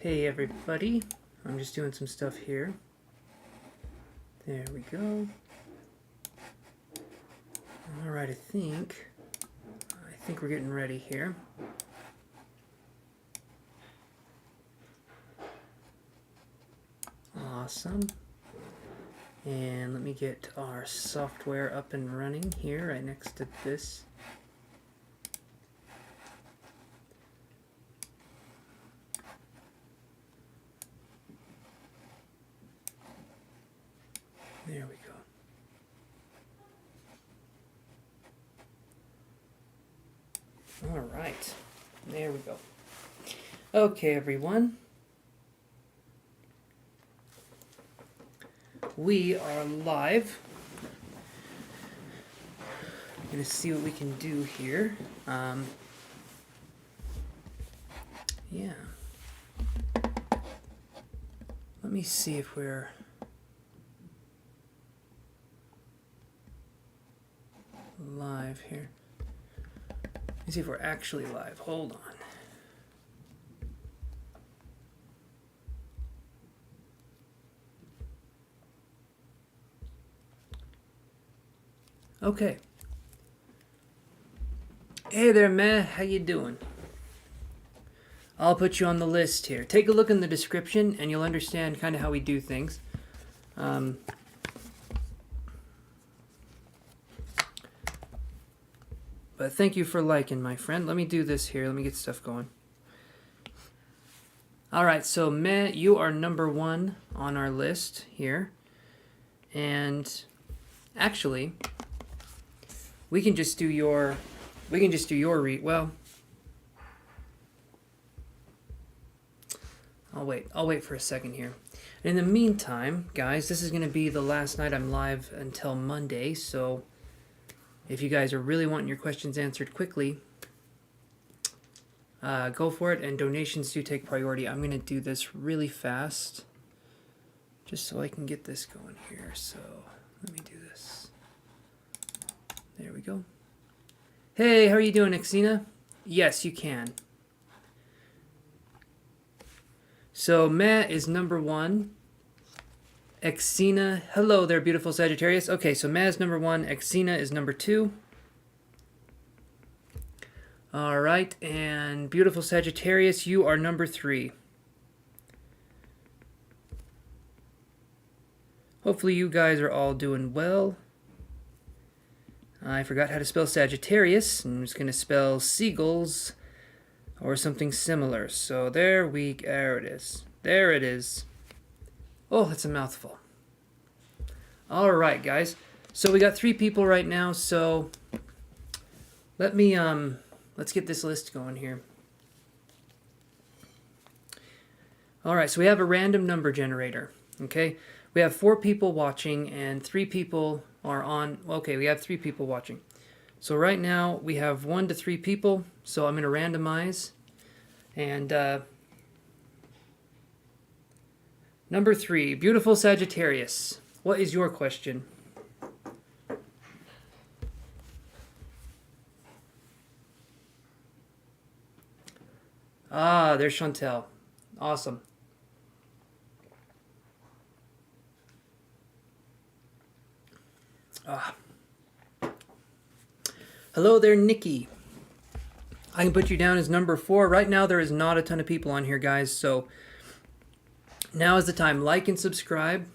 Hey everybody, I'm just doing some stuff here. There we go. Alright, I think we're getting ready here. Awesome. And let me get our software up and running here right next to this. There we go. All right, there we go. Okay, everyone. We are live. I'm gonna see what we can do here. Yeah. Let me see if we're live here. Let me see if we're actually live. Hold on. Okay. Hey there, man. How you doing? I'll put you on the list here. Take a look in the description and you'll understand kind of how we do things. But thank you for liking, my friend. Let me do this here. Let me get stuff going. All right, so Meh, you are number 1 on our list here. And actually, we can just do your read. Well, I'll wait for a second here. And in the meantime, guys, this is going to be the last night I'm live until Monday, so if you guys are really wanting your questions answered quickly, go for it, and donations do take priority. I'm going to do this really fast, just so I can get this going here. So let me do this. There we go. Hey, how are you doing, Xena? Yes, you can. So Matt is number 1. Xena, hello there, beautiful Sagittarius. Okay, so Matt is number 1. Xena is number 2. All right, and beautiful Sagittarius, you are number 3. Hopefully you guys are all doing well. I forgot how to spell Sagittarius. I'm just going to spell seagulls or something similar. So there it is. There it is. Oh, that's a mouthful. All right, guys. So we got 3 people right now. So let me let's get this list going here. All right, so we have a random number generator. Okay, we have 4 people watching and 3 people are on. Okay, we have 3 people watching. So right now we have 1 to 3 people. So I'm going to randomize. And number 3, beautiful Sagittarius. What is your question? Ah, there's Chantel. Awesome. Hello there, Nikki. I can put you down as number 4. Right now, there is not a ton of people on here, guys, so now is the time. Like and subscribe.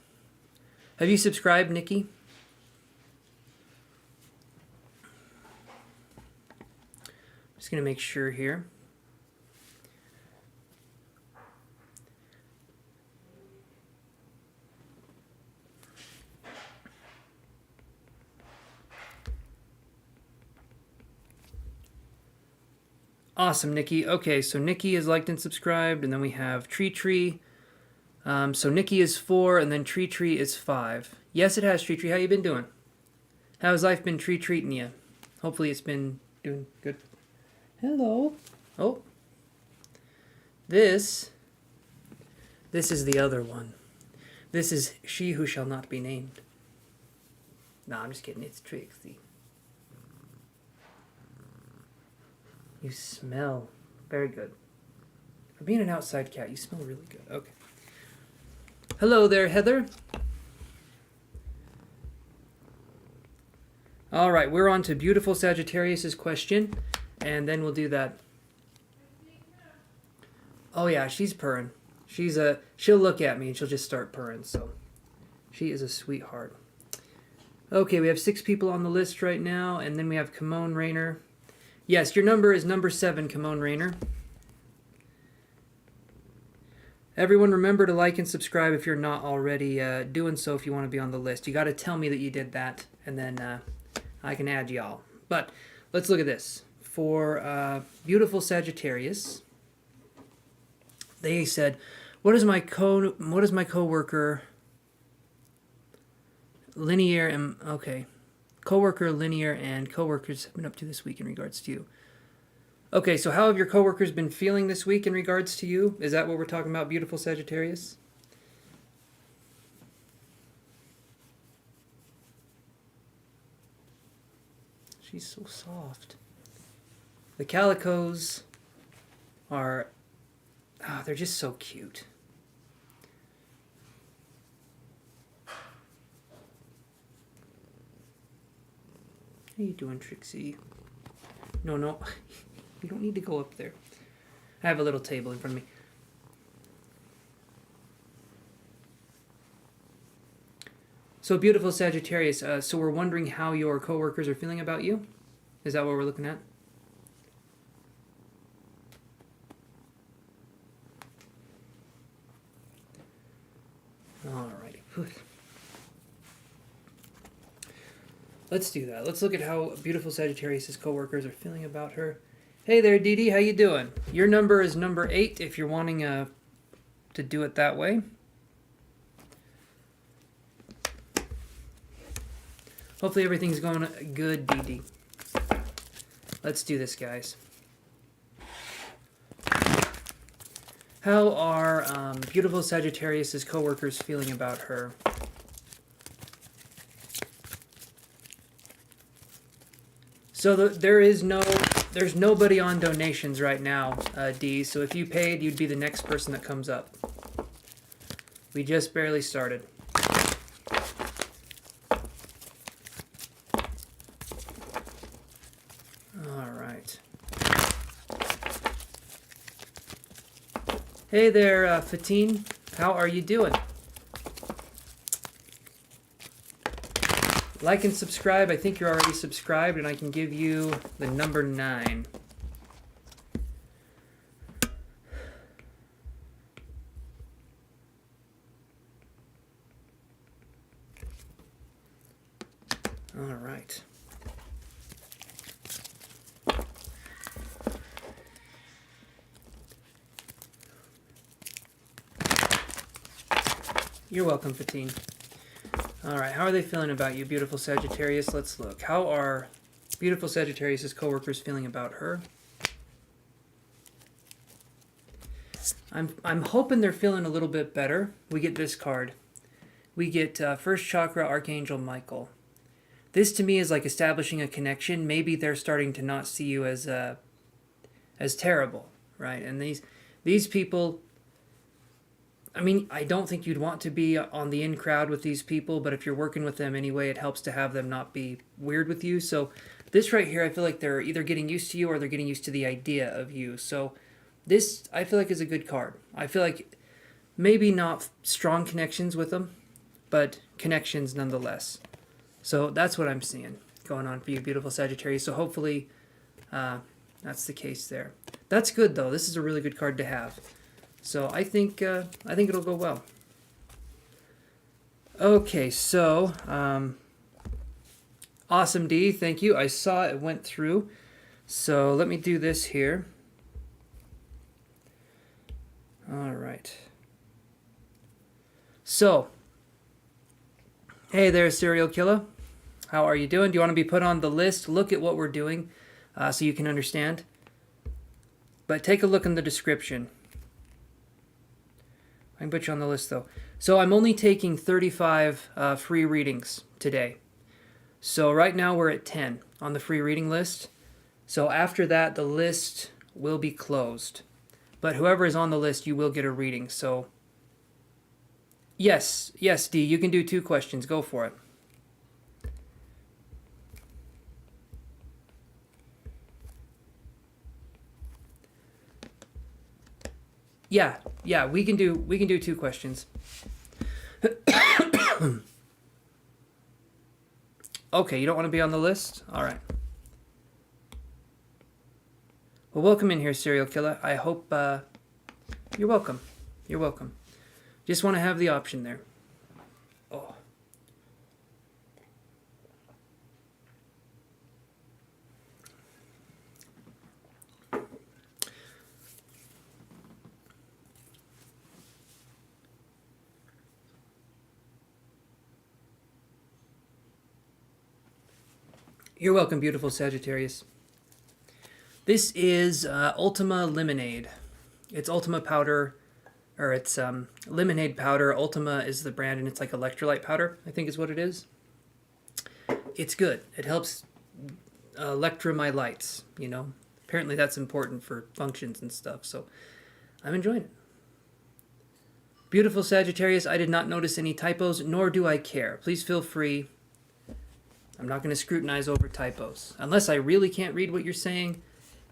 Have you subscribed, Nikki? Just going to make sure here. Awesome, Nikki. Okay, so Nikki is liked and subscribed, and then we have Tree. So Nikki is 4, and then Tree is 5. Yes, it has, Tree. How you been doing? How's life been treating you? Hopefully it's been doing good. Hello. Oh. This is the other one. This is She Who Shall Not Be Named. No, I'm just kidding. It's Trixie. You smell very good. For being an outside cat, you smell really good. Okay. Hello there, Heather. All right, we're on to beautiful Sagittarius's question, and then we'll do that. Oh yeah, she's purring. She'll look at me and she'll just start purring, so she is a sweetheart. Okay, we have 6 people on the list right now, and then we have Kimon Rainer. Yes, your number is number 7, Kimon Rainer. Everyone remember to like and subscribe if you're not already doing so if you want to be on the list. You got to tell me that you did that, and then I can add y'all. But let's look at this. For beautiful Sagittarius, they said, what is my coworker linear and okay. Coworker, linear, and coworkers have been up to this week in regards to you. Okay, so how have your coworkers been feeling this week in regards to you? Is that what we're talking about, beautiful Sagittarius? She's so soft. The calicos are, they're just so cute. How you doing, Trixie? No, you don't need to go up there. I have a little table in front of me. So beautiful Sagittarius, so we're wondering how your coworkers are feeling about you? Is that what we're looking at? Alrighty. Let's do that. Let's look at how beautiful Sagittarius' coworkers are feeling about her. Hey there, Dee Dee. How you doing? Your number is number 8 if you're wanting to do it that way. Hopefully everything's going good, Dee Dee. Let's do this, guys. How are beautiful Sagittarius' coworkers feeling about her? So there's nobody on donations right now, Dee. So if you paid, you'd be the next person that comes up. We just barely started. All right. Hey there, Fatine. How are you doing? Like and subscribe. I think you're already subscribed, and I can give you the number 9. All right. You're welcome, Fatine. All right, how are they feeling about you, beautiful Sagittarius? Let's look. How are beautiful Sagittarius' coworkers feeling about her? I'm hoping they're feeling a little bit better. We get this card. We get first chakra, Archangel Michael. This to me is like establishing a connection. Maybe they're starting to not see you as terrible, right? And these people, I mean, I don't think you'd want to be on the in crowd with these people, but if you're working with them anyway, it helps to have them not be weird with you. So this right here, I feel like they're either getting used to you or they're getting used to the idea of you. So this, I feel like, is a good card. I feel like maybe not strong connections with them, but connections nonetheless. So that's what I'm seeing going on for you, beautiful Sagittarius. So hopefully that's the case there. That's good, though. This is a really good card to have. So I think it'll go well. Okay, so awesome, D. Thank you. I saw it went through. So let me do this here. All right. So, hey there, serial killer. How are you doing? Do you want to be put on the list? Look at what we're doing so you can understand. But take a look in the description. I can put you on the list, though. So I'm only taking 35 free readings today. So right now we're at 10 on the free reading list. So after that, the list will be closed. But whoever is on the list, you will get a reading. So, yes, D, you can do 2 questions. Go for it. Yeah, we can do 2 questions. Okay, you don't want to be on the list? All right. Well, welcome in here, serial killer. I hope you're welcome. You're welcome. Just want to have the option there. Oh. You're welcome, beautiful Sagittarius. This is Ultima Lemonade. It's Ultima powder, or it's lemonade powder. Ultima is the brand, and it's like electrolyte powder, I think is what it is. It's good. It helps electro my lights, you know. Apparently that's important for functions and stuff, so I'm enjoying it. Beautiful Sagittarius, I did not notice any typos, nor do I care. Please feel free. I'm not going to scrutinize over typos. Unless I really can't read what you're saying,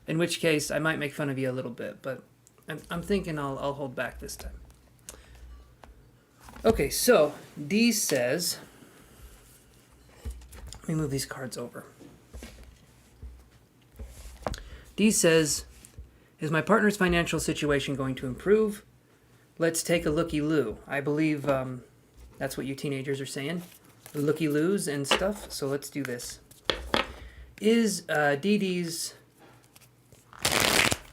in which case I might make fun of you a little bit, but I'm thinking I'll hold back this time. Okay, so D says, let me move these cards over. D says, is my partner's financial situation going to improve? Let's take a looky-loo. I believe that's what you teenagers are saying. Looky-loos and stuff, so let's do this. Is Dee Dee's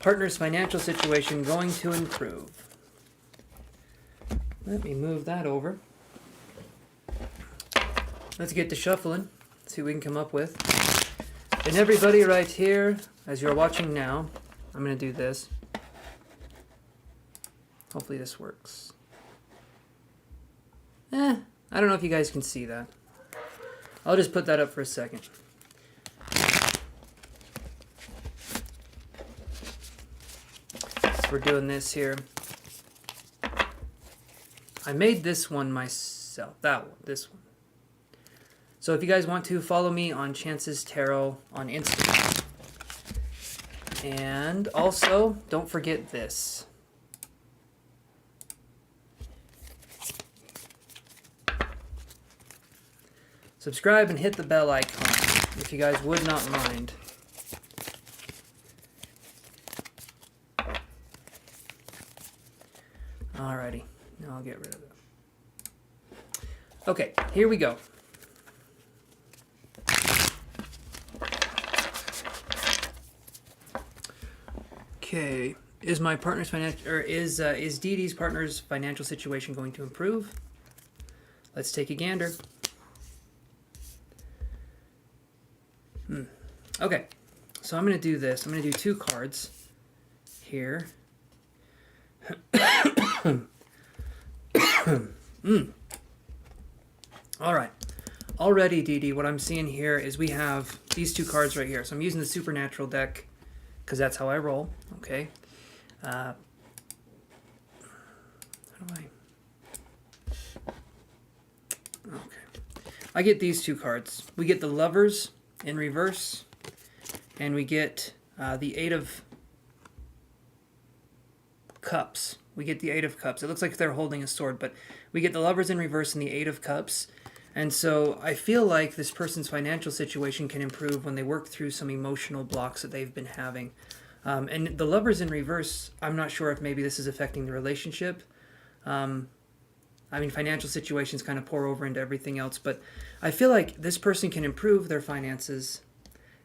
partner's financial situation going to improve? Let me move that over. Let's get to shuffling, see what we can come up with. And everybody right here, as you're watching now, I'm going to do this. Hopefully this works. I don't know if you guys can see that. I'll just put that up for a second. So we're doing this here. I made this one myself. That one. This one. So if you guys want to, follow me on Chance's Tarot on Instagram. And also, don't forget this. Subscribe and hit the bell icon if you guys would not mind. Alrighty, now I'll get rid of it. Okay, here we go. Okay, is my partner's financial, or is Dee Dee's partner's financial situation going to improve? Let's take a gander. Okay, so I'm going to do this. I'm going to do 2 cards here. All right. Already, Dee Dee, what I'm seeing here is we have these 2 cards right here. So I'm using the Supernatural deck because that's how I roll. Okay. How do I... Okay. I get these 2 cards. We get the Lovers in reverse, and we get the 8 of Cups. We get the 8 of Cups. It looks like they're holding a sword, but we get the Lovers in reverse and the 8 of Cups. And so I feel like this person's financial situation can improve when they work through some emotional blocks that they've been having. And the Lovers in reverse, I'm not sure if maybe this is affecting the relationship. I mean, financial situations kind of pour over into everything else, but I feel like this person can improve their finances.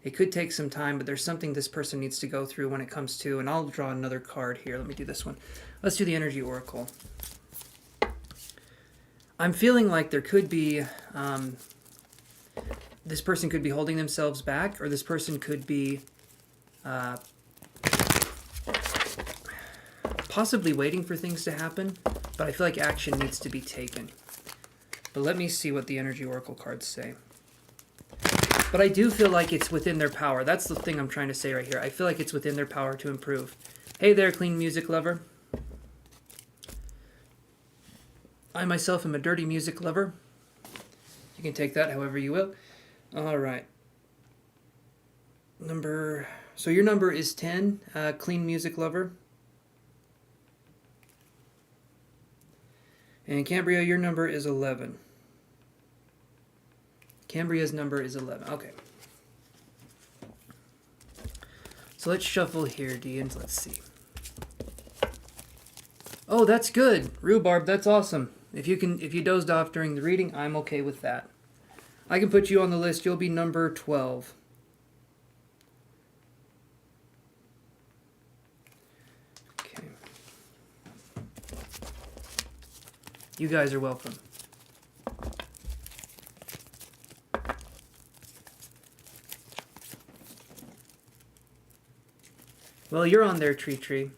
It could take some time, but there's something this person needs to go through when it comes to, and I'll draw another card here. Let me do this one. Let's do the Energy Oracle. I'm feeling like there could be, this person could be holding themselves back, or this person could be possibly waiting for things to happen, but I feel like action needs to be taken. But let me see what the Energy Oracle cards say. But I do feel like it's within their power. That's the thing I'm trying to say right here. I feel like it's within their power to improve. Hey there, clean music lover. I myself am a dirty music lover. You can take that however you will. All right. So your number is 10, clean music lover. And Cambria, your number is 11. Cambria's number is 11. Okay. So let's shuffle here, D, and let's see. Oh, that's good. Rhubarb, that's awesome. If you dozed off during the reading, I'm okay with that. I can put you on the list. You'll be number 12. Okay. You guys are welcome. Well, you're on there, Tree.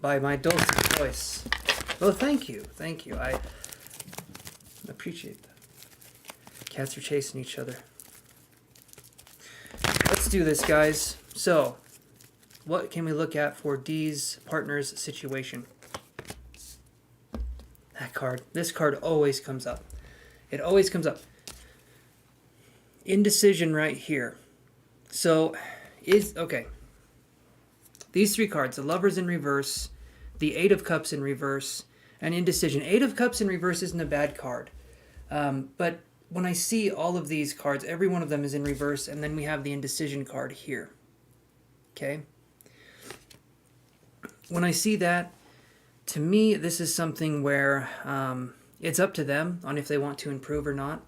By my dulcet voice. Well, thank you. Thank you. I appreciate that. Cats are chasing each other. Let's do this, guys. So, what can we look at for D's partner's situation? That card. This card always comes up. It always comes up. Indecision right here. So, okay. These three cards, the Lovers in reverse, the Eight of Cups in reverse, and Indecision. Eight of Cups in reverse isn't a bad card. But when I see all of these cards, every one of them is in reverse, and then we have the Indecision card here. Okay? When I see that, to me, this is something where it's up to them on if they want to improve or not.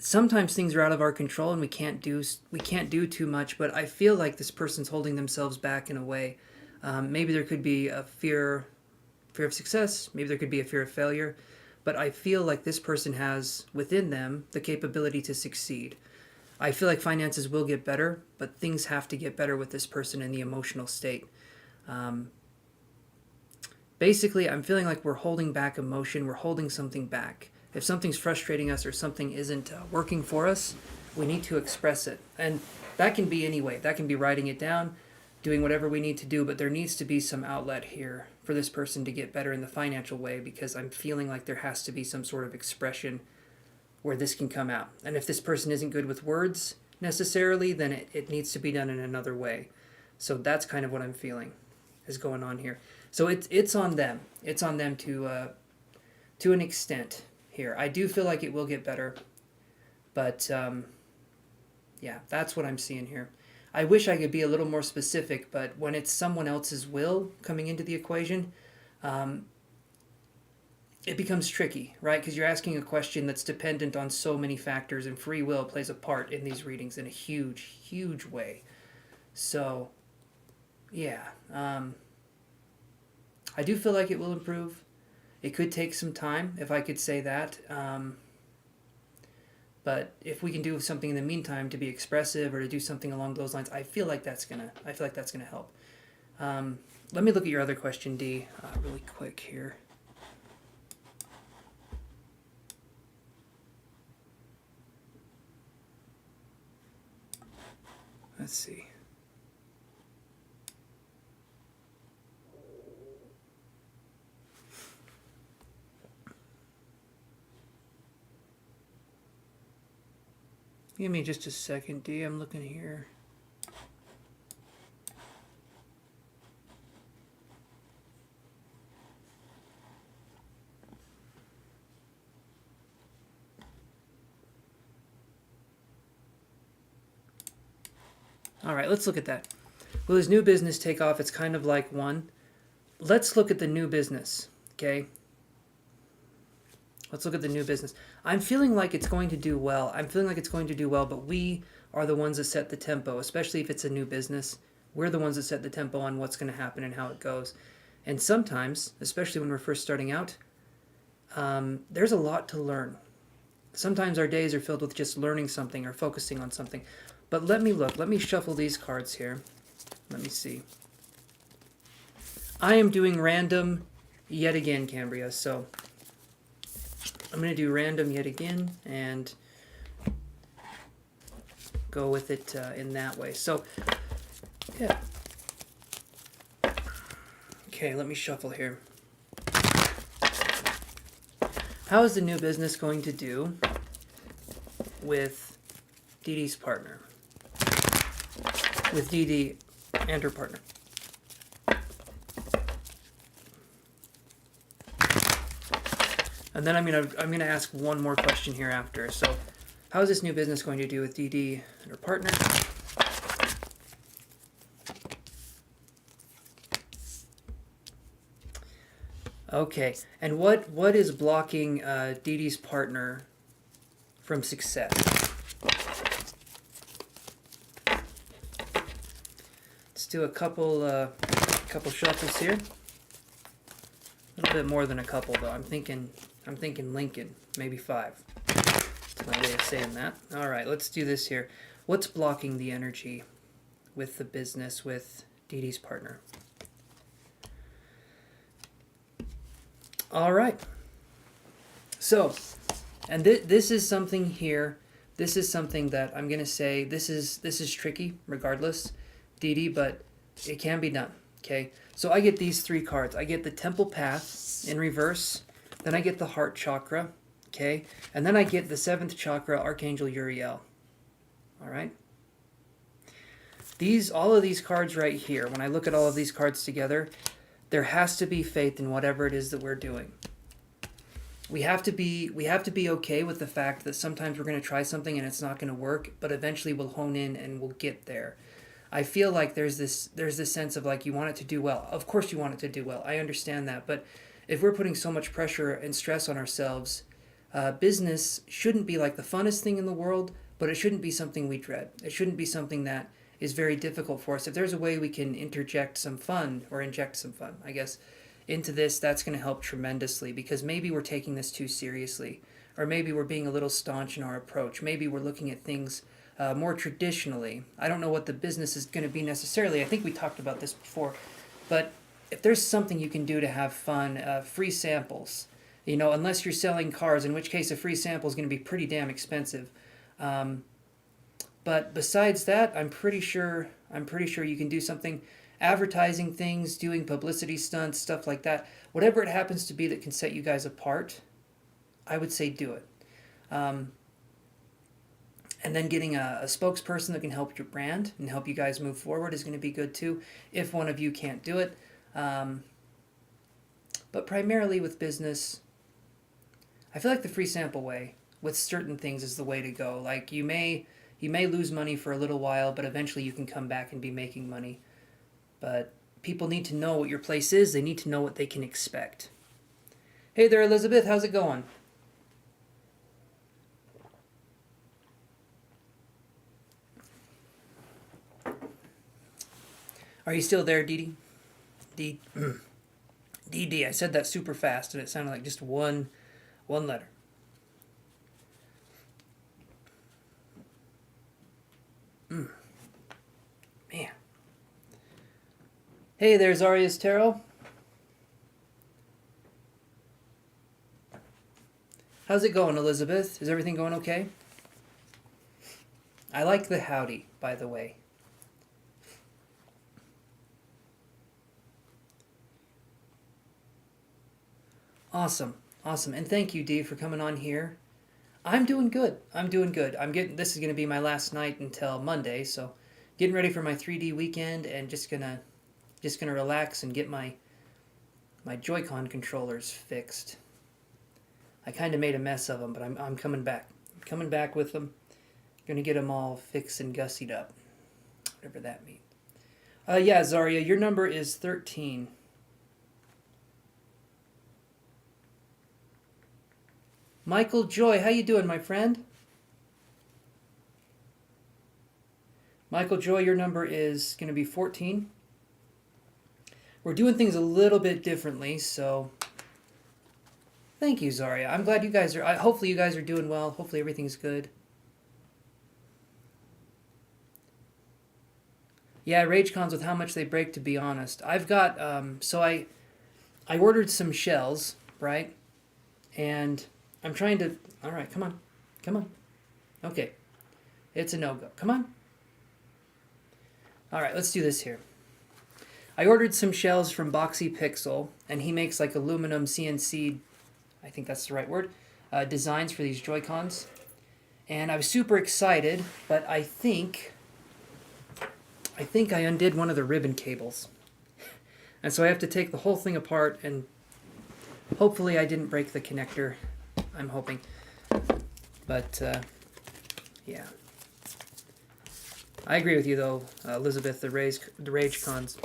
Sometimes things are out of our control and we can't do too much, but I feel like this person's holding themselves back in a way. Maybe there could be a fear of success, maybe there could be a fear of failure, but I feel like this person has within them the capability to succeed. I feel like finances will get better, but things have to get better with this person in the emotional state. Basically, I'm feeling like we're holding back emotion, we're holding something back. If something's frustrating us or something isn't working for us, we need to express it. And that can be any way. That can be writing it down, doing whatever we need to do, but there needs to be some outlet here for this person to get better in the financial way, because I'm feeling like there has to be some sort of expression where this can come out. And if this person isn't good with words necessarily, then it needs to be done in another way. So that's kind of what I'm feeling is going on here. So it's on them. It's on them to an extent. Here. I do feel like it will get better, but yeah, that's what I'm seeing here. I wish I could be a little more specific, but when it's someone else's will coming into the equation, it becomes tricky, right? Because you're asking a question that's dependent on so many factors, and free will plays a part in these readings in a huge, huge way. So, yeah, I do feel like it will improve. It could take some time, if I could say that. But if we can do something in the meantime to be expressive or to do something along those lines, I feel like that's gonna help. Let me look at your other question, D, really quick here. Let's see. Give me just a second, D. I'm looking here. All right, let's look at that. Will his new business take off? It's kind of like one. Let's look at the new business, okay? Let's look at the new business. I'm feeling like it's going to do well. But we are the ones that set the tempo, especially if it's a new business. We're the ones that set the tempo on what's going to happen and how it goes. And sometimes, especially when we're first starting out, there's a lot to learn. Sometimes our days are filled with just learning something or focusing on something. But let me look. Let me shuffle these cards here. Let me see. I am doing random yet again, Cambria, so I'm going to do random yet again, and go with it in that way. So, yeah. Okay, let me shuffle here. How is the new business going to do with Dee Dee's partner? With Dee Dee and her partner. And then I'm gonna ask one more question here after. So, how is this new business going to do with Dee Dee and her partner? Okay, and what is blocking Dee Dee's partner from success? Let's do a couple shuffles here. A little bit more than a couple though. I'm thinking Lincoln, maybe 5. That's my way of saying that. All right, let's do this here. What's blocking the energy with the business with Dee Dee's partner? All right. So, and this is something here. This is something that I'm gonna say. This is tricky, regardless, Dee Dee, but it can be done. Okay. So I get these 3 cards. I get the Temple Path in reverse. Then I get the Heart Chakra. Okay. And then I get the 7th Chakra, Archangel Ariel. All right. All of these cards right here. When I look at all of these cards together, there has to be faith in whatever it is that we're doing. We have to be okay with the fact that sometimes we're going to try something and it's not going to work, but eventually we'll hone in and we'll get there. I feel like there's this sense of like you want it to do well. Of course you want it to do well. I understand that, but if we're putting so much pressure and stress on ourselves, business shouldn't be like the funnest thing in the world, but it shouldn't be something we dread. It shouldn't be something that is very difficult for us. If there's a way we can inject some fun, I guess, into this, that's going to help tremendously, because maybe we're taking this too seriously, or maybe we're being a little staunch in our approach. Maybe we're looking at things more traditionally. I don't know what the business is going to be necessarily. I think we talked about this before, but if there's something you can do to have fun, free samples, unless you're selling cars, in which case a free sample is going to be pretty damn expensive. But besides that, I'm pretty sure you can do something, advertising things, doing publicity stunts, stuff like that. Whatever it happens to be that can set you guys apart, I would say do it. And then getting a spokesperson that can help your brand and help you guys move forward is going to be good too, if one of you can't do it. But primarily with business, I feel like the free sample way with certain things is the way to go. Like you may lose money for a little while, but eventually you can come back and be making money. But people need to know what your place is. They need to know what they can expect. Hey there, Elizabeth. How's it going? Are you still there, Dee Dee? Dee Dee. I said that super fast, and it sounded like just one letter. Man. Hey there, Zarya's Tarot. How's it going, Elizabeth? Is everything going okay? I like the howdy, by the way. Awesome. And thank you, Dee, for coming on here. I'm doing good. This is going to be my last night until Monday, so getting ready for my 3D weekend and just gonna relax and get my Joy-Con controllers fixed. I kind of made a mess of them, but I'm coming back. I'm coming back with them. Gonna get them all fixed and gussied up, whatever that means. Yeah, Zarya, your number is 13. Michael Joy, how you doing, my friend? Michael Joy, your number is going to be 14. We're doing things a little bit differently, so thank you, Zarya. I'm glad you guys are... hopefully you guys are doing well. Hopefully everything's good. Yeah, RageCons with how much they break, to be honest. I've got... so I ordered some shells, right? And I'm trying to... All right, come on. Okay. It's a no-go. Come on. All right, let's do this here. I ordered some shells from Boxy Pixel, and he makes like aluminum CNC, I think that's the right word, designs for these Joy-Cons. And I was super excited, but I think I undid one of the ribbon cables. And so I have to take the whole thing apart, and hopefully I didn't break the connector. I'm hoping. But, yeah. I agree with you, though, Elizabeth, the Rage Cons.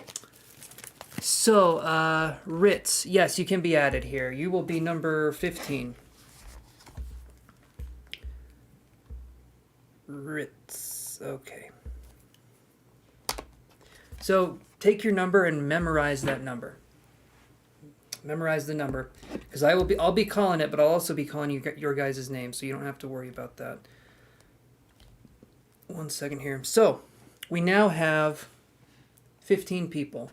So, Ritz. Yes, you can be added here. You will be number 15. Ritz. Okay. So, take your number and memorize that number. Memorize the number. Because I'll be calling it, but I'll also be calling you your guys' name, so you don't have to worry about that. 1 second here. So, we now have 15 people.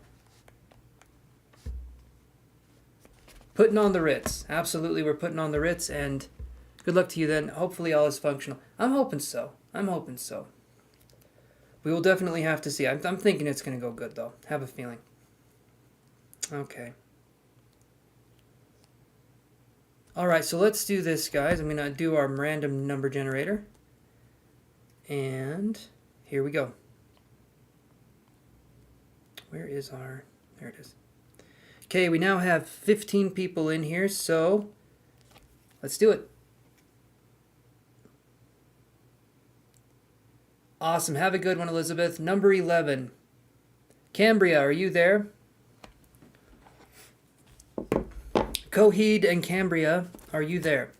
Putting on the Ritz. Absolutely, we're putting on the Ritz, and good luck to you then. Hopefully all is functional. I'm hoping so. We will definitely have to see. I'm thinking it's going to go good, though. Have a feeling. Okay. Alright, so let's do this, guys. I'm going to do our random number generator. And here we go. Where is our... There it is. Okay, we now have 15 people in here, so let's do it. Awesome. Have a good one, Elizabeth. Number 11. Cambria, are you there? Coheed and Cambria, are you there?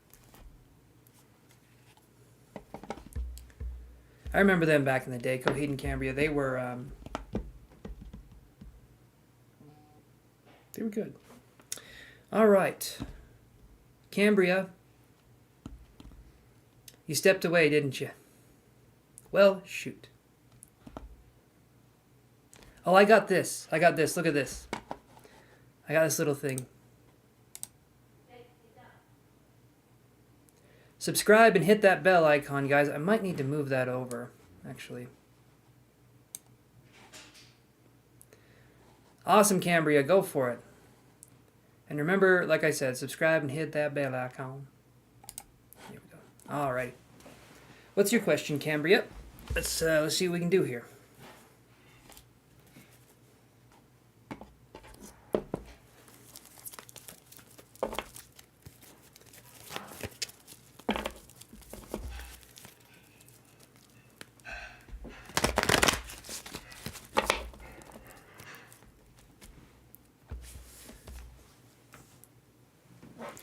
I remember them back in the day, Coheed and Cambria. They were good. All right. Cambria, you stepped away, didn't you? Well, shoot. Oh, I got this. Look at this. I got this little thing. Subscribe and hit that bell icon, guys. I might need to move that over, actually. Awesome, Cambria. Go for it. And remember, like I said, subscribe and hit that bell icon. Here we go. All right. What's your question, Cambria? Let's see what we can do here.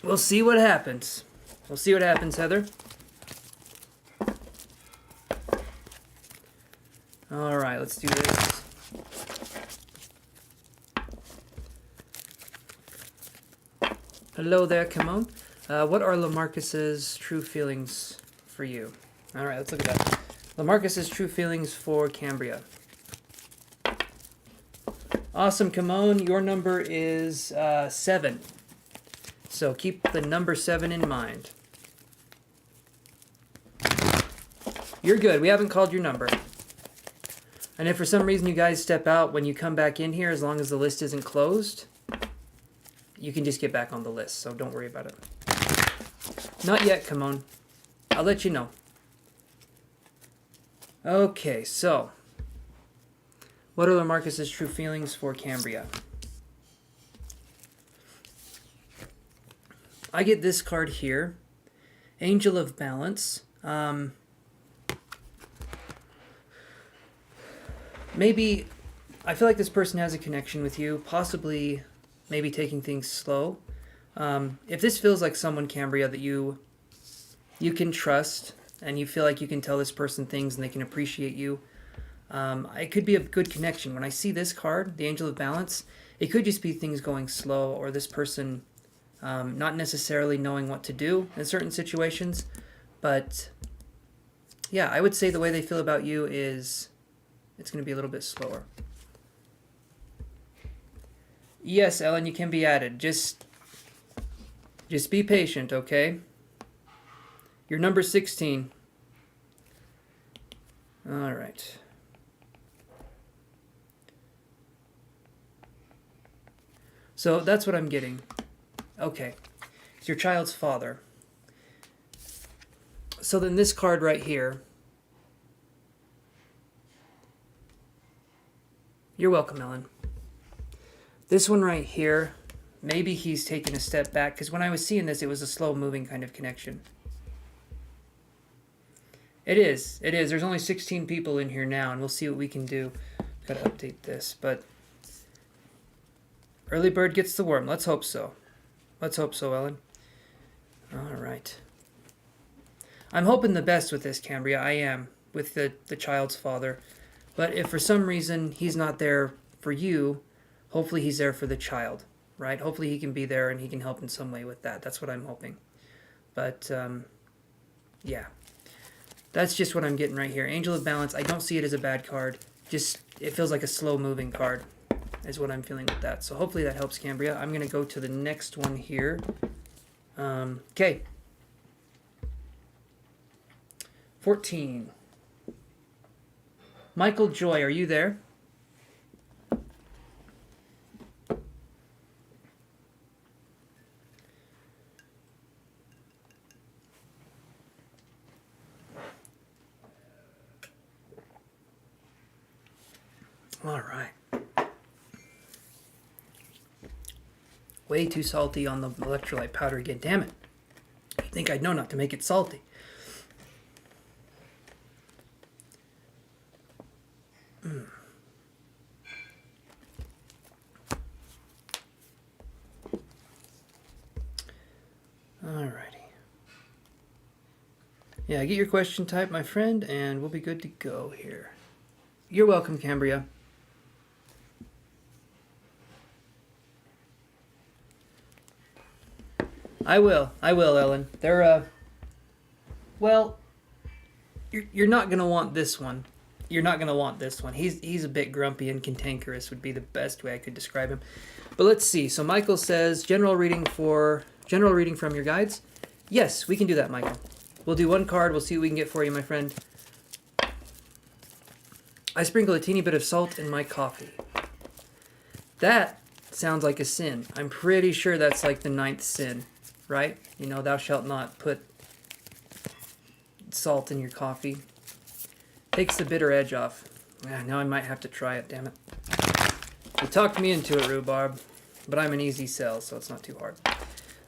We'll see what happens. Heather. All right, let's do this. Hello there, come on. What are Lamarcus's true feelings for you? All right, let's look at that. Lamarcus's true feelings for Cambria. Awesome, Kimon. Your number is 7. So keep the number 7 in mind. You're good. We haven't called your number. And if for some reason you guys step out, when you come back in here, as long as the list isn't closed, you can just get back on the list. So don't worry about it. Not yet, come on. I'll let you know. Okay, so what are Marcus's true feelings for Cambria? I get this card here, Angel of Balance. Maybe, I feel like this person has a connection with you, possibly maybe taking things slow. If this feels like someone, Cambria, that you can trust, and you feel like you can tell this person things and they can appreciate you, it could be a good connection. When I see this card, the Angel of Balance, it could just be things going slow, or this person not necessarily knowing what to do in certain situations. But yeah, I would say the way they feel about you is it's going to be a little bit slower. Yes, Ellen, you can be added. Just be patient, okay? You're number 16. All right. So that's what I'm getting. Okay. It's your child's father. So then this card right here. You're welcome, Ellen. This one right here, maybe he's taken a step back, because when I was seeing this, it was a slow-moving kind of connection. It is. It is. There's only 16 people in here now, and we'll see what we can do. Got to update this, but early bird gets the worm. Let's hope so. Let's hope so, Ellen. All right. I'm hoping the best with this, Cambria. I am, with the child's father. But if for some reason he's not there for you, hopefully he's there for the child, right? Hopefully he can be there and he can help in some way with that. That's what I'm hoping. But, yeah. That's just what I'm getting right here. Angel of Balance, I don't see it as a bad card. Just, it feels like a slow-moving card is what I'm feeling with that. So hopefully that helps, Cambria. I'm going to go to the next one here. Okay. 14. Michael Joy, are you there? All right. Way too salty on the electrolyte powder again. Damn it. You'd think I'd know not to make it salty. Alrighty. Yeah, get your question typed, my friend, and we'll be good to go here. You're welcome, Cambria. I will, Ellen. They're, well, you're not going to want this one. You're not going to want this one. He's a bit grumpy and cantankerous would be the best way I could describe him. But let's see. So Michael says, general reading from your guides. Yes, we can do that, Michael. We'll do one card. We'll see what we can get for you, my friend. I sprinkle a teeny bit of salt in my coffee. That sounds like a sin. I'm pretty sure that's like the 9th sin, right? You know, thou shalt not put salt in your coffee. Takes the bitter edge off. Now I might have to try it, damn it. You talked me into it, Rhubarb, but I'm an easy sell, so it's not too hard.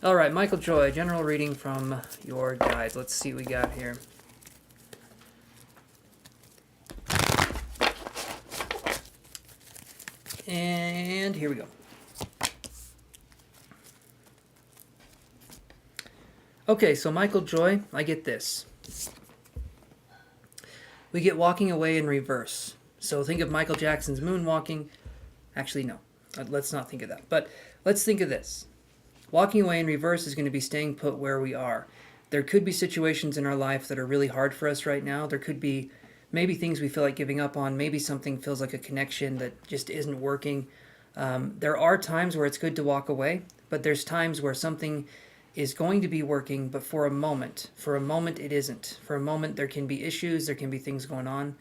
All right, Michael Joy, general reading from your guides. Let's see what we got here. And here we go. Okay, so Michael Joy, I get this. We get walking away in reverse. So think of Michael Jackson's moonwalking. Actually, no. Let's not think of that. But let's think of this. Walking away in reverse is going to be staying put where we are. There could be situations in our life that are really hard for us right now. There could be maybe things we feel like giving up on. Maybe something feels like a connection that just isn't working. There are times where it's good to walk away, but there's times where something is going to be working, but for a moment it isn't. For a moment there can be issues, there can be things going on,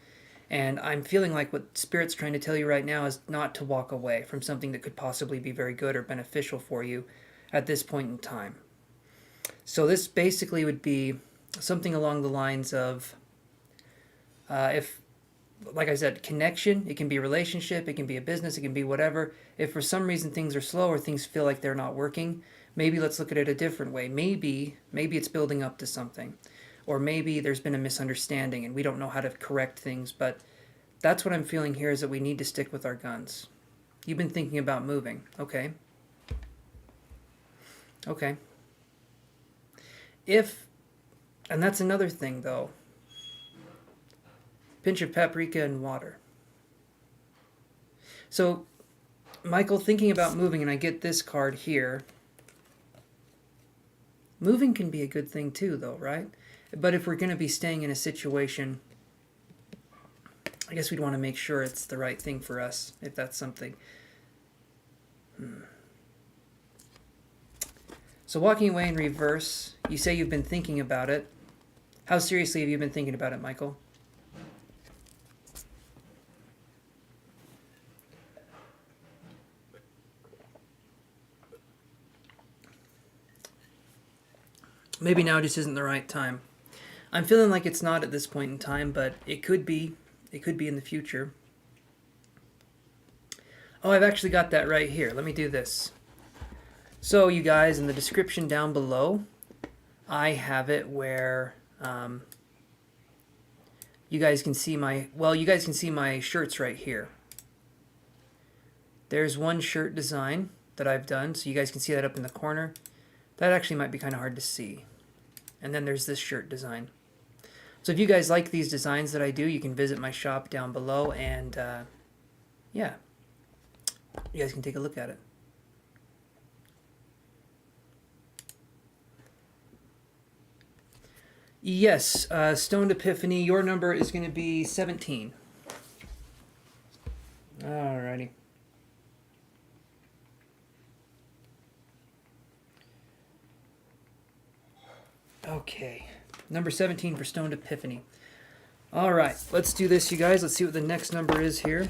and I'm feeling like what Spirit's trying to tell you right now is not to walk away from something that could possibly be very good or beneficial for you at this point in time. So this basically would be something along the lines of, if, like I said, connection, it can be a relationship, it can be a business, it can be whatever. If for some reason things are slow or things feel like they're not working, maybe let's look at it a different way. Maybe it's building up to something. Or maybe there's been a misunderstanding and we don't know how to correct things. But that's what I'm feeling here, is that we need to stick with our guns. You've been thinking about moving. Okay. Okay. And that's another thing though. Pinch of paprika and water. So, Michael, thinking about moving, and I get this card here. Moving can be a good thing too, though, right? But if we're going to be staying in a situation, I guess we'd want to make sure it's the right thing for us, if that's something. So walking away in reverse, you say you've been thinking about it. How seriously have you been thinking about it, Michael? Maybe now just isn't the right time. I'm feeling like it's not at this point in time, but it could be. It could be in the future. Oh, I've actually got that right here. Let me do this. So, you guys, in the description down below, I have it where you guys can see my shirts right here. There's one shirt design that I've done, so you guys can see that up in the corner. That actually might be kind of hard to see. And then there's this shirt design. So if you guys like these designs that I do, you can visit my shop down below, and yeah, you guys can take a look at it. Yes, Stoned Epiphany, your number is going to be 17. Alrighty. Okay, number 17 for Stoned Epiphany. Alright, let's do this, you guys. Let's see what the next number is here.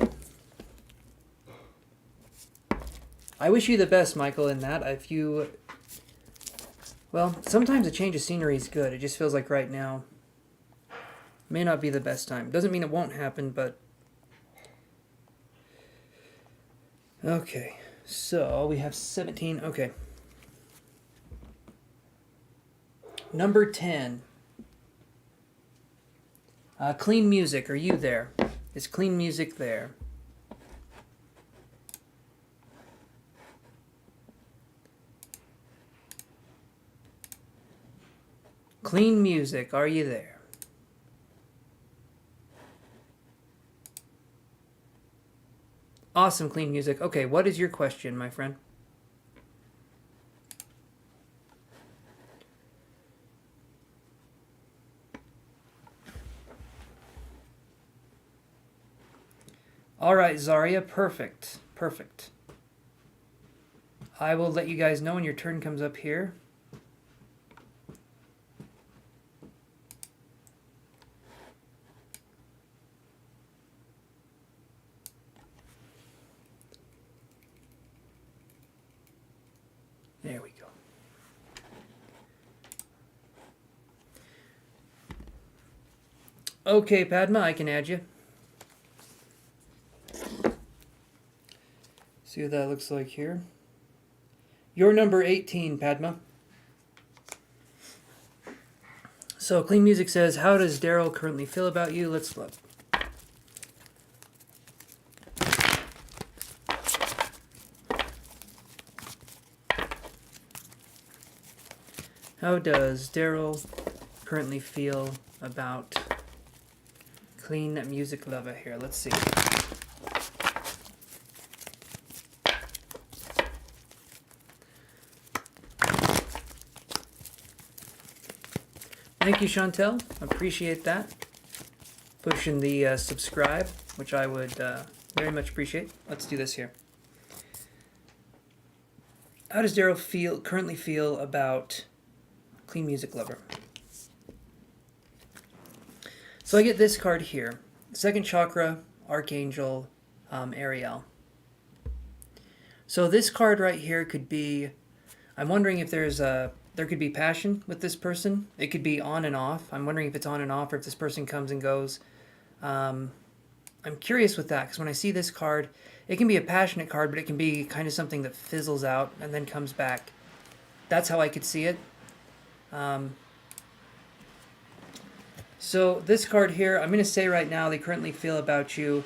I wish you the best, Michael, in that. If you... Well, sometimes a change of scenery is good. It just feels like right now may not be the best time. Doesn't mean it won't happen, but... Okay, so we have 17. Okay. Number 10. Clean Music, are you there? Is Clean Music there? Clean Music, are you there? Awesome, Clean Music. Okay, what is your question, my friend? All right, Zarya, perfect. Perfect. I will let you guys know when your turn comes up here. There we go. Okay, Padma, I can add you. See what that looks like here. Your number 18, Padma. So, Clean Music says, how does Daryl currently feel about you? Let's look. How does Daryl currently feel about Clean Music Lover here? Let's see. Thank you, Chantel. Appreciate that. Pushing the subscribe, which I would very much appreciate. Let's do this here. How does Daryl currently feel about Clean Music Lover? So I get this card here. Second Chakra, Archangel, Ariel. So this card right here could be... I'm wondering if there could be passion with this person. It could be on and off. I'm wondering if it's on and off or if this person comes and goes. I'm curious with that because when I see this card, it can be a passionate card, but it can be kind of something that fizzles out and then comes back. That's how I could see it. So this card here, I'm going to say right now they currently feel about you.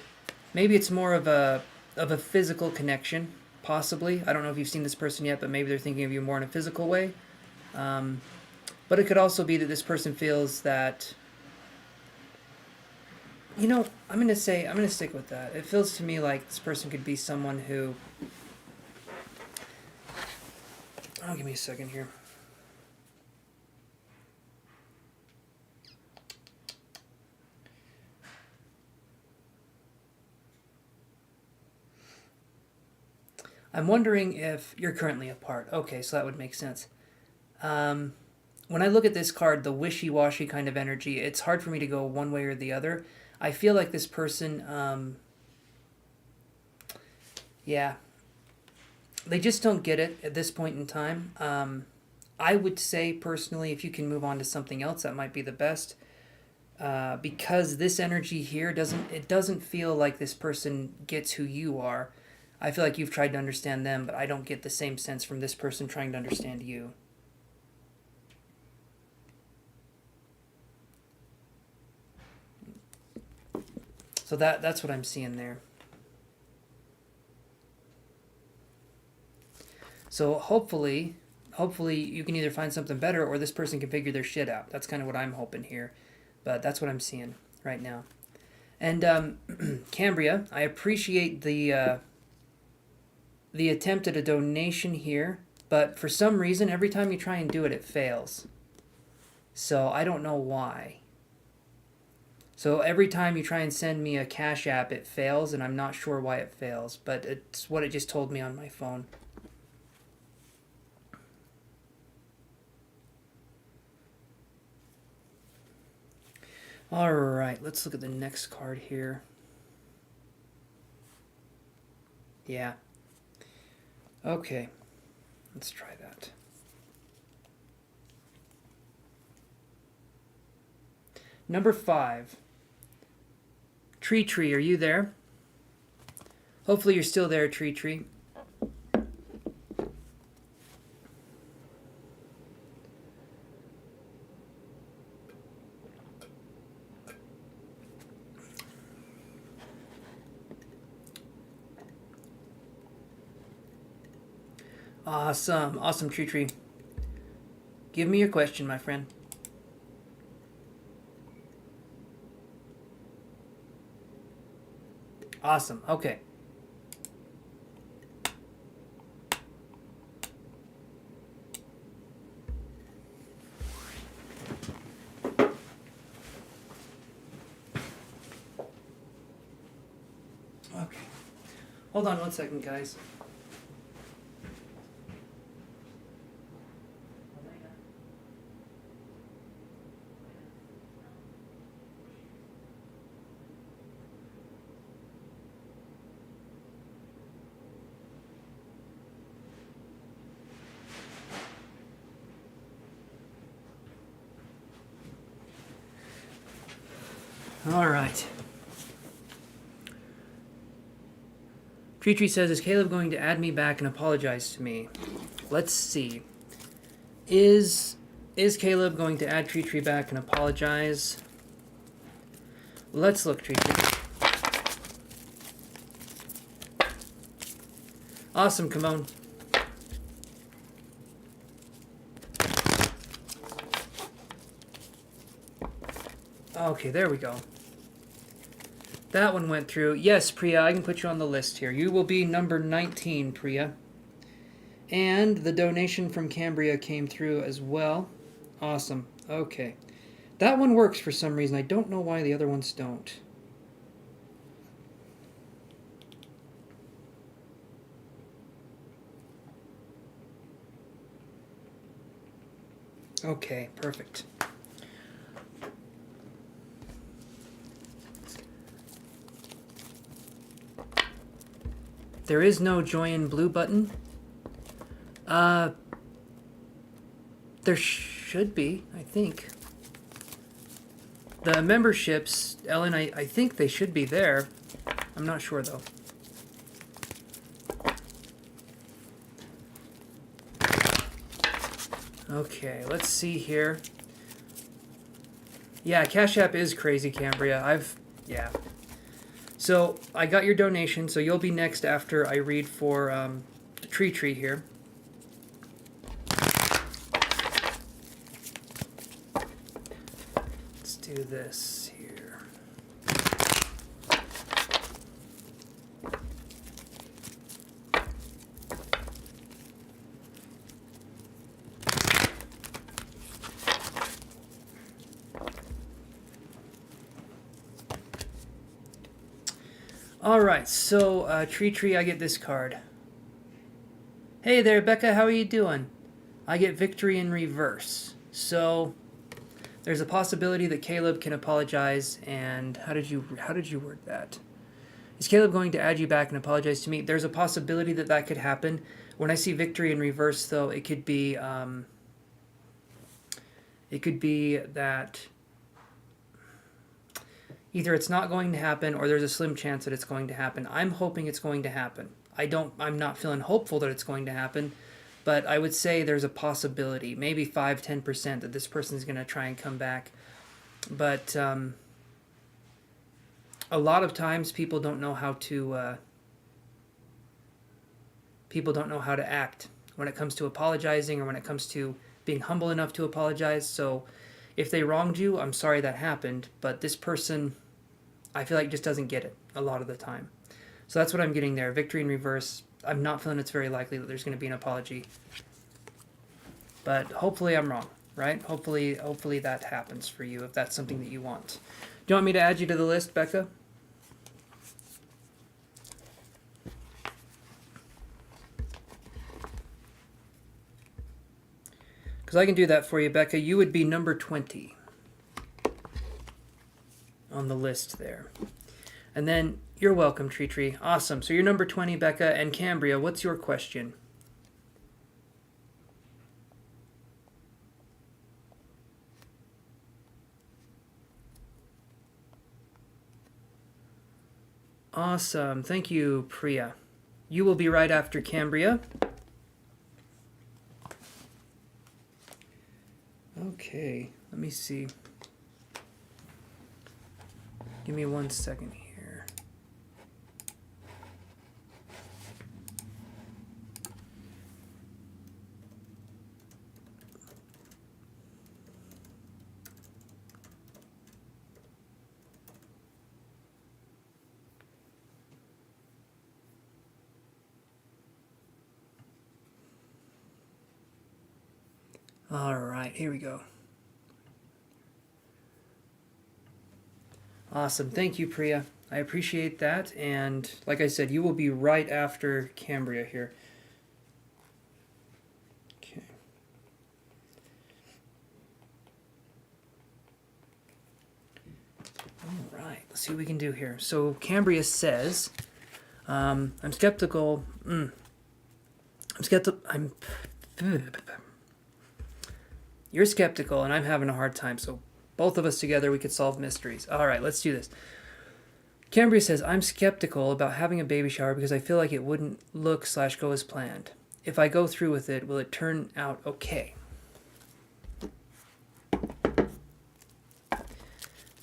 Maybe it's more of a physical connection, possibly. I don't know if you've seen this person yet, but maybe they're thinking of you more in a physical way. But it could also be that this person feels that, you know, I'm going to stick with that. It feels to me like this person could be someone who, oh, give me a second here. I'm wondering if you're currently apart. Okay, so that would make sense. When I look at this card, the wishy-washy kind of energy, it's hard for me to go one way or the other. I feel like this person, yeah, they just don't get it at this point in time. I would say personally, if you can move on to something else, that might be the best. Because this energy here doesn't feel like this person gets who you are. I feel like you've tried to understand them, but I don't get the same sense from this person trying to understand you. So that's what I'm seeing there. So hopefully you can either find something better or this person can figure their shit out. That's kind of what I'm hoping here. But that's what I'm seeing right now. And Cambria, I appreciate the attempt at a donation here, but for some reason, every time you try and do it, it fails. So I don't know why. So every time you try and send me a Cashapp, it fails, and I'm not sure why it fails, but it's what it just told me on my phone. All right, let's look at the next card here. Yeah. Okay, let's try that. Number 5. Tree, are you there? Hopefully you're still there, Tree. Awesome, Tree. Give me your question, my friend. Awesome, okay. Okay. Hold on one second, guys. All right. Tree says, is Caleb going to add me back and apologize to me? Let's see. Is Caleb going to add Tree back and apologize? Let's look, Tree. Awesome, Kimon. Okay, there we go. That one went through. Yes, Priya, I can put you on the list here. You will be number 19, Priya. And the donation from Cambria came through as well. Awesome. Okay. That one works for some reason. I don't know why the other ones don't. Okay, perfect. There is no join blue button. There should be, I think. The memberships, Ellen, I think they should be there. I'm not sure, though. Okay, let's see here. Yeah, Cashapp is crazy, Cambria. Yeah. So, I got your donation, so you'll be next after I read for Tree here. Let's do this here. Alright, so, Tree, I get this card. Hey there, Becca, how are you doing? I get victory in reverse. So, there's a possibility that Caleb can apologize, and how did you word that? Is Caleb going to add you back and apologize to me? There's a possibility that could happen. When I see victory in reverse, though, it could be, It could be that either it's not going to happen or there's a slim chance that it's going to happen. I'm hoping it's going to happen. I'm not feeling hopeful that it's going to happen, but I would say there's a possibility, maybe 5-10%, that this person's going to try and come back. But a lot of times people don't know how to act when it comes to apologizing or when it comes to being humble enough to apologize. So if they wronged you, I'm sorry that happened, but this person, I feel like, just doesn't get it a lot of the time. So that's what I'm getting there. Victory in reverse. I'm not feeling it's very likely that there's going to be an apology. But hopefully I'm wrong, right? Hopefully that happens for you if that's something that you want. Do you want me to add you to the list, Becca? Because I can do that for you, Becca. You would be number 20 on the list there. And then, you're welcome, Tree. Awesome. So you're number 20, Becca. And Cambria, what's your question? Awesome. Thank you, Priya. You will be right after Cambria. Okay, let me see. Give me 1 second here. All right, here we go. Awesome. Thank you, Priya. I appreciate that. And like I said, you will be right after Cambria here. Okay. All right. Let's see what we can do here. So Cambria says, I'm skeptical. You're skeptical, and I'm having a hard time, so both of us together, we could solve mysteries. All right, let's do this. Cambria says, I'm skeptical about having a baby shower because I feel like it wouldn't look/go as planned. If I go through with it, will it turn out okay?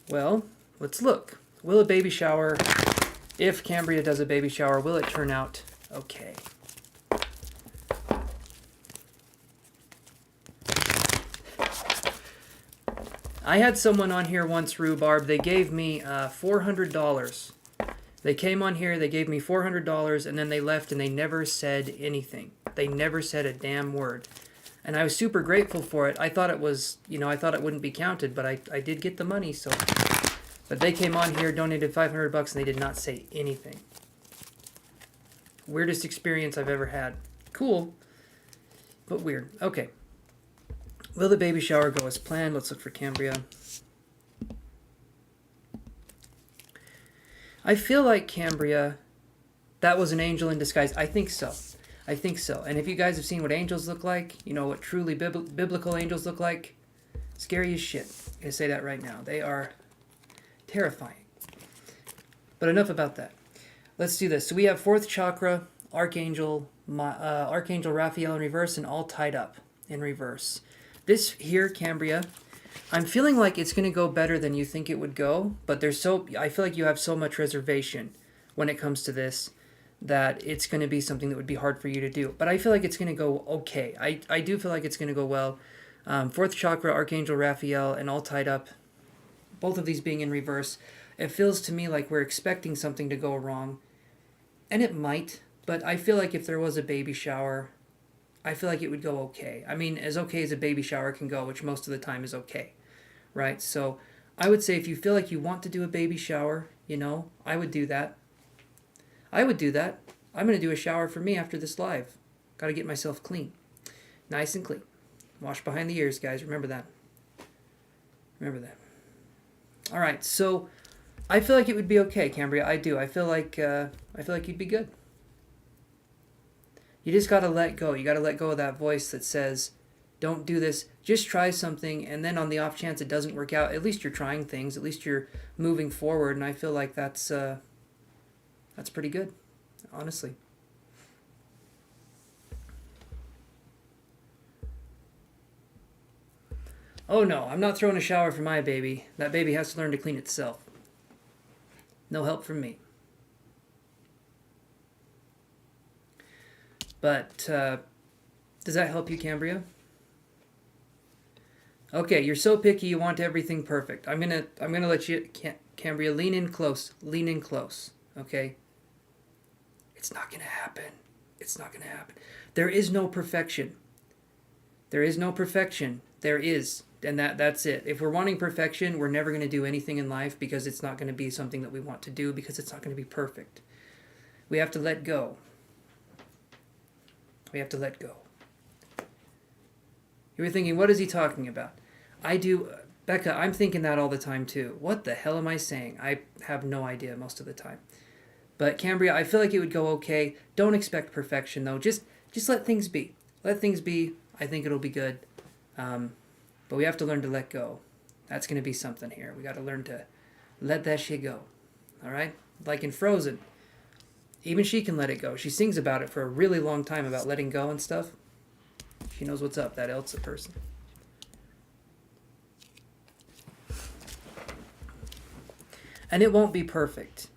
Well, let's look. Will a baby shower, if Cambria does a baby shower, will it turn out okay? I had someone on here once, Rhubarb. They gave me $400. They came on here, they gave me $400, and then they left and they never said anything. They never said a damn word. And I was super grateful for it. I thought it was, I thought it wouldn't be counted, but I did get the money, so. But they came on here, donated $500, and they did not say anything. Weirdest experience I've ever had. Cool, but weird. Okay. Will the baby shower go as planned? Let's look for Cambria. I feel like Cambria, that was an angel in disguise. I think so. I think so. And if you guys have seen what angels look like, what truly biblical angels look like, scary as shit. I'm going to say that right now. They are terrifying. But enough about that. Let's do this. So we have fourth chakra, Archangel Raphael in reverse, and all tied up in reverse. This here, Cambria, I'm feeling like it's going to go better than you think it would go, but I feel like you have so much reservation when it comes to this that it's going to be something that would be hard for you to do. But I feel like it's going to go okay. I do feel like it's going to go well. Fourth chakra, Archangel Raphael, and all tied up, both of these being in reverse. It feels to me like we're expecting something to go wrong, and it might, but I feel like if there was a baby shower, I feel like it would go okay. I mean, as okay as a baby shower can go, which most of the time is okay, right? So I would say if you feel like you want to do a baby shower, I would do that. I'm going to do a shower for me after this live. Got to get myself clean. Nice and clean. Wash behind the ears, guys. Remember that. All right, so I feel like it would be okay, Cambria. I do. I feel like you'd be good. You just got to let go. You got to let go of that voice that says, Don't do this. Just try something, and then on the off chance it doesn't work out, at least you're trying things. At least you're moving forward, and I feel like that's pretty good, honestly. Oh no, I'm not throwing a shower for my baby. That baby has to learn to clean itself. No help from me. But does that help you, Cambria? Okay, you're so picky. You want everything perfect. I'm gonna let you, Cambria, lean in close. Lean in close. Okay. It's not gonna happen. It's not gonna happen. There is no perfection. There is no perfection. There is, and that's it. If we're wanting perfection, we're never gonna do anything in life because it's not gonna be something that we want to do because it's not gonna be perfect. We have to let go. We have to let go. You were thinking, what is he talking about? I do, Becca, I'm thinking that all the time too. What the hell am I saying? I have no idea most of the time. But Cambria, I feel like it would go okay. Don't expect perfection though. Just let things be. Let things be. I think it'll be good. But we have to learn to let go. That's going to be something here. We got to learn to let that shit go. All right? Like in Frozen. Even she can let it go. She sings about it for a really long time about letting go and stuff. She knows what's up, that Elsa person. And it won't be perfect.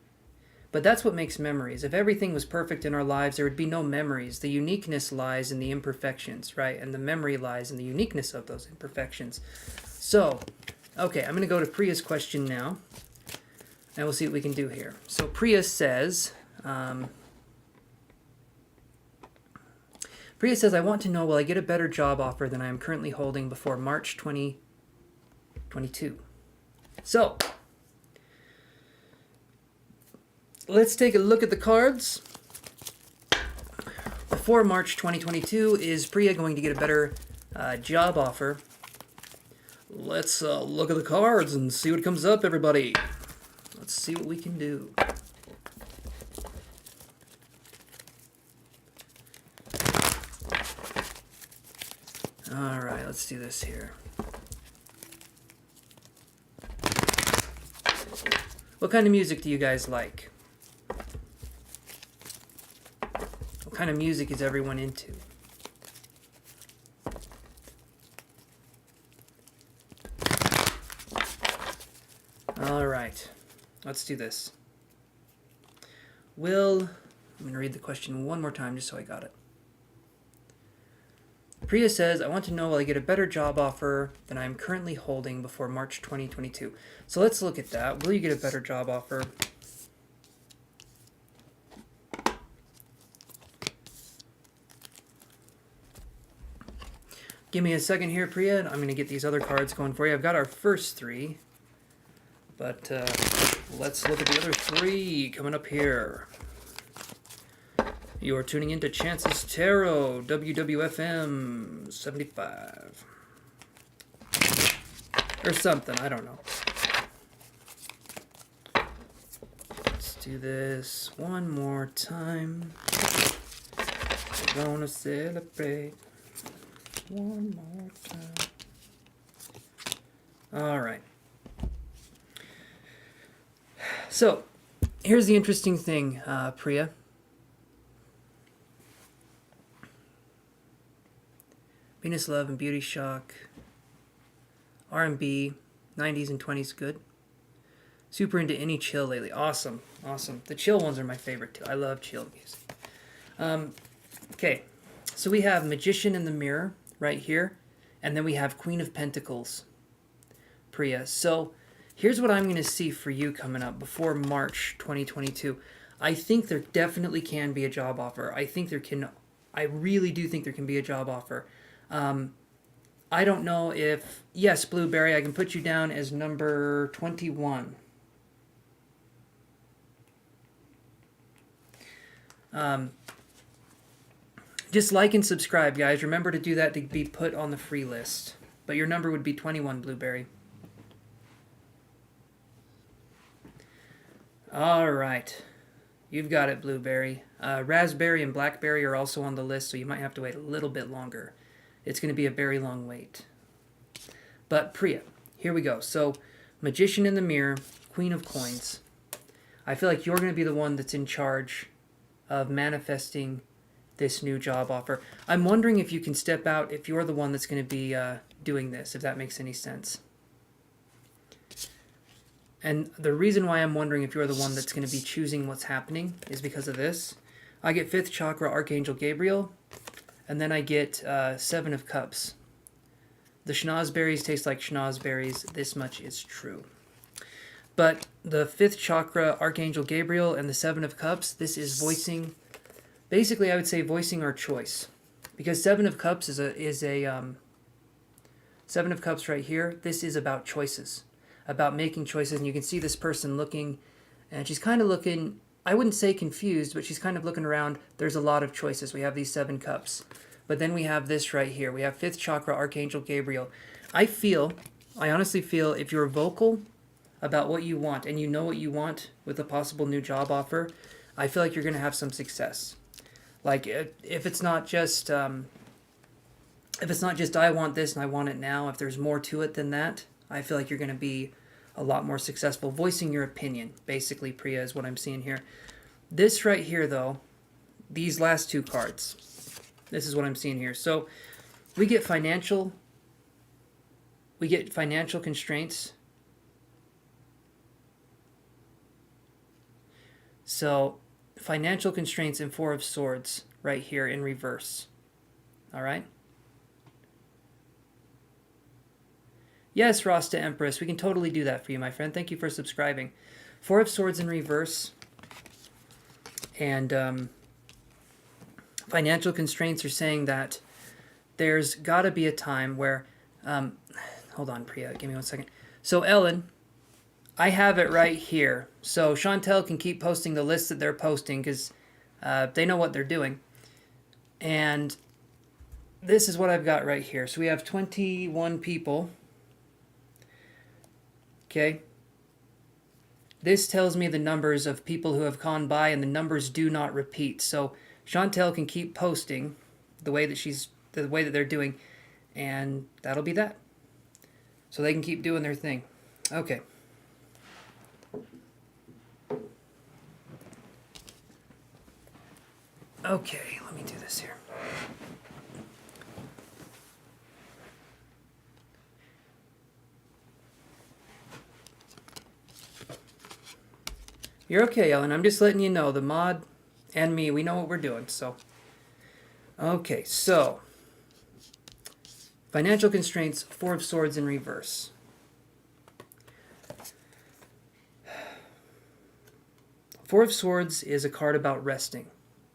But that's what makes memories. If everything was perfect in our lives, there would be no memories. The uniqueness lies in the imperfections, right? And the memory lies in the uniqueness of those imperfections. So, okay, I'm going to go to Priya's question now. And we'll see what we can do here. So Priya says... Priya says, I want to know, will I get a better job offer than I am currently holding before March 2022? So, let's take a look at the cards. Before March 2022, is Priya going to get a better job offer? Let's look at the cards and see what comes up, everybody. Let's see what we can do. All right, let's do this here. What kind of music do you guys like? What kind of music is everyone into? All right, let's do this. I'm going to read the question one more time just so I got it. Priya says, I want to know will I get a better job offer than I am currently holding before March 2022. So let's look at that. Will you get a better job offer? Give me a second here, Priya, and I'm going to get these other cards going for you. I've got our first three, but let's look at the other three coming up here. You are tuning into Chance's Tarot, WWFM 75. Or something, I don't know. Let's do this one more time. We're gonna celebrate one more time. Alright. So, here's the interesting thing, Priya. Venus Love and Beauty Shock, R&B, 90s and 20s, good. Super into any chill lately. Awesome, awesome. The chill ones are my favorite too. I love chill music. Okay, so we have Magician in the Mirror right here, and then we have Queen of Pentacles, Priya. So here's what I'm going to see for you coming up before March 2022. I think there definitely can be a job offer. I really do think there can be a job offer. I don't know if... Yes, Blueberry, I can put you down as number 21. Just like and subscribe, guys. Remember to do that to be put on the free list. But your number would be 21, Blueberry. All right. You've got it, Blueberry. Raspberry and Blackberry are also on the list, so you might have to wait a little bit longer it's going to be a very long wait. But Priya, here we go. So, Magician in the Mirror, Queen of Coins. I feel like you're going to be the one that's in charge of manifesting this new job offer. I'm wondering if you can step out, if you're the one that's going to be doing this, if that makes any sense. And the reason why I'm wondering if you're the one that's going to be choosing what's happening is because of this. I get 5th Chakra, Archangel Gabriel, and then I get 7 of Cups. The schnozberries taste like schnozberries. This much is true. But the 5th Chakra, Archangel Gabriel, and the 7 of Cups, this is voicing... Basically, I would say voicing our choice. Because 7 of Cups is a 7 of Cups right here. This is about choices. About making choices. And you can see this person looking, and she's kind of looking, I wouldn't say confused, but she's kind of looking around. There's a lot of choices. We have these 7 cups. But then we have this right here. We have 5th Chakra, Archangel Gabriel. I honestly feel if you're vocal about what you want, and you know what you want with a possible new job offer, I feel like you're going to have some success. Like, if it's not just I want this and I want it now, if there's more to it than that, I feel like you're going to be a lot more successful. Voicing your opinion, basically, Priya, is what I'm seeing here. This right here, though, these last 2 cards, this is what I'm seeing here. So we get financial constraints. So financial constraints and 4 of Swords right here in reverse. All right? Yes, Rasta Empress, we can totally do that for you, my friend. Thank you for subscribing. 4 of Swords in reverse. And financial constraints are saying that there's got to be a time where... hold on, Priya. Give me 1 second. So, Ellen, I have it right here. So, Chantel can keep posting the list that they're posting because they know what they're doing. And this is what I've got right here. So, we have 21 people. Okay. This tells me the numbers of people who have gone by, and the numbers do not repeat. So Chantel can keep posting the way that they're doing, and that'll be that. So they can keep doing their thing. Okay. Okay, let me do this here. You're okay, Ellen. I'm just letting you know, the mod and me, we know what we're doing, so. Okay, so. Financial constraints, 4 of Swords in reverse. Four of Swords is a card about resting.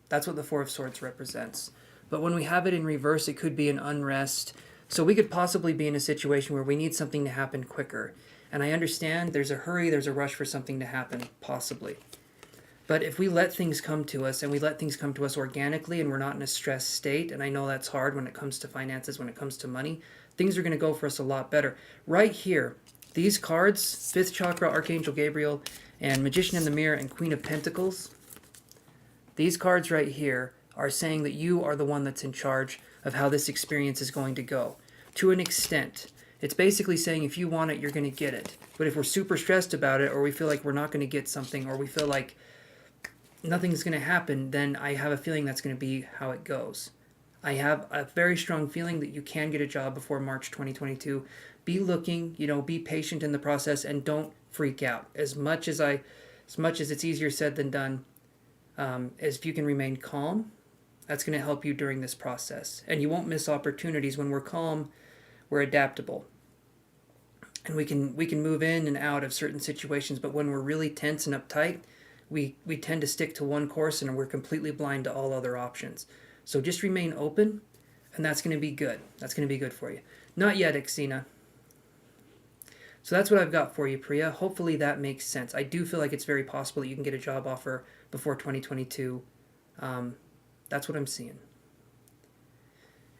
That's what the 4 of Swords represents. But when we have it in reverse, it could be an unrest. So we could possibly be in a situation where we need something to happen quicker. And I understand there's a hurry, there's a rush for something to happen, possibly. But if we let things come to us, and we let things come to us organically, and we're not in a stressed state, and I know that's hard when it comes to finances, when it comes to money, things are going to go for us a lot better. Right here, these cards, 5th Chakra, Archangel Gabriel, and Magician in the Mirror, and Queen of Pentacles, these cards right here are saying that you are the one that's in charge of how this experience is going to go. To an extent. It's basically saying if you want it, you're going to get it. But if we're super stressed about it, or we feel like we're not going to get something, or we feel like nothing's going to happen, then I have a feeling that's going to be how it goes. I have a very strong feeling that you can get a job before March 2022. Be looking, be patient in the process, and don't freak out. As much as it's easier said than done, as if you can remain calm, that's going to help you during this process. And you won't miss opportunities. When we're calm, we're adaptable. And we can move in and out of certain situations, but when we're really tense and uptight, we tend to stick to one course and we're completely blind to all other options. So just remain open, and that's going to be good. That's going to be good for you. Not yet, Xena. So that's what I've got for you, Priya. Hopefully that makes sense. I do feel like it's very possible that you can get a job offer before 2022. That's what I'm seeing.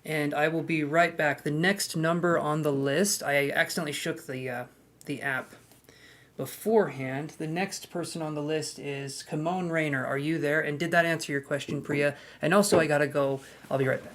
And I will be right back. The next number on the list, I accidentally shook the app beforehand. The next person on the list is Kimon Rayner. Are you there? And did that answer your question, Priya? And also, I gotta go. I'll be right back.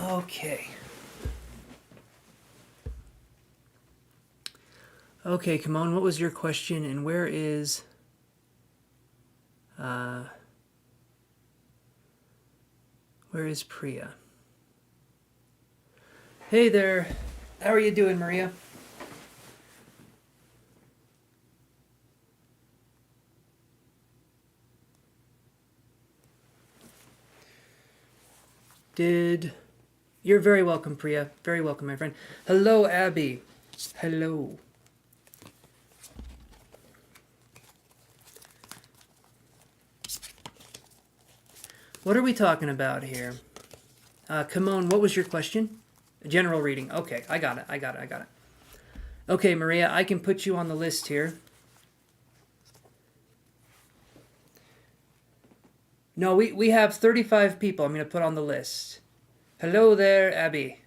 Okay. Okay, Kimon, what was your question, and where is Priya? Hey there. How are you doing, Maria? You're very welcome, Priya. Very welcome, my friend. Hello, Abby. Hello. What are we talking about here? Kimon, what was your question? General reading. Okay, I got it. Okay, Maria, I can put you on the list here. No, we have 35 people I'm going to put on the list. Hello there, Abby.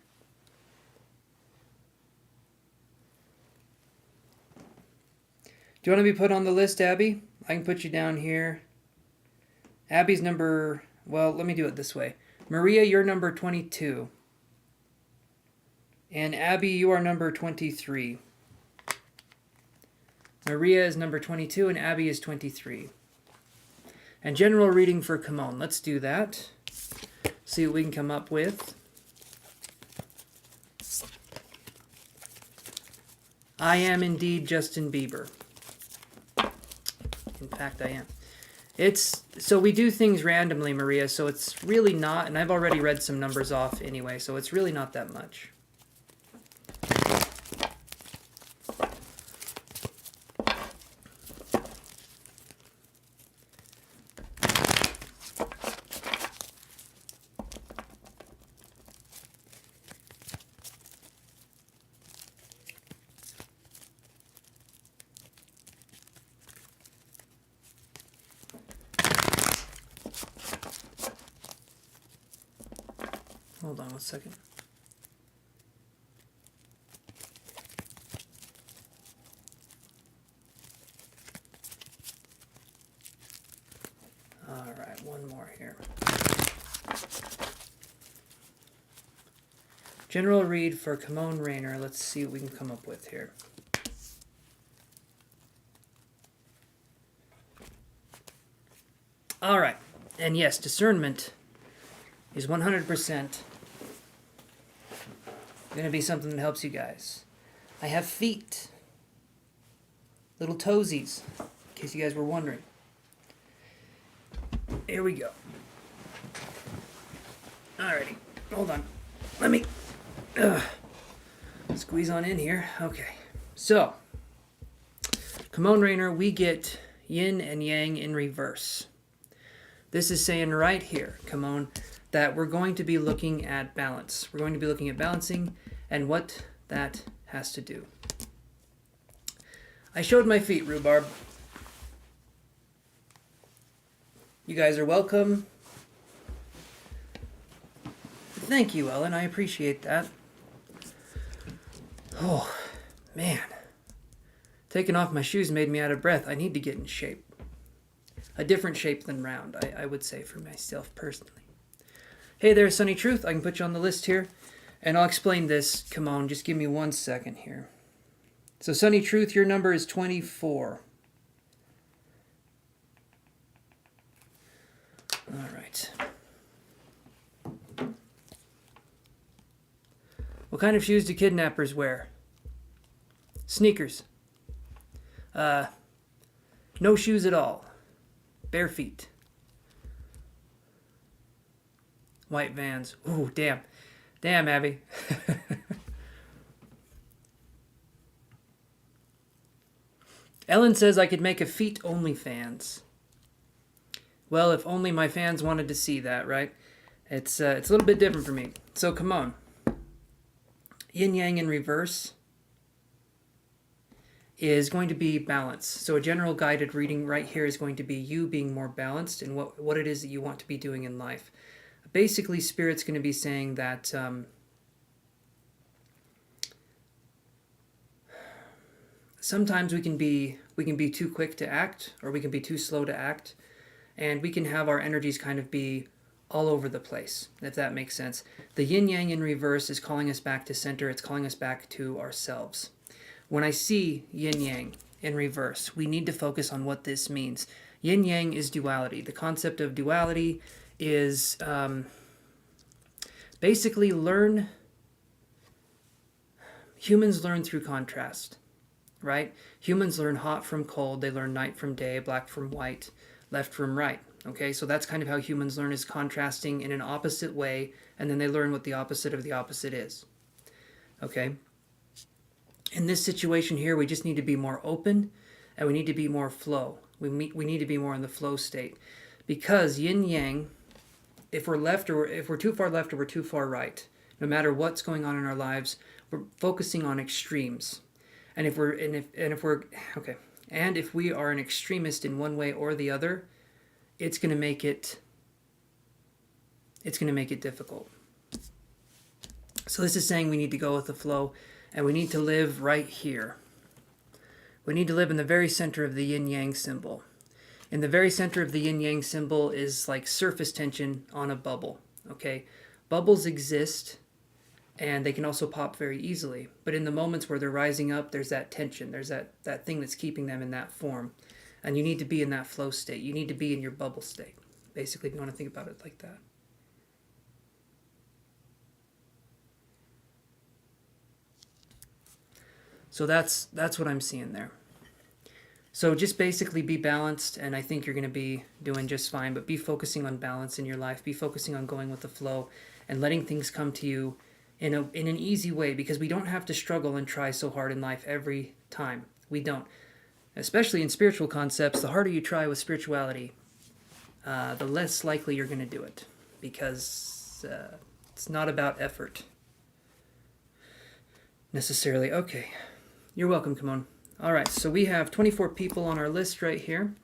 Do you want to be put on the list, Abby? I can put you down here. Abby's number... Well, let me do it this way. Maria, you're number 22. And Abby, you are number 23. Maria is number 22 and Abby is 23. And general reading for Kimon. Let's do that. See what we can come up with. I am indeed Justin Bieber. In fact, I am. So we do things randomly, Maria, so it's really not, and I've already read some numbers off anyway, so it's really not that much. Hold on 1 second. All right, one more here. General read for Kimon Raynor. Let's see what we can come up with here. All right, and yes, discernment is 100% going to be something that helps you guys. I have feet. Little toesies, in case you guys were wondering. Here we go. Alrighty, hold on. Let me squeeze on in here. Okay, so Kimon Raynor, we get yin and yang in reverse. This is saying right here, Kimon, that we're going to be looking at balance. We're going to be looking at balancing and what that has to do. I showed my feet, Rhubarb. You guys are welcome. Thank you, Ellen. I appreciate that. Oh, man. Taking off my shoes made me out of breath. I need to get in shape. A different shape than round, I would say, for myself personally. Hey there, Sunny Truth. I can put you on the list here. And I'll explain this. Come on, just give me 1 second here. So, Sunny Truth, your number is 24. All right. What kind of shoes do kidnappers wear? Sneakers. No shoes at all. Bare feet. White Vans. Ooh, damn. Damn, Abby. Ellen says I could make a feet OnlyFans. Well, if only my fans wanted to see that, right? It's a little bit different for me. So come on. Yin Yang in reverse is going to be balance. So a general guided reading right here is going to be you being more balanced in what it is that you want to be doing in life. Basically, Spirit's going to be saying that sometimes we can be too quick to act, or we can be too slow to act, and we can have our energies kind of be all over the place, if that makes sense. The yin-yang in reverse is calling us back to center. It's calling us back to ourselves. When I see yin-yang in reverse, we need to focus on what this means. Yin-yang is duality. The concept of duality is basically humans learn through contrast, right? Humans learn hot from cold. They learn night from day, black from white, left from right. Okay, so that's kind of how humans learn, is contrasting in an opposite way, and then they learn what the opposite of the opposite is. Okay? In this situation here, we just need to be more open, and we need to be more flow. We need to be more in the flow state. Because yin-yang, if we're left, or if we're too far left or we're too far right, no matter what's going on in our lives, we're focusing on extremes. And if we are an extremist in one way or the other, it's going to make it difficult. So this is saying we need to go with the flow, and we need to live right here. We need to live in the very center of the yin-yang symbol. In the very center of the yin-yang symbol is like surface tension on a bubble. Okay, bubbles exist, and they can also pop very easily. But in the moments where they're rising up, there's that tension. There's that thing that's keeping them in that form. And you need to be in that flow state. You need to be in your bubble state, basically, if you want to think about it like that. So that's what I'm seeing there. So just basically be balanced, and I think you're going to be doing just fine. But be focusing on balance in your life. Be focusing on going with the flow and letting things come to you in an easy way, because we don't have to struggle and try so hard in life every time. We don't. Especially in spiritual concepts, the harder you try with spirituality, the less likely you're going to do it, because it's not about effort necessarily. Okay, you're welcome, come on. All right, so we have 24 people on our list right here.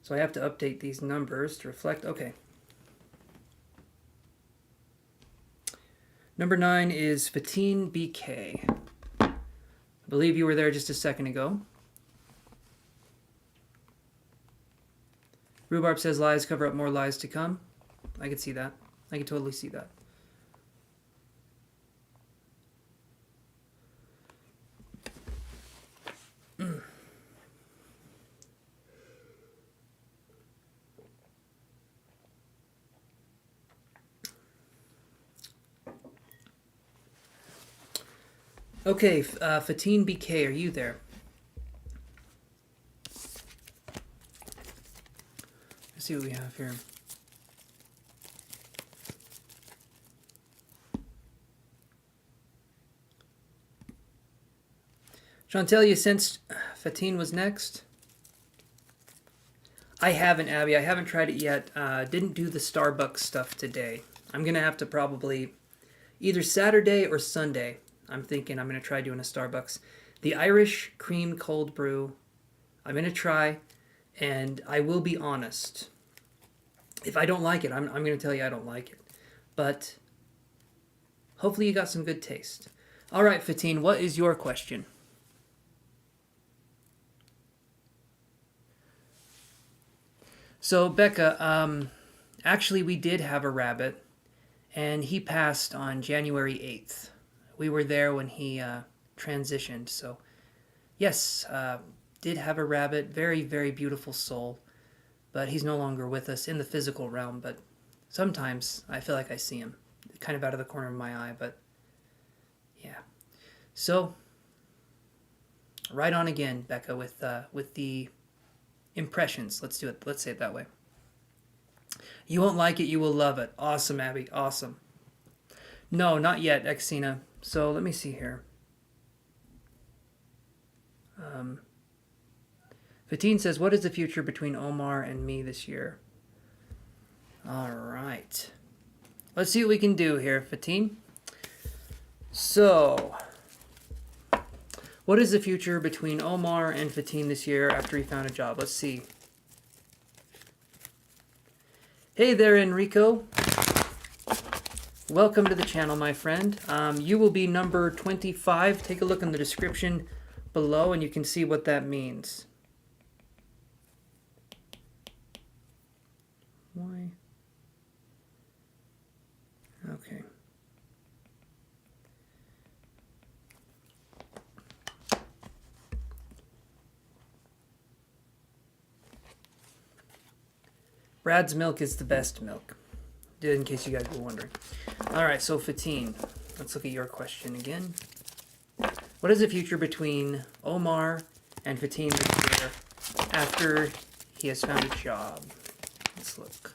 So I have to update these numbers to reflect. Okay. Number 9 is Fatine BK. I believe you were there just a second ago. Rhubarb says lies cover up more lies to come. I could see that. I could totally see that. Okay, Fatine BK, are you there? Let's see what we have here. Chantel, you sensed Fatine was next? I haven't, Abby. I haven't tried it yet. Didn't do the Starbucks stuff today. I'm going to have to probably either Saturday or Sunday. I'm thinking I'm going to try doing a Starbucks. The Irish cream cold brew, I'm going to try, and I will be honest. If I don't like it, I'm going to tell you I don't like it. But hopefully you got some good taste. All right, Fatine, what is your question? So, Becca, actually we did have a rabbit, and he passed on January 8th. We were there when he transitioned. So, yes, did have a rabbit. Very, very beautiful soul. But he's no longer with us in the physical realm. But sometimes I feel like I see him. Kind of out of the corner of my eye. But, yeah. So, right on again, Becca, with the impressions. Let's do it. Let's say it that way. You won't like it. You will love it. Awesome, Abby. Awesome. No, not yet, Exina. So let me see here. Fatine says, what is the future between Omar and me this year? All right. Let's see what we can do here, Fatine. So, what is the future between Omar and Fatine this year after he found a job? Let's see. Hey there, Enrico. Welcome to the channel, my friend. You will be number 25. Take a look in the description below and you can see what that means. Why? Okay. Brad's milk is the best milk, in case you guys were wondering. All right, so Fatine, let's look at your question again. What is the future between Omar and Fatine after he has found a job? Let's look.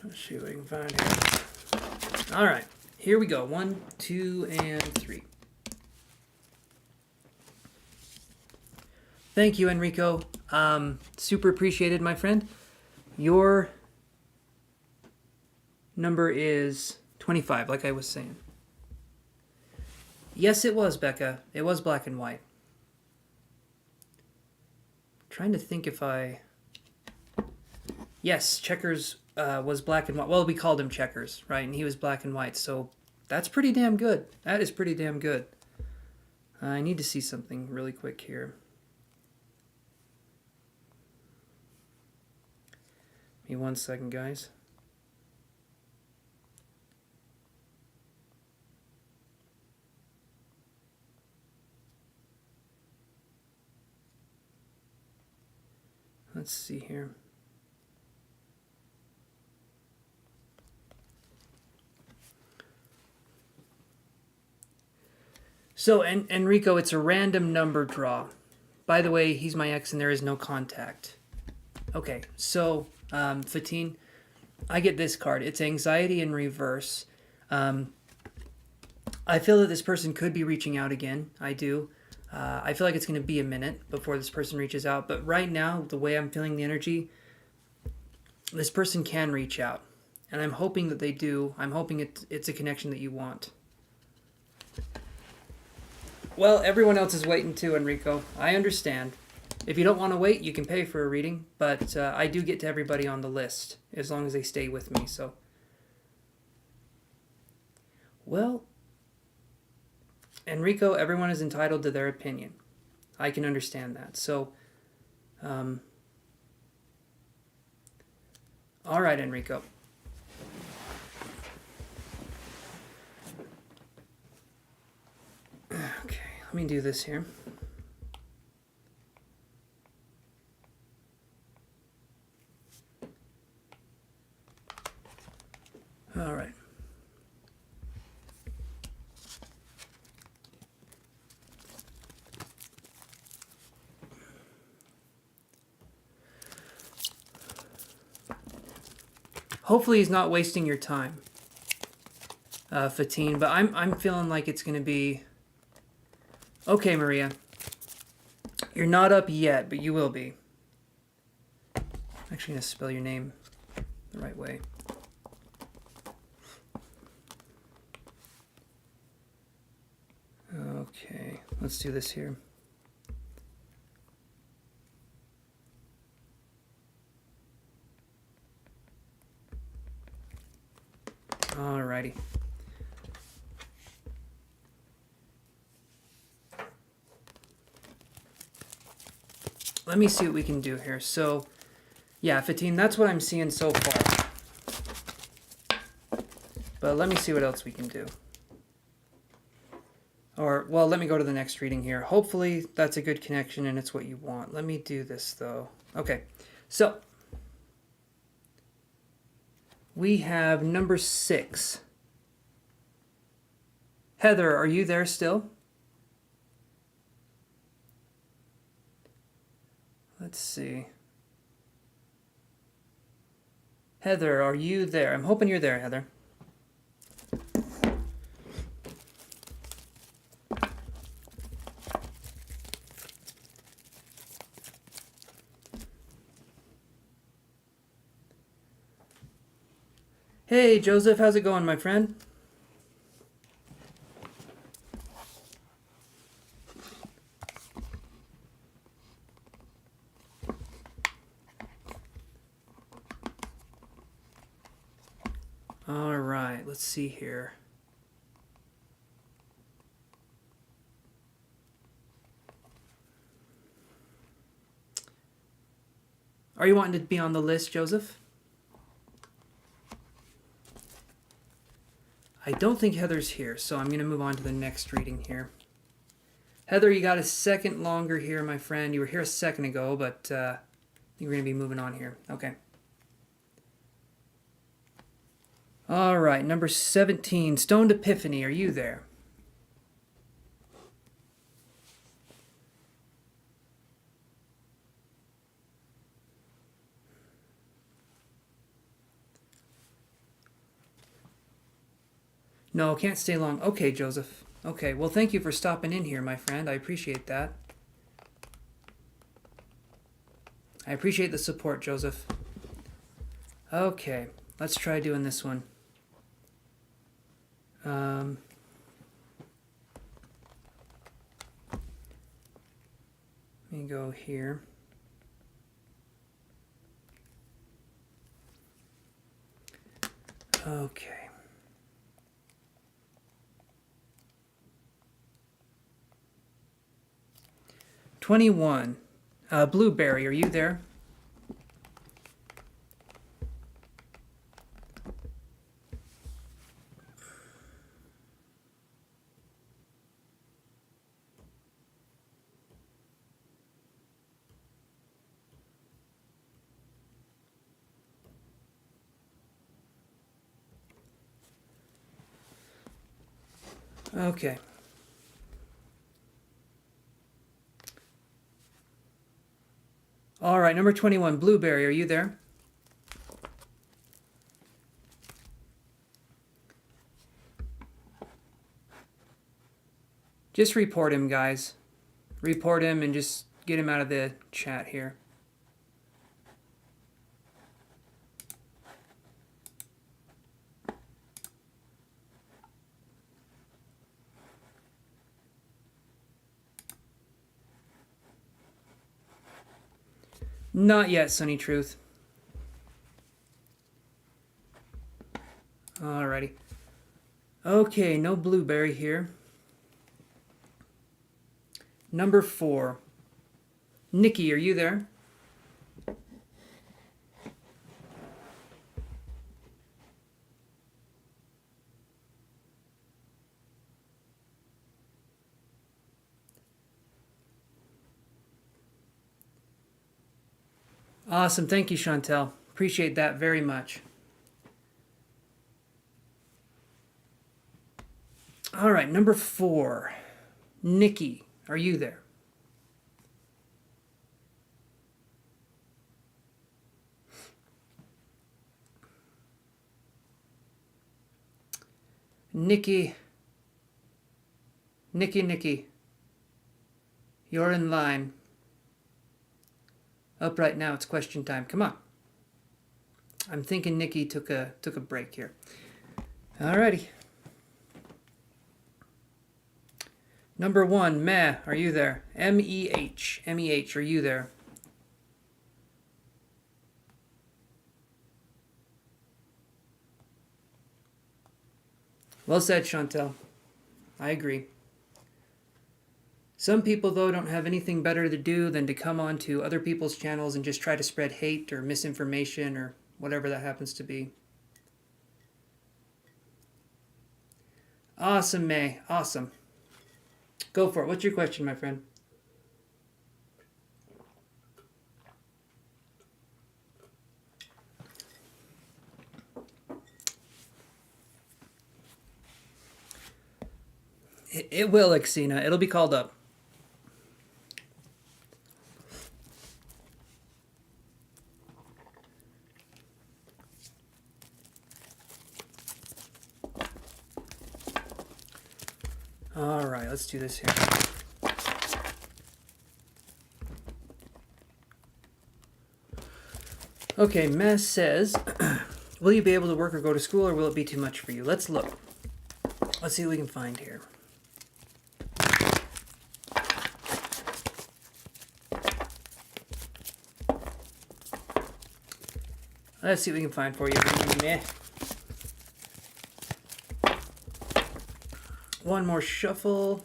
Let's see what we can find here. All right. Here we go. 1, 2, and 3. Thank you, Enrico. Super appreciated, my friend. Your number is 25, like I was saying. Yes, it was, Becca. It was black and white. I'm trying to think if I... Yes, Checkers was black and white. Well, we called him Checkers, right? And he was black and white, so that's pretty damn good. That is pretty damn good. I need to see something really quick here. Give me 1 second, guys. Let's see here. So, Enrico, it's a random number draw. By the way, he's my ex and there is no contact. Okay, so, Fatine, I get this card. It's anxiety in reverse. I feel that this person could be reaching out again. I do. I feel like it's going to be a minute before this person reaches out. But right now, the way I'm feeling the energy, this person can reach out. And I'm hoping that they do. I'm hoping it's a connection that you want. Well, everyone else is waiting too, Enrico. I understand. If you don't want to wait, you can pay for a reading. But I do get to everybody on the list, as long as they stay with me. So, well, Enrico, everyone is entitled to their opinion. I can understand that. So, all right, Enrico. Okay, let me do this here. All right. Hopefully he's not wasting your time, Fatine, but I'm feeling like it's going to be... Okay, Maria. You're not up yet, but you will be. I'm actually going to spell your name the right way. Okay, let's do this here. Alrighty. Let me see what we can do here. So, yeah, Fatine, that's what I'm seeing so far. But let me see what else we can do. Or, well, let me go to the next reading here. Hopefully that's a good connection and it's what you want. Let me do this, though. Okay, so we have number 6. Heather, are you there still? Let's see. Heather, are you there? I'm hoping you're there, Heather. Hey, Joseph, how's it going, my friend? All right, let's see here. Are you wanting to be on the list, Joseph? I don't think Heather's here, so I'm going to move on to the next reading here. Heather, you got a second longer here, my friend. You were here a second ago, but I think we're going to be moving on here. Okay. All right, number 17, Stoned Epiphany. Are you there? No, can't stay long. Okay, Joseph. Okay, well, thank you for stopping in here, my friend. I appreciate that. I appreciate the support, Joseph. Okay, let's try doing this one. Let me go here. Okay. $21. Blueberry, are you there? Okay. All right, number 21, Blueberry, are you there? Just report him, guys. Report him and just get him out of the chat here. Not yet, Sunny Truth. Alrighty. Okay, no Blueberry here. Number 4. Nikki, are you there? Awesome. Thank you, Chantel. Appreciate that very much. All right, number 4. Nikki, are you there? Nikki. You're in line. Up right now, it's question time. Come on. I'm thinking Nikki took a break here. Alrighty. Number 1, Meh, are you there? M-E-H. M-E-H, are you there? Well said, Chantel. I agree. Some people, though, don't have anything better to do than to come onto other people's channels and just try to spread hate or misinformation or whatever that happens to be. Awesome, May. Awesome. Go for it. What's your question, my friend? It will, Xena. It'll be called up. All right, let's do this here. Okay, Mess says, will you be able to work or go to school, or will it be too much for you? Let's look. Let's see what we can find here. Let's see what we can find for you. Meh. One more shuffle.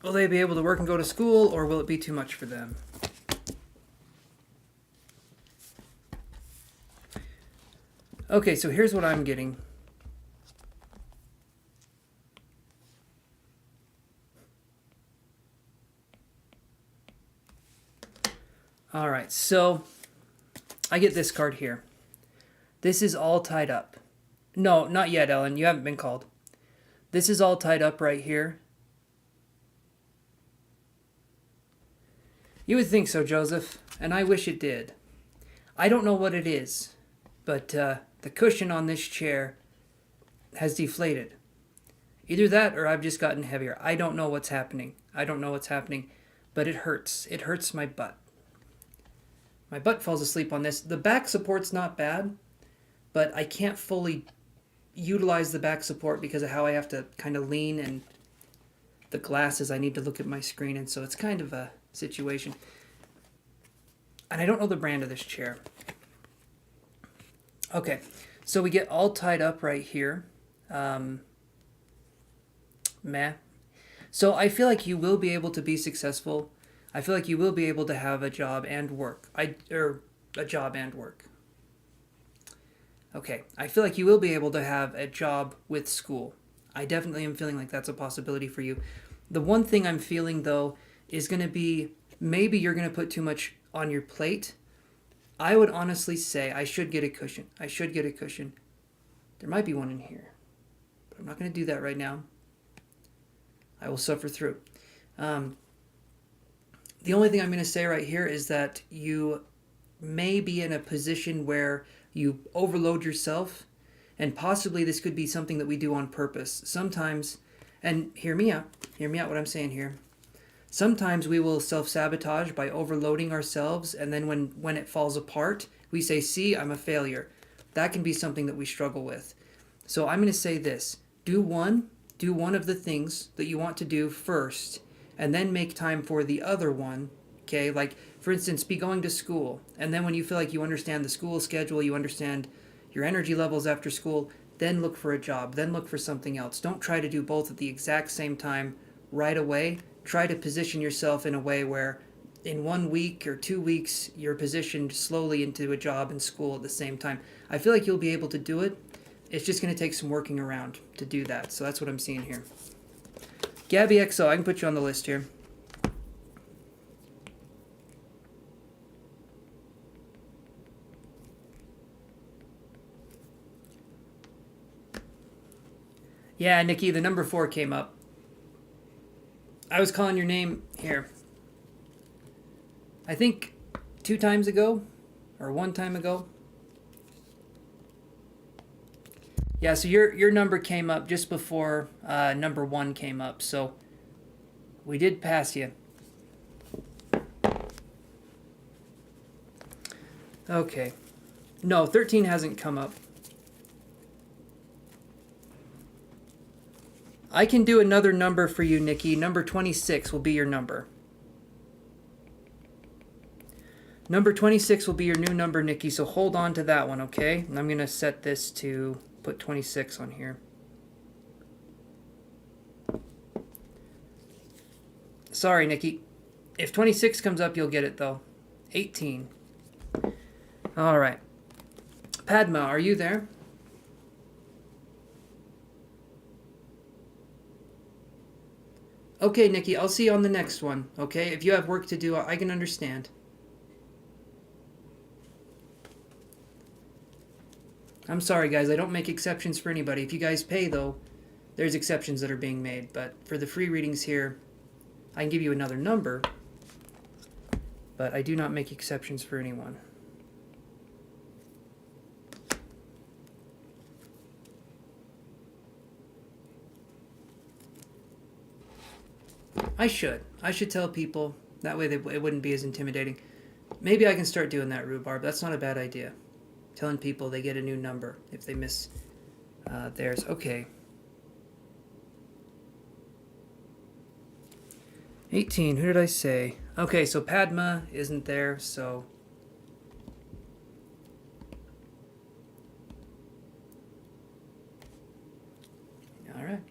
Will they be able to work and go to school, or will it be too much for them? Okay, so here's what I'm getting. All right, so I get this card here. This is all tied up. No, not yet, Ellen. You haven't been called. This is all tied up right here. You would think so, Joseph, and I wish it did. I don't know what it is, but the cushion on this chair has deflated. Either that or I've just gotten heavier. I don't know what's happening. But it hurts. It hurts my butt. My butt falls asleep on this. The back support's not bad, but I can't fully utilize the back support because of how I have to kind of lean, and the glasses, I need to look at my screen, and so it's kind of a situation. And I don't know the brand of this chair. Okay, so we get all tied up right here. Meh. So I feel like you will be able to be successful. I feel like you will be able to have a job and work. Okay, I feel like you will be able to have a job with school. I definitely am feeling like that's a possibility for you. The one thing I'm feeling, though, is going to be maybe you're going to put too much on your plate. I would honestly say I should get a cushion. There might be one in here, but I'm not going to do that right now. I will suffer through. The only thing I'm going to say right here is that you may be in a position where you overload yourself, and possibly this could be something that we do on purpose. Sometimes, and hear me out what I'm saying here. Sometimes we will self-sabotage by overloading ourselves, and then when it falls apart, we say, see, I'm a failure. That can be something that we struggle with. So I'm going to say this. Do one of the things that you want to do first, and then make time for the other one, okay? Like, for instance, be going to school, and then when you feel like you understand the school schedule, you understand your energy levels after school, then look for a job, then look for something else. Don't try to do both at the exact same time right away. Try to position yourself in a way where in 1 week or 2 weeks, you're positioned slowly into a job and school at the same time. I feel like you'll be able to do it. It's just going to take some working around to do that. So that's what I'm seeing here. Gabby XO, I can put you on the list here. Yeah, Nikki, the number 4 came up. I was calling your name here. I think 2 times ago, or 1 time ago. Yeah, so your number came up just before number 1 came up, so we did pass you. Okay. No, 13 hasn't come up. I can do another number for you, Nikki. Number 26 will be your number. Number 26 will be your new number, Nikki, so hold on to that one, okay? And I'm going to set this to put 26 on here. Sorry, Nikki. If 26 comes up, you'll get it, though. 18. All right. Padma, are you there? Okay, Nikki, I'll see you on the next one, okay? If you have work to do, I can understand. I'm sorry, guys. I don't make exceptions for anybody. If you guys pay, though, there's exceptions that are being made. But for the free readings here, I can give you another number, but I do not make exceptions for anyone. I should tell people. That way it wouldn't be as intimidating. Maybe I can start doing that, Rhubarb. That's not a bad idea. Telling people they get a new number if they miss theirs. Okay. 18. Who did I say? Okay, so Padma isn't there, so... All right.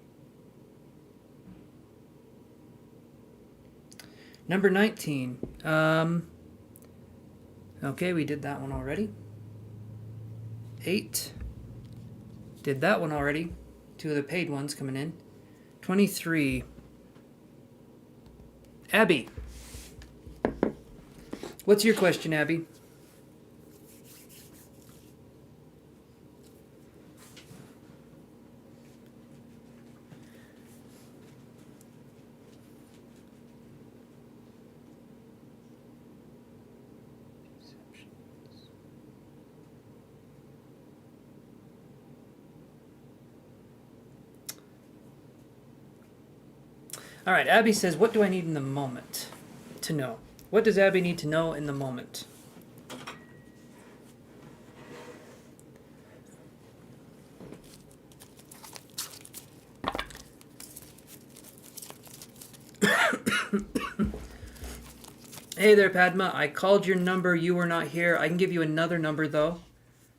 Number 19. Okay, we did that one already. 8. Did that one already. 2 of the paid ones coming in. 23. Abby. What's your question, Abby? All right, Abby says, what do I need in the moment to know? What does Abby need to know in the moment? Hey there, Padma. I called your number. You were not here. I can give you another number, though.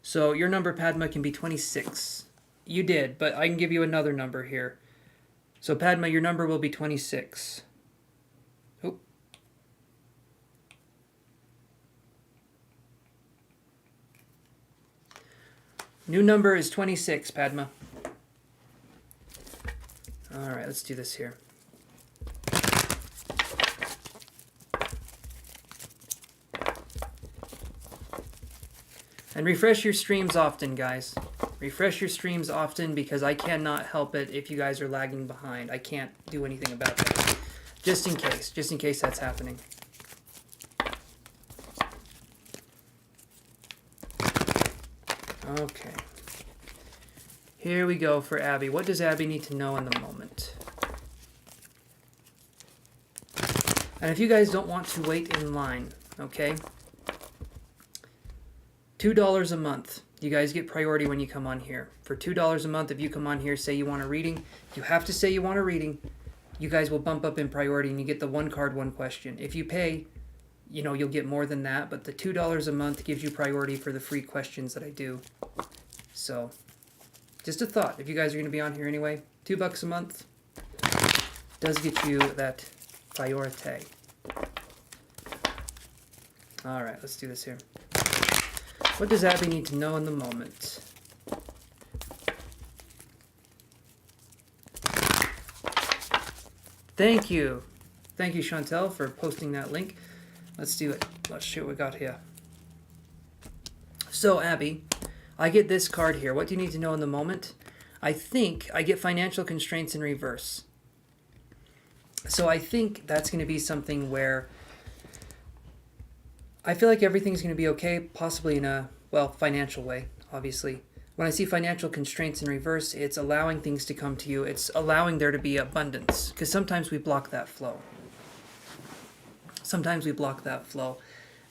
So your number, Padma, can be 26. You did, but I can give you another number here. So, Padma, your number will be 26. Oh. New number is 26, Padma. All right, let's do this here. And refresh your streams often, guys. Refresh your streams often because I cannot help it if you guys are lagging behind. I can't do anything about that. Just in case that's happening. Okay. Here we go for Abby. What does Abby need to know in the moment? And if you guys don't want to wait in line, okay? $2 a month. You guys get priority when you come on here. For $2 a month, if you come on here, say you want a reading, you have to say you want a reading. You guys will bump up in priority and you get the 1 card, 1 question. If you pay, you know, you'll get more than that, but the $2 a month gives you priority for the free questions that I do. So, just a thought. If you guys are going to be on here anyway, $2 a month does get you that priority. All right, let's do this here. What does Abby need to know in the moment? Thank you. Thank you, Chantel, for posting that link. Let's do it. Let's see what we got here. So, Abby, I get this card here. What do you need to know in the moment? I think I get financial constraints in reverse. So I think that's going to be something where I feel like everything's going to be okay, possibly in a, well, financial way, obviously. When I see financial constraints in reverse, it's allowing things to come to you. It's allowing there to be abundance, because sometimes we block that flow. Sometimes we block that flow,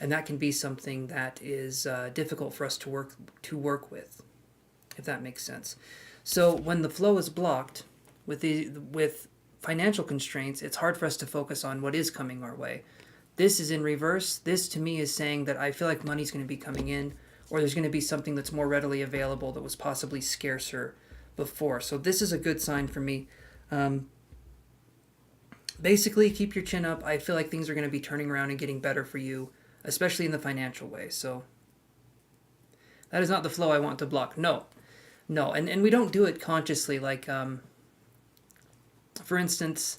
and that can be something that is difficult for us to work with, if that makes sense. So when the flow is blocked with financial constraints, it's hard for us to focus on what is coming our way. This is in reverse. This, to me, is saying that I feel like money's going to be coming in, or there's going to be something that's more readily available that was possibly scarcer before. So this is a good sign for me. Basically, keep your chin up. I feel like things are going to be turning around and getting better for you, especially in the financial way. So that is not the flow I want to block. No. And we don't do it consciously. Like, for instance,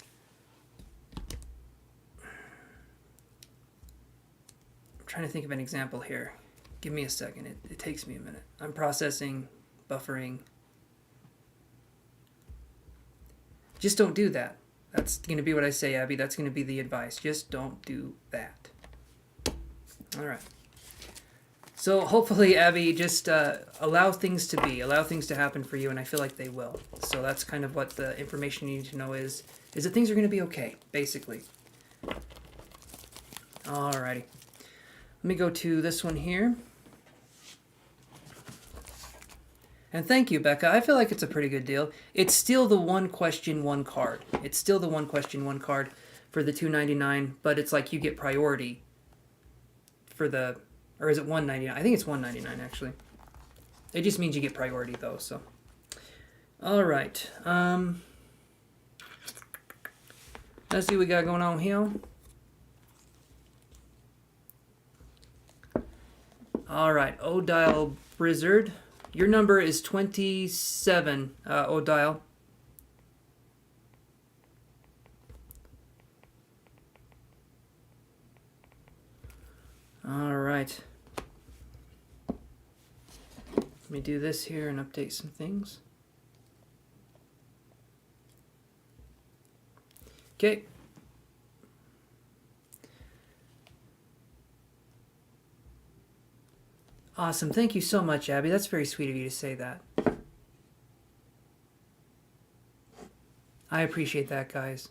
trying to think of an example here. Give me a second. It takes me a minute. I'm processing, buffering. Just don't do that. That's going to be what I say, Abby. That's going to be the advice. Just don't do that. All right. So hopefully, Abby, just allow things to be. Allow things to happen for you, and I feel like they will. So that's kind of what the information you need to know is that things are going to be okay, basically. All righty. Let me go to this one here. And thank you, Becca. I feel like it's a pretty good deal. It's still the 1 question, 1 card. It's still the 1 question, 1 card for the $2.99, but it's like you get priority for the, or is it $1.99? I think it's $1.99 actually. It just means you get priority though, so. All right. Let's see what we got going on here. All right, Odile Blizzard Your number is 27, Odile. All right. Let me do this here and update some things. Okay. Awesome. Thank you so much, Abby. That's very sweet of you to say that. I appreciate that, guys.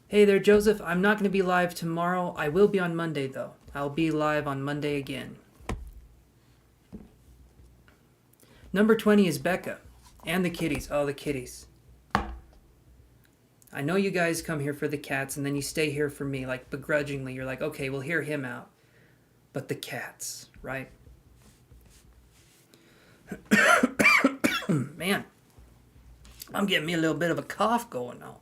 Hey there, Joseph. I'm not going to be live tomorrow. I will be on Monday, though. I'll be live on Monday again. Number 20 is Becca. And the kitties. Oh, the kitties. I know you guys come here for the cats, and then you stay here for me, like, begrudgingly. You're like, okay, we'll hear him out. But the cats, right? Man, I'm getting me a little bit of a cough going on.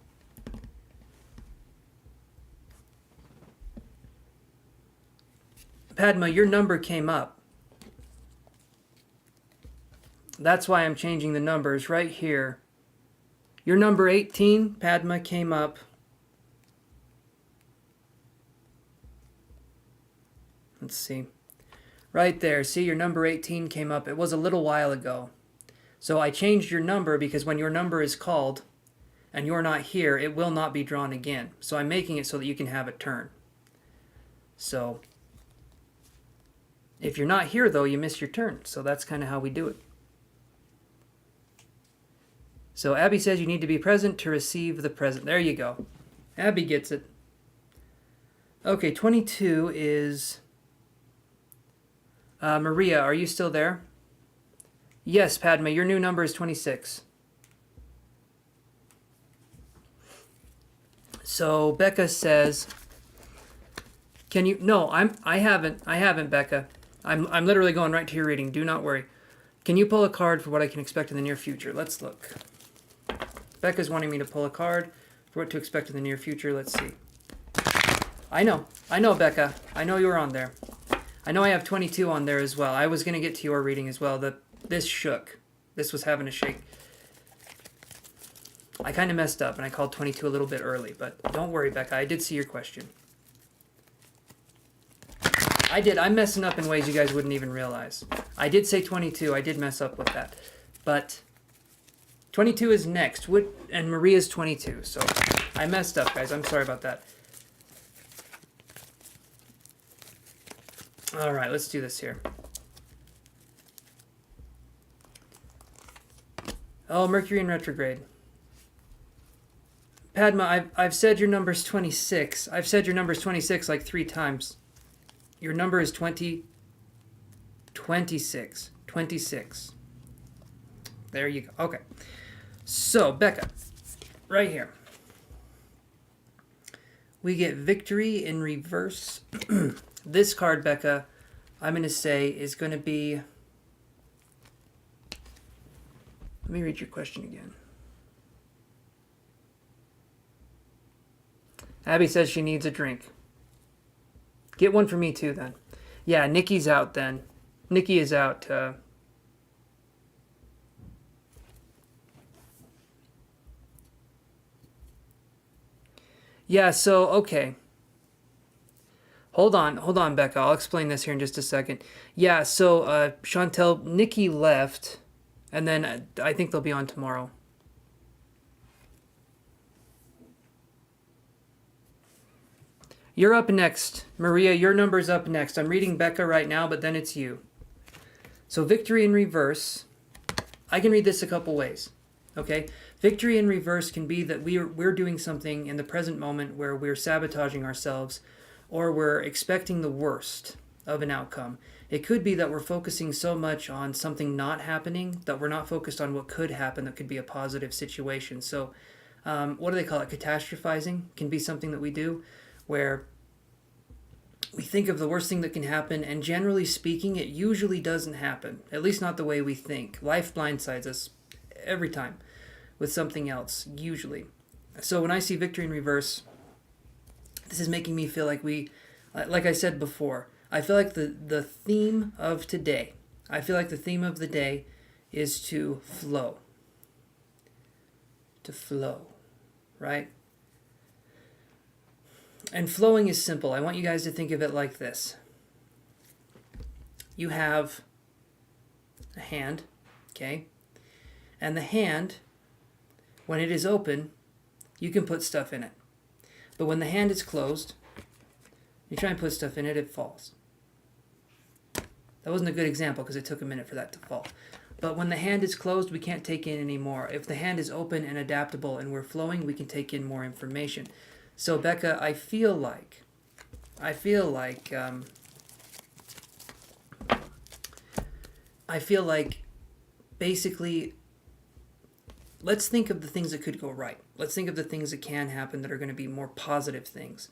Padma, your number came up. That's why I'm changing the numbers right here. Your number 18, Padma, came up. Let's see. Right there. See, your number 18 came up. It was a little while ago. So I changed your number because when your number is called and you're not here, it will not be drawn again. So I'm making it so that you can have a turn. So if you're not here, though, you miss your turn. So that's kind of how we do it. So Abby says you need to be present to receive the present. There you go. Abby gets it. Okay, 22 is... Maria, are you still there? Yes, Padma, your new number is 26. So Becca says, can you... No, I haven't, Becca. I'm literally going right to your reading. Do not worry. Can you pull a card for what I can expect in the near future? Let's look. Becca's wanting me to pull a card for what to expect in the near future. Let's see. I know, Becca. I know you were on there. I know I have 22 on there as well. I was going to get to your reading as well. This shook. This was having a shake. I kind of messed up and I called 22 a little bit early, but don't worry, Becca. I did see your question. I did. I'm messing up in ways you guys wouldn't even realize. I did say 22. I did mess up with that. But 22 is next, and Maria's 22. So I messed up, guys. I'm sorry about that. All right, let's do this here. Oh, Mercury in retrograde. Padma, I've said your number's 26. I've said your number's 26 like 3 times. Your number is 26. 26. There you go. Okay. So, Becca, right here. We get victory in reverse. This card, Becca, I'm going to say is going to be... Let me read your question again. Abby says she needs a drink. Get one for me too, then. Yeah, Nikki's out then. Nikki is out. Yeah, so, okay. Hold on, Becca. I'll explain this here in just a second. Yeah, so, Chantel, Nikki left, and then I think they'll be on tomorrow. You're up next. Maria, your number's up next. I'm reading Becca right now, but then it's you. So, victory in reverse. I can read this a couple ways. Okay? Victory in reverse can be that we're doing something in the present moment where we're sabotaging ourselves, or we're expecting the worst of an outcome. It could be that we're focusing so much on something not happening that we're not focused on what could happen that could be a positive situation. So what do they call it? Catastrophizing can be something that we do where we think of the worst thing that can happen, and generally speaking, it usually doesn't happen, at least not the way we think. Life blindsides us every time with something else, usually. So when I see victory in reverse, this is making me feel like like I said before, I feel like the theme of today I feel like the theme of the day is to flow. To flow, right? And flowing is simple. I want you guys to think of it like this. You have a hand, okay? And the hand, when it is open, you can put stuff in it. But when the hand is closed, you try and put stuff in it, it falls. That wasn't a good example because it took a minute for that to fall. But when the hand is closed, we can't take in any more. If the hand is open and adaptable and we're flowing, we can take in more information. So Becca, I feel like basically, let's think of the things that could go right. Let's think of the things that can happen that are going to be more positive things.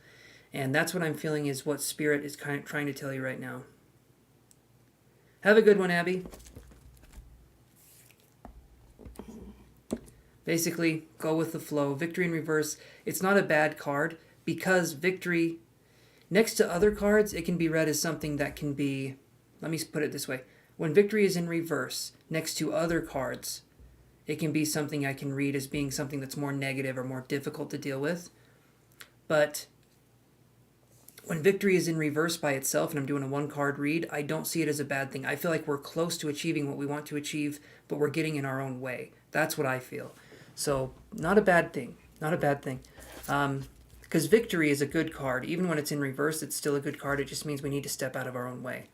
And that's what I'm feeling is what Spirit is kind of trying to tell you right now. Have a good one, Abby. Basically, go with the flow. Victory in reverse. It's not a bad card because victory, next to other cards, it can be read as something that can be, let me put it this way. When victory is in reverse, next to other cards, it can be something I can read as being something that's more negative or more difficult to deal with. But when victory is in reverse by itself, and I'm doing a one-card read, I don't see it as a bad thing. I feel like we're close to achieving what we want to achieve, but we're getting in our own way. That's what I feel. So, not a bad thing. Not a bad thing. Because victory is a good card. Even when it's in reverse, it's still a good card. It just means we need to step out of our own way.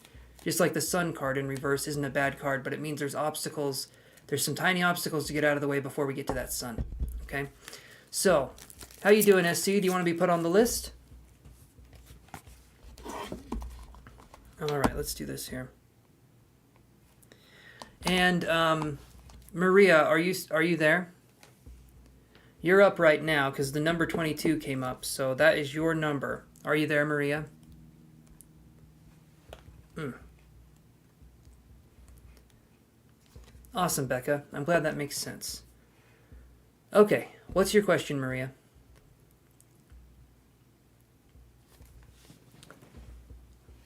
Just like the Sun card in reverse isn't a bad card, but it means there's obstacles. There's some tiny obstacles to get out of the way before we get to that Sun. Okay? So, how you doing, SC? Do you want to be put on the list? Alright, let's do this here. And, Maria, are you there? You're up right now because the number 22 came up, so that is your number. Are you there, Maria? Awesome, Becca. I'm glad that makes sense. Okay, what's your question, Maria?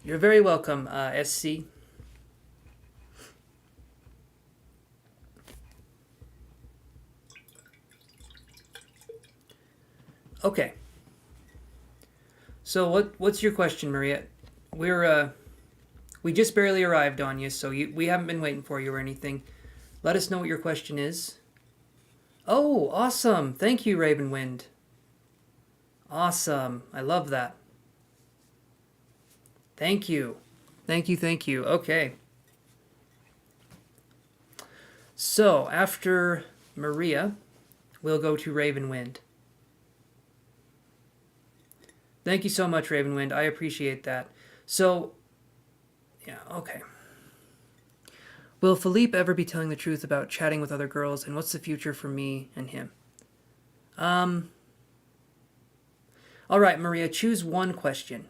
You're very welcome, SC. Okay. So what's your question, Maria? We just barely arrived on you, so we haven't been waiting for you or anything. Let us know what your question is. Oh, awesome. Thank you, Ravenwind. Awesome. I love that. Thank you. Thank you. Okay. So, after Maria, we'll go to Ravenwind. Thank you so much, Ravenwind. I appreciate that. So, yeah, okay. Will Philippe ever be telling the truth about chatting with other girls, and what's the future for me and him? All right, Maria, choose one question.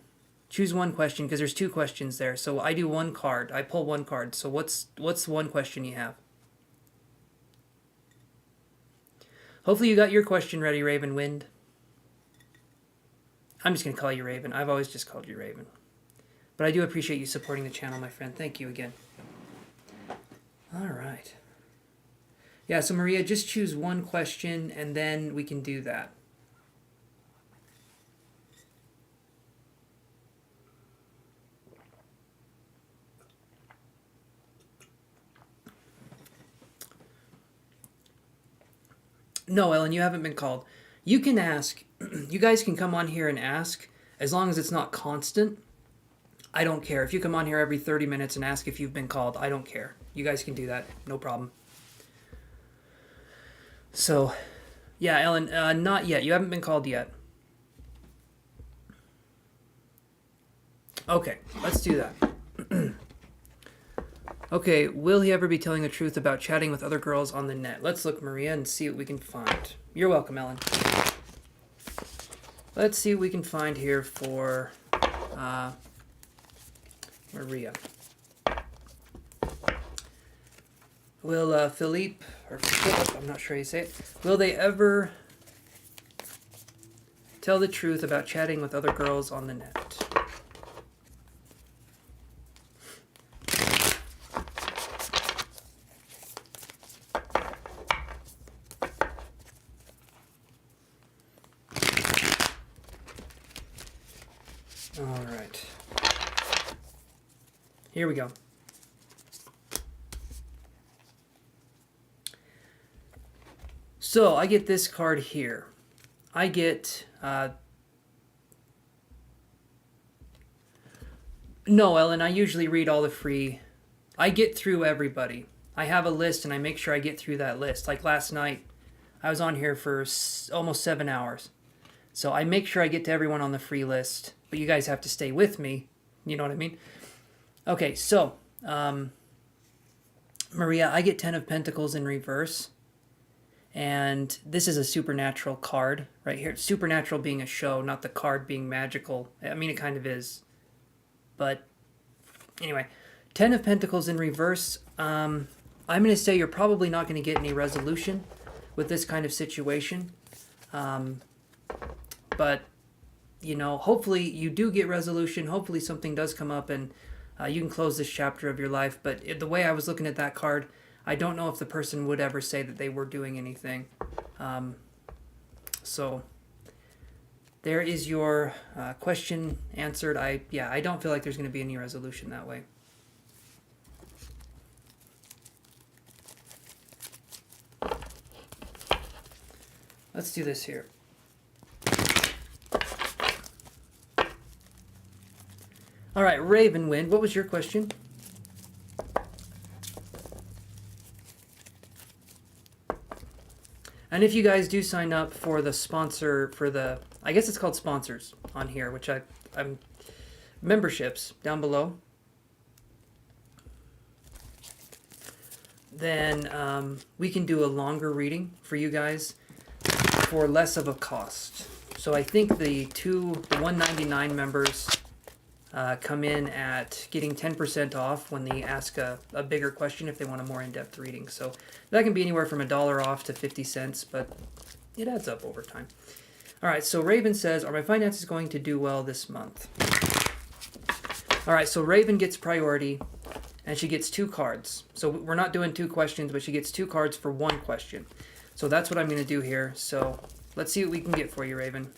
Choose one question, because there's two questions there. So I do one card. I pull one card. So what's one question you have? Hopefully you got your question ready, Ravenwind. I'm just going to call you Raven. I've always just called you Raven. But I do appreciate you supporting the channel, my friend. Thank you again. All right. Yeah, so Maria, just choose one question, and then we can do that. No, Ellen, you haven't been called. You can ask. You guys can come on here and ask, as long as it's not constant. I don't care. If you come on here every 30 minutes and ask if you've been called, I don't care. You guys can do that. No problem. So, yeah, Ellen, not yet. You haven't been called yet. Okay, let's do that. Okay, will he ever be telling the truth about chatting with other girls on the net? Let's look, Maria, and see what we can find. You're welcome, Ellen. Let's see what we can find here for Maria. Will Philippe, or Philip, I'm not sure how you say it, will they ever tell the truth about chatting with other girls on the net? Here we go. So I get this card here. I get... no, Ellen, I usually read all the free... I get through everybody. I have a list and I make sure I get through that list. Like last night, I was on here for almost 7 hours. So I make sure I get to everyone on the free list. But you guys have to stay with me. You know what I mean? Okay, so... Maria, I get 10 of Pentacles in reverse. And this is a supernatural card right here. Supernatural being a show, not the card being magical. I mean, it kind of is. But anyway, 10 of Pentacles in reverse. I'm going to say you're probably not going to get any resolution with this kind of situation. But, you know, hopefully you do get resolution. Hopefully something does come up and you can close this chapter of your life. But the way I was looking at that card, I don't know if the person would ever say that they were doing anything. So there is your question answered. I don't feel like there's going to be any resolution that way. Let's do this here. All right, Ravenwind, what was your question? And if you guys do sign up for the sponsor, for the, I guess it's called sponsors on here, which I'm memberships down below, then we can do a longer reading for you guys for less of a cost. So I think the 199 members come in at getting 10% off when they ask a bigger question if they want a more in-depth reading. So that can be anywhere from $1 off to 50 cents, but it adds up over time. All right, so Raven says, are my finances going to do well this month? All right, so Raven gets priority, and she gets 2 cards. So we're not doing 2 questions, but she gets 2 cards for 1 question. So that's what I'm going to do here. So let's see what we can get for you, Raven.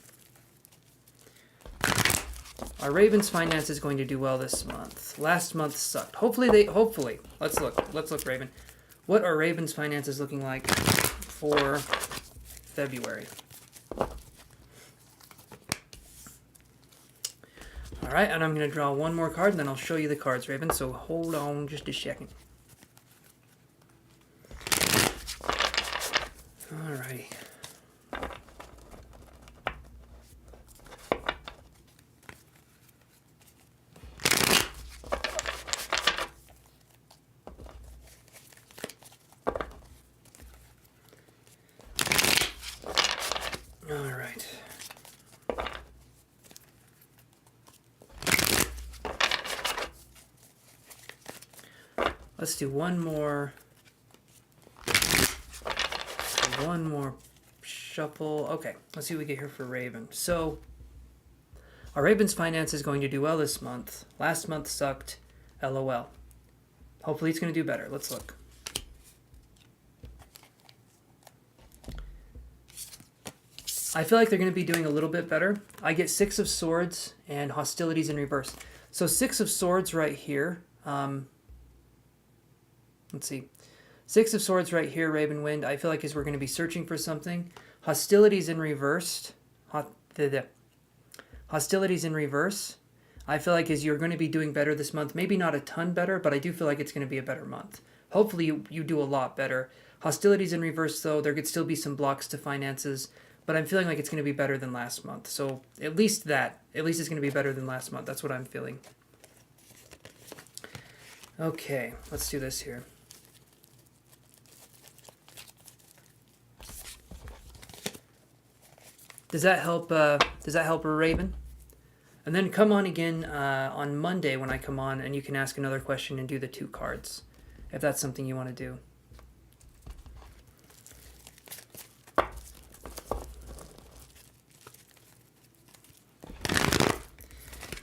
Our Raven's finance is going to do well this month. Last month sucked. Hopefully, let's look, Raven. What are Raven's finances looking like for February? All right, and I'm going to draw 1 more card, and then I'll show you the cards, Raven. So hold on just a second. All righty. Let's do one more shuffle. Okay, let's see what we get here for Raven. So, our Raven's finance is going to do well this month. Last month sucked. LOL. Hopefully it's going to do better. Let's look. I feel like they're going to be doing a little bit better. I get 6 of Swords and hostilities in reverse. So 6 of Swords right here. Let's see. 6 of Swords right here, Ravenwind, I feel like is we're going to be searching for something. Hostilities in reversed. Hostilities in reverse. I feel like is you're going to be doing better this month. Maybe not a ton better, but I do feel like it's going to be a better month. Hopefully you do a lot better. Hostilities in reverse, though, there could still be some blocks to finances, but I'm feeling like it's going to be better than last month. So at least it's going to be better than last month. That's what I'm feeling. Okay, let's do this here. Does that help Raven? And then come on again on Monday when I come on, and you can ask another question and do the 2 cards, if that's something you want to do.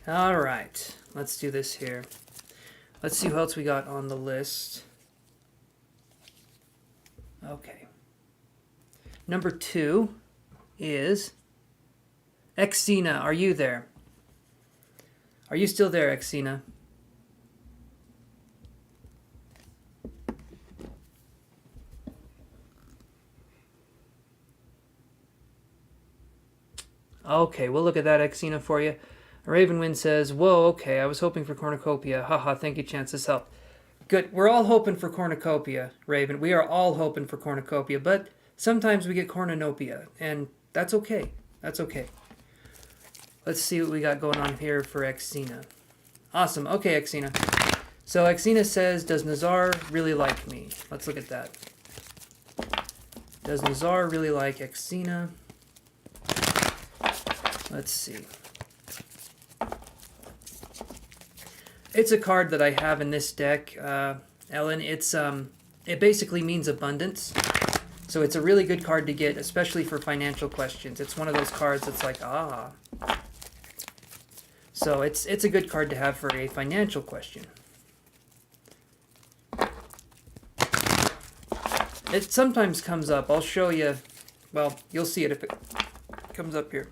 All right, let's do this here. Let's see who else we got on the list. Okay. Number 2 is Xena. Are you there? Are you still there, Xena? Okay, we'll look at that Xena for you. Ravenwind says, whoa, okay, I was hoping for cornucopia. Haha, thank you, Chance. This helped. Good. We're all hoping for cornucopia, Raven. We are all hoping for cornucopia, but sometimes we get cornunopia, and that's okay. That's okay. Let's see what we got going on here for Xena. Awesome. Okay, Xena. So Xena says, does Nazar really like me? Let's look at that. Does Nazar really like Xena? Let's see. It's a card that I have in this deck, Ellen. It basically means abundance. So it's a really good card to get, especially for financial questions. It's one of those cards that's like, ah. So it's a good card to have for a financial question. It sometimes comes up. I'll show you. Well, you'll see it if it comes up here.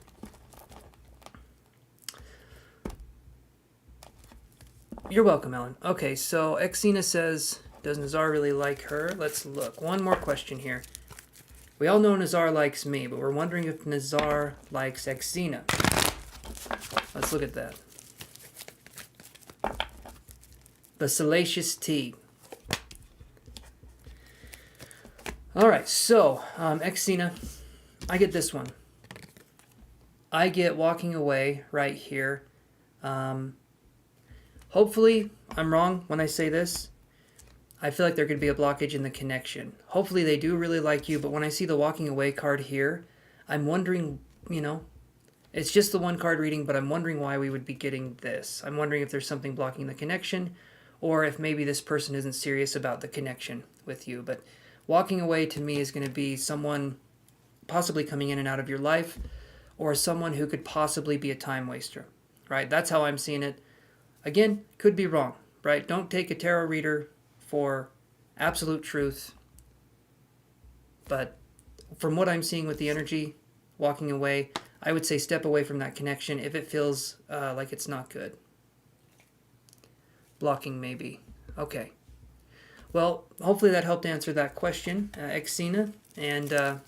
You're welcome, Ellen. Okay, so Xena says, does Nazar really like her? Let's look. One more question here. We all know Nazar likes me, but we're wondering if Nazar likes Xena. Let's look at that. The Salacious Tea. Alright, so, Xena, I get this one. I get walking away right here. Hopefully, I'm wrong when I say this. I feel like there could be a blockage in the connection. Hopefully they do really like you, but when I see the walking away card here, I'm wondering, it's just the one card reading, but I'm wondering why we would be getting this. I'm wondering if there's something blocking the connection, or if maybe this person isn't serious about the connection with you. But walking away to me is going to be someone possibly coming in and out of your life, or someone who could possibly be a time waster, right? That's how I'm seeing it. Again, could be wrong, right? Don't take a tarot reader for absolute truth. But from what I'm seeing with the energy, walking away, I would say step away from that connection if it feels like it's not good. Blocking maybe. Okay. Well, hopefully that helped answer that question, Xena. And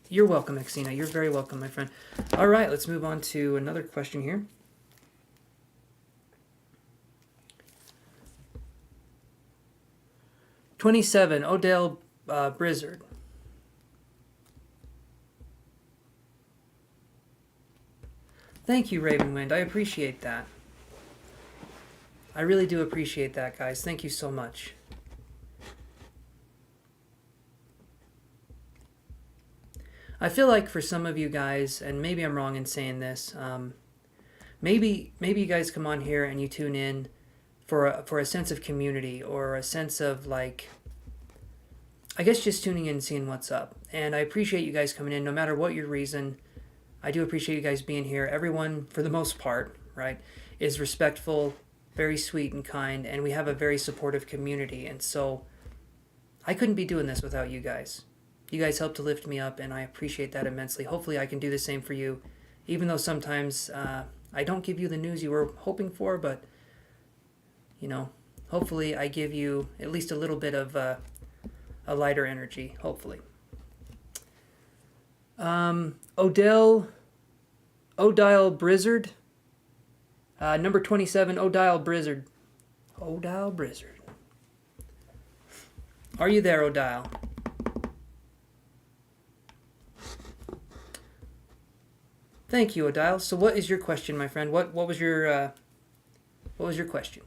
you're welcome, Xena. You're very welcome, my friend. All right, let's move on to another question here. '27, Odell Blizzard. Thank you, Ravenwind. I appreciate that. I really do appreciate that, guys. Thank you so much. I feel like for some of you guys, and maybe I'm wrong in saying this, maybe you guys come on here and you tune in for a sense of community, or a sense of, like, I guess just tuning in and seeing what's up. And I appreciate you guys coming in, no matter what your reason. I do appreciate you guys being here. Everyone, for the most part, right, is respectful, very sweet and kind, and we have a very supportive community. And so I couldn't be doing this without you guys. You guys help to lift me up, and I appreciate that immensely. Hopefully I can do the same for you, even though sometimes I don't give you the news you were hoping for, but hopefully I give you at least a little bit of a lighter energy, hopefully. Odile Blizzard. Number 27, Odile Blizzard. Odile Blizzard. Are you there, Odile? Thank you, Odile. So what is your question, my friend? What was your question?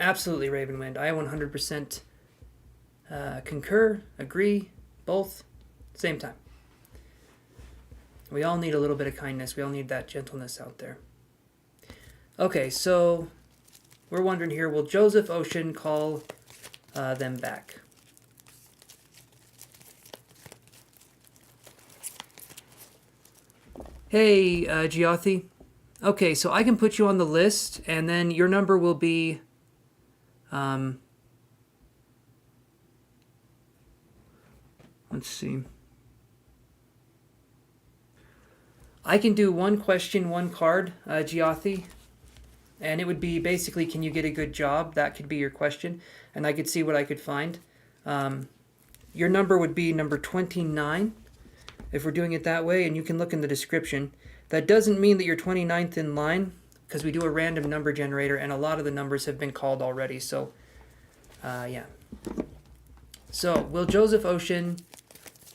Absolutely, Ravenwind. I 100% concur, agree, both, same time. We all need a little bit of kindness. We all need that gentleness out there. Okay, so we're wondering here, will Joseph Ocean call them back? Hey, Giothy. Okay, so I can put you on the list, and then your number will be... let's see. I can do one question, one card, Giothy. And it would be basically, can you get a good job? That could be your question. And I could see what I could find. Your number would be number 29, if we're doing it that way. And you can look in the description. That doesn't mean that you're 29th in line, because we do a random number generator, and a lot of the numbers have been called already. So, yeah. So, will Joseph Ocean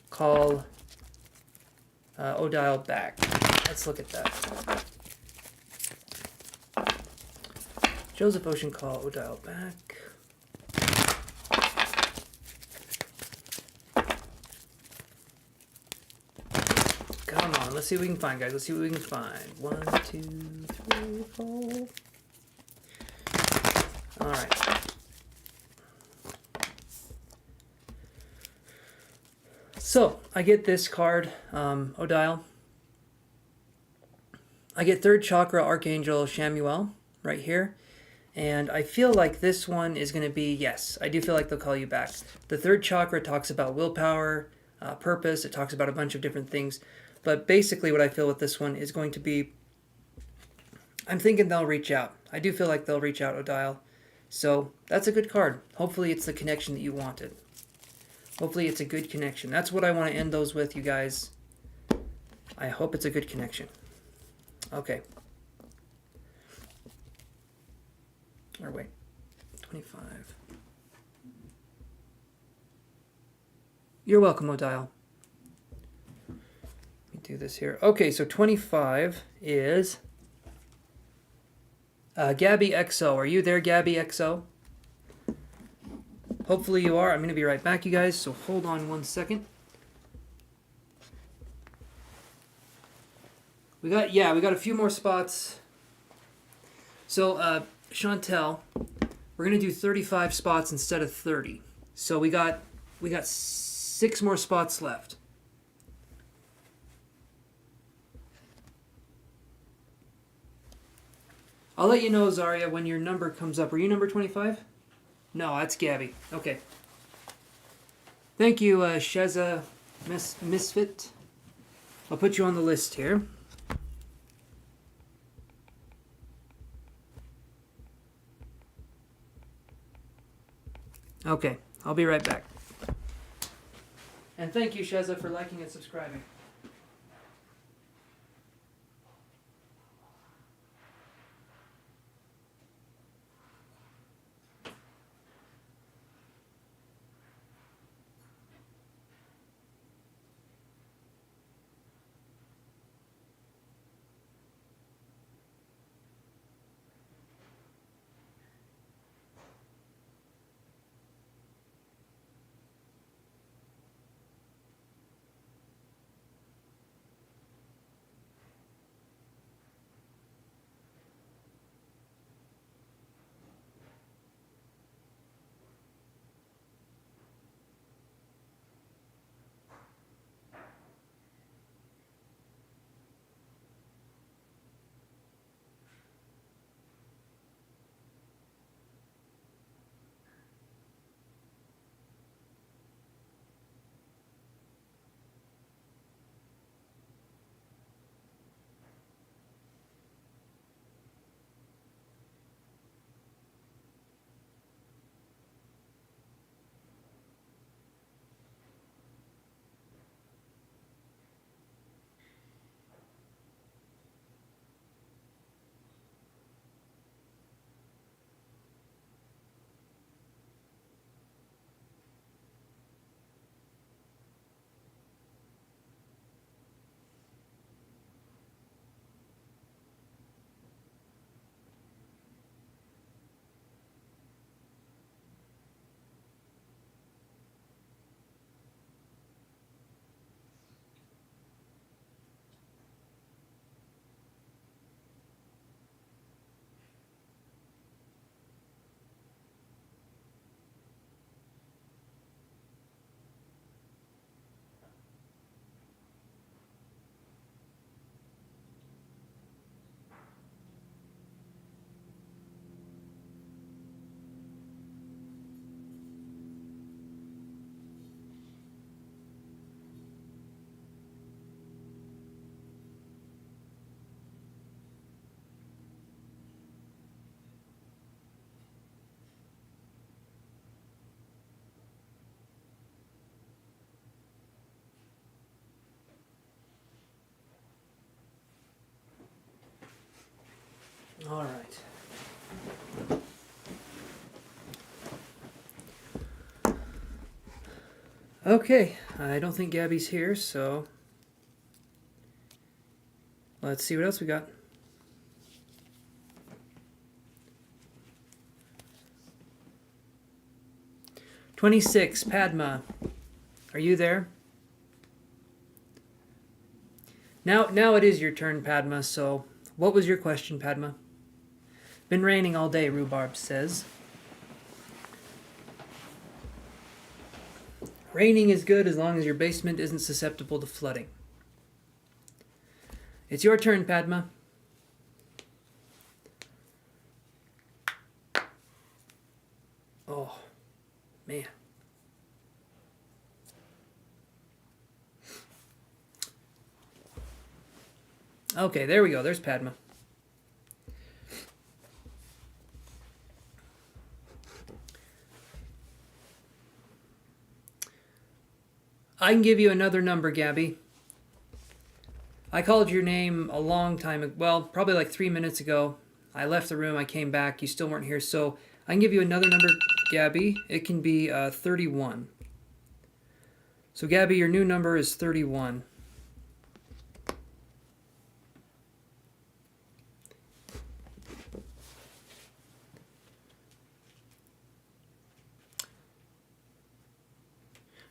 call Odile back? Let's look at that. Joseph Ocean call Odile back. Come on, let's see what we can find, guys. Let's see what we can find. 1, 2, 3, 4. All right. So, I get this card, Odile. I get 3rd Chakra Archangel Shamuel right here. And I feel like this one is going to be, yes, I do feel like they'll call you back. The 3rd Chakra talks about willpower, purpose. It talks about a bunch of different things. But basically what I feel with this one is going to be, I'm thinking they'll reach out. I do feel like they'll reach out, Odile. So that's a good card. Hopefully it's the connection that you wanted. Hopefully it's a good connection. That's what I want to end those with, you guys. I hope it's a good connection. Okay. Or wait, 25. You're welcome, Odile. Let me do this here. Okay, so 25 is Gabby XO. Are you there, Gabby XO? Hopefully you are. I'm going to be right back, you guys, so hold on one second. We got a few more spots. So, Chantel, we're going to do 35 spots instead of 30. So we got 6 more spots left. I'll let you know, Zarya, when your number comes up. Are you number 25? No, that's Gabby. Okay. Thank you, Sheza Misfit. I'll put you on the list here. Okay, I'll be right back. And thank you, Sheza, for liking and subscribing. All right. Okay, I don't think Gabby's here, so let's see what else we got. "26, Padma. Are you there?" Now it is your turn, Padma, so what was your question, Padma? "Been raining all day," Rhubarb says. "Raining is good as long as your basement isn't susceptible to flooding." It's your turn, Padma. Oh, man. Okay, there we go. There's Padma. I can give you another number, Gabby. I called your name a long time ago. Well, probably like 3 minutes ago. I left the room. I came back. You still weren't here. So I can give you another number, Gabby. It can be 31. So, Gabby, your new number is 31.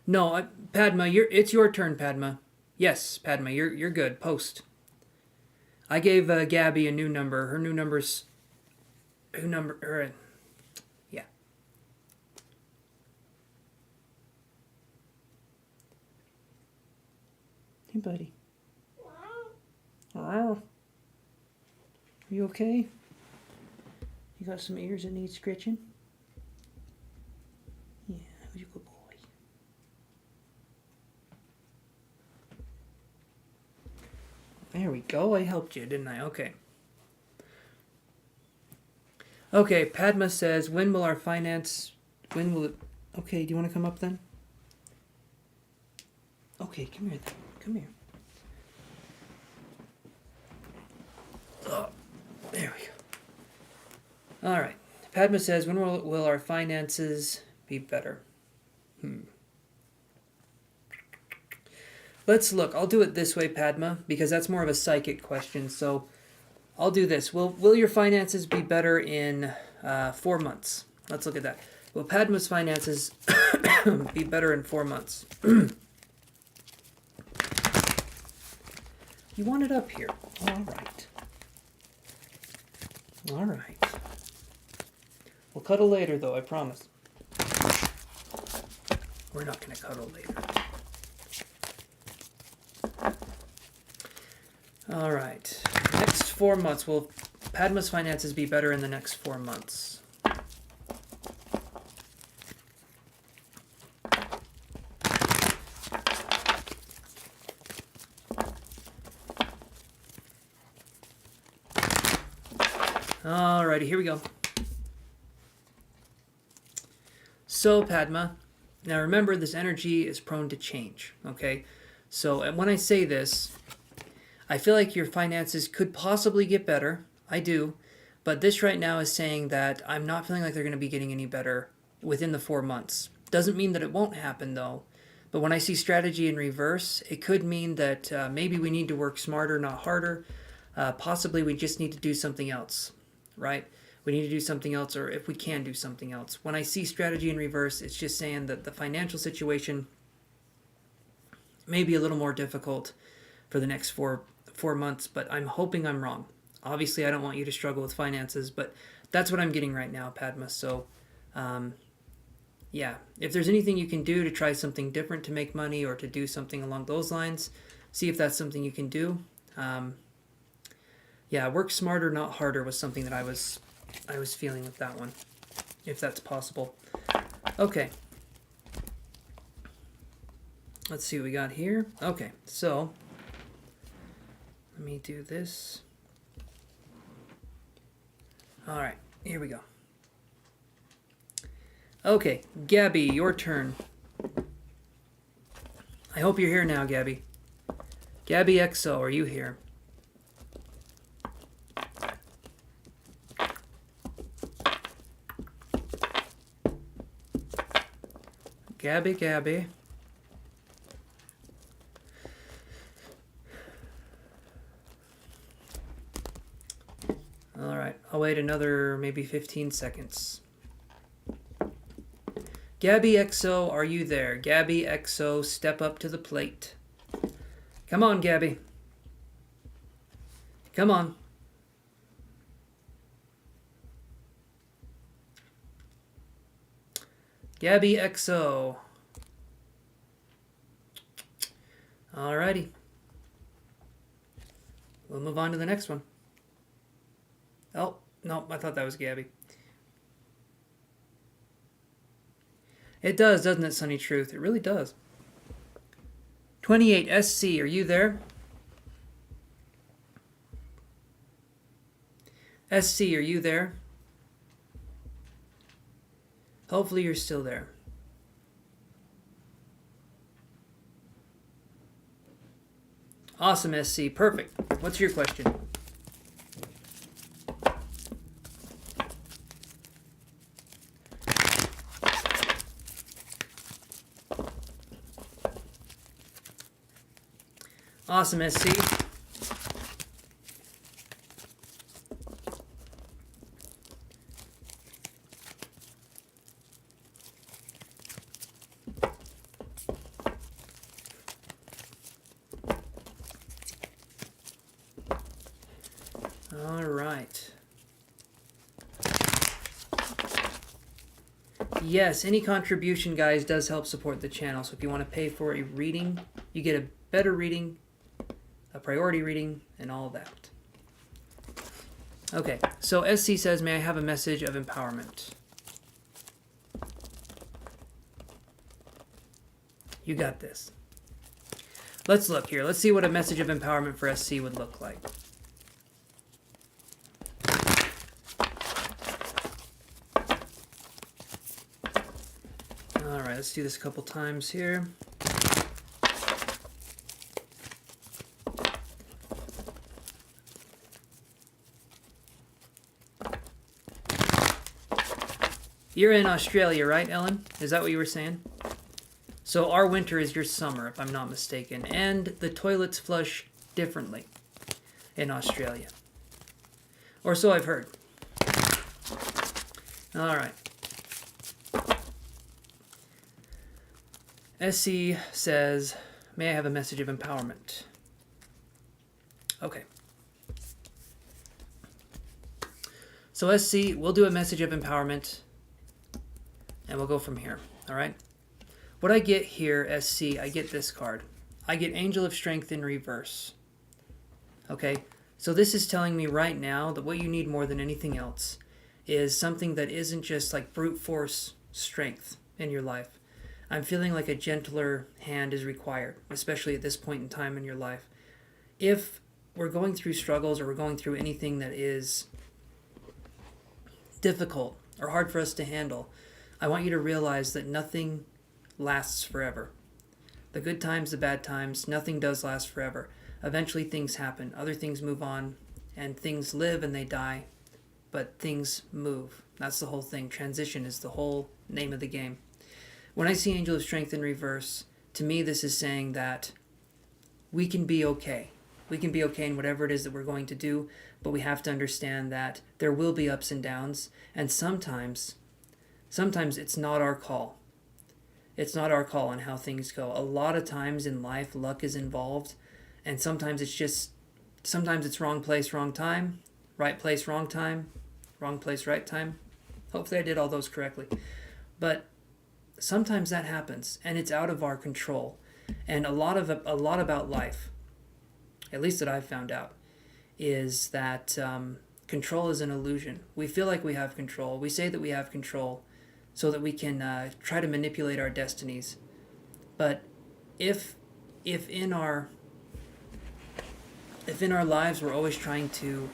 No, Padma, it's your turn, Padma. Yes, Padma, you're good. Post. I gave Gabby a new number. Her new number's... yeah. Hey, buddy. Are you okay? You got some ears that need scratching? Yeah, who's a good boy? There we go. I helped you, didn't I? Okay. Okay, Padma says, when will our finance... When will it... Okay, do you want to come up then? Okay, come here then. Come here. Oh, there we go. All right. Padma says, when will our finances be better? Let's look. I'll do it this way, Padma, because that's more of a psychic question. So I'll do this. Will your finances be better in 4 months? Let's look at that. Will Padma's finances be better in 4 months? You want it up here. All right. All right. We'll cuddle later, though, I promise. We're not going to cuddle later. All right. Next 4 months. Will Padma's finances be better in the next 4 months? Alrighty, here we go. So, Padma, now remember this energy is prone to change, okay? So when I say this, I feel like your finances could possibly get better. I do. But this right now is saying that I'm not feeling like they're going to be getting any better within the 4 months. Doesn't mean that it won't happen, though. But when I see strategy in reverse, it could mean that maybe we need to work smarter, not harder. Possibly we just need to do something else, right? We need to do something else, or if we can do something else. When I see strategy in reverse, it's just saying that the financial situation may be a little more difficult for the next four months, but I'm hoping I'm wrong. Obviously, I don't want you to struggle with finances, but that's what I'm getting right now, Padma. So, yeah, if there's anything you can do to try something different to make money or to do something along those lines, see if that's something you can do. Yeah, work smarter, not harder was something that I was feeling with that one, if that's possible. Okay. Let's see what we got here. Okay, so let me do this. All right, here we go. Okay, Gabby, your turn. I hope you're here now, Gabby. Gabby XO, are you here? Gabby. All right, I'll wait another maybe 15 seconds. Gabby XO, are you there? Gabby XO, step up to the plate. Come on, Gabby. Come on. Gabby XO. Alrighty. We'll move on to the next one. Oh, no, I thought that was Gabby. It does, doesn't it, Sunny Truth? It really does. 28 SC, are you there? SC, are you there? Hopefully you're still there. Awesome, SC. Perfect. What's your question? Awesome, SC. All right. Yes, any contribution, guys, does help support the channel. So if you want to pay for a reading, you get a better reading, a priority reading, and all that. Okay, so SC says, may I have a message of empowerment? You got this. Let's look here. Let's see what a message of empowerment for SC would look like. All right, let's do this a couple times here. You're in Australia, right, Ellen? Is that what you were saying? So our winter is your summer, if I'm not mistaken. And the toilets flush differently in Australia. Or so I've heard. All right. SC says, may I have a message of empowerment? Okay. So SC, we'll do a message of empowerment. And we'll go from here, all right? What I get here, SC, I get this card. I get Angel of Strength in reverse. Okay, so this is telling me right now that what you need more than anything else is something that isn't just like brute force strength in your life. I'm feeling like a gentler hand is required, especially at this point in time in your life. If we're going through struggles or we're going through anything that is difficult or hard for us to handle, I want you to realize that nothing lasts forever. The good times, the bad times, nothing does last forever. Eventually things happen, other things move on, and things live and they die, but things move. That's the whole thing. Transition is the whole name of the game. When I see Angel of Strength in reverse, to me this is saying that we can be okay. We can be okay in whatever it is that we're going to do, but we have to understand that there will be ups and downs, and sometimes it's not our call. It's not our call on how things go. A lot of times in life, luck is involved, and sometimes it's wrong place, wrong time, right place, wrong time, wrong place, right time. Hopefully I did all those correctly. But sometimes that happens, and it's out of our control. And a lot about life, at least that I've found out, is that control is an illusion. We feel like we have control. We say that we have control so that we can try to manipulate our destinies. But if in our lives we're always trying to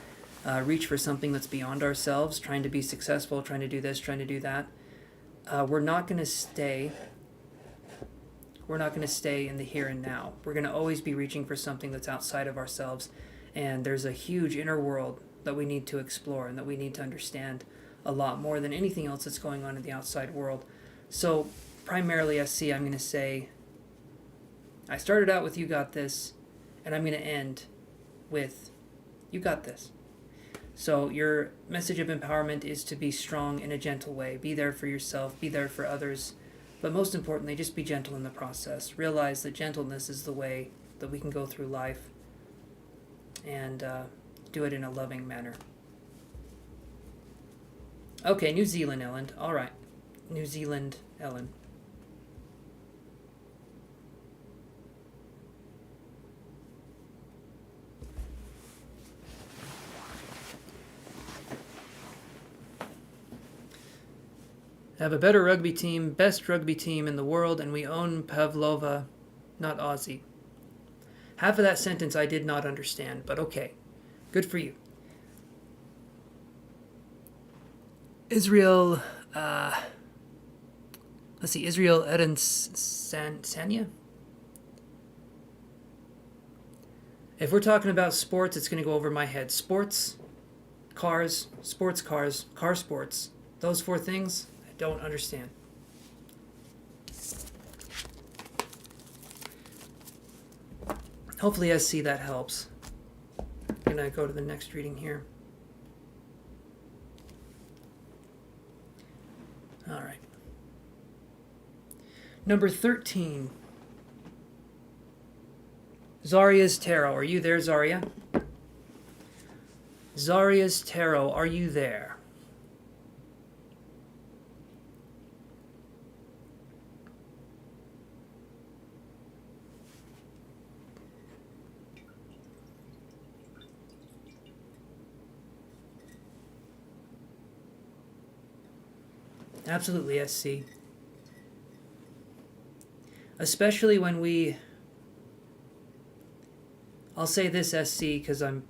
reach for something that's beyond ourselves, trying to be successful, trying to do this, trying to do that, we're not going to stay in the here and now. We're going to always be reaching for something that's outside of ourselves, and there's a huge inner world that we need to explore and that we need to understand a lot more than anything else that's going on in the outside world. So primarily SC, I'm going to say, I started out with you got this, and I'm going to end with you got this. So your message of empowerment is to be strong in a gentle way. Be there for yourself, be there for others, but most importantly, just be gentle in the process. Realize that gentleness is the way that we can go through life, and do it in a loving manner. Okay, New Zealand, Ellen. All right. New Zealand, Ellen. Have a better rugby team, best rugby team in the world, and we own Pavlova, not Aussie. Half of that sentence I did not understand, but okay. Good for you. Israel, let's see, Israel Eden Sanya? If we're talking about sports, it's going to go over my head. Sports, cars, car sports. Those four things, I don't understand. Hopefully SC that helps. I'm going to go to the next reading here. All right. Number 13. Zarya's Tarot. Are you there, Zarya? Zarya's Tarot. Are you there? Absolutely, SC. Especially when we... I'll say this, SC, because I'm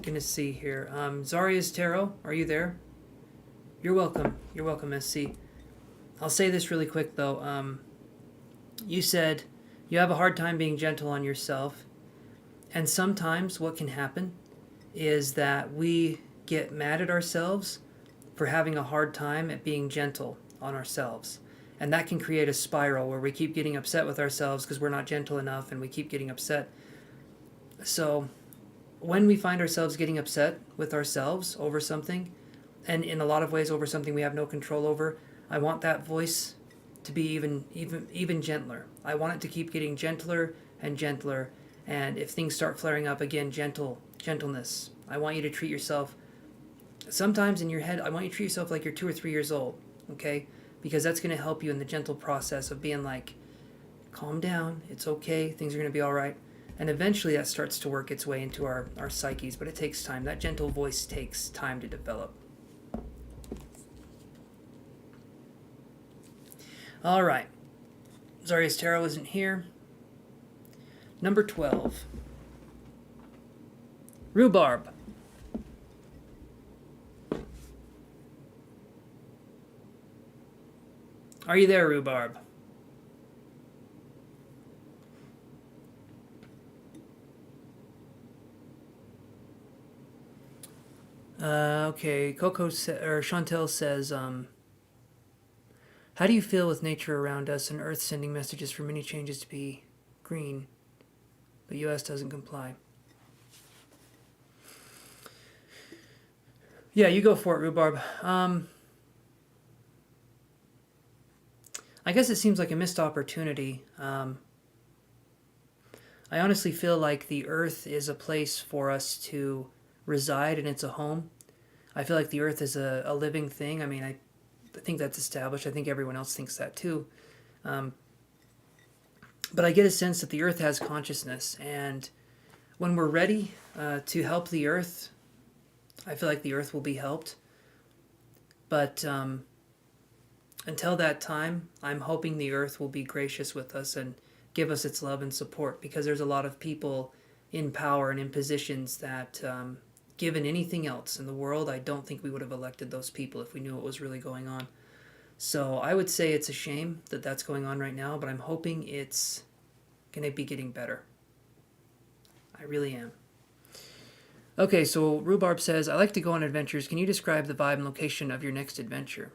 going to see here. Zarya's Tarot, are you there? You're welcome. You're welcome, SC. I'll say this really quick, though. You said you have a hard time being gentle on yourself. And sometimes what can happen is that we get mad at ourselves for having a hard time at being gentle on ourselves. And that can create a spiral where we keep getting upset with ourselves because we're not gentle enough, and we keep getting upset. So when we find ourselves getting upset with ourselves over something, and in a lot of ways over something we have no control over, I want that voice to be even gentler. I want it to keep getting gentler and gentler. And if things start flaring up again, gentleness. I want you to treat yourself. Sometimes in your head, I want you to treat yourself like you're 2 or 3 years old, okay? Because that's going to help you in the gentle process of being like, calm down, it's okay, things are going to be all right. And eventually that starts to work its way into our psyches, but it takes time. That gentle voice takes time to develop. All right. Zarya's Tarot isn't here. Number 12. Rhubarb. Are you there, Rhubarb? Okay, Chantel says, how do you feel with nature around us and Earth sending messages for many changes to be green, but U.S. doesn't comply? Yeah, you go for it, Rhubarb. I guess it seems like a missed opportunity. I honestly feel like the Earth is a place for us to reside, and it's a home. I feel like the Earth is a living thing. I mean, I think that's established. I think everyone else thinks that too. But I get a sense that the Earth has consciousness, and when we're ready to help the Earth, I feel like the Earth will be helped. But until that time, I'm hoping the Earth will be gracious with us and give us its love and support, because there's a lot of people in power and in positions that, given anything else in the world, I don't think we would have elected those people if we knew what was really going on. So I would say it's a shame that that's going on right now, but I'm hoping it's going to be getting better. I really am. Okay, so Rhubarb says, I like to go on adventures. Can you describe the vibe and location of your next adventure?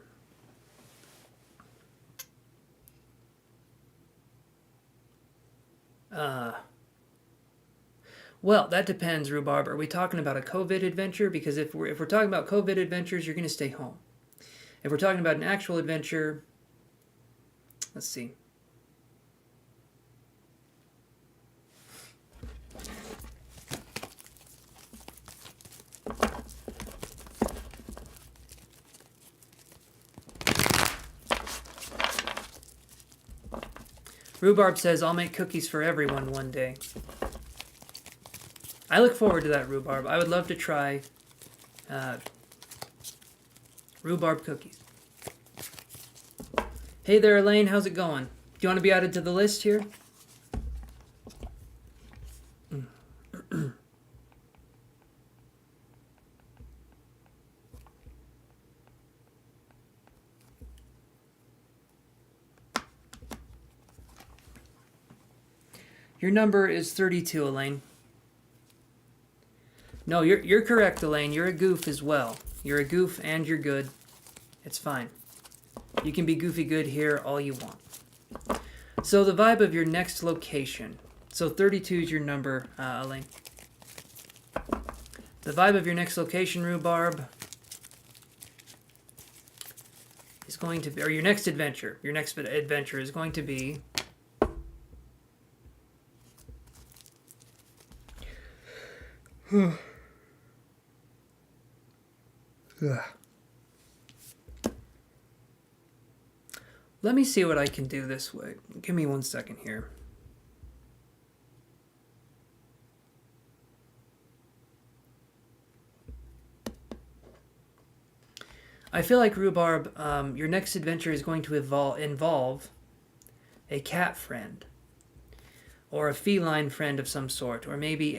Well, that depends, Rhubarb. Are we talking about a COVID adventure? Because if we're talking about COVID adventures, you're going to stay home. If we're talking about an actual adventure, let's see. Rhubarb says, I'll make cookies for everyone one day. I look forward to that, Rhubarb. I would love to try rhubarb cookies. Hey there, Elaine. How's it going? Do you want to be added to the list here? Your number is 32, Elaine. No, you're correct, Elaine. You're a goof as well. You're a goof and you're good. It's fine. You can be goofy good here all you want. So the vibe of your next location. So 32 is your number, Elaine. The vibe of your next location, Rhubarb, is going to be, or your next adventure. Your next adventure is going to be Let me see what I can do this way. Give me 1 second here. I feel like, Rhubarb, your next adventure is going to involve a cat friend. Or a feline friend of some sort. Or maybe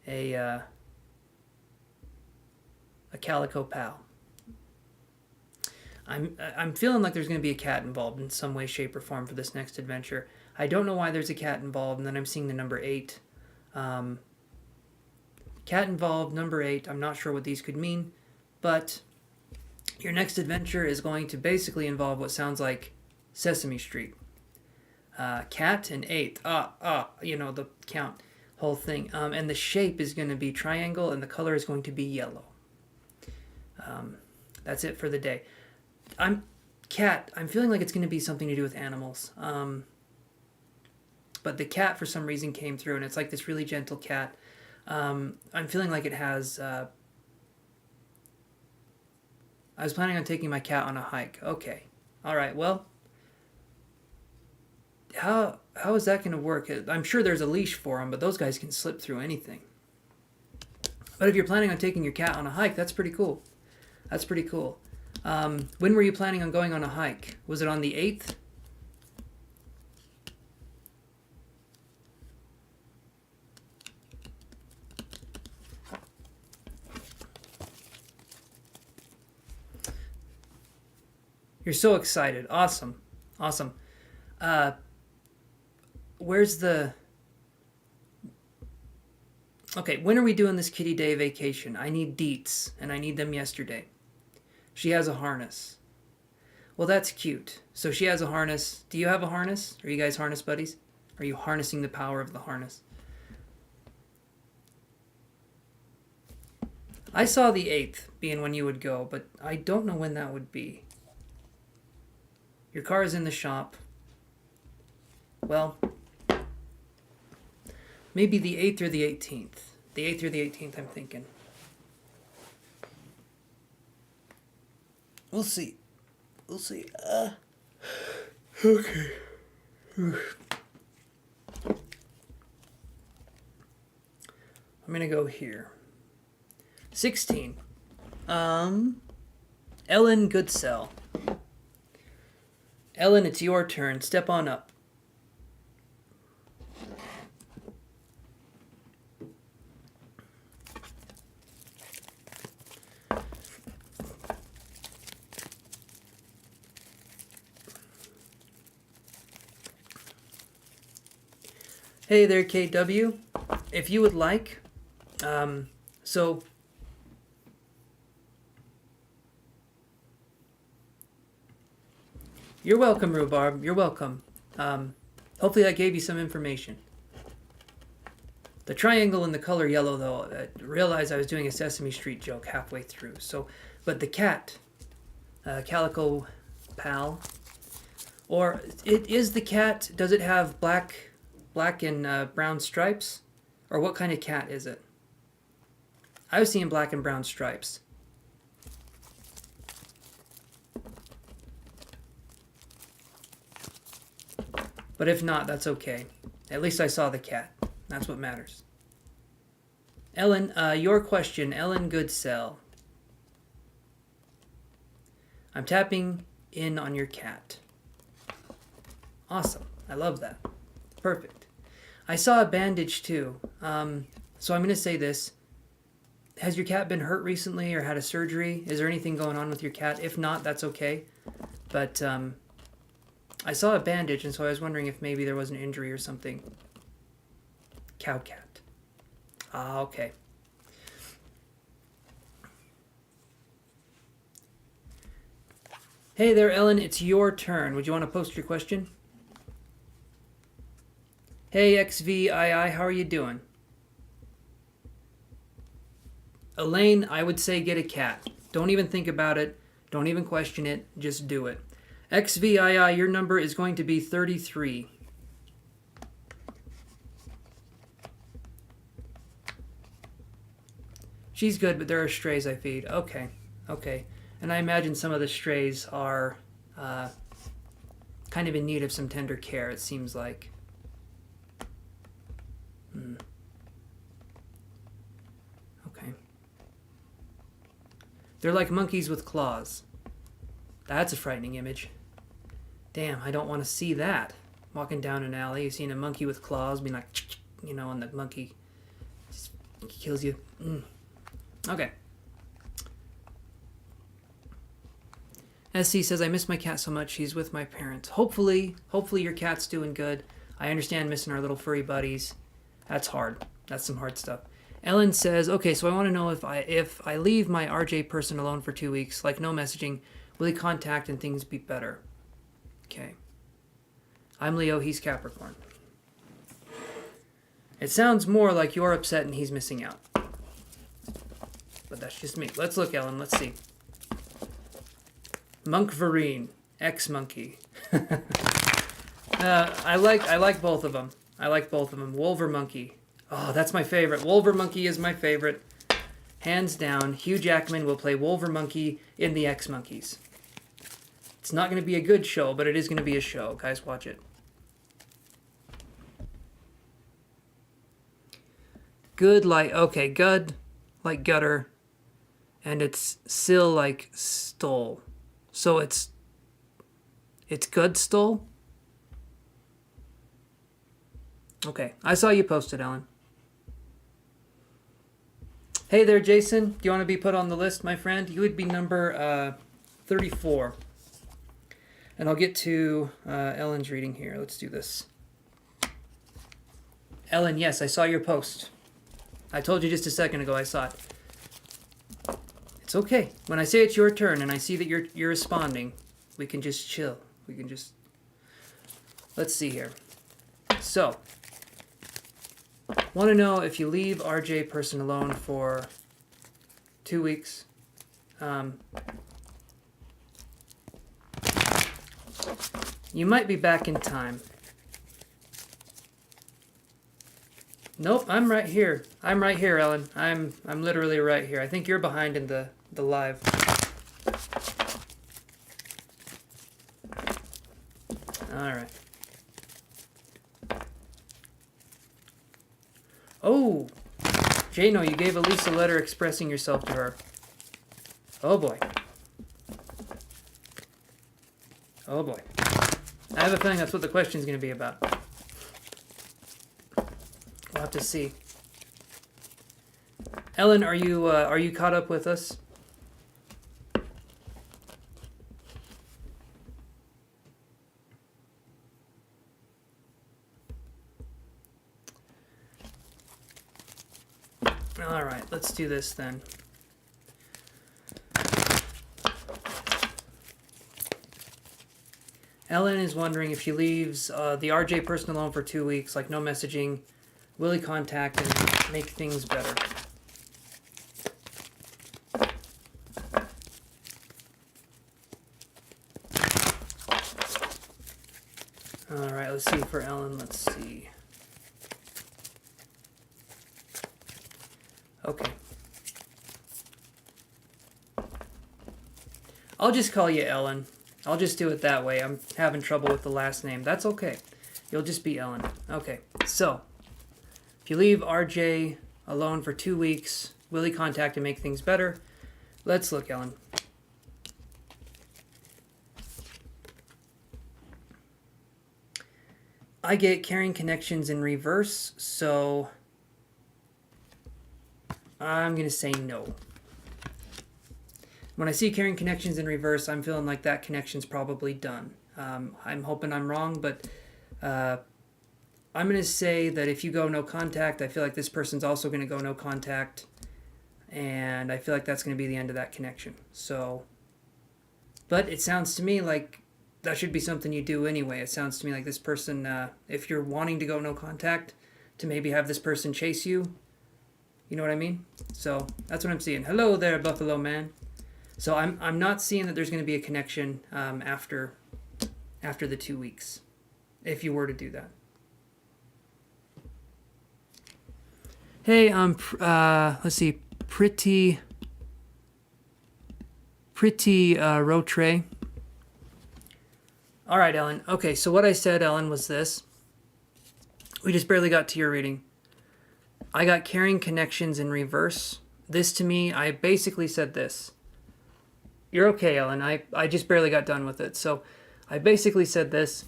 a calico pal. I'm feeling like there's going to be a cat involved in some way, shape, or form for this next adventure. I don't know why there's a cat involved, and then I'm seeing the number 8. Cat involved, number 8. I'm not sure what these could mean, but your next adventure is going to basically involve what sounds like Sesame Street. Cat and 8. You know, the count, whole thing. And the shape is going to be triangle, and the color is going to be yellow. That's it for the day. I'm feeling like it's going to be something to do with animals. But the cat, for some reason, came through, and it's like this really gentle cat. I'm feeling like it has... I was planning on taking my cat on a hike. Okay. All right, well... How is that going to work? I'm sure there's a leash for them, but those guys can slip through anything. But if you're planning on taking your cat on a hike, that's pretty cool. That's pretty cool. When were you planning on going on a hike? Was it on the 8th? You're so excited. Awesome. Awesome. Where's the... Okay, when are we doing this Kitty Day vacation? I need deets, and I need them yesterday. She has a harness. Well, that's cute. So she has a harness. Do you have a harness? Are you guys harness buddies? Are you harnessing the power of the harness? I saw the 8th being when you would go, but I don't know when that would be. Your car is in the shop. Well, maybe the 8th or the 18th. The 8th or the 18th, I'm thinking. We'll see. We'll see. Okay. I'm gonna go here. 16. Ellen Goodsell. Ellen, it's your turn. Step on up. Hey there, KW. If you would like, so you're welcome, Rhubarb. You're welcome. Hopefully that gave you some information. The triangle in the color yellow, though, I realized I was doing a Sesame Street joke halfway through. So, but the cat, Calico Pal, or it is the cat. Does it have black and brown stripes, or what kind of cat is it? I was seeing black and brown stripes. But if not, that's okay. At least I saw the cat. That's what matters. Ellen, your question, Ellen Goodsell. I'm tapping in on your cat. Awesome. I love that. Perfect. I saw a bandage too. So I'm going to say this. Has your cat been hurt recently or had a surgery? Is there anything going on with your cat? If not, that's okay. But I saw a bandage, and so I was wondering if maybe there was an injury or something. Cow cat. Ah, okay. Hey there, Ellen. It's your turn. Would you want to post your question? Hey, XVII, how are you doing? Elaine, I would say get a cat. Don't even think about it. Don't even question it. Just do it. XVII, your number is going to be 33. She's good, but there are strays I feed. Okay, okay. And I imagine some of the strays are kind of in need of some tender care, it seems like. Okay. They're like monkeys with claws. That's a frightening image. Damn, I don't want to see that. Walking down an alley, you've seen a monkey with claws being like, you know, and the monkey just kills you. Okay. SC says, I miss my cat so much. He's with my parents. Hopefully your cat's doing good. I understand missing our little furry buddies. That's hard. That's some hard stuff. Ellen says, okay, so I want to know if I leave my RJ person alone for 2 weeks, like no messaging, will he contact and things be better? Okay. I'm Leo, he's Capricorn. It sounds more like you're upset and he's missing out. But that's just me. Let's look, Ellen. Let's see. Monk Vereen, ex-monkey. I like both of them. I like both of them. Wolver Monkey. Oh, that's my favorite. Wolver Monkey is my favorite. Hands down, Hugh Jackman will play Wolver Monkey in the X-Monkeys. It's not going to be a good show, but it is going to be a show. Guys, watch it. Good like, okay, good like gutter, and it's still like stole. So it's good stole? Okay, I saw you posted, Ellen. Hey there, Jason. Do you want to be put on the list, my friend? You would be number 34. And I'll get to Ellen's reading here. Let's do this. Ellen, yes, I saw your post. I told you just a second ago I saw it. It's okay. When I say it's your turn and I see that you're responding, we can just chill. We can just... Let's see here. So, want to know if you leave RJ person alone for 2 weeks. You might be back in time. Nope, I'm right here. I'm right here, Ellen. I'm literally right here. I think you're behind in the live. Alright. Oh! Jano, you gave Elise a letter expressing yourself to her. Oh boy. Oh boy. I have a feeling that's what the question's going to be about. We'll have to see. Ellen, are you caught up with us? All right, let's do this then. Ellen is wondering if she leaves the RJ person alone for 2 weeks, like no messaging, will he contact and make things better? All right, let's see for Ellen. Let's see. Okay. I'll just call you Ellen. I'll just do it that way. I'm having trouble with the last name. That's okay. You'll just be Ellen. Okay, so if you leave RJ alone for 2 weeks, will he contact and make things better? Let's look, Ellen. I get carrying connections in reverse, so I'm going to say no. When I see carrying connections in reverse, I'm feeling like that connection's probably done. I'm hoping I'm wrong, but I'm going to say that if you go no contact, I feel like this person's also going to go no contact, and I feel like that's going to be the end of that connection. So, but it sounds to me like that should be something you do anyway. It sounds to me like this person, if you're wanting to go no contact, to maybe have this person chase you. You know what I mean? So that's what I'm seeing. Hello there, Buffalo Man. So I'm not seeing that there's going to be a connection after the 2 weeks, if you were to do that. Hey, let's see, pretty Rotre. All right, Ellen. Okay, so what I said, Ellen, was this. We just barely got to your reading. I got carrying connections in reverse. This to me, I basically said this. You're okay, Ellen. I just barely got done with it. So I basically said this.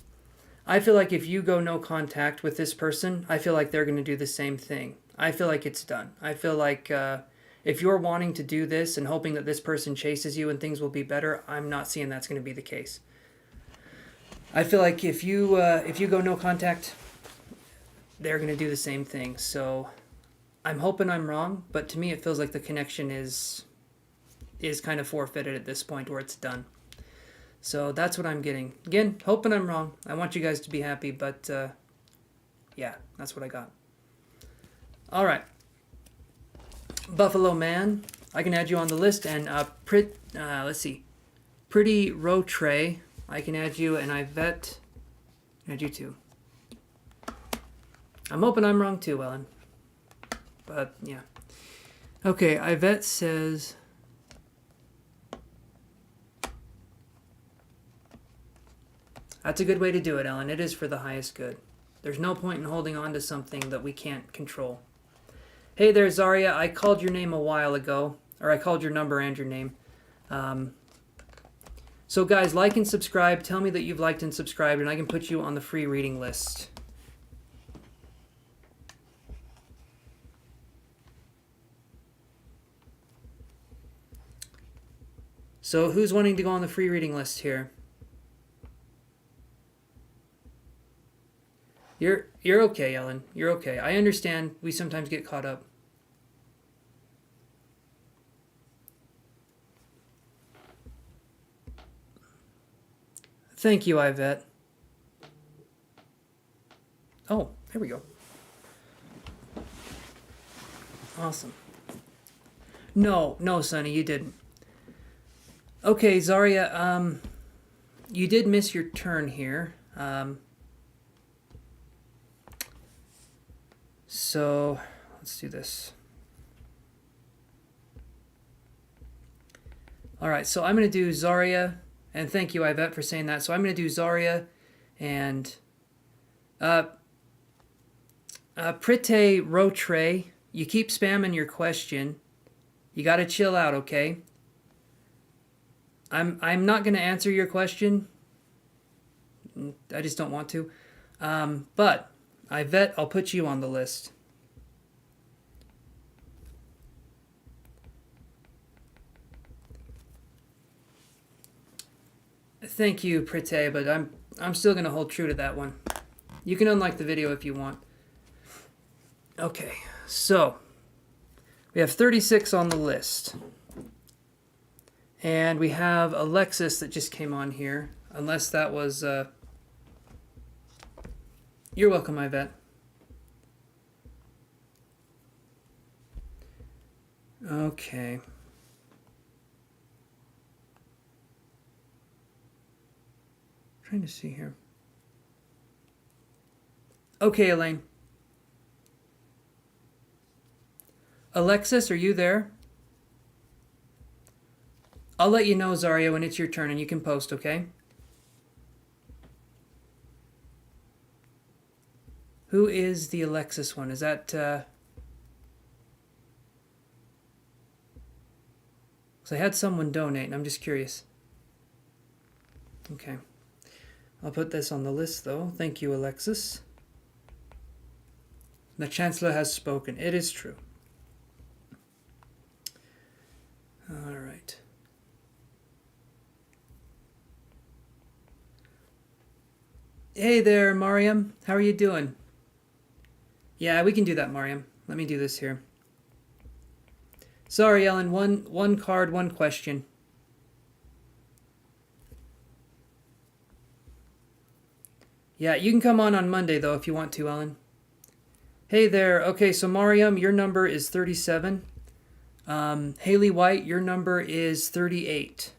I feel like if you go no contact with this person, I feel like they're going to do the same thing. I feel like it's done. I feel like if you're wanting to do this and hoping that this person chases you and things will be better, I'm not seeing that's going to be the case. I feel like if you go no contact, they're going to do the same thing. So I'm hoping I'm wrong, but to me it feels like the connection is kind of forfeited at this point, where it's done. So that's what I'm getting. Again, hoping I'm wrong. I want you guys to be happy, but yeah, that's what I got. All right. Buffalo Man, I can add you on the list, and let's see. Pretty Rotre, I can add you, and Yvette, add you too. I'm hoping I'm wrong too, Ellen. But yeah. Okay, Yvette says, that's a good way to do it, Ellen. It is for the highest good. There's no point in holding on to something that we can't control. Hey there, Zarya. I called your name a while ago. Or I called your number and your name. So guys, like and subscribe. Tell me that you've liked and subscribed, and I can put you on the free reading list. So who's wanting to go on the free reading list here? You're okay, Ellen. You're okay. I understand we sometimes get caught up. Thank you, Yvette. Oh, here we go. Awesome. No, Sonny, you didn't. Okay, Zarya, you did miss your turn here. So let's do this. All right, so I'm going to do Zarya, and thank you, Yvette, for saying that. So I'm going to do Zarya and Prete Rotre. You keep spamming your question. You got to chill out, okay? I'm not going to answer your question. I just don't want to. But Yvette, I'll put you on the list. Thank you, Prete, but I'm still going to hold true to that one. You can unlike the video if you want. Okay, so we have 36 on the list. And we have Alexis that just came on here. Unless that was... You're welcome, Yvette. Okay. Trying to see here. Okay, Elaine. Alexis, are you there? I'll let you know, Zarya, when it's your turn, and you can post, okay? Who is the Alexis one? Is that, So I had someone donate, and I'm just curious. Okay. I'll put this on the list, though. Thank you, Alexis. The Chancellor has spoken. It is true. All right. Hey there, Mariam. How are you doing? Yeah, we can do that, Mariam. Let me do this here. Sorry, Ellen. One card, one question. Yeah, you can come on Monday, though, if you want to, Ellen. Hey there. Okay, so Mariam, your number is 37. Haley White, your number is 38.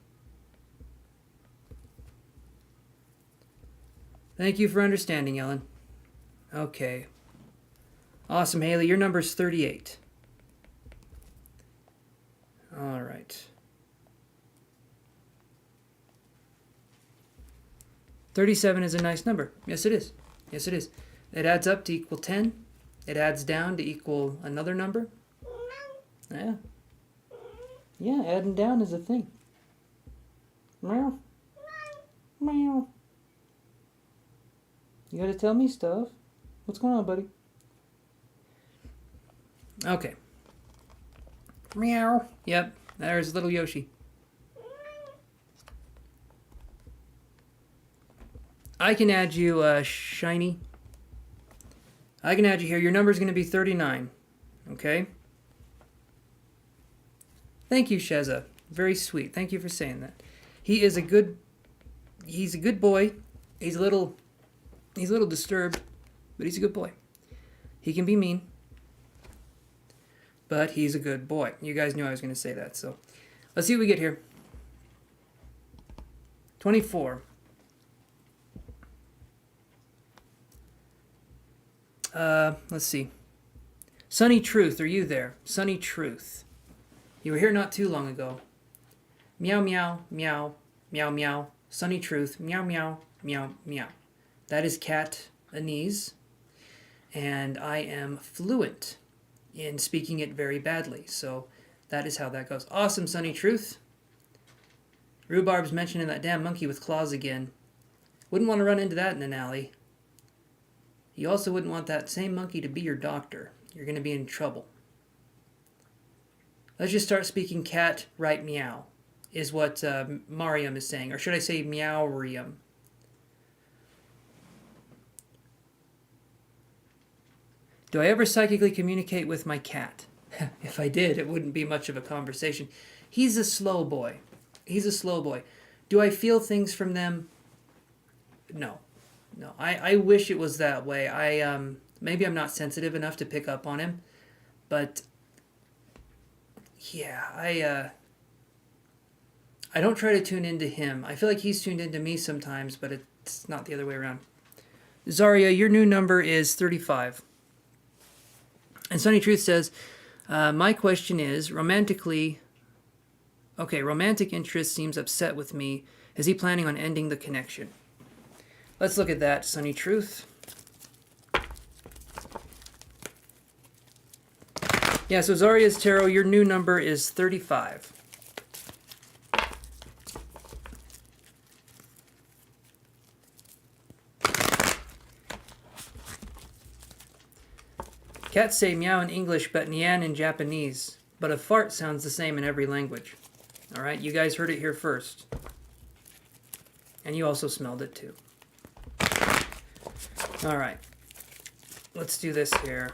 Thank you for understanding, Ellen. Okay. Awesome, Haley. Your number's 38. All right. 37 is a nice number. Yes, it is. Yes, it is. It adds up to equal 10. It adds down to equal another number. Yeah. Yeah, adding down is a thing. Meow. Meow. You gotta tell me stuff. What's going on, buddy? Okay. Meow. Yep, there's little Yoshi. I can add you, Shiny. I can add you here. Your number's going to be 39. Okay? Thank you, Sheza. Very sweet. Thank you for saying that. He's a good boy. He's a little disturbed, but he's a good boy. He can be mean, but he's a good boy. You guys knew I was going to say that, so let's see what we get here. 24. Let's see. Sunny Truth, are you there? Sunny Truth. You were here not too long ago. Meow, meow, meow, meow, meow. Sunny Truth, meow, meow, meow, meow. That is Catanese, and I am fluent in speaking it very badly, so that is how that goes. Awesome, Sunny Truth. Rhubarb's mentioning that damn monkey with claws again. Wouldn't want to run into that in an alley. You also wouldn't want that same monkey to be your doctor. You're going to be in trouble. Let's just start speaking cat, right, meow, is what Mariam is saying. Or should I say meowrium? Do I ever psychically communicate with my cat? If I did, it wouldn't be much of a conversation. He's a slow boy. He's a slow boy. Do I feel things from them? No. No, I wish it was that way. Maybe I'm not sensitive enough to pick up on him, but yeah, I don't try to tune into him. I feel like he's tuned into me sometimes, but it's not the other way around. Zarya, your new number is 35. And Sunny Truth says, my question is, romantic interest seems upset with me. Is he planning on ending the connection? Let's look at that, Sunny Truth. Yeah, so Zarya's Tarot, your new number is 35. Cats say meow in English, but nyan in Japanese. But a fart sounds the same in every language. All right, you guys heard it here first. And you also smelled it too. All right, let's do this here.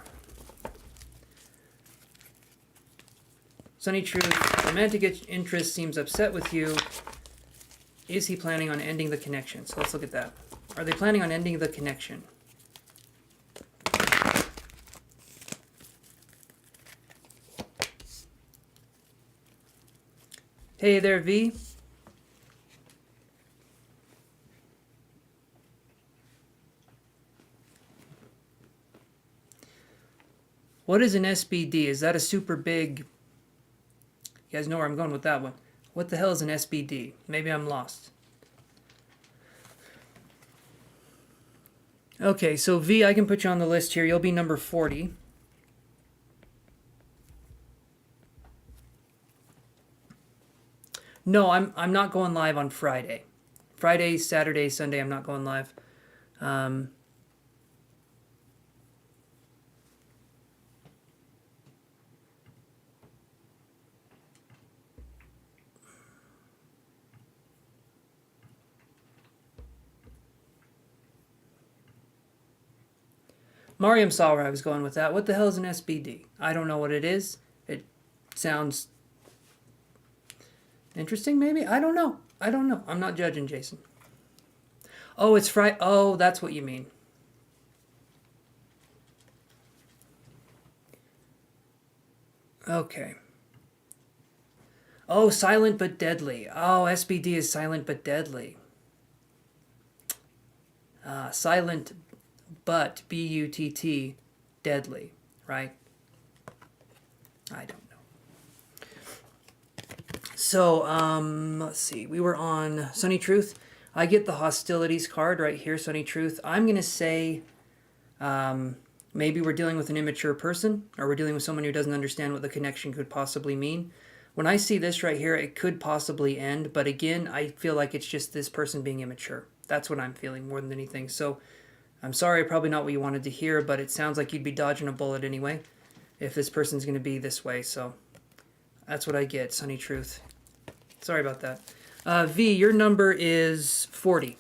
Sunny Truth, romantic interest seems upset with you. Is he planning on ending the connection? So let's look at that. Are they planning on ending the connection? Hey there, V. What is an SBD? Is that a super big... You guys know where I'm going with that one. What the hell is an SBD? Maybe I'm lost. Okay, so V, I can put you on the list here. You'll be number 40. No, I'm not going live on Friday. Friday, Saturday, Sunday, I'm not going live. Mariam saw where I was going with that. What the hell is an SBD? I don't know what it is. It sounds interesting, maybe? I don't know. I'm not judging, Jason. Oh, it's Friday. Oh, that's what you mean. Okay. Oh, silent but deadly. Oh, SBD is silent but deadly. Silent but, B-U-T-T, deadly, right? I don't know. So, let's see. We were on Sunny Truth. I get the hostilities card right here, Sunny Truth. I'm going to say maybe we're dealing with an immature person, or we're dealing with someone who doesn't understand what the connection could possibly mean. When I see this right here, it could possibly end, but again, I feel like it's just this person being immature. That's what I'm feeling more than anything. So I'm sorry, probably not what you wanted to hear, but it sounds like you'd be dodging a bullet anyway if this person's going to be this way. So that's what I get, Sunny Truth. Sorry about that. V, your number is 40.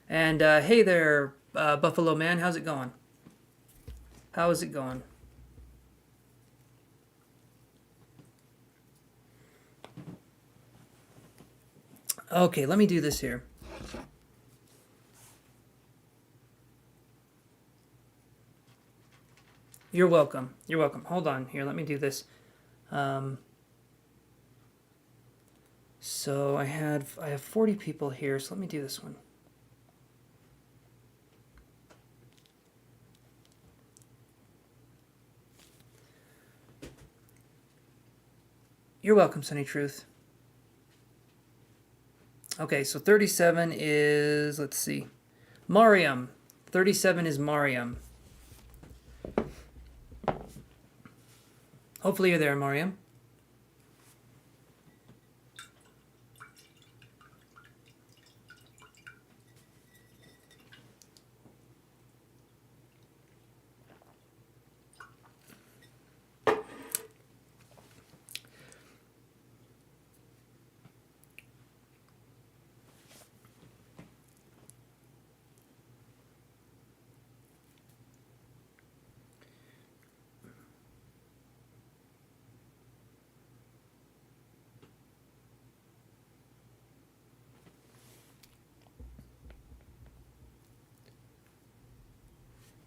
And hey there, Buffalo Man, how's it going? How is it going? Okay, let me do this here. You're welcome. You're welcome. Hold on here. Let me do this. So I have 40 people here. So let me do this one. You're welcome, Sunny Truth. Okay, so 37 is, let's see, Mariam. 37 is Mariam. Hopefully you're there, Mariam.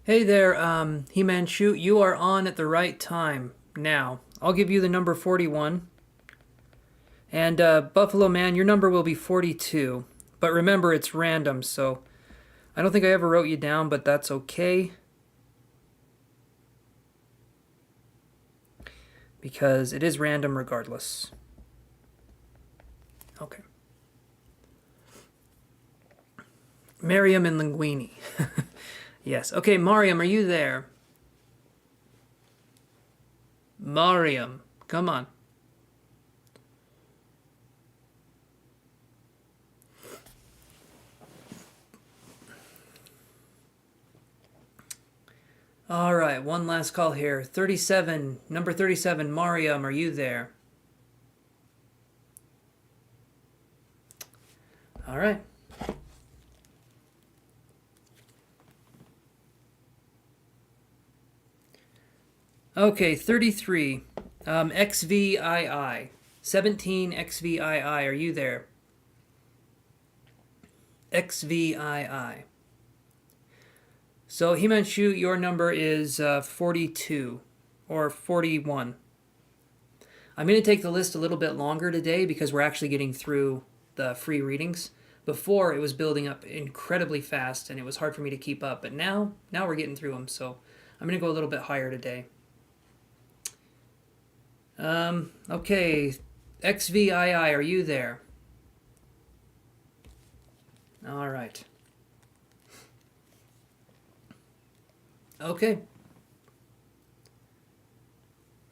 Hey there, He-Man Shoot. You are on at the right time now. I'll give you the number 41. And Buffalo Man, your number will be 42. But remember, it's random, so I don't think I ever wrote you down, but that's okay. Because it is random regardless. Okay. Mariam and Linguini. Yes. Okay, Mariam, are you there? Mariam, come on. All right, one last call here. 37, number 37, Mariam, are you there? All right. Okay, 33, XVII, 17 XVII, are you there? XVII. So, Himanshu, your number is 42, or 41. I'm going to take the list a little bit longer today because we're actually getting through the free readings. Before, it was building up incredibly fast and it was hard for me to keep up. But now we're getting through them, so I'm going to go a little bit higher today. Okay, XVII, are you there? All right. Okay.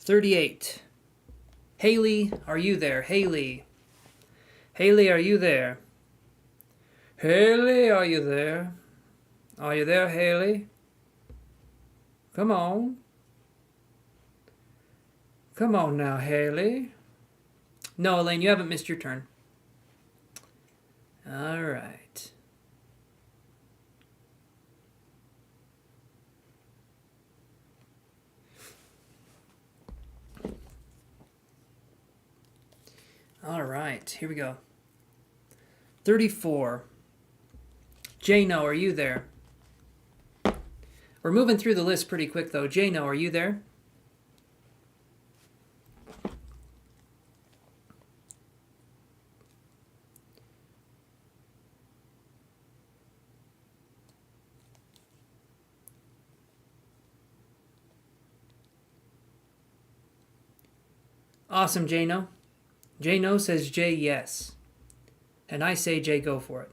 38. Haley, are you there? Haley. Haley, are you there? Haley, are you there? Are you there, Haley? Come on. Come on now, Haley. No, Elaine, you haven't missed your turn. All right. All right, here we go. 34. Jano, are you there? We're moving through the list pretty quick, though. Jano, are you there? Awesome, Jano. Jano says Jay yes. And I say Jay go for it.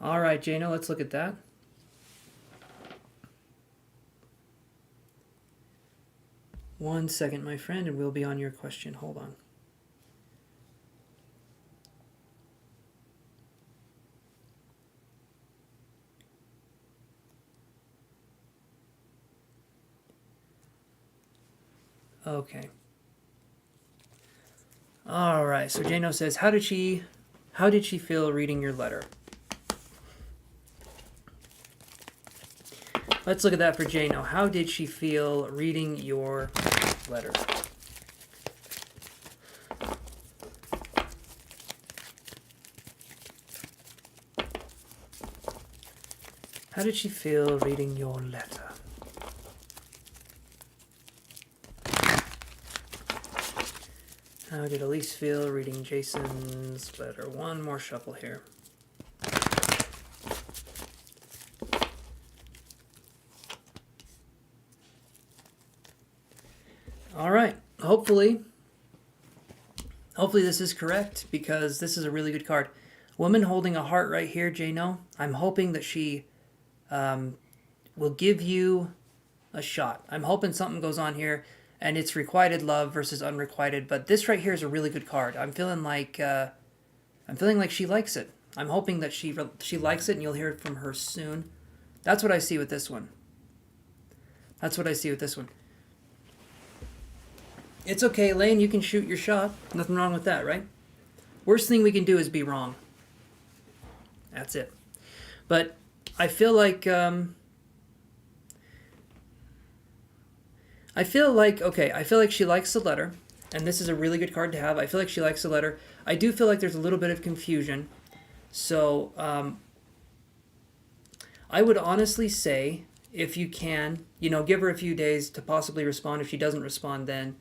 All right, Jano, let's look at that. One second, my friend, and we'll be on your question. Hold on. Okay. All right, so Jano says, how did she feel reading your letter? Let's look at that for Jano. How did she feel reading your letter? How did she feel reading your letter? How did Elise feel reading Jason's letter? One more shuffle here. All right, hopefully this is correct because this is a really good card. Woman holding a heart right here, Jano. I'm hoping that she will give you a shot. I'm hoping something goes on here and it's requited love versus unrequited, but this right here is a really good card. I'm feeling like she likes it. I'm hoping that she likes it and you'll hear it from her soon. That's what I see with this one. It's okay, Lane, you can shoot your shot. Nothing wrong with that, right? Worst thing we can do is be wrong. That's it. But I feel like she likes the letter, and this is a really good card to have. I feel like she likes the letter. I do feel like there's a little bit of confusion. So I would honestly say, if you can, give her a few days to possibly respond. If she doesn't respond, then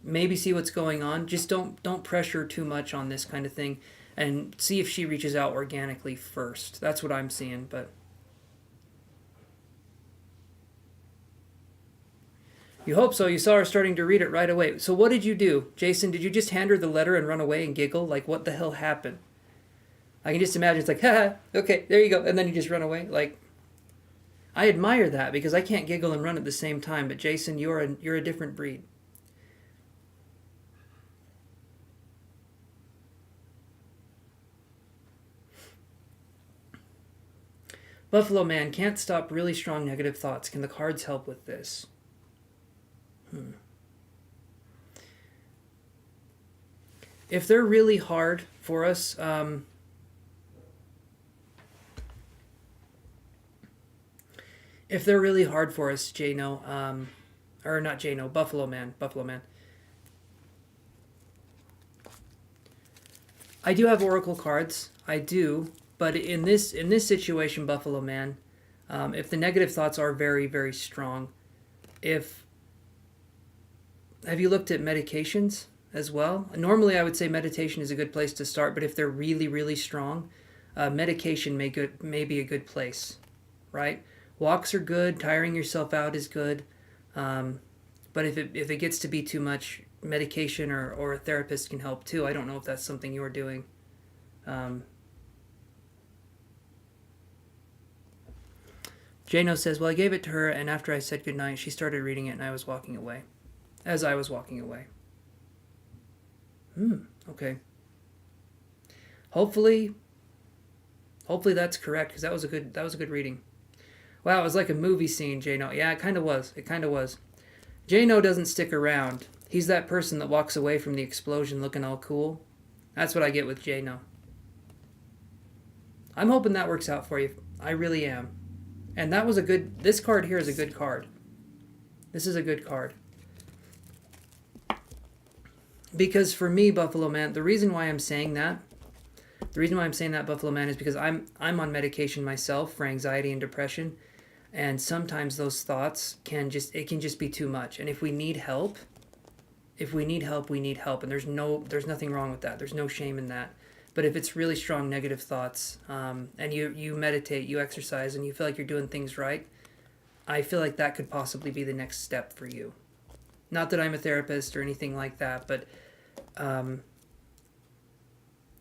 maybe see what's going on. Just don't pressure too much on this kind of thing, and see if she reaches out organically first. That's what I'm seeing, but you hope so. You saw her starting to read it right away. So what did you do, Jason? Did you just hand her the letter and run away and giggle? Like, what the hell happened? I can just imagine it's like, haha, okay, there you go, and then you just run away. Like, I admire that because I can't giggle and run at the same time. But Jason, you're a different breed. Buffalo Man, can't stop really strong negative thoughts. Can the cards help with this? If they're really hard for us. If they're really hard for us, Jano, or not Jano, Buffalo Man. I do have oracle cards. I do, but in this situation, Buffalo Man, if the negative thoughts are very, very strong, have you looked at medications as well? Normally, I would say meditation is a good place to start, but if they're really, really strong, medication may be a good place, right? Walks are good. Tiring yourself out is good. But if it gets to be too much, medication or a therapist can help too. I don't know if that's something you're doing. Jano says, well, I gave it to her, and after I said goodnight, she started reading it, and I was walking away. As I was walking away. Okay. Hopefully that's correct, because that was a good reading. Wow, it was like a movie scene, Jano. Yeah, it kind of was. Jano doesn't stick around. He's that person that walks away from the explosion looking all cool. That's what I get with Jano. I'm hoping that works out for you. I really am. And this card here is a good card. This is a good card. Because for me, Buffalo Man, the reason why I'm saying that, Buffalo Man, is because I'm on medication myself for anxiety and depression. And sometimes those thoughts can just be too much. And if we need help, we need help. And there's nothing wrong with that. There's no shame in that. But if it's really strong negative thoughts, and you meditate, you exercise, and you feel like you're doing things right, I feel like that could possibly be the next step for you. Not that I'm a therapist or anything like that, but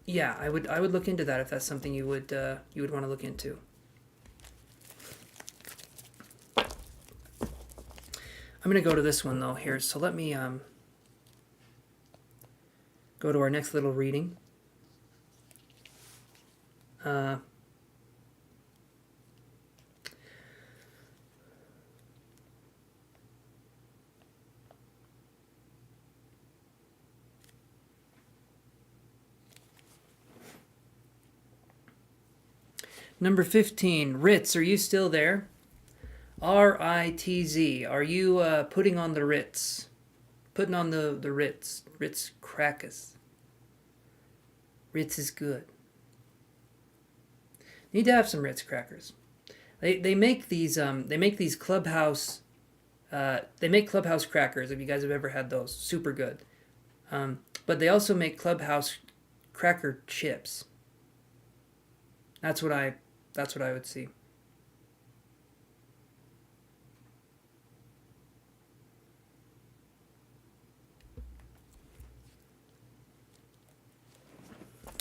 yeah, I would look into that if that's something you would want to look into. I'm going to go to this one, though, here. So let me go to our next little reading. Number 15, Ritz, are you still there? R-I-T-Z, are you putting on the Ritz? Putting on the Ritz. Ritz crackers. Ritz is good. Need to have some Ritz crackers. They make these clubhouse clubhouse crackers, if you guys have ever had those. Super good. But they also make clubhouse cracker chips. That's what I would see.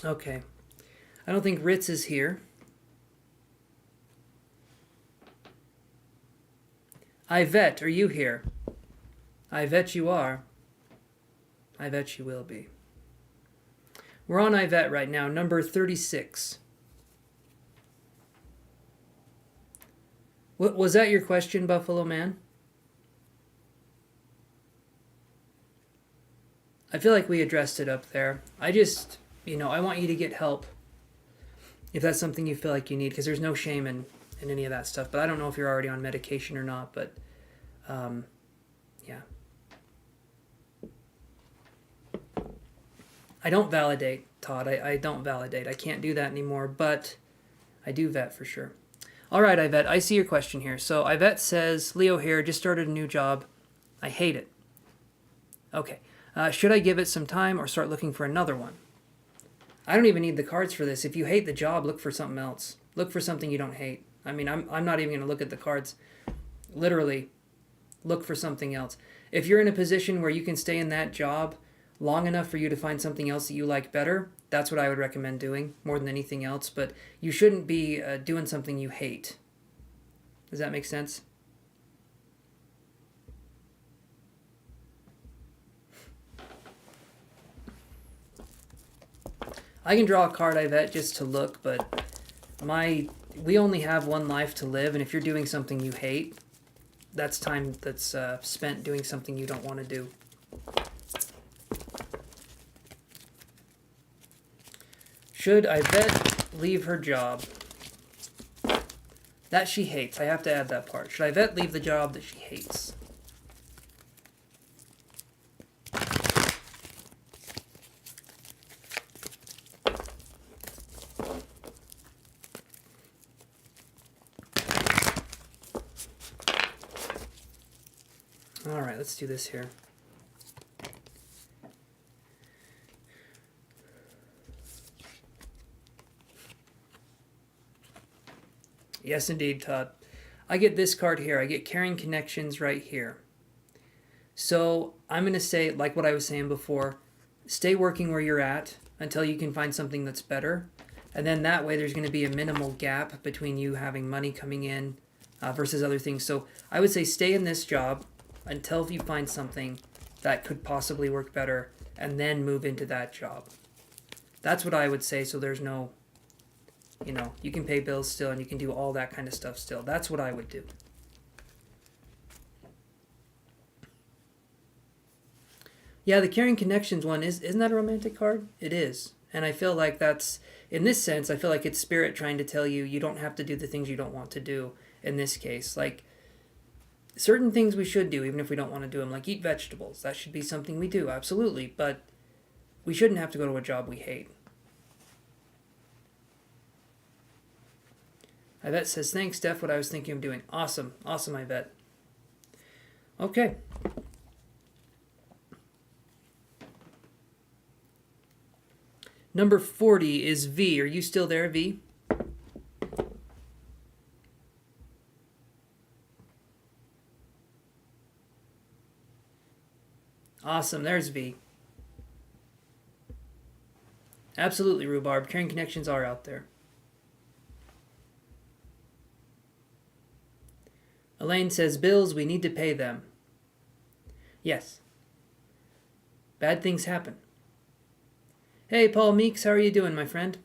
Okay. I don't think Ritz is here. Yvette, are you here? Yvette, you are. Yvette, you will be. We're on Yvette right now, number 36. What was that your question, Buffalo Man? I feel like we addressed it up there. I just, I want you to get help if that's something you feel like you need, because there's no shame in any of that stuff. But I don't know if you're already on medication or not, but yeah. I don't validate, Todd. I don't validate. I can't do that anymore, but I do vet for sure. All right, Yvette, I see your question here. So Yvette says, Leo here, just started a new job. I hate it. Okay. Should I give it some time or start looking for another one? I don't even need the cards for this. If you hate the job, look for something else. Look for something you don't hate. I mean, I'm not even going to look at the cards. Literally, look for something else. If you're in a position where you can stay in that job long enough for you to find something else that you like better, that's what I would recommend doing more than anything else. But you shouldn't be doing something you hate. Does that make sense? I can draw a card, Yvette, just to look, but we only have one life to live, and if you're doing something you hate, that's time that's spent doing something you don't want to do. Should Yvette leave her job that she hates? I have to add that part. Should Yvette leave the job that she hates? All right, let's do this here. Yes, indeed, Todd. I get this card here. I get Caring Connections right here. So I'm going to say, like what I was saying before, stay working where you're at until you can find something that's better. And then that way there's going to be a minimal gap between you having money coming in versus other things. So I would say stay in this job until you find something that could possibly work better and then move into that job. That's what I would say, so there's no... You know, you can pay bills still and you can do all that kind of stuff still. That's what I would do. Yeah, the Caring Connections one, isn't that a romantic card? It is. And I feel like that's, in this sense, I feel like it's Spirit trying to tell you don't have to do the things you don't want to do in this case. Like, certain things we should do even if we don't want to do them, like eat vegetables. That should be something we do, absolutely. But we shouldn't have to go to a job we hate. Yvette says, thanks, Steph, what I was thinking of doing. Awesome. Awesome, Yvette. Okay. Number 40 is V. Are you still there, V? Awesome. There's V. Absolutely, Rhubarb. Caring Connections are out there. Elaine says, bills, we need to pay them. Yes. Bad things happen. Hey, Paul Meeks, how are you doing, my friend?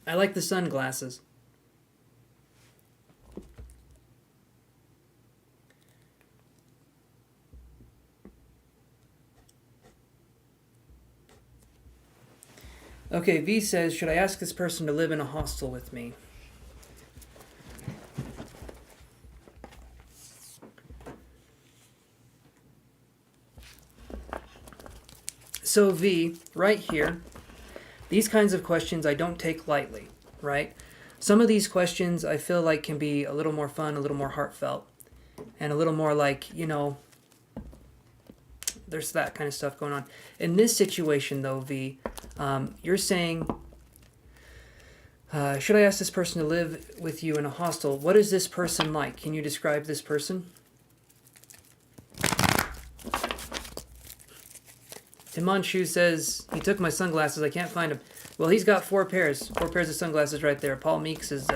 I like the sunglasses. Okay, V says, should I ask this person to live in a hostel with me? So V, right here, these kinds of questions I don't take lightly, right? Some of these questions I feel like can be a little more fun, a little more heartfelt, and a little more like, you know, there's that kind of stuff going on. In this situation, though, V, you're saying, should I ask this person to live with you in a hostel? What is this person like? Can you describe this person? Himanshu says, he took my sunglasses, I can't find them. Well, he's got four pairs of sunglasses right there. Paul Meeks is,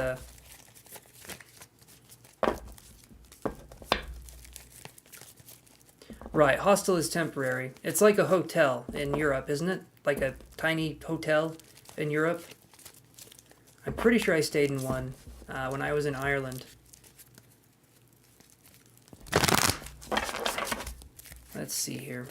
Right, hostel is temporary. It's like a hotel in Europe, isn't it? Like a tiny hotel in Europe. I'm pretty sure I stayed in one when I was in Ireland. Let's see here.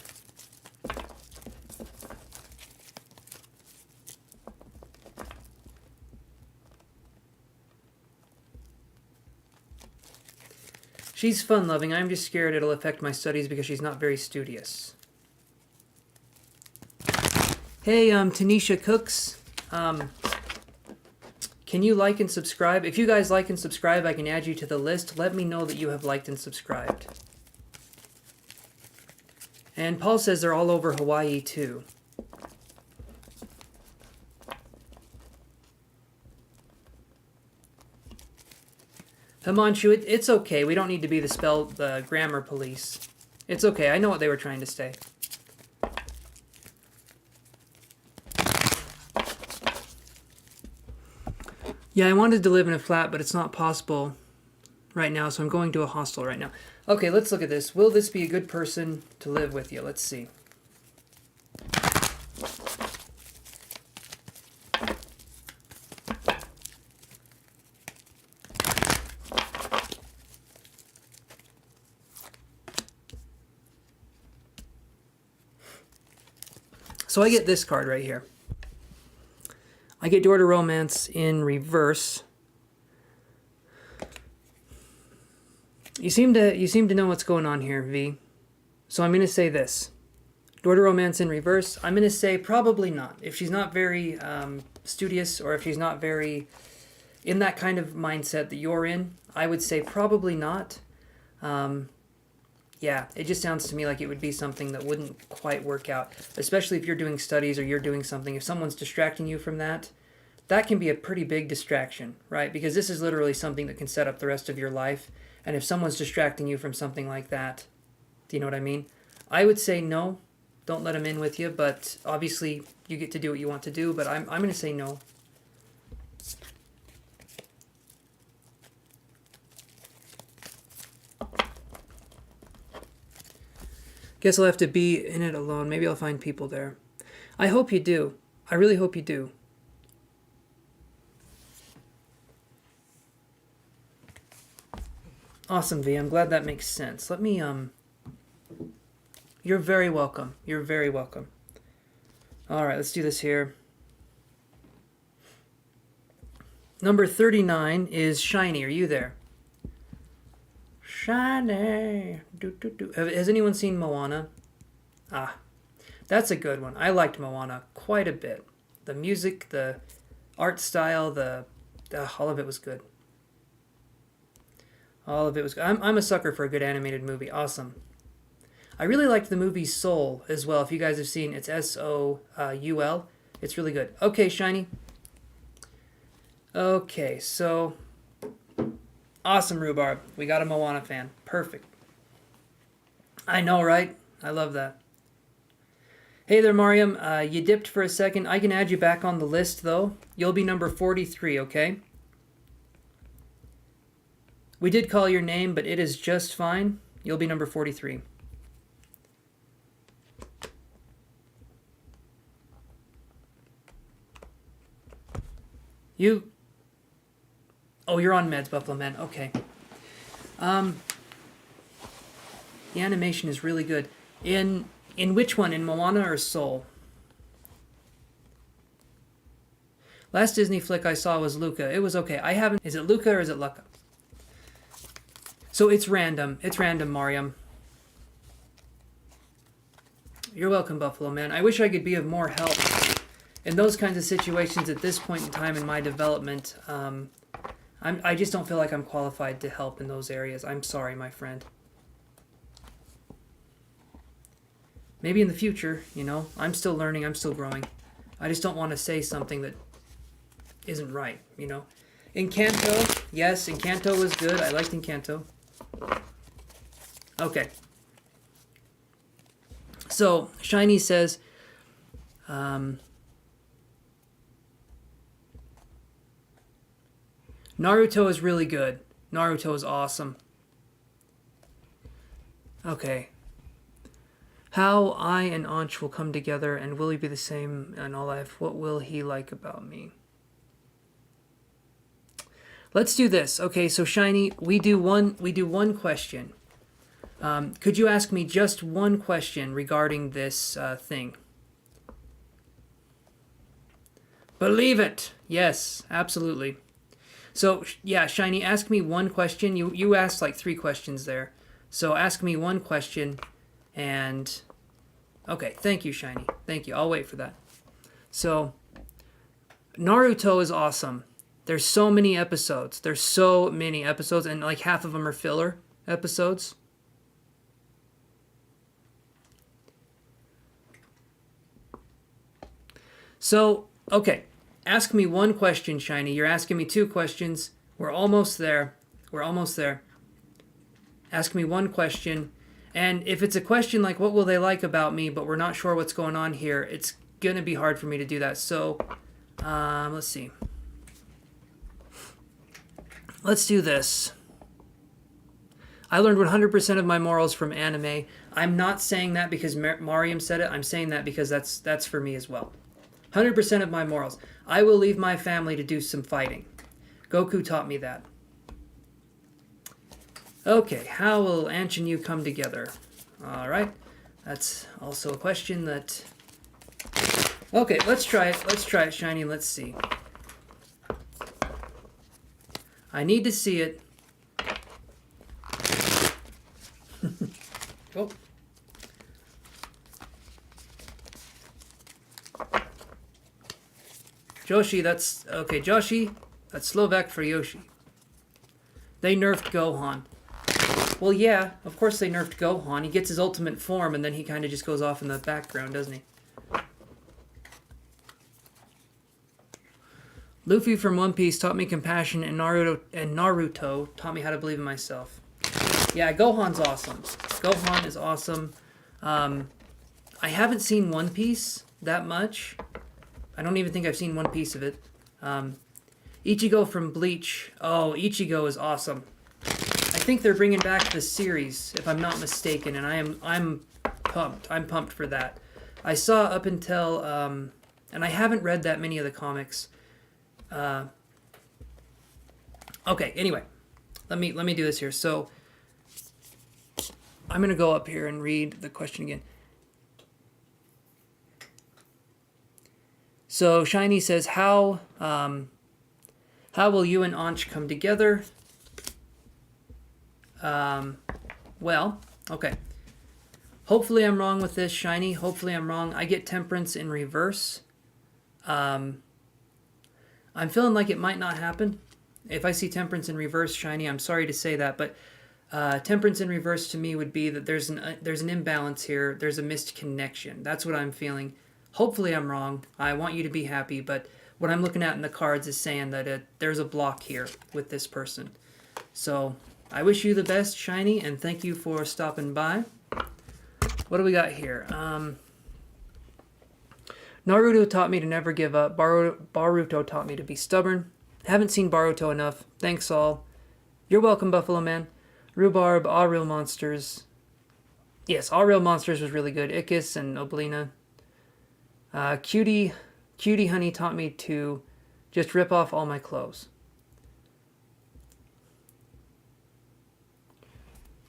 She's fun-loving. I'm just scared it'll affect my studies because she's not very studious. Hey, Tanisha Cooks. Can you like and subscribe? If you guys like and subscribe, I can add you to the list. Let me know that you have liked and subscribed. And Paul says they're all over Hawaii, too. Himanshu, it's okay. We don't need to be the grammar police. It's okay. I know what they were trying to say. Yeah, I wanted to live in a flat, but it's not possible right now, so I'm going to a hostel right now. Okay, let's look at this. Will this be a good person to live with you? Let's see. So I get this card right here. I get Door to Romance in reverse. You seem to know what's going on here, V. So I'm going to say this. Door to Romance in reverse. I'm going to say probably not. If she's not very studious, or if she's not very in that kind of mindset that you're in, I would say probably not. Yeah, it just sounds to me like it would be something that wouldn't quite work out, especially if you're doing studies or you're doing something. If someone's distracting you from that, that can be a pretty big distraction, right? Because this is literally something that can set up the rest of your life. And if someone's distracting you from something like that, do you know what I mean? I would say no, don't let them in with you, but obviously you get to do what you want to do, but I'm going to say no. Guess I'll have to be in it alone. Maybe I'll find people there. I hope you do. I really hope you do. Awesome, V. I'm glad that makes sense. Let me, You're very welcome. You're very welcome. All right, let's do this here. Number 39 is Shiny. Are you there? Shiny. Has anyone seen Moana? Ah, that's a good one. I liked Moana quite a bit. The music, the art style, all of it was good. All of it was good. I'm a sucker for a good animated movie. Awesome. I really liked the movie Soul as well. If you guys have seen, it's Soul. It's really good. Okay, Shiny. Okay, so awesome, Rhubarb. We got a Moana fan. Perfect. I know, right? I love that. Hey there, Mariam. You dipped for a second. I can add you back on the list, though. You'll be number 43, okay? We did call your name, but it is just fine. You'll be number 43. Oh, you're on meds, Buffalo Man. Okay. The animation is really good. In which one? In Moana or Soul? Last Disney flick I saw was Luca. It was okay. I haven't... Is it Luca or is it Luca? So it's random. It's random, Mariam. You're welcome, Buffalo Man. I wish I could be of more help in those kinds of situations at this point in time in my development. I just don't feel like I'm qualified to help in those areas. I'm sorry, my friend. Maybe in the future, you know. I'm still learning. I'm still growing. I just don't want to say something that isn't right, you know. Encanto, yes, Encanto was good. I liked Encanto. Okay. So, Shiny says, Naruto is really good. Naruto is awesome. Okay. How I and Anch will come together, and will he be the same in all life? What will he like about me? Let's do this. Okay, so Shiny, we do one question. Could you ask me just one question regarding this thing? Believe it. Yes, absolutely. So, yeah, Shiny, ask me one question. You asked like 3 questions there. So ask me one question and... Okay, thank you, Shiny. Thank you. I'll wait for that. So, Naruto is awesome. There's so many episodes. There's so many episodes, and like half of them are filler episodes. So, okay. Ask me one question, Shiny. You're asking me 2 questions. We're almost there. We're almost there. Ask me one question. And if it's a question like, what will they like about me, but we're not sure what's going on here, it's going to be hard for me to do that. So, let's see. Let's do this. I learned 100% of my morals from anime. I'm not saying that because Mariam said it. I'm saying that because that's for me as well. 100% of my morals. I will leave my family to do some fighting. Goku taught me that. Okay, how will Anch and you come together? Alright, that's also a question that Okay, let's try it. Let's try it, Shiny. Let's see. I need to see it. Oh. Joshi, that's... Okay, Joshi, that's Slovak for Yoshi. They nerfed Gohan. Well, yeah, of course they nerfed Gohan. He gets his ultimate form, and then he kind of just goes off in the background, doesn't he? Luffy from One Piece taught me compassion, and Naruto taught me how to believe in myself. Yeah, Gohan's awesome. Gohan is awesome. I haven't seen One Piece that much. I don't even think I've seen one piece of it. Ichigo from Bleach. Oh, Ichigo is awesome. I think they're bringing back the series, if I'm not mistaken, and I'm pumped. I'm pumped for that. I saw up until and I haven't read that many of the comics. Okay, anyway, let me do this here. So I'm gonna go up here and read the question again. So Shiny says, how will you and Anch come together? Well, okay. Hopefully I'm wrong with this, Shiny. Hopefully I'm wrong. I get Temperance in reverse. I'm feeling like it might not happen. If I see Temperance in reverse, Shiny, I'm sorry to say that, but Temperance in reverse to me would be that there's an imbalance here. There's a missed connection. That's what I'm feeling. Hopefully I'm wrong. I want you to be happy, but what I'm looking at in the cards is saying that there's a block here with this person. So I wish you the best, Shiny, and thank you for stopping by. What do we got here? Naruto taught me to never give up. Baruto taught me to be stubborn. Haven't seen Baruto enough. Thanks all. You're welcome, Buffalo Man. Rhubarb, All Real Monsters. Yes, All Real Monsters was really good. Ickis and Oblina. Cutie Honey taught me to just rip off all my clothes.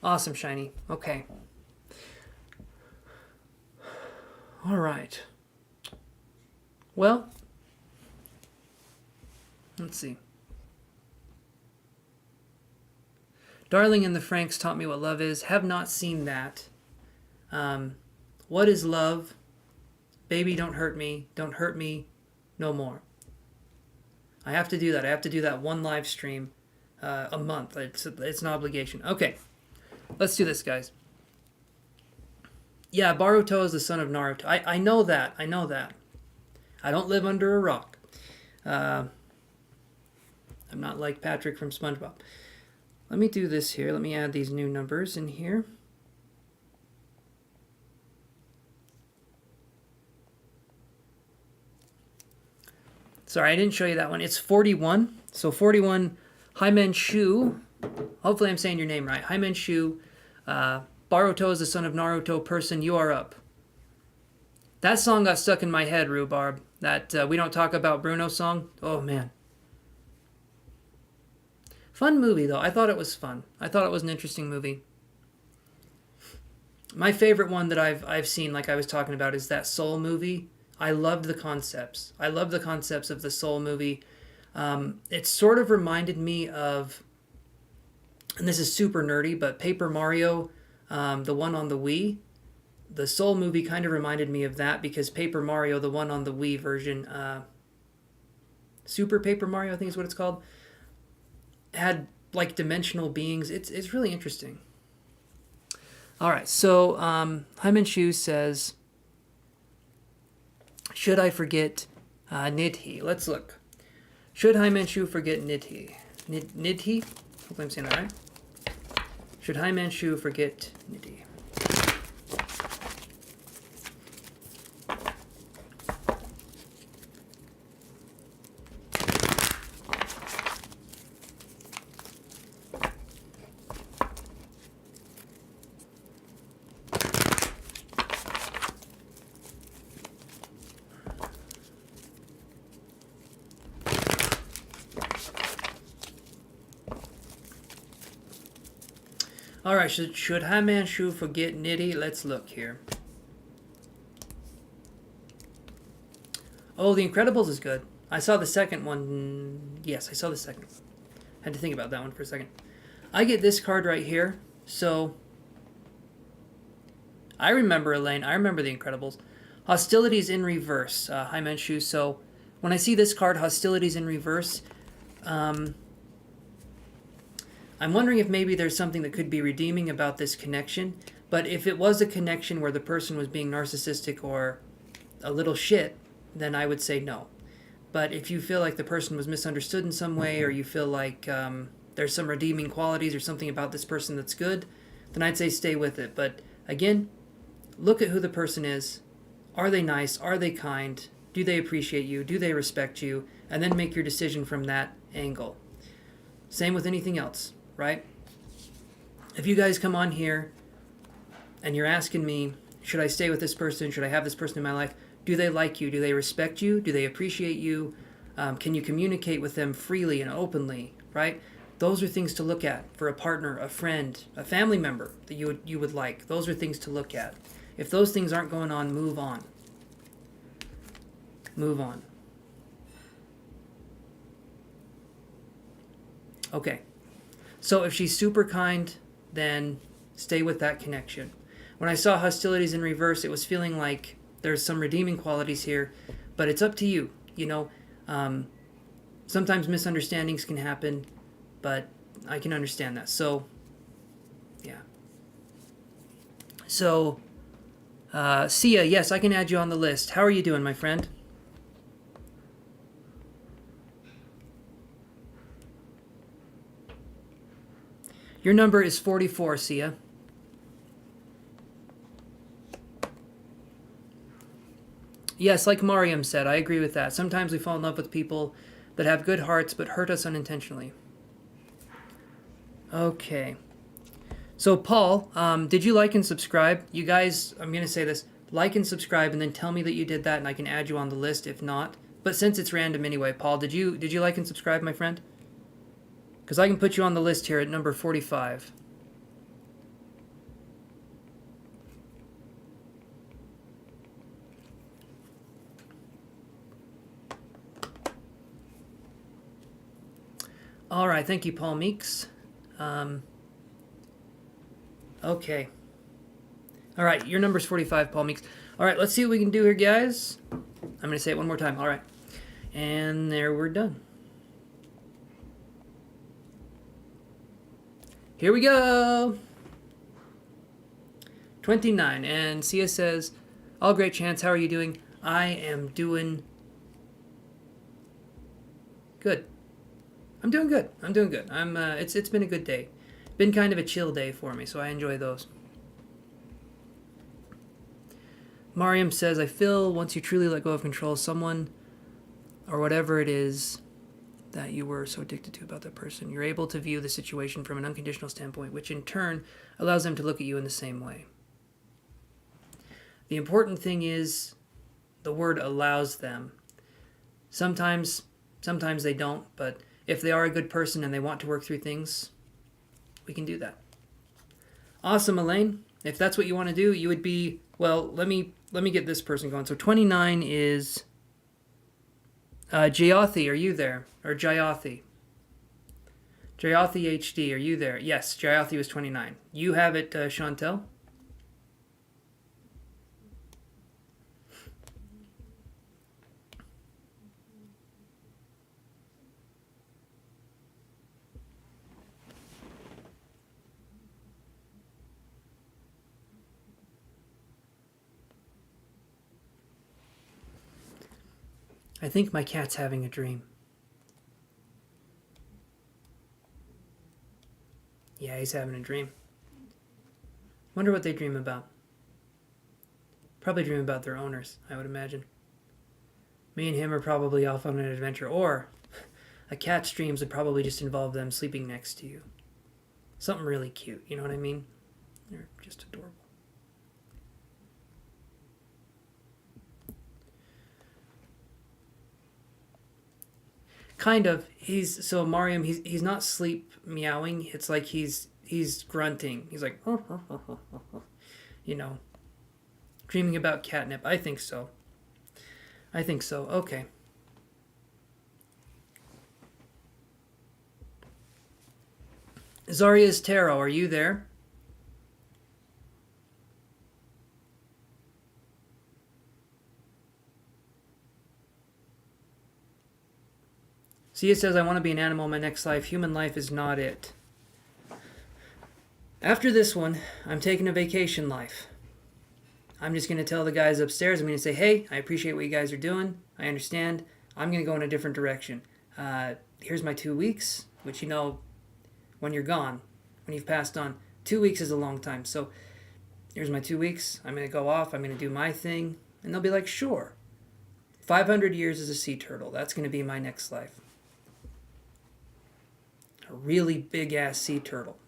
Awesome, Shiny. Okay. All right. Well, let's see. Darling and the Franks taught me what love is. Have not seen that. What is love? Baby, don't hurt me. Don't hurt me no more. I have to do that. I have to do that one live stream a month. It's an obligation. Okay. Let's do this, guys. Yeah, Baruto is the son of Naruto. I know that. I know that. I don't live under a rock. I'm not like Patrick from SpongeBob. Let me do this here. Let me add these new numbers in here. Sorry, I didn't show you that one. It's 41. So 41, Haimen Shu. Hopefully I'm saying your name right. Haimen Shu. Baruto is the son of Naruto. Person, you are up. That song got stuck in my head, Rhubarb. That We Don't Talk About Bruno song. Oh, man. Fun movie, though. I thought it was fun. I thought it was an interesting movie. My favorite one that I've seen, like I was talking about, is that Soul movie. I loved the concepts. I love the concepts of the Soul movie. It sort of reminded me of, and this is super nerdy, but Paper Mario, the one on the Wii. The Soul movie kind of reminded me of that because Paper Mario, the one on the Wii version, Super Paper Mario, I think is what it's called, had like dimensional beings. It's really interesting. All right, so Hyman Shu says, should I forget Nidhi? Let's look. Should Hyman Shu forget Nidhi? Nidhi? Hopefully I'm saying that right. Should Hyman Shu forget Nidhi? All right, should Hyman Shu forget Nidhi? Let's look here. Oh, The Incredibles is good. I saw the second one. Yes, I saw the second one. Had to think about that one for a second. I get this card right here. So, I remember, Elaine. I remember The Incredibles. Hostilities in reverse. Hi, Menshu. So, when I see this card, Hostilities in reverse, I'm wondering if maybe there's something that could be redeeming about this connection. But if it was a connection where the person was being narcissistic or a little shit, then I would say no. But if you feel like the person was misunderstood in some way, or you feel like there's some redeeming qualities or something about this person that's good, then I'd say stay with it. But again, look at who the person is. Are they nice? Are they kind? Do they appreciate you? Do they respect you? And then make your decision from that angle. Same with anything else, right? If you guys come on here and you're asking me, should I stay with this person? Should I have this person in my life? Do they like you? Do they respect you? Do they appreciate you? Can you communicate with them freely and openly, right? Those are things to look at for a partner, a friend, a family member that you would like. Those are things to look at. If those things aren't going on, move on. Move on. Okay. So if she's super kind, then stay with that connection. When I saw hostilities in reverse, it was feeling like there's some redeeming qualities here, but it's up to you. You know, sometimes misunderstandings can happen, but I can understand that. So, yeah. So, Sia, yes, I can add you on the list. How are you doing, my friend? Your number is 44, Sia. Yes, like Mariam said, I agree with that. Sometimes we fall in love with people that have good hearts but hurt us unintentionally. Okay. So, Paul, did you like and subscribe? You guys, I'm going to say this, like and subscribe and then tell me that you did that and I can add you on the list if not. But since it's random anyway, Paul, did you like and subscribe, my friend? Because I can put you on the list here at number 45. All right, thank you, Paul Meeks. Okay. All right, your number's 45, Paul Meeks. All right, let's see what we can do here, guys. I'm going to say it one more time. All right. And there we're done. Here we go. 29. And Sia says, all great, Chance. How are you doing? I am doing good. I'm doing good. It's been a good day. Been kind of a chill day for me, so I enjoy those. Mariam says, I feel once you truly let go of control, someone or whatever it is that you were so addicted to about that person, you're able to view the situation from an unconditional standpoint, which in turn allows them to look at you in the same way. The important thing is the word allows them. Sometimes they don't, but if they are a good person and they want to work through things, we can do that. Awesome, Elaine. If that's what you want to do, you would be, well, let me get this person going. So 29 is Jayathi, are you there? Or Jayathi? Jayathi HD, are you there? Yes, Jayathi was 29. You have it, Chantel? I think my cat's having a dream. Yeah, he's having a dream. Wonder what they dream about. Probably dream about their owners, I would imagine. Me and him are probably off on an adventure, or a cat's dreams would probably just involve them sleeping next to you. Something really cute, you know what I mean? They're just adorable. Kind of. So Mariam, he's not sleep meowing. It's like he's grunting. He's like, you know, dreaming about catnip. I think so. I think so. Okay. Zarya's Tarot, are you there? Sia says, I want to be an animal in my next life. Human life is not it. After this one, I'm taking a vacation life. I'm just going to tell the guys upstairs, I'm going to say, hey, I appreciate what you guys are doing. I understand. I'm going to go in a different direction. Here's my 2 weeks, which, you know, when you're gone, when you've passed on, 2 weeks is a long time. So here's my 2 weeks. I'm going to go off. I'm going to do my thing. And they'll be like, sure. 500 years as a sea turtle. That's going to be my next life. A really big-ass sea turtle.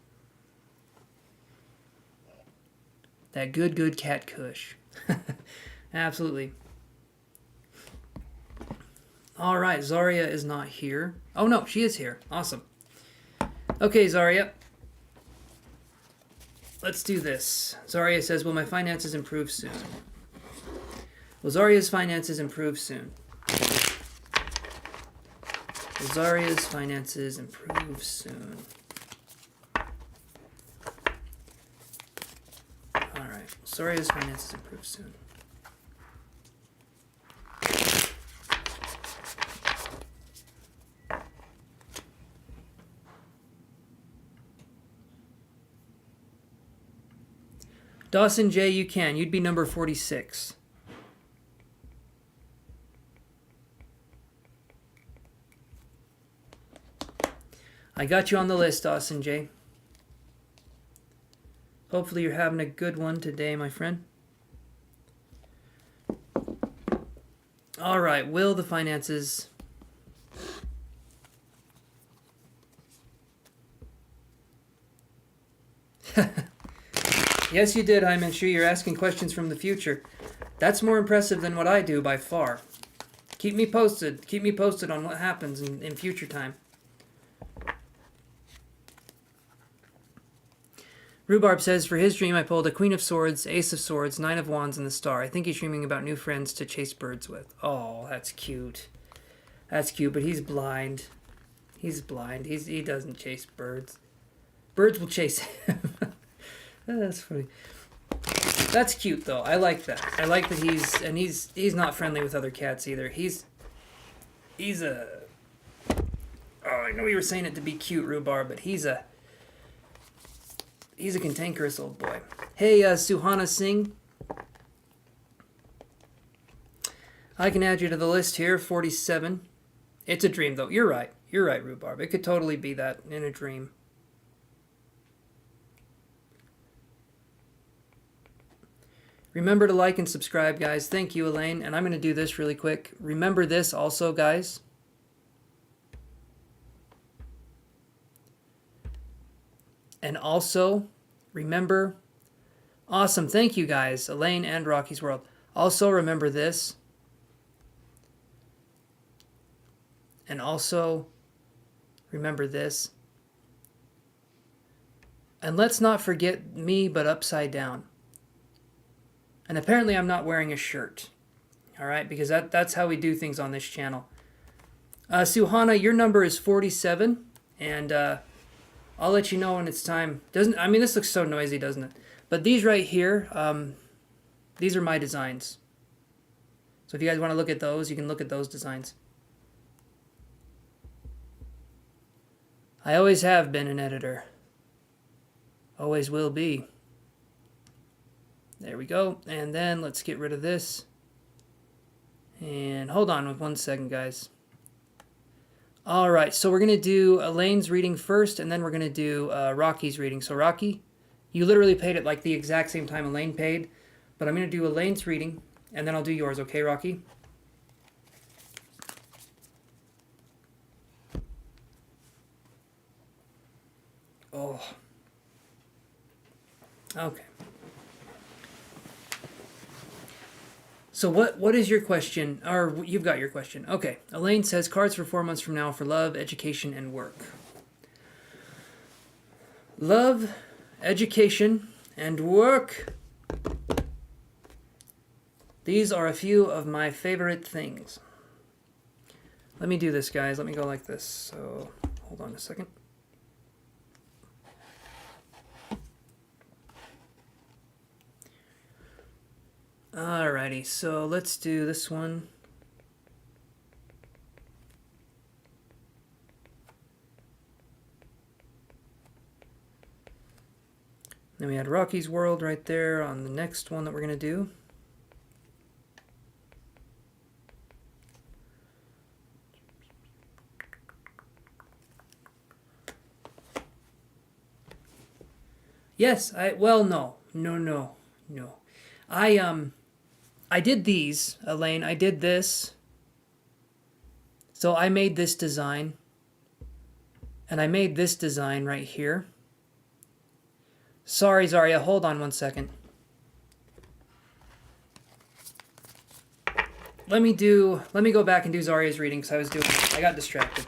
That good cat kush. Absolutely. All right, Zarya is not here. Oh, no, she is here. Awesome. Okay, Zarya. Let's do this. Zarya says, will my finances improve soon? Will Zarya's finances improve soon? Will Zarya's finances improve soon? Alright, Zarya's finances improve soon. Dawson J, you can. You'd be number 46. I got you on the list, Dawson J. Hopefully you're having a good one today, my friend. All right, will the finances... Yes, you did, Hyman Shu. You're asking questions from the future. That's more impressive than what I do by far. Keep me posted. Keep me posted on what happens in future time. Rhubarb says, for his dream, I pulled a Queen of Swords, Ace of Swords, Nine of Wands, and the Star. I think he's dreaming about new friends to chase birds with. Oh, that's cute. That's cute, but he's blind. He's blind. He doesn't chase birds. Birds will chase him. That's funny. That's cute, though. I like that. I like that he's not friendly with other cats either. He's a... Oh, I know you were saying it to be cute, Rhubarb, but he's a cantankerous old boy. Hey, Suhana Singh. I can add you to the list here, 47. It's a dream, though. You're right. You're right, Rhubarb. It could totally be that in a dream. Remember to like and subscribe, guys. Thank you, Elaine. And I'm going to do this really quick. Remember this also, guys. And also, remember... Awesome. Thank you, guys. Elaine and Rocky's World. Also, remember this. And also, remember this. And let's not forget me, but upside down. And apparently I'm not wearing a shirt. All right, because that's how we do things on this channel. Suhana, your number is 47, and I'll let you know when it's time. I mean, this looks so noisy, doesn't it? But these right here, these are my designs. So if you guys want to look at those, you can look at those designs. I always have been an editor. Always will be. There we go. And then let's get rid of this. And hold on with 1 second, guys. All right, so we're going to do Elaine's reading first, and then we're going to do Rocky's reading. So Rocky, you literally paid at like the exact same time Elaine paid, but I'm going to do Elaine's reading, and then I'll do yours, okay, Rocky? Oh. Okay. So what is your question? Or you've got your question. Okay. Elaine says, cards for 4 months from now for love, education, and work. Love, education, and work. These are a few of my favorite things. Let me do this, guys. Let me go like this. So, hold on a second. Alrighty, so let's do this one. Then we had Rocky's World right there on the next one that we're going to do. Yes, no. I did these, Elaine. I did this. So I made this design. And I made this design right here. Sorry, Zarya, hold on one second. Let me go back and do Zarya's reading because I got distracted.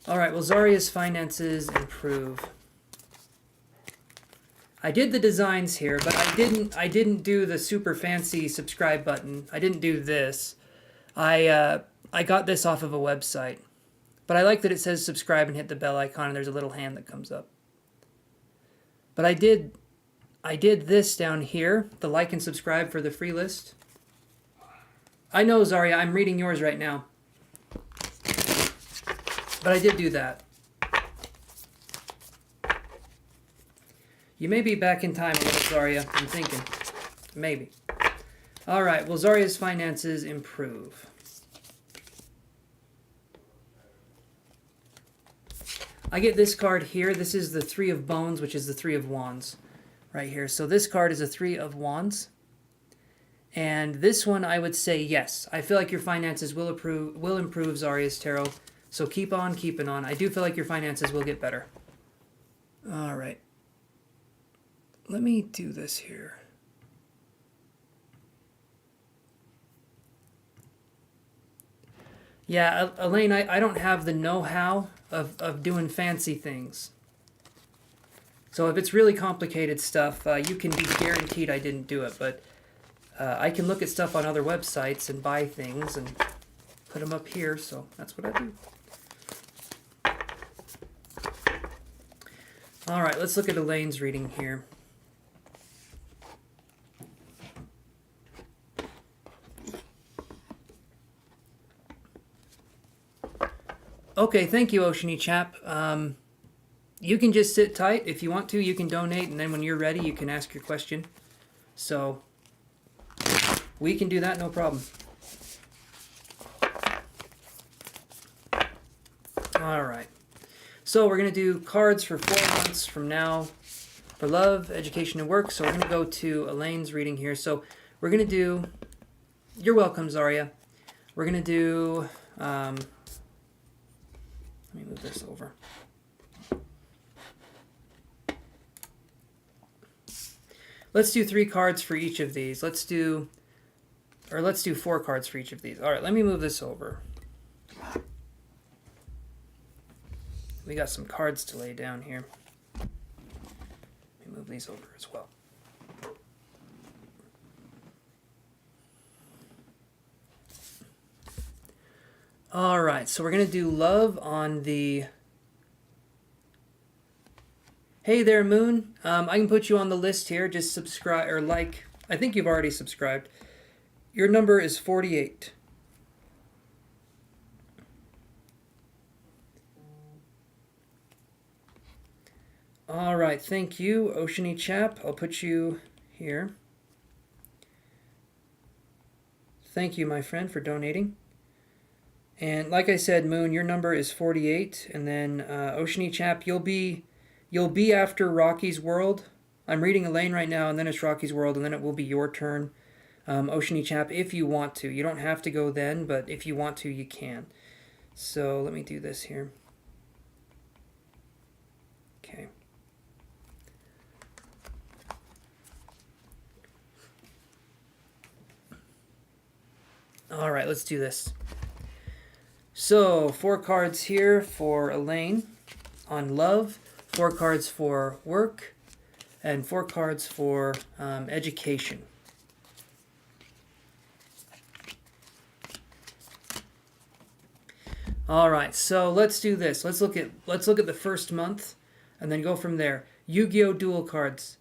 All right, well, Zarya's finances improve. I did the designs here, but I didn't do the super fancy subscribe button. I didn't do this. I got this off of a website. But I like that it says subscribe and hit the bell icon and there's a little hand that comes up. But I did this down here, the like and subscribe for the free list. I know, Zarya, I'm reading yours right now. But I did do that. You may be back in time a little, Zarya. I'm thinking. Maybe. All right. Well, Zarya's finances improve. I get this card here. This is the Three of Bones, which is the Three of Wands right here. So this card is a Three of Wands. And this one, I would say yes. I feel like your finances will improve, Zarya's tarot. So keep on keeping on. I do feel like your finances will get better. All right. Let me do this here. Yeah, Elaine, I don't have the know-how of doing fancy things. So if it's really complicated stuff, you can be guaranteed I didn't do it. But I can look at stuff on other websites and buy things and put them up here. So that's what I do. All right, let's look at Elaine's reading here. Okay, thank you, Oceany Chap. You can just sit tight. If you want to, you can donate, and then when you're ready, you can ask your question. So, we can do that, no problem. All right. So, we're going to do cards for 4 months from now for love, education, and work. So, we're going to go to Elaine's reading here. So, we're going to do... You're welcome, Zarya. We're going to do... Let me move this over. Let's do 3 cards for each of these. Let's do 4 cards for each of these. All right, let me move this over. We got some cards to lay down here. Let me move these over as well. All right, so we're going to do love on the... Hey there, Moon. I can put you on the list here. Just subscribe or like. I think you've already subscribed. Your number is 48. All right, thank you, Oceany Chap. I'll put you here. Thank you, my friend, for donating. And like I said, Moon, your number is 48. And then Oceany Chap, you'll be after Rocky's World. I'm reading Elaine right now, and then it's Rocky's World, and then it will be your turn. Oceany Chap, if you want to. You don't have to go then, but if you want to, you can. So let me do this here. Okay. All right, let's do this. So, 4 cards here for Elaine on love, 4 cards for work, and 4 cards for education. All right, so let's do this. Let's look at the first month, and then go from there. Yu-Gi-Oh! Duel cards.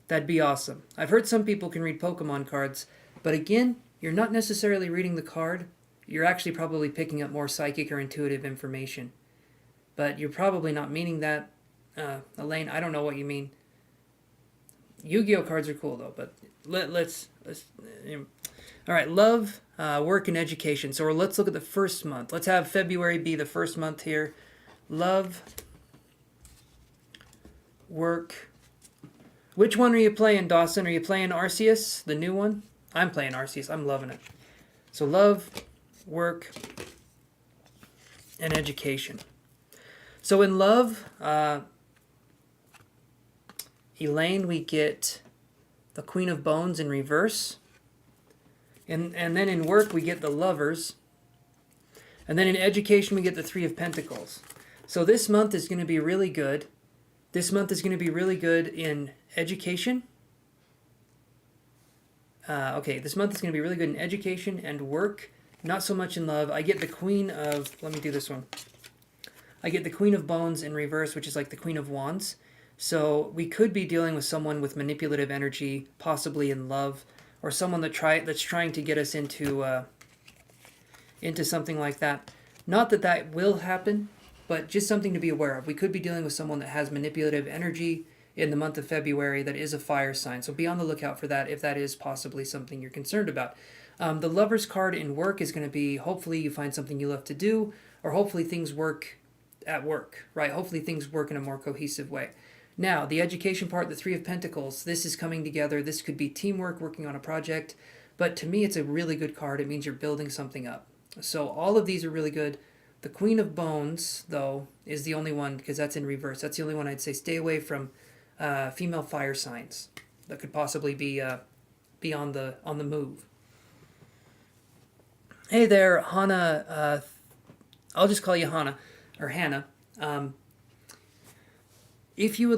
That'd be awesome. I've heard some people can read Pokemon cards, but again, you're not necessarily reading the card. You're actually probably picking up more psychic or intuitive information. But you're probably not meaning that, Elaine. I don't know what you mean. Yu-Gi-Oh cards are cool though, but let's all right, love, work, and education. So let's look at the first month. Let's have February be the first month here. Love, work. Which one are you playing, Dawson? Are you playing Arceus, the new one? I'm playing Arceus. I'm loving it. So love, work, and education. So in love, Elaine, we get the Queen of Bones in reverse. And then in work, we get the Lovers. And then in education, we get the Three of Pentacles. So this month is going to be really good. This month is going to be really good in education. This month is going to be really good in education and work. Not so much in love. I get the Queen of... Let me do this one. I get the Queen of Bones in reverse, which is like the Queen of Wands. So we could be dealing with someone with manipulative energy, possibly in love, or someone that's trying to get us into something like that. Not that that will happen, but just something to be aware of. We could be dealing with someone that has manipulative energy in the month of February that is a fire sign. So be on the lookout for that if that is possibly something you're concerned about. The Lover's card in work is going to be, hopefully you find something you love to do, or hopefully things work at work, right? Hopefully things work in a more cohesive way. Now, the education part, the Three of Pentacles, this is coming together. This could be teamwork, working on a project. But to me, it's a really good card. It means you're building something up. So all of these are really good. The Queen of Bones, though, is the only one, because that's in reverse. That's the only one I'd say stay away from female fire signs that could possibly be on the move. Hey there, Hannah. I'll just call you Hannah, or Hannah. If you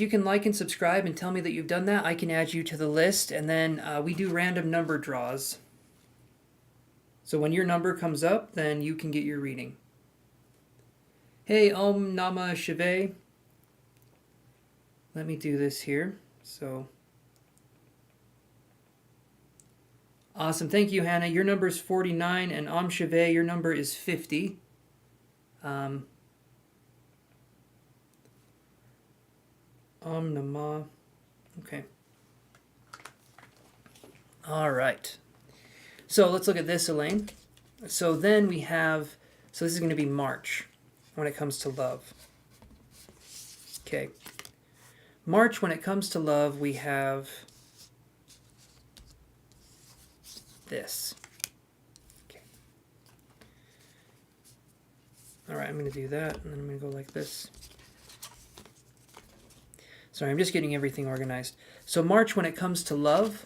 can like and subscribe and tell me that you've done that, I can add you to the list, and then we do random number draws. So when your number comes up, then you can get your reading. Hey, Om Namah Shivaya. Let me do this here. So awesome. Thank you, Hannah. Your number is 49, and Om Shivaya, your number is 50. Om Namah. Okay. All right. So let's look at this, Elaine. So then we have, so this is going to be March when it comes to love. Okay. March, when it comes to love, we have this. Okay. All right, I'm going to do that, and then I'm going to go like this. Sorry, I'm just getting everything organized. So March, when it comes to love,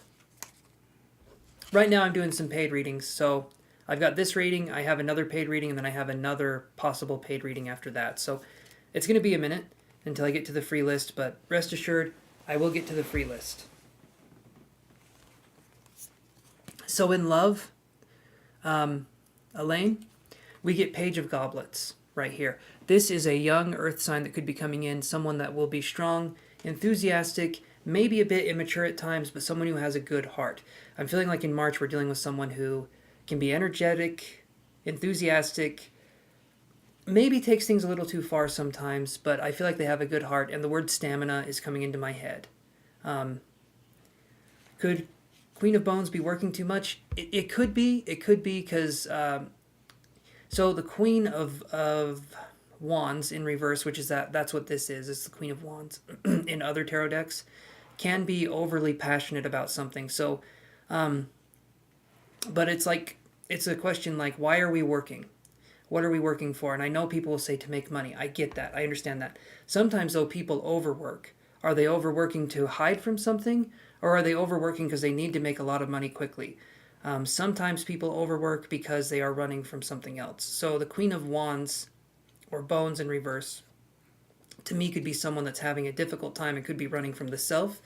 right now I'm doing some paid readings. So I've got this reading, I have another paid reading, and then I have another possible paid reading after that. So it's going to be a minute until I get to the free list, but rest assured, I will get to the free list. So in love, Elaine, we get Page of Goblets right here. This is a young earth sign that could be coming in, someone that will be strong, enthusiastic, maybe a bit immature at times, but someone who has a good heart. I'm feeling like in March we're dealing with someone who can be energetic, enthusiastic, maybe takes things a little too far sometimes, but I feel like they have a good heart, and the word stamina is coming into my head. Could Queen of Bones be working too much? It could be. It could be because... so the Queen of Wands in reverse, which is that's what this is. It's the Queen of Wands in other tarot decks, can be overly passionate about something. So, but it's like, it's a question like, why are we working? What are we working for? And I know people will say to make money. I get that. I understand that. Sometimes, though, people overwork. Are they overworking to hide from something? Or are they overworking because they need to make a lot of money quickly? Sometimes people overwork because they are running from something else. So the Queen of Wands, or Bones in reverse, to me could be someone that's having a difficult time and could be running from the self.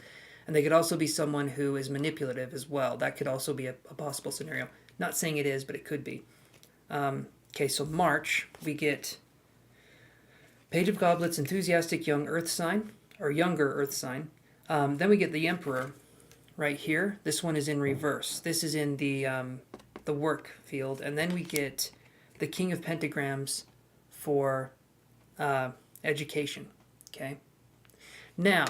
And they could also be someone who is manipulative as well. That could also be a possible scenario. Not saying it is, but it could be. Okay, so March, we get Page of Goblets, enthusiastic young earth sign, or younger earth sign. Then we get the Emperor right here. This one is in reverse. This is in the work field. And then we get the King of Pentagrams for education. Okay. Now,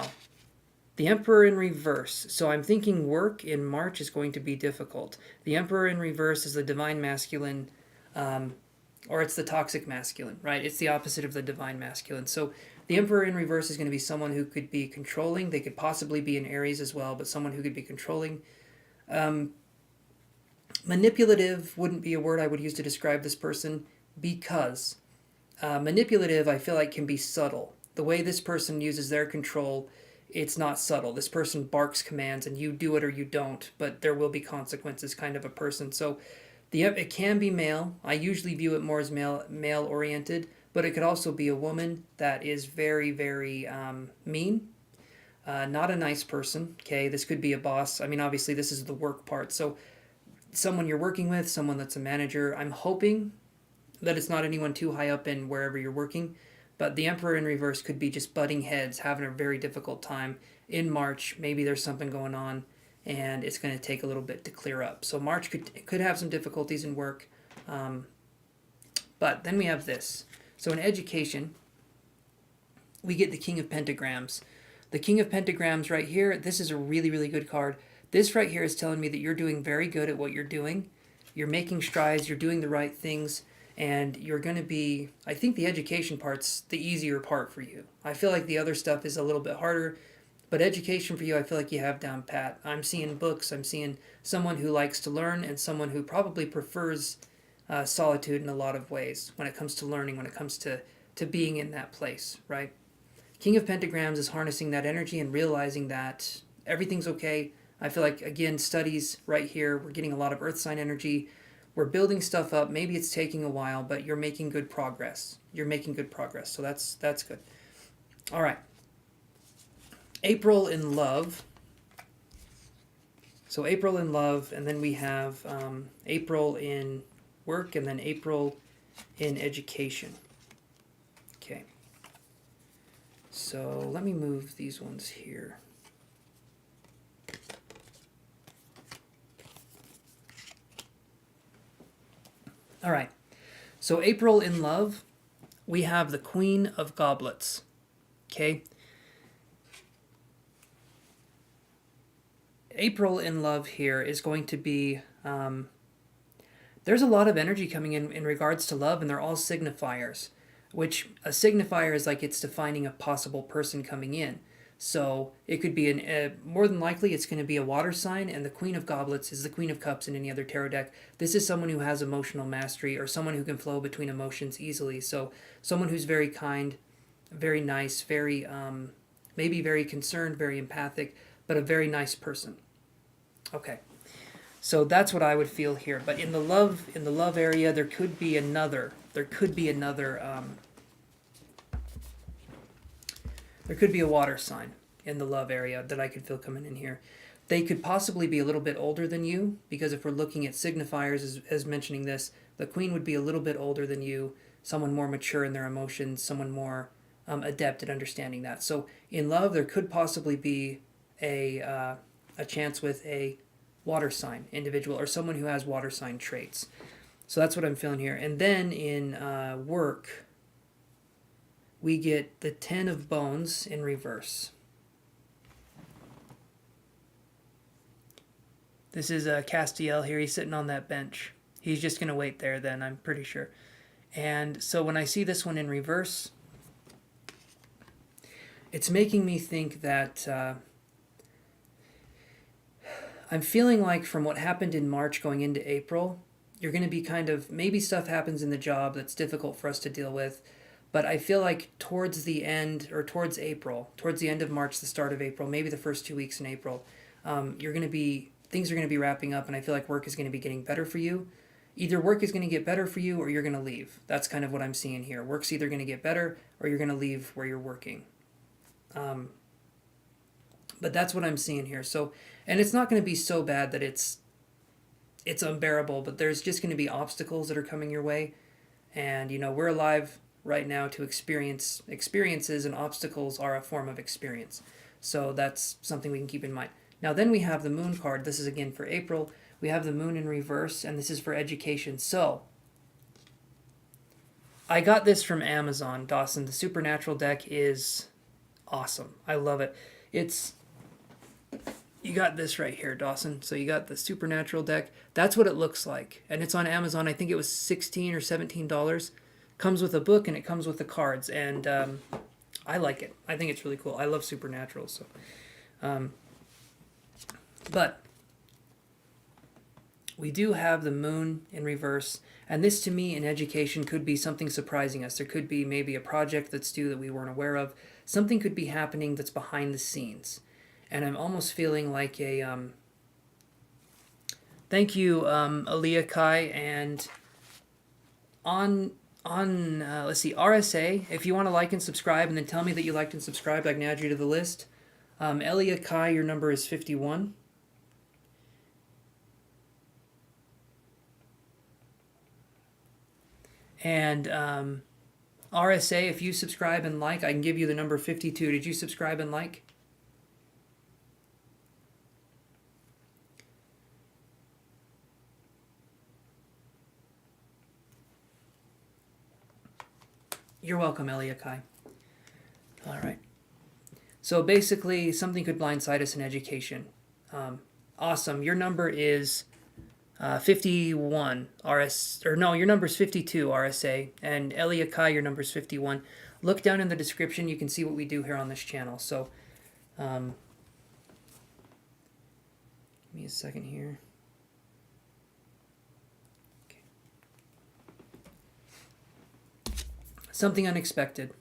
the Emperor in reverse. So I'm thinking work in March is going to be difficult. The Emperor in reverse is the divine masculine, or it's the toxic masculine, right? It's the opposite of the divine masculine. So the Emperor in reverse is going to be someone who could be controlling. They could possibly be in Aries as well, but someone who could be controlling. Manipulative wouldn't be a word I would use to describe this person, because manipulative, I feel like, can be subtle. The way this person uses their control, it's not subtle. This person barks commands and you do it or you don't, but there will be consequences, kind of a person. So it can be male. I usually view it more as male oriented, but it could also be a woman that is very, very mean. Not a nice person. Okay, this could be a boss. I mean, obviously this is the work part. So someone you're working with, someone that's a manager. I'm hoping that it's not anyone too high up in wherever you're working, but the Emperor in reverse could be just butting heads, having a very difficult time in March. Maybe there's something going on and it's going to take a little bit to clear up. So March could have some difficulties in work. But then we have this. So in education, we get the King of Pentagrams. The King of Pentagrams right here, this is a really, really good card. This right here is telling me that you're doing very good at what you're doing. You're making strides, you're doing the right things, and you're going to be, I think the education part's the easier part for you. I feel like the other stuff is a little bit harder, but education for you, I feel like you have down pat. I'm seeing books, I'm seeing someone who likes to learn and someone who probably prefers solitude in a lot of ways when it comes to learning, when it comes to being in that place, right? King of Pentagrams is harnessing that energy and realizing that everything's okay. I feel like, again, studies right here, we're getting a lot of earth sign energy. We're building stuff up. Maybe it's taking a while, but you're making good progress. You're making good progress, so that's good. All right. April in love. So April in love, and then we have April in work, and then April in education. Okay. So let me move these ones here. All right. So April in love, we have the Queen of Goblets. Okay. April in love here is going to be, there's a lot of energy coming in regards to love, and they're all signifiers, which a signifier is like it's defining a possible person coming in. So it could be, more than likely, it's going to be a water sign, and the Queen of Goblets is the Queen of Cups in any other tarot deck. This is someone who has emotional mastery, or someone who can flow between emotions easily. So someone who's very kind, very nice, very, maybe very concerned, very empathic, but a very nice person. Okay. So that's what I would feel here. But in the love area, there could be another there could be a water sign in the love area that I could feel coming in here. They could possibly be a little bit older than you, because if we're looking at signifiers as mentioning this, the Queen would be a little bit older than you, someone more mature in their emotions, someone more adept at understanding that. So in love, there could possibly be a chance with a water sign individual, or someone who has water sign traits. So that's what I'm feeling here. And then in work, we get the Ten of Bones in reverse. This is Castiel here. He's sitting on that bench. He's just going to wait there then, I'm pretty sure. And so when I see this one in reverse, it's making me think that I'm feeling like from what happened in March going into April, you're going to be kind of, maybe stuff happens in the job that's difficult for us to deal with. But I feel like towards the end, or towards April, towards the end of March, the start of April, maybe the first 2 weeks in April, things are going to be wrapping up, and I feel like work is going to be getting better for you. Either work is going to get better for you, or you're going to leave. That's kind of what I'm seeing here. Work's either going to get better, or you're going to leave where you're working. But that's what I'm seeing here. So, and it's not going to be so bad that it's unbearable, but there's just going to be obstacles that are coming your way. And, we're alive right now to experience experiences, and obstacles are a form of experience. So that's something we can keep in mind. Now, then we have the moon card. This is again for April. We have the moon in reverse, and this is for education. So I got this from Amazon, Dawson. The Supernatural deck is awesome. I love it. You got this right here, Dawson. So you got the Supernatural deck. That's what it looks like. And it's on Amazon. I think it was $16 or $17. Comes with a book, and it comes with the cards. And I like it. I think it's really cool. I love Supernatural. So, but we do have the moon in reverse. And this, to me, in education, could be something surprising us. There could be maybe a project that's due that we weren't aware of. Something could be happening that's behind the scenes. And I'm almost feeling like a... thank you, Aaliyah Kai. And on let's see, RSA, if you want to like and subscribe and then tell me that you liked and subscribed, I can add you to the list. Elia Kai, your number is 51. And RSA, if you subscribe and like, I can give you the number 52. Did you subscribe and like? You're welcome, Elia Kai. All right. So basically, something could blindside us in education. Awesome. Your number is 51 your number is 52 RSA, and Elia Kai, your number is 51. Look down in the description. You can see what we do here on this channel. So, give me a second here. Something unexpected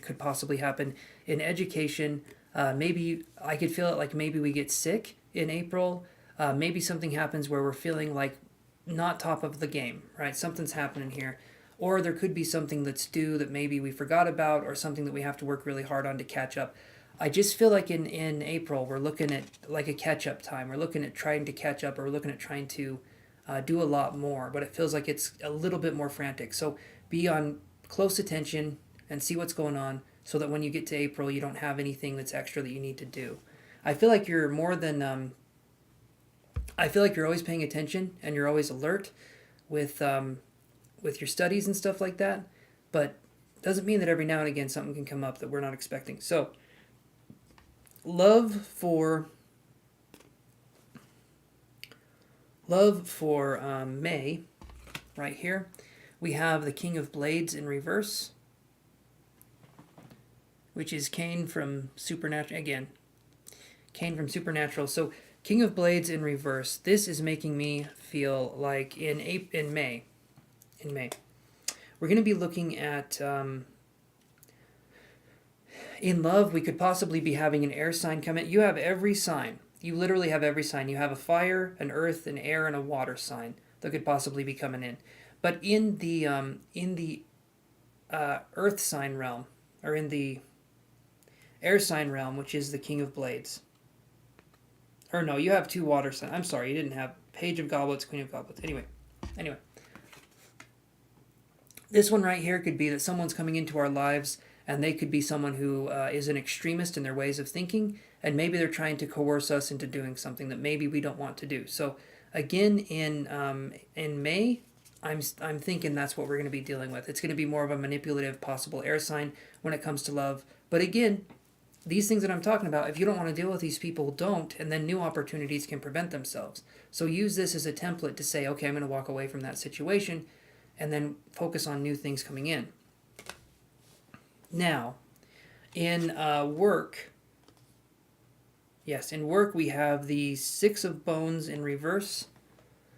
could possibly happen in education. Maybe I could feel it like maybe we get sick in April. Maybe something happens where we're feeling like not top of the game, right? Something's happening here. Or there could be something that's due that maybe we forgot about, or something that we have to work really hard on to catch up. I just feel like in April we're looking at like a catch-up time. We're looking at trying to catch up, or we're looking at trying to do a lot more. But it feels like it's a little bit more frantic. So be on close attention and see what's going on, so that when you get to April, you don't have anything that's extra that you need to do. I feel like you're more than... I feel like you're always paying attention and you're always alert with your studies and stuff like that, but doesn't mean that every now and again something can come up that we're not expecting. So, love for May, right here. We have the King of Blades in reverse, which is Cain from Supernatural. Again, Cain from Supernatural. So, King of Blades in reverse. This is making me feel like in May, we're going to be looking at, in love, we could possibly be having an air sign come in. You have every sign. You literally have every sign. You have a fire, an earth, an air, and a water sign that could possibly be coming in. But in the earth sign realm, or in the air sign realm, which is the King of Blades. Or no, you have two water signs. I'm sorry, you didn't have Page of Goblets, Queen of Goblets. Anyway. This one right here could be that someone's coming into our lives, and they could be someone who is an extremist in their ways of thinking, and maybe they're trying to coerce us into doing something that maybe we don't want to do. So again, in May, I'm thinking that's what we're going to be dealing with. It's going to be more of a manipulative possible air sign when it comes to love. But again, these things that I'm talking about, if you don't want to deal with these people, don't, and then new opportunities can prevent themselves. So use this as a template to say, okay, I'm going to walk away from that situation, and then focus on new things coming in. Now, in work, we have the Six of Bones in reverse.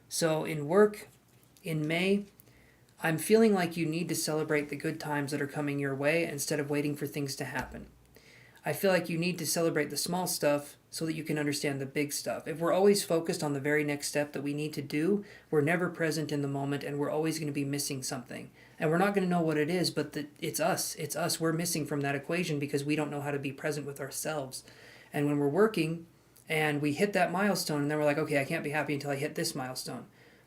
So in work, in May, I'm feeling like you need to celebrate the good times that are coming your way instead of waiting for things to happen. I feel like you need to celebrate the small stuff so that you can understand the big stuff. If we're always focused on the very next step that we need to do, we're never present in the moment, and we're always going to be missing something. And we're not going to know what it is, but it's us. It's us. We're missing from that equation because we don't know how to be present with ourselves. And when we're working and we hit that milestone, and then we're like, okay, I can't be happy until I hit this milestone.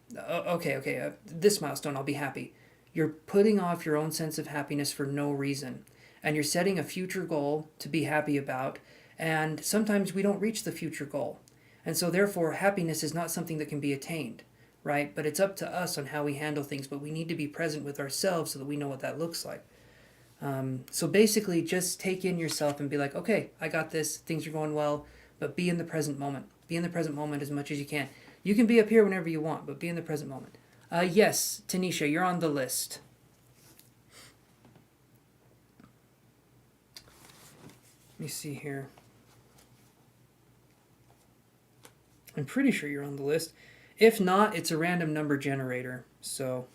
This milestone, I'll be happy. you're putting off your own sense of happiness for no reason. And you're setting a future goal to be happy about. And sometimes we don't reach the future goal. And so therefore, happiness is not something that can be attained, right? But it's up to us on how we handle things. But we need to be present with ourselves so that we know what that looks like. So basically, just take in yourself and be like, okay, I got this. Things are going well. But be in the present moment. Be in the present moment as much as you can. You can be up here whenever you want, but be in the present moment. Yes, Tanisha, you're on the list. Let me see here. I'm pretty sure you're on the list. If not, it's a random number generator. So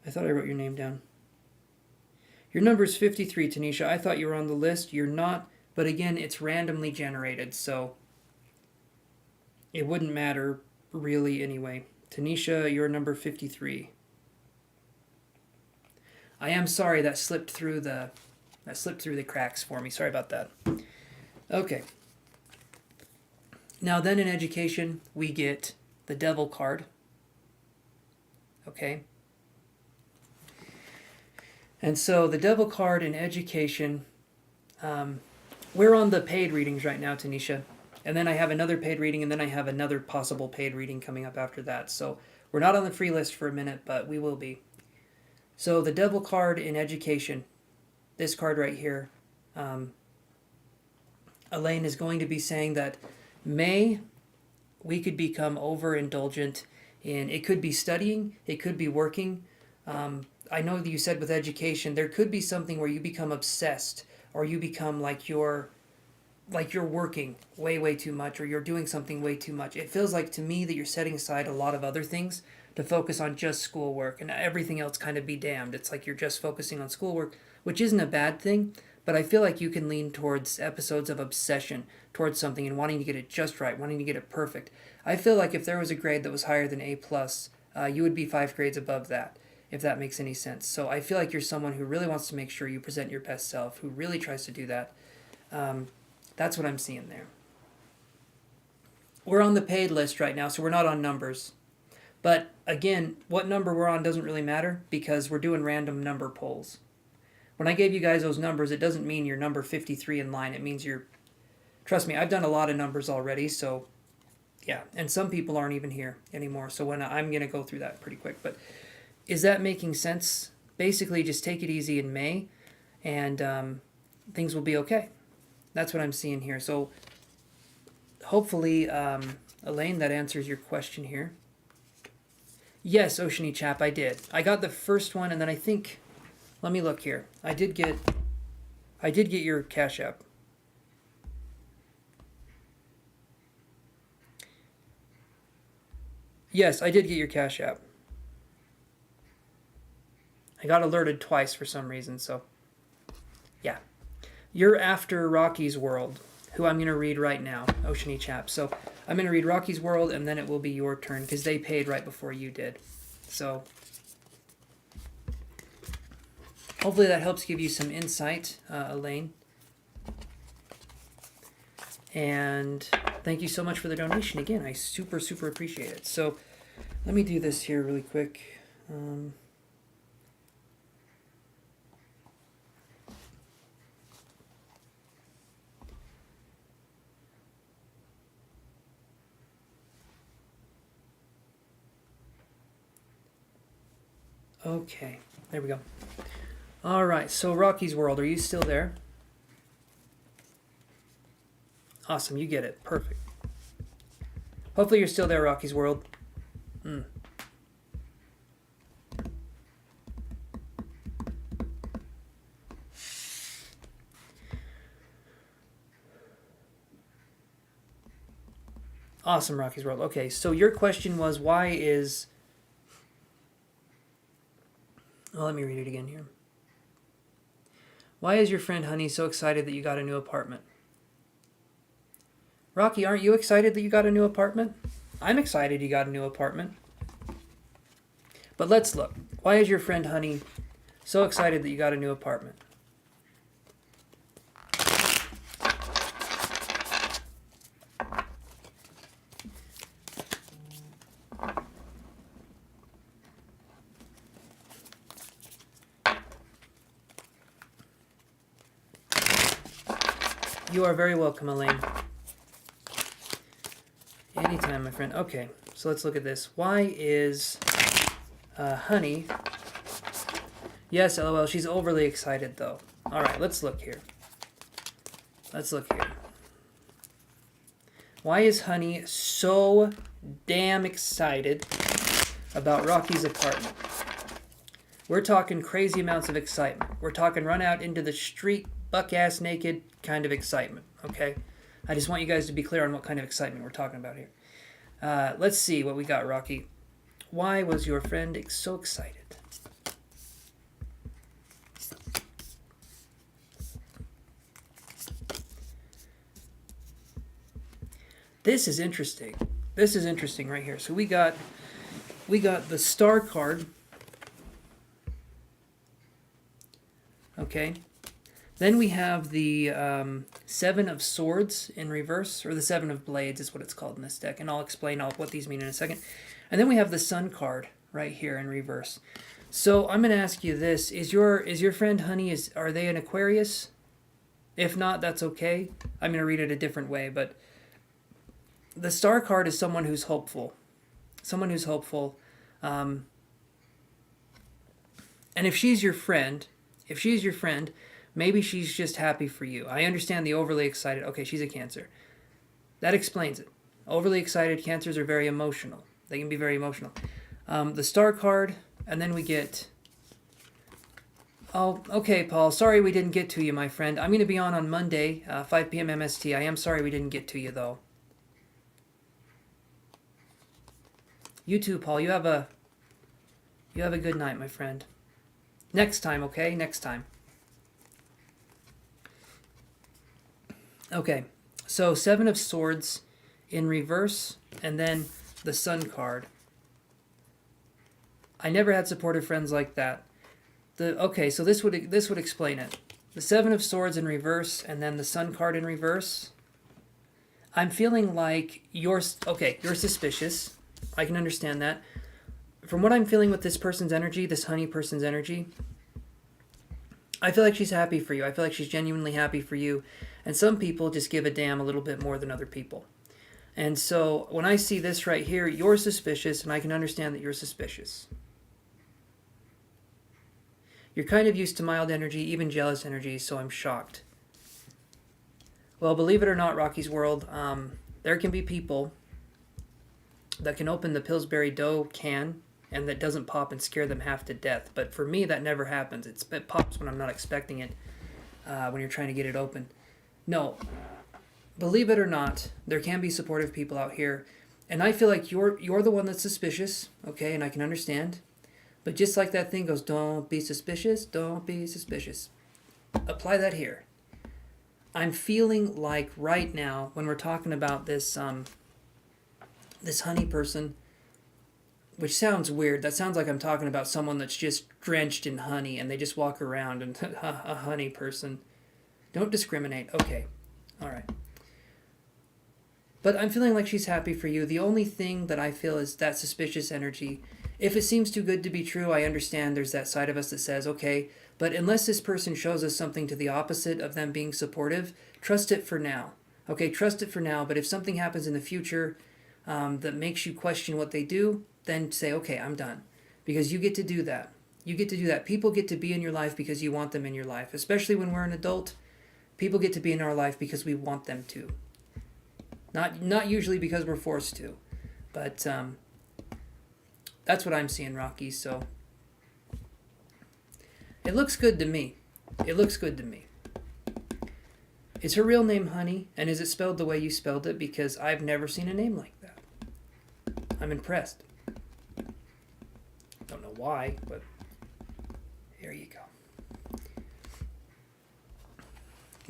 I thought I wrote your name down. Your number is 53, Tanisha. I thought you were on the list. You're not. But again, it's randomly generated. So it wouldn't matter really anyway. Tanisha, you're number 53. I am sorry that slipped through the cracks for me. Sorry about that. Okay. Now then in education, we get the Devil card. Okay. And so the Devil card in education, we're on the paid readings right now, Tanisha. And then I have another paid reading, and then I have another possible paid reading coming up after that. So we're not on the free list for a minute, but we will be. So the Devil card in education, this card right here, Elaine is going to be saying that we could become overindulgent in, it could be studying, it could be working. I know that you said with education, there could be something where you become obsessed, or you become like you're working way too much, or you're doing something way too much. It feels like to me that you're setting aside a lot of other things to focus on just schoolwork, and everything else kind of be damned. It's like you're just focusing on schoolwork, which isn't a bad thing, but I feel like you can lean towards episodes of obsession towards something and wanting to get it just right, wanting to get it perfect. I feel like if there was a grade that was higher than A+, you would be 5 grades above that, if that makes any sense. So I feel like you're someone who really wants to make sure you present your best self, who really tries to do that. That's what I'm seeing there. We're on the paid list right now, so we're not on numbers. But again, what number we're on doesn't really matter because we're doing random number polls. When I gave you guys those numbers, it doesn't mean you're number 53 in line. It means you're... Trust me, I've done a lot of numbers already, so... Yeah, and some people aren't even here anymore, so I'm going to go through that pretty quick. But is that making sense? Basically, just take it easy in May, and things will be okay. That's what I'm seeing here. So hopefully, Elaine, that answers your question here. Yes, Oceany Chap, I did. I got the first one, and then I think... Let me look here. I did get your Cashapp. Yes, I did get your Cashapp. I got alerted twice for some reason, so... Yeah. You're after Rocky's World, who I'm going to read right now, Oceany Chap. So I'm going to read Rocky's World, and then it will be your turn, because they paid right before you did. So hopefully that helps give you some insight, Elaine. And thank you so much for the donation. Again, I super appreciate it. So let me do this here really quick. Okay, there we go. All right, so Rocky's World, are you still there? Awesome, you get it. Perfect. Hopefully you're still there, Rocky's World. Awesome, Rocky's World. Okay, so your question was, why is... Oh, let me read it again here. Why is your friend Honey so excited that you got a new apartment? Rocky, aren't you excited that you got a new apartment? I'm excited you got a new apartment. But let's look. Why is your friend Honey so excited that you got a new apartment? You are very welcome, Elaine. Anytime, my friend. Okay, so let's look at this. Why is Honey... Yes, LOL, she's overly excited, though. All right, let's look here. Let's look here. Why is Honey so damn excited about Rocky's apartment? We're talking crazy amounts of excitement. We're talking run out into the street, buck-ass naked kind of excitement, okay? I just want you guys to be clear on what kind of excitement we're talking about here. Let's see what we got, Rocky. Why was your friend so excited? This is interesting. This is interesting right here. So we got the Star card. Okay. Then we have the Seven of Swords in reverse, or the Seven of Blades is what it's called in this deck, and I'll explain what these mean in a second. And then we have the Sun card right here in reverse. So I'm going to ask you this: Is your friend Honey, are they an Aquarius? If not, that's okay. I'm going to read it a different way, but the Star card is someone who's hopeful. Someone who's hopeful. And if she's your friend, maybe she's just happy for you. I understand the overly excited. Okay, she's a Cancer. That explains it. Overly excited Cancers are very emotional. They can be very emotional. The Star card, and then we get... Oh, okay, Paul. Sorry we didn't get to you, my friend. I'm going to be on Monday, 5 p.m. MST. I am sorry we didn't get to you, though. You too, Paul. You have a good night, my friend. Next time, okay? Next time. Okay, so Seven of Swords in reverse, and then the Sun card. I never had supportive friends like that. Okay, so this would explain it. The Seven of Swords in reverse, and then the Sun card in reverse. I'm feeling like you're suspicious. I can understand that. From what I'm feeling with this person's energy, this Honey person's energy, I feel like she's happy for you. I feel like she's genuinely happy for you. And some people just give a damn a little bit more than other people. And so when I see this right here, you're suspicious, and I can understand that you're suspicious. You're kind of used to mild energy, even jealous energy, so I'm shocked. Well, believe it or not, Rocky's World, there can be people that can open the Pillsbury Dough can and that doesn't pop and scare them half to death. But for me, that never happens. It pops when I'm not expecting it, when you're trying to get it open. No, believe it or not, there can be supportive people out here. And I feel like you're the one that's suspicious, okay, and I can understand. But just like that thing goes, don't be suspicious, don't be suspicious. Apply that here. I'm feeling like right now, when we're talking about this this Honey person, which sounds weird. That sounds like I'm talking about someone that's just drenched in honey and they just walk around and a honey person. Don't discriminate. Okay. All right. But I'm feeling like she's happy for you. The only thing that I feel is that suspicious energy. If it seems too good to be true, I understand there's that side of us that says, okay, but unless this person shows us something to the opposite of them being supportive, trust it for now. Okay, trust it for now, but if something happens in the future that makes you question what they do, then say, okay, I'm done. Because you get to do that. You get to do that. People get to be in your life because you want them in your life. Especially when we're an adult, people get to be in our life because we want them to. Not usually because we're forced to. But that's what I'm seeing, Rocky, so... It looks good to me. It looks good to me. Is her real name Honey? And is it spelled the way you spelled it? Because I've never seen a name like that. I'm impressed. Don't know why, but here you go.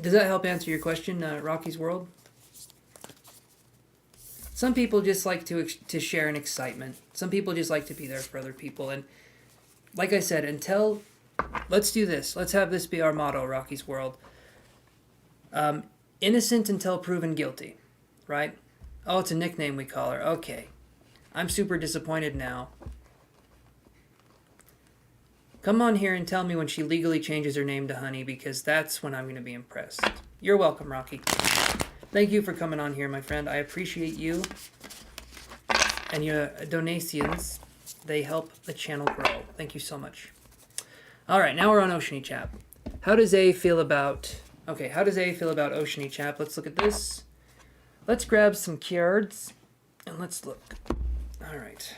Does that help answer your question, Rocky's World? Some people just like to share an excitement. Some people just like to be there for other people. And like I said, let's do this. Let's have this be our motto, Rocky's World. Innocent until proven guilty, right? Oh, it's a nickname we call her. Okay. I'm super disappointed now. Come on here and tell me when she legally changes her name to Honey, because that's when I'm going to be impressed. You're welcome, Rocky. Thank you for coming on here, my friend. I appreciate you. And your donations, they help the channel grow. Thank you so much. All right, now we're on Oceany Chap. How does A feel about... Okay, how does A feel about Oceany Chap? Let's look at this. Let's grab some cards, and let's look. All right.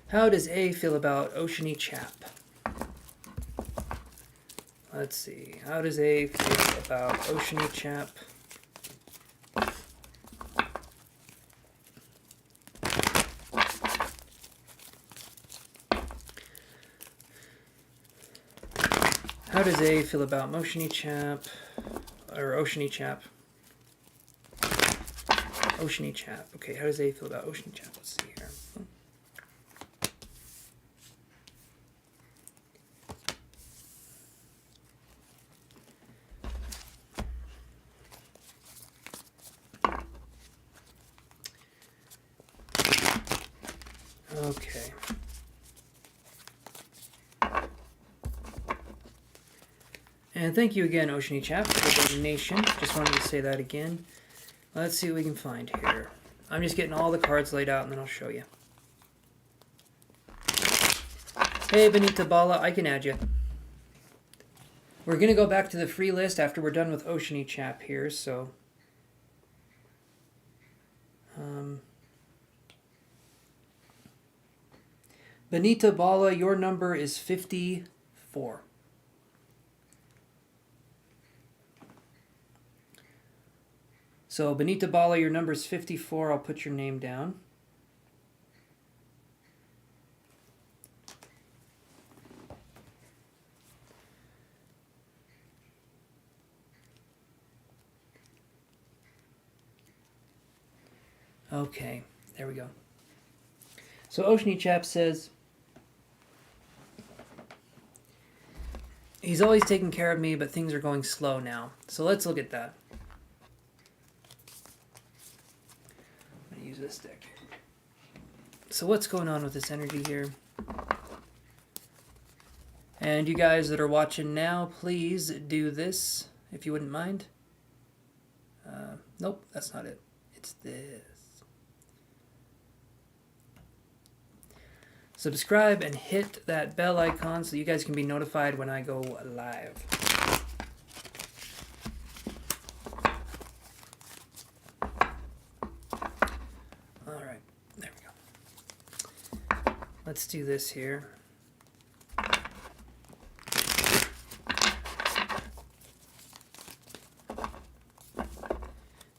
How does A feel about Oceany Chap? Let's see. How does A feel about Oceany Chap? How does A feel about Motiony Chap? Or Oceany Chap? Oceany Chap. Okay, how does A feel about Oceany Chap? Let's see here. Okay. And thank you again, Oceany Chap, for the donation. Just wanted to say that again. Let's see what we can find here. I'm just getting all the cards laid out, and then I'll show you. Hey, Benita Bala, I can add you. We're going to go back to the free list after we're done with Oceany Chap here, so... Benita Bala, your number is 54. So, Benita Bala, your number is 54. I'll put your name down. Okay, there we go. So, Oceany Chap says, he's always taking care of me, but things are going slow now. So, let's look at that. Use this deck. So what's going on with this energy here? And you guys that are watching now, please do this, if you wouldn't mind. Nope, that's not it. It's this. Subscribe and hit that bell icon so you guys can be notified when I go live. Let's do this here.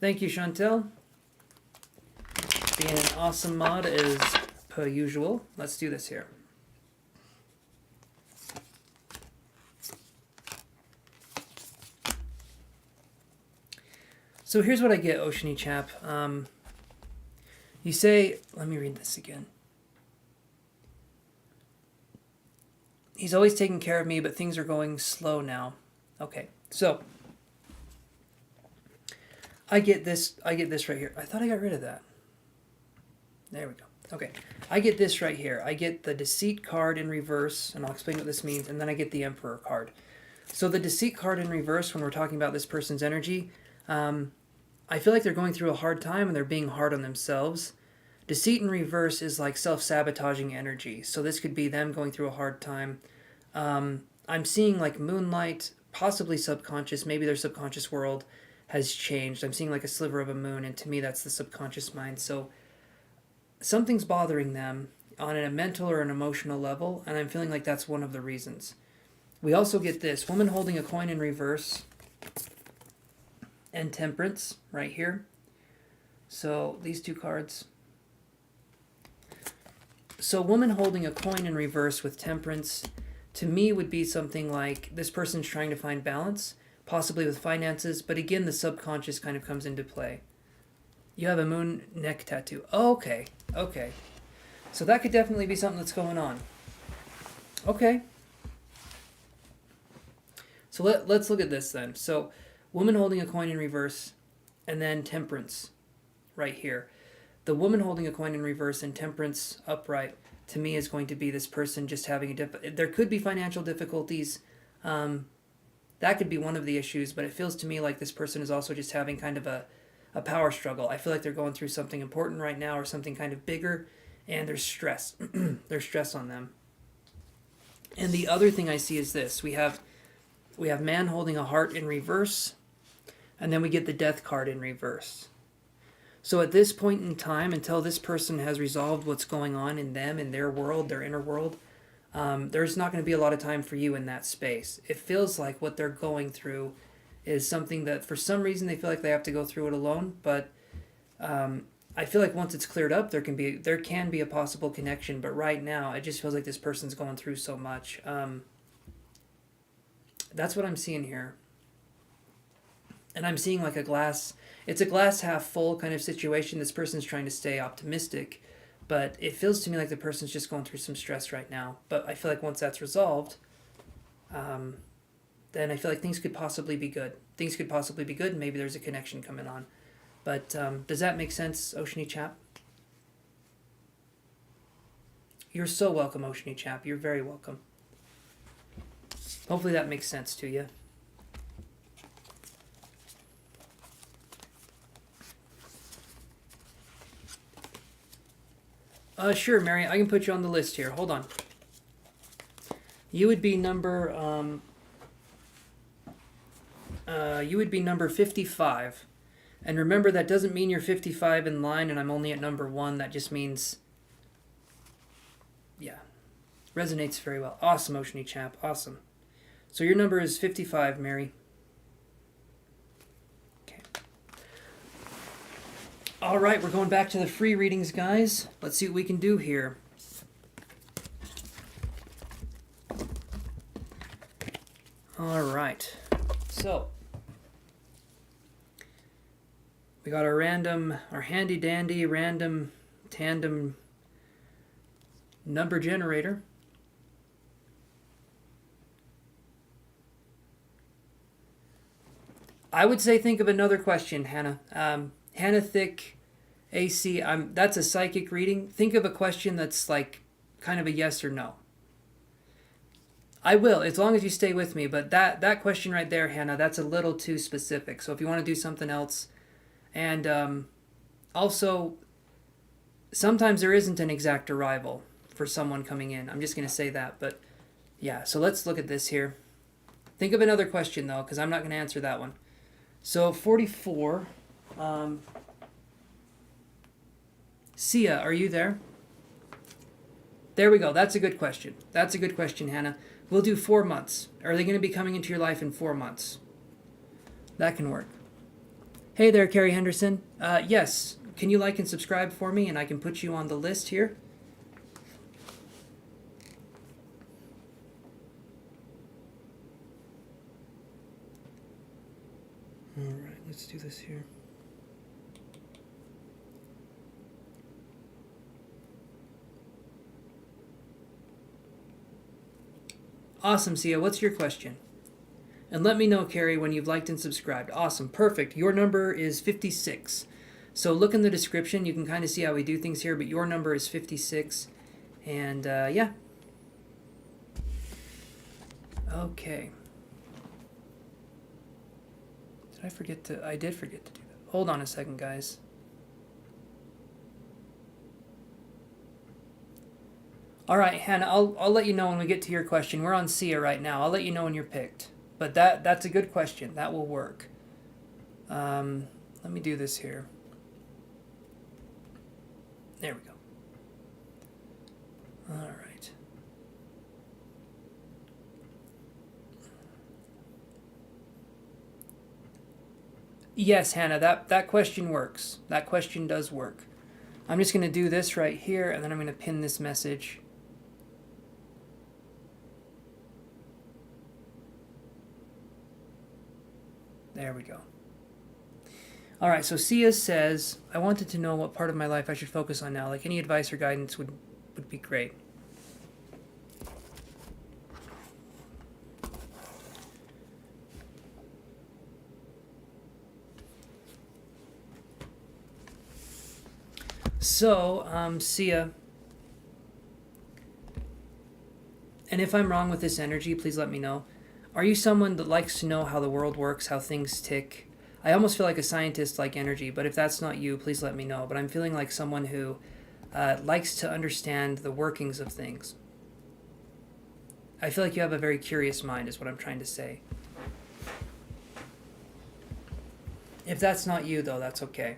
Thank you, Chantel. Being an awesome mod as per usual. Let's do this here. So here's what I get, Oceany Chap. You say, let me read this again. He's always taking care of me, but things are going slow now. Okay, so I get this right here. I thought I got rid of that. There we go. Okay, I get this right here. I get the Deceit card in reverse, and I'll explain what this means, and then I get the Emperor card. So the Deceit card in reverse, when we're talking about this person's energy, I feel like they're going through a hard time and they're being hard on themselves. Deceit in reverse is like self-sabotaging energy. So this could be them going through a hard time. I'm seeing like moonlight, possibly subconscious. Maybe their subconscious world has changed. I'm seeing like a sliver of a moon, and to me that's the subconscious mind. So something's bothering them on a mental or an emotional level, and I'm feeling like that's one of the reasons. We also get this woman holding a coin in reverse and Temperance right here. So these two cards. So woman holding a coin in reverse with Temperance, to me, would be something like this person's trying to find balance, possibly with finances, but again, the subconscious kind of comes into play. You have a moon neck tattoo. Oh, okay, okay. So that could definitely be something that's going on. Okay. So let's look at this then. So woman holding a coin in reverse, and then Temperance right here. The woman holding a coin in reverse and Temperance upright, to me, is going to be this person just having there could be financial difficulties. That could be one of the issues, but it feels to me like this person is also just having kind of a power struggle. I feel like they're going through something important right now or something kind of bigger, and there's stress. There's stress on them. And the other thing I see is this. We have man holding a heart in reverse, and then we get the death card in reverse. So at this point in time, until this person has resolved what's going on in them, in their world, their inner world, there's not going to be a lot of time for you in that space. It feels like what they're going through is something that for some reason they feel like they have to go through it alone, but I feel like once it's cleared up, there can be a possible connection, but right now it just feels like this person's going through so much. That's what I'm seeing here. And I'm seeing like it's a glass half full kind of situation. This person's trying to stay optimistic, but it feels to me like the person's just going through some stress right now. But I feel like once that's resolved, then I feel like things could possibly be good. Things could possibly be good, and maybe there's a connection coming on. But does that make sense, Oceany Chap? You're so welcome, Oceany Chap. You're very welcome. Hopefully that makes sense to you. Sure, Mary. I can put you on the list here. Hold on. You would be number 55. And remember, that doesn't mean you're 55 in line and I'm only at number 1. That just means, yeah, resonates very well. Awesome, Oceany Chap. Awesome. So your number is 55, Mary. Okay. All right, we're going back to the free readings, guys. Let's see what we can do here. All right. So we got our handy dandy random tandem number generator. I would say think of another question, Hannah. Hannah Thick, AC, that's a psychic reading. Think of a question that's like kind of a yes or no. I will, as long as you stay with me. But that question right there, Hannah, that's a little too specific. So if you want to do something else. And also, sometimes there isn't an exact arrival for someone coming in. I'm just going to say that. But yeah, so let's look at this here. Think of another question, though, because I'm not going to answer that one. So 44. Sia, are you there? There we go. That's a good question. That's a good question, Hannah. We'll do 4 months. Are they going to be coming into your life in 4 months? That can work. Hey there, Carrie Henderson. Yes. Can you like and subscribe for me and I can put you on the list here? All right, let's do this here. Awesome, Sia. What's your question? And let me know, Carrie, when you've liked and subscribed. Awesome. Perfect. Your number is 56. So look in the description. You can kind of see how we do things here, but your number is 56. And, yeah. Okay. I did forget to do that. Hold on a second, guys. All right, Hannah, I'll let you know when we get to your question. We're on Sia right now. I'll let you know when you're picked. But that's a good question. That will work. Let me do this here. There we go. All right. Yes, Hannah, that question works. That question does work. I'm just going to do this right here, and then I'm going to pin this message. There we go. All right, so Sia says, I wanted to know what part of my life I should focus on now. Like any advice or guidance would be great. So, Sia, and if I'm wrong with this energy, please let me know. Are you someone that likes to know how the world works, how things tick? I almost feel like a scientist like energy, but if that's not you, please let me know. But I'm feeling like someone who likes to understand the workings of things. I feel like you have a very curious mind, is what I'm trying to say. If that's not you, though, that's okay.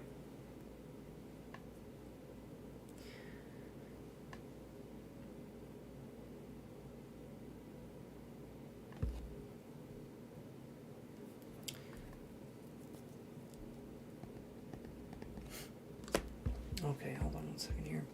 Okay, hold on one second here.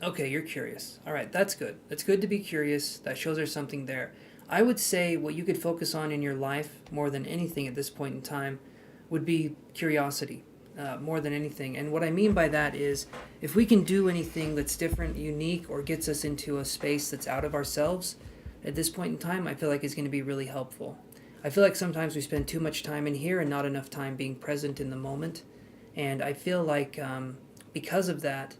Okay, you're curious. All right, that's good. It's good to be curious. That shows there's something there. I would say what you could focus on in your life more than anything at this point in time would be curiosity, more than anything. And what I mean by that is if we can do anything that's different, unique, or gets us into a space that's out of ourselves at this point in time, I feel like it's going to be really helpful. I feel like sometimes we spend too much time in here and not enough time being present in the moment. And I feel like because of that,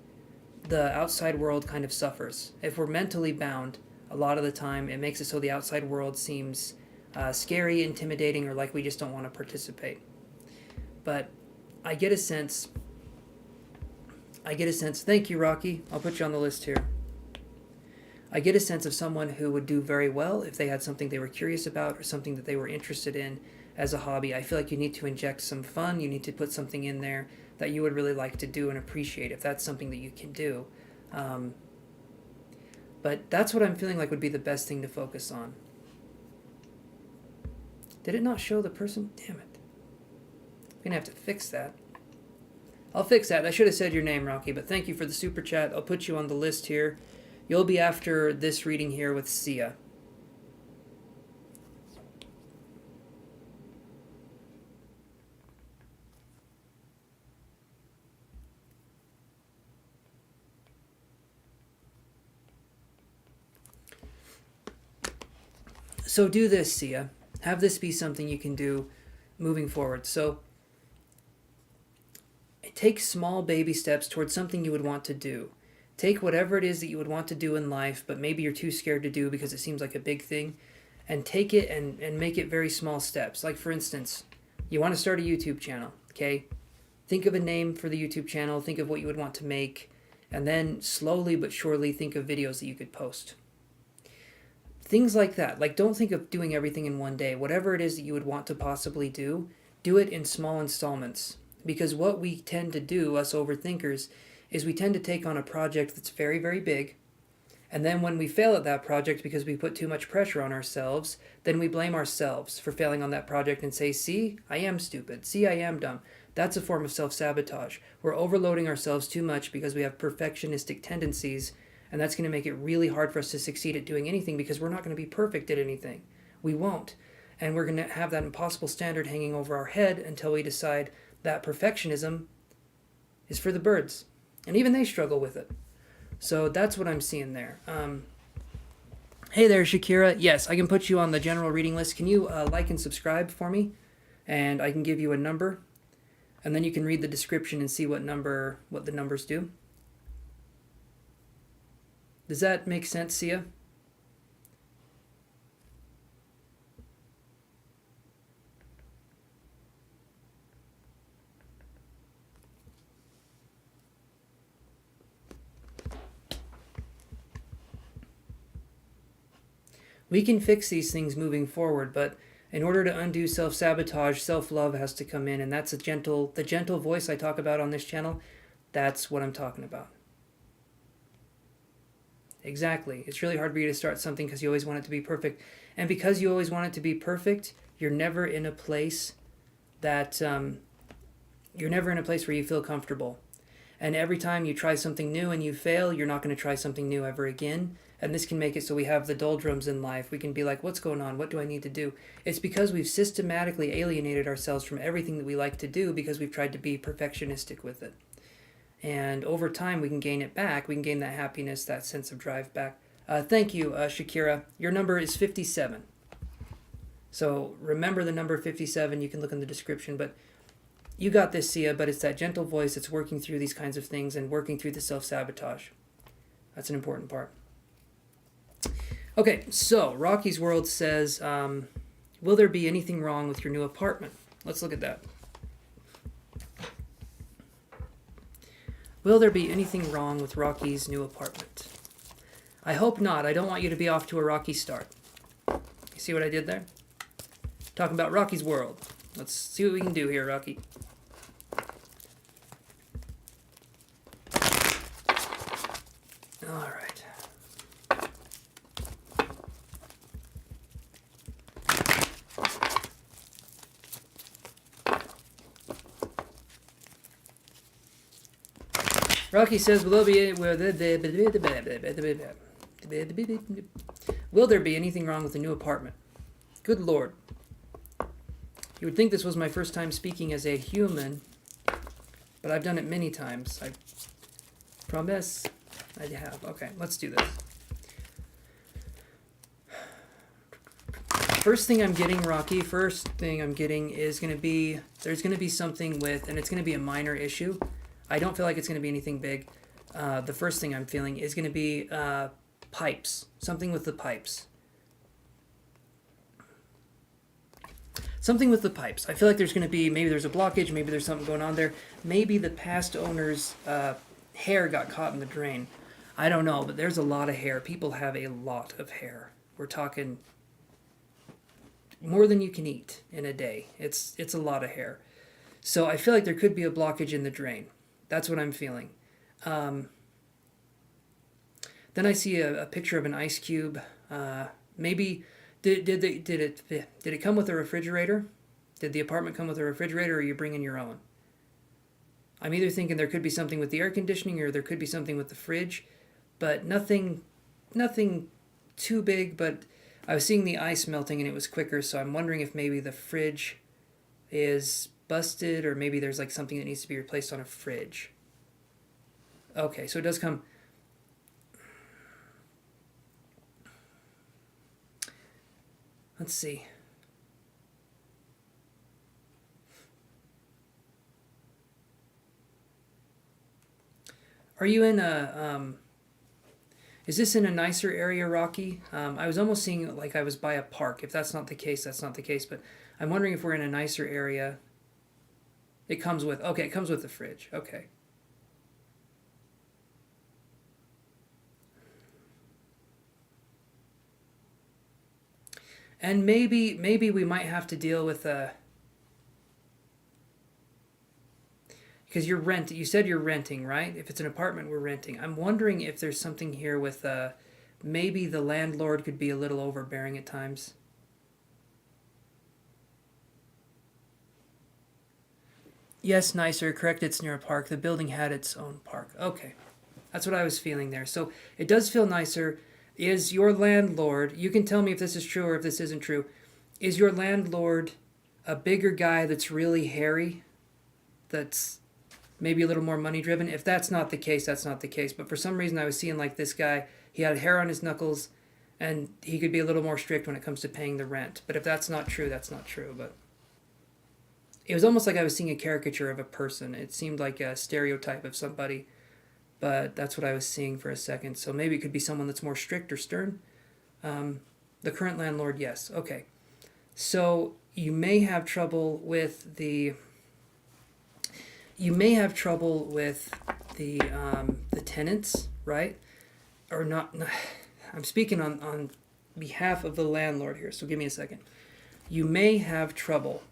the outside world kind of suffers. If we're mentally bound, a lot of the time it makes it so the outside world seems scary, intimidating, or like we just don't want to participate. But I get a sense, thank you, Rocky, I'll put you on the list here. I get a sense of someone who would do very well if they had something they were curious about or something that they were interested in as a hobby. I feel like you need to inject some fun, you need to put something in there that you would really like to do and appreciate if that's something that you can do. But that's what I'm feeling like would be the best thing to focus on. Did it not show the person? Damn it. I'm going to have to fix that. I'll fix that. I should have said your name, Rocky, but thank you for the super chat. I'll put you on the list here. You'll be after this reading here with Sia. So do this, Sia. Have this be something you can do moving forward. So take small baby steps towards something you would want to do. Take whatever it is that you would want to do in life, but maybe you're too scared to do because it seems like a big thing, and take it and make it very small steps. Like, for instance, you want to start a YouTube channel, okay? Think of a name for the YouTube channel, think of what you would want to make, and then slowly but surely think of videos that you could post. Things like that. Like, don't think of doing everything in one day. Whatever it is that you would want to possibly do it in small installments. Because what we tend to do, us overthinkers, is we tend to take on a project that's very, very big. And then when we fail at that project because we put too much pressure on ourselves, then we blame ourselves for failing on that project and say, see, I am stupid. See, I am dumb. That's a form of self-sabotage. We're overloading ourselves too much because we have perfectionistic tendencies. And that's going to make it really hard for us to succeed at doing anything because we're not going to be perfect at anything. We won't. And we're going to have that impossible standard hanging over our head until we decide that perfectionism is for the birds. And even they struggle with it. So that's what I'm seeing there. Hey there, Shakira. Yes, I can put you on the general reading list. Can you like and subscribe for me? And I can give you a number. And then you can read the description and see what the numbers do. Does that make sense, Sia? We can fix these things moving forward, but in order to undo self-sabotage, self-love has to come in, and that's the gentle voice I talk about on this channel. That's what I'm talking about. Exactly. It's really hard for you to start something because you always want it to be perfect. And because you always want it to be perfect, you're never in a place that where you feel comfortable. And every time you try something new and you fail, you're not going to try something new ever again. And this can make it so we have the doldrums in life. We can be like, what's going on? What do I need to do? It's because we've systematically alienated ourselves from everything that we like to do because we've tried to be perfectionistic with it. And over time, we can gain it back. We can gain that happiness, that sense of drive back. Thank you, Shakira. Your number is 57. So remember the number 57. You can look in the description. But You got this, Sia, but it's that gentle voice that's working through these kinds of things and working through the self-sabotage. That's an important part. Okay, so Rocky's World says, will there be anything wrong with your new apartment? Let's look at that. Will there be anything wrong with Rocky's new apartment? I hope not. I don't want you to be off to a rocky start. You see what I did there? Talking about Rocky's World. Let's see what we can do here, Rocky. All right. Rocky says, will there be anything wrong with the new apartment? Good Lord. You would think this was my first time speaking as a human, but I've done it many times. I promise I have. Okay, let's do this. First thing I'm getting, Rocky, is going to be, there's going to be something with, and it's going to be a minor issue. I don't feel like it's going to be anything big. The first thing I'm feeling is going to be pipes. Something with the pipes. Something with the pipes. I feel like there's going to be, maybe there's a blockage, maybe there's something going on there. Maybe the past owner's hair got caught in the drain. I don't know, but there's a lot of hair. People have a lot of hair. We're talking more than you can eat in a day. It's a lot of hair. So I feel like there could be a blockage in the drain. That's what I'm feeling. Then I see a picture of an ice cube. Maybe did it come with a refrigerator? Did the apartment come with a refrigerator, or are you bringing your own? I'm either thinking there could be something with the air conditioning, or there could be something with the fridge, but nothing too big. But I was seeing the ice melting and it was quicker, so I'm wondering if maybe the fridge is busted, or maybe there's like something that needs to be replaced on a fridge. Okay, so it does come. Let's see. Are you in a is this in a nicer area, Rocky? I was almost seeing it like I was by a park. If that's not the case, that's not the case. But I'm wondering if we're in a nicer area. It comes with, okay, it comes with the fridge. Okay. And maybe we might have to deal with because you said you're renting, right? If it's an apartment, we're renting. I'm wondering if there's something here with maybe the landlord could be a little overbearing at times. Yes, nicer, correct, it's near a park. The building had its own park. Okay, that's what I was feeling there. So it does feel nicer. Is your landlord, you can tell me if this is true or if this isn't true, is your landlord a bigger guy that's really hairy? That's maybe a little more money driven? If that's not the case, that's not the case. But for some reason I was seeing like this guy, he had hair on his knuckles, and he could be a little more strict when it comes to paying the rent. But if that's not true, that's not true. But it was almost like I was seeing a caricature of a person. It seemed like a stereotype of somebody. But that's what I was seeing for a second. So maybe it could be someone that's more strict or stern. The current landlord, yes. Okay. So you may have trouble with the tenants, right? Or not. I'm speaking on behalf of the landlord here. So give me a second. You may have trouble.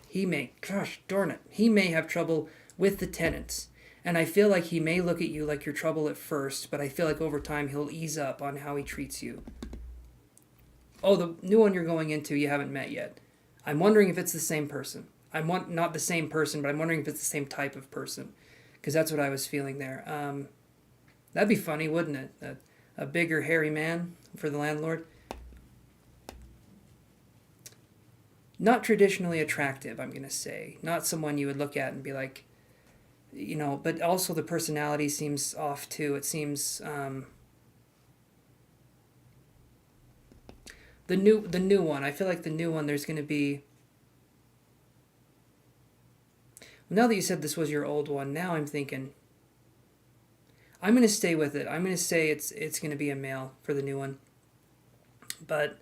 He may have trouble with the tenants. And I feel like he may look at you like you're trouble at first, but I feel like over time he'll ease up on how he treats you. Oh, the new one you're going into you haven't met yet. I'm wondering if it's the same person. Not the same person, but I'm wondering if it's the same type of person. Because that's what I was feeling there. That'd be funny, wouldn't it? A bigger, hairy man for the landlord. Not traditionally attractive, I'm going to say. Not someone you would look at and be like, you know, but also the personality seems off too. It seems the new one. I feel like the new one, there's going to be, Now that you said this was your old one, now I'm thinking, I'm going to stay with it. I'm going to say it's going to be a male for the new one. But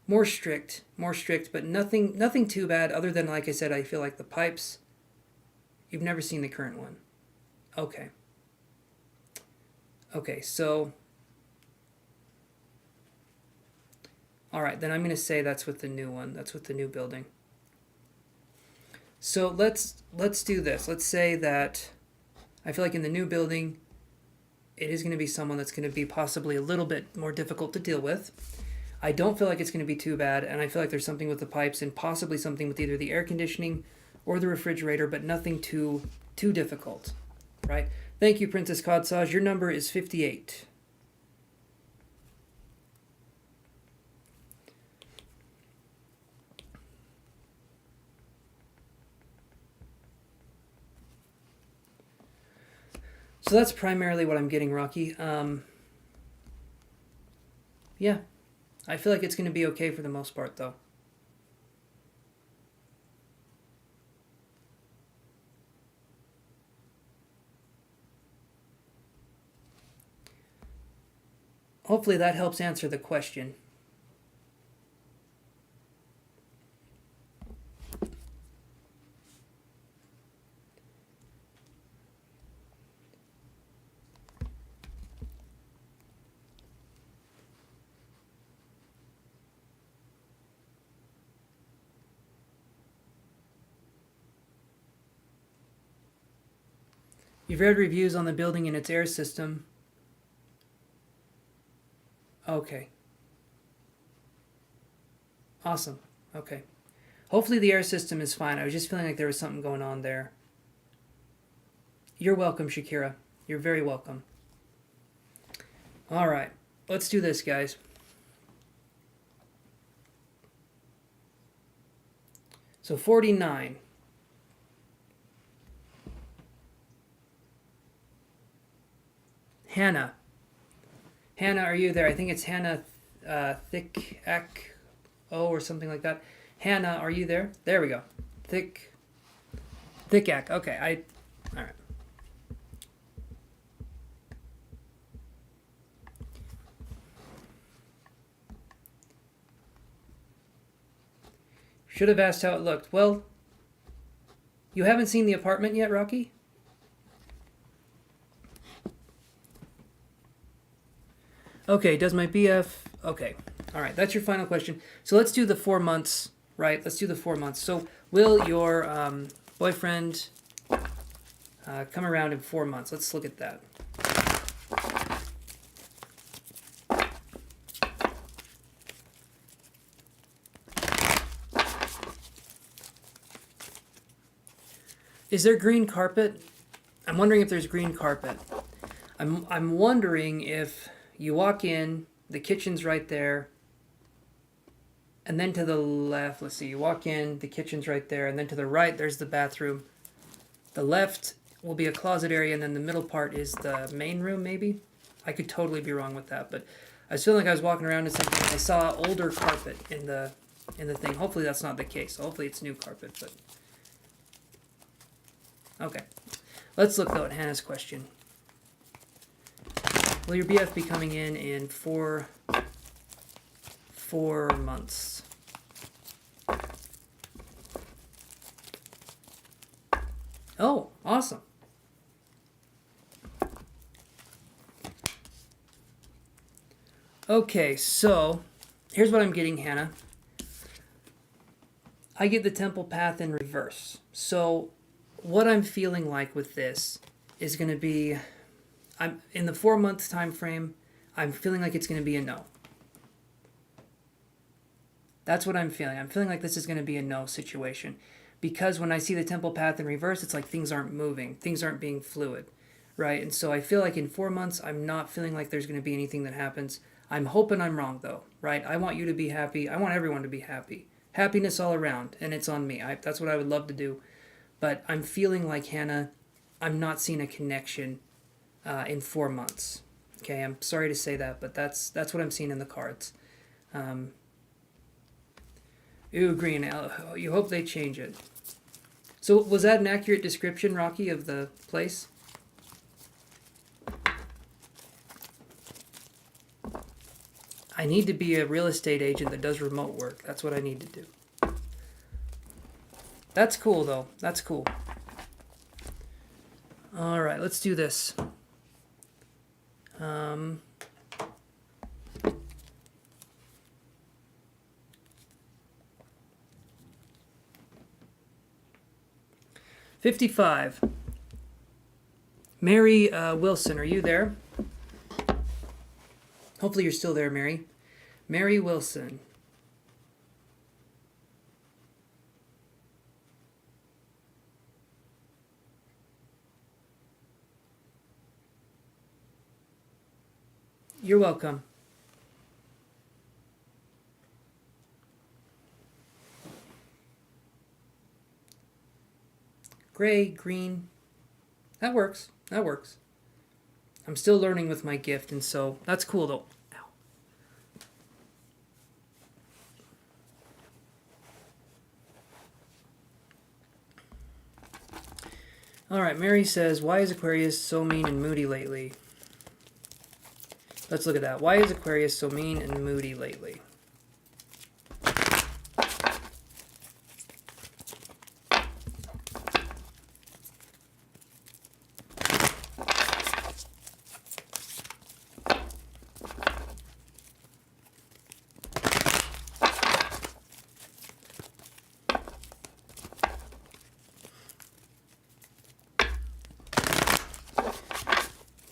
more strict, but nothing too bad other than, like I said, I feel like the pipes. You've never seen the current one. Okay. Okay, so all right, then I'm going to say that's with the new one. That's with the new building. So let's do this. Let's say that I feel like in the new building, it is going to be someone that's going to be possibly a little bit more difficult to deal with. I don't feel like it's going to be too bad, and I feel like there's something with the pipes and possibly something with either the air conditioning or the refrigerator, but nothing too difficult, right? Thank you, Princess Codsage. Your number is 58. So that's primarily what I'm getting, Rocky. Yeah, I feel like it's going to be okay for the most part, though. Hopefully that helps answer the question. You've read reviews on the building and its air system. Okay. Awesome. Okay. Hopefully the air system is fine. I was just feeling like there was something going on there. You're welcome, Shakira. You're very welcome. All right. Let's do this, guys. So 49. Hannah. Hannah, are you there? I think it's Hannah Thick-Ack or something like that. Hannah, are you there? There we go. Thick-Ack. Okay, all right. Should have asked how it looked. Well, you haven't seen the apartment yet, Rocky? Okay, does my BF... Okay, all right, that's your final question. So let's do the 4 months, right? Let's do the 4 months. So will your boyfriend come around in 4 months? Let's look at that. Is there green carpet? I'm wondering if there's green carpet. I'm wondering if you walk in, the kitchen's right there, and then to the left, let's see, you walk in, the kitchen's right there, and then to the right, there's the bathroom. The left will be a closet area, and then the middle part is the main room, maybe? I could totally be wrong with that, but I was feeling like I was walking around in something, and I saw older carpet in the thing. Hopefully that's not the case. Hopefully it's new carpet, but... Okay. Let's look, though, at Hannah's question. Will your BF be coming in 4 months? Oh, awesome. Okay, so here's what I'm getting, Hannah. I get the temple path in reverse. So what I'm feeling like with this is going to be, I'm in the 4 month time frame, I'm feeling like it's going to be a no. That's what I'm feeling. I'm feeling like this is going to be a no situation. Because when I see the temple path in reverse, it's like things aren't moving. Things aren't being fluid, right? And so I feel like in 4 months, I'm not feeling like there's going to be anything that happens. I'm hoping I'm wrong, though, right? I want you to be happy. I want everyone to be happy. Happiness all around, and it's on me. That's what I would love to do. But I'm feeling like, Hannah, I'm not seeing a connection in 4 months. Okay, I'm sorry to say that, but that's what I'm seeing in the cards. Ooh, green. You hope they change it. So was that an accurate description, Rocky, of the place? I need to be a real estate agent that does remote work. That's what I need to do. That's cool, though. That's cool. All right, let's do this. 55. Mary Wilson, are you there? Hopefully you're still there, Mary. Mary Wilson. You're welcome. Gray, green. That works. That works. I'm still learning with my gift, and so that's cool, though. Ow. All right, Mary says, why is Aquarius so mean and moody lately? Let's look at that. Why is Aquarius so mean and moody lately?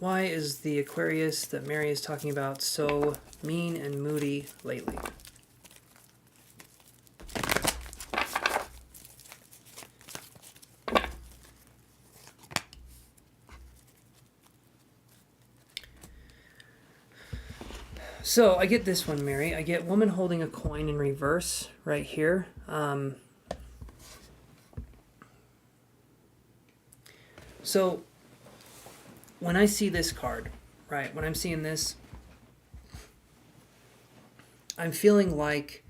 Why is the Aquarius that Mary is talking about so mean and moody lately? So I get this one, Mary. I get woman holding a coin in reverse right here. So when I see this card, right, when I'm seeing this, I'm feeling like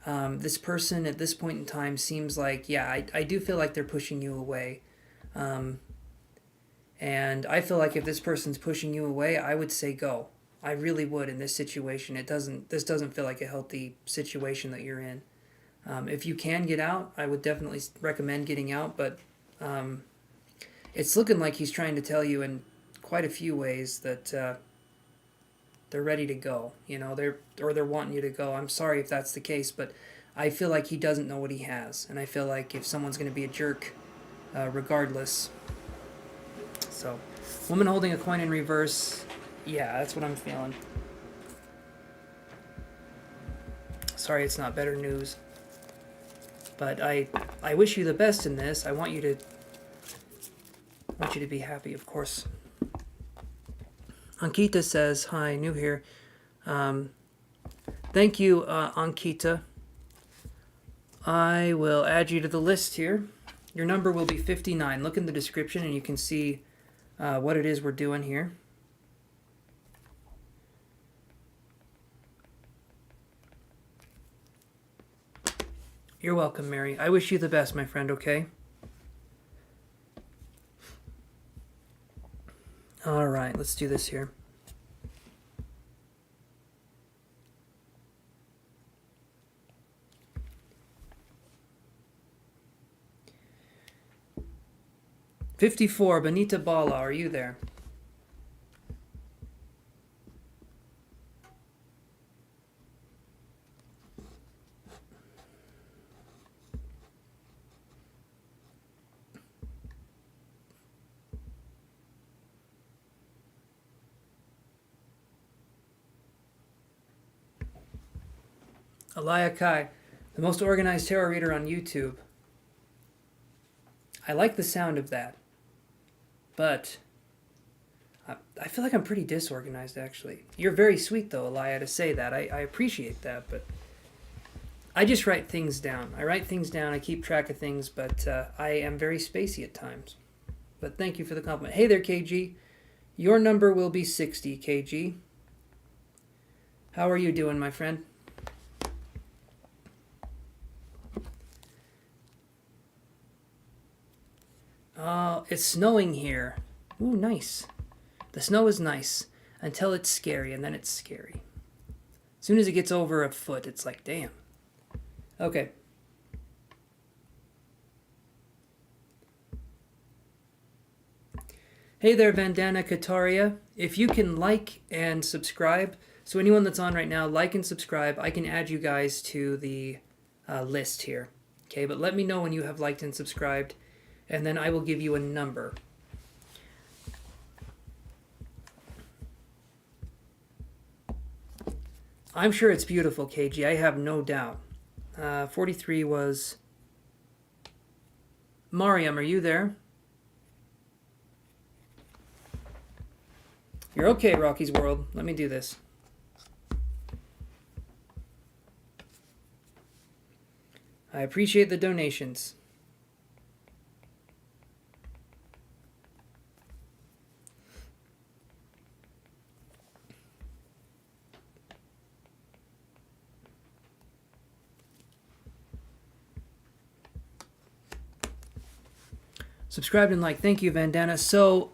this person at this point in time seems like, yeah, I do feel like they're pushing you away. And I feel like if this person's pushing you away, I would say go. I really would in this situation. This doesn't feel like a healthy situation that you're in. If you can get out, I would definitely recommend getting out, but it's looking like he's trying to tell you in quite a few ways that they're ready to go. You know, they're wanting you to go. I'm sorry if that's the case, but I feel like he doesn't know what he has, and I feel like if someone's going to be a jerk, regardless. So, woman holding a coin in reverse. Yeah, that's what I'm feeling. Sorry, it's not better news, but I wish you the best in this. I want you to be happy, of course. Ankita says, hi, new here. Thank you, Ankita. I will add you to the list here. Your number will be 59. Look in the description and you can see what it is we're doing here. You're welcome, Mary. I wish you the best, my friend, okay? All right, let's do this here. "54, Benita Bala, are you there?" Alaya Kai, the most organized tarot reader on YouTube. I like the sound of that, but I feel like I'm pretty disorganized, actually. You're very sweet, though, Alaya, to say that. I appreciate that, but I just write things down. I keep track of things, but I am very spacey at times. But thank you for the compliment. Hey there, KG. Your number will be 60, KG. How are you doing, my friend? It's snowing here. Ooh, nice. The snow is nice until it's scary, and then it's scary. As soon as it gets over a foot, it's like, damn. Okay. Hey there, Vandana Kataria. If you can like and subscribe, so anyone that's on right now, like and subscribe, I can add you guys to the list here. Okay, but let me know when you have liked and subscribed, and then I will give you a number. I'm sure it's beautiful, KG. I have no doubt. 43 was... Mariam, are you there? You're okay, Rocky's World. Let me do this. I appreciate the donations. Subscribe and like. Thank you, Vandana. So,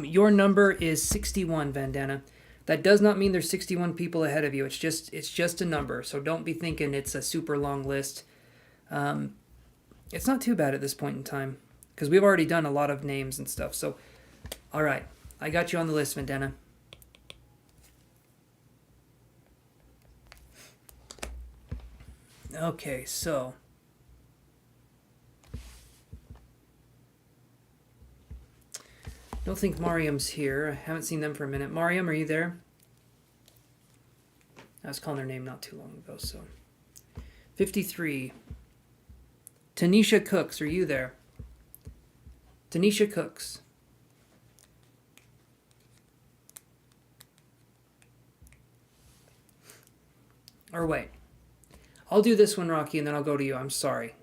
your number is 61, Vandana. That does not mean there's 61 people ahead of you. It's just a number. So don't be thinking it's a super long list. It's not too bad at this point in time because we've already done a lot of names and stuff. So, all right, I got you on the list, Vandana. Okay, so don't think Mariam's here. I haven't seen them for a minute. Mariam, are you there? I was calling their name not too long ago, so 53. Tanisha Cooks, are you there? Tanisha Cooks. Or wait. I'll do this one, Rocky, and then I'll go to you. I'm sorry.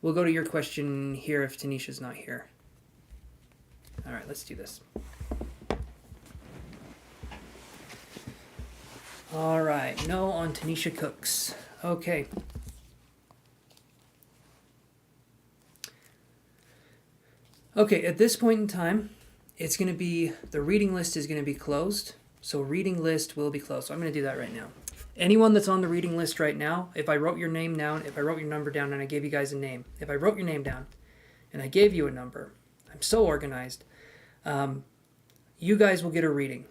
We'll go to your question here if Tanisha's not here. All right, let's do this. All right, no on Tanisha Cooks. Okay. Okay, at this point in time, it's going to be, the reading list is going to be closed. So reading list will be closed. So I'm going to do that right now. Anyone that's on the reading list right now, if I wrote your name down, if I wrote your number down and I gave you guys a name, if I wrote your name down and I gave you a number, I'm so organized, you guys will get a reading,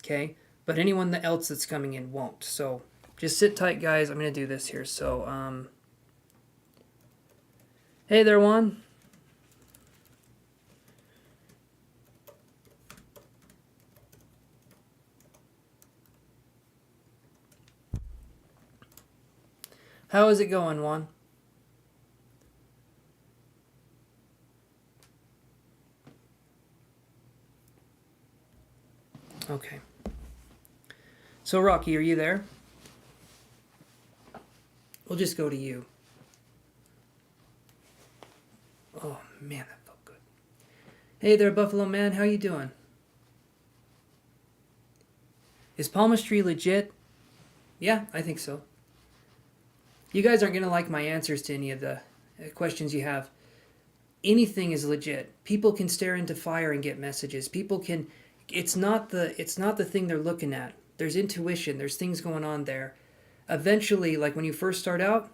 okay? But anyone else that's coming in won't. So just sit tight, guys. I'm going to do this here. So, hey there, Juan. How is it going, Juan? Okay. So, Rocky, are you there? We'll just go to you. Oh, man, that felt good. Hey there, Buffalo Man. How you doing? Is palmistry legit? Yeah, I think so. You guys aren't going to like my answers to any of the questions you have. Anything is legit. People can stare into fire and get messages. People can... It's not the thing they're looking at. There's intuition. There's things going on there. Eventually, like when you first start out,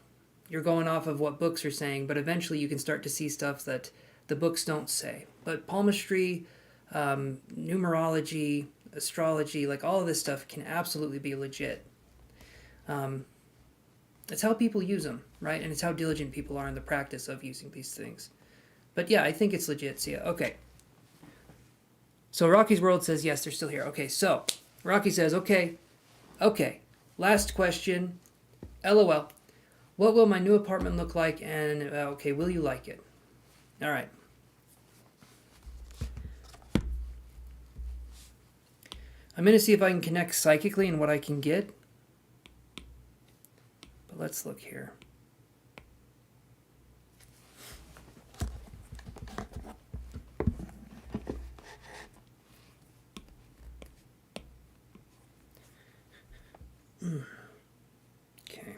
you're going off of what books are saying, but eventually you can start to see stuff that the books don't say. But palmistry, numerology, astrology, like all of this stuff can absolutely be legit. It's how people use them, right? And it's how diligent people are in the practice of using these things. But yeah, I think it's legit, Sia. Okay. So Rocky's World says, yes, they're still here. Okay, so Rocky says, okay. Last question. LOL. What will my new apartment look like? And, okay, will you like it? All right. I'm going to see if I can connect psychically and what I can get. But let's look here. Okay.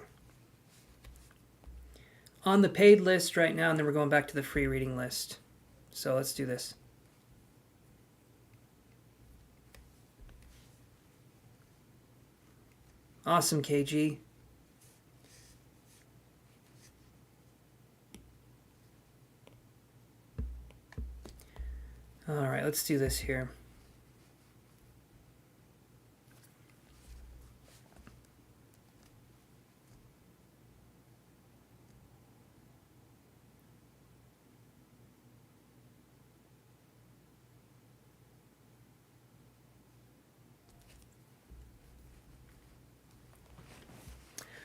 On the paid list right now, and then we're going back to the free reading list. So let's do this. Awesome, KG. All right, let's do this here.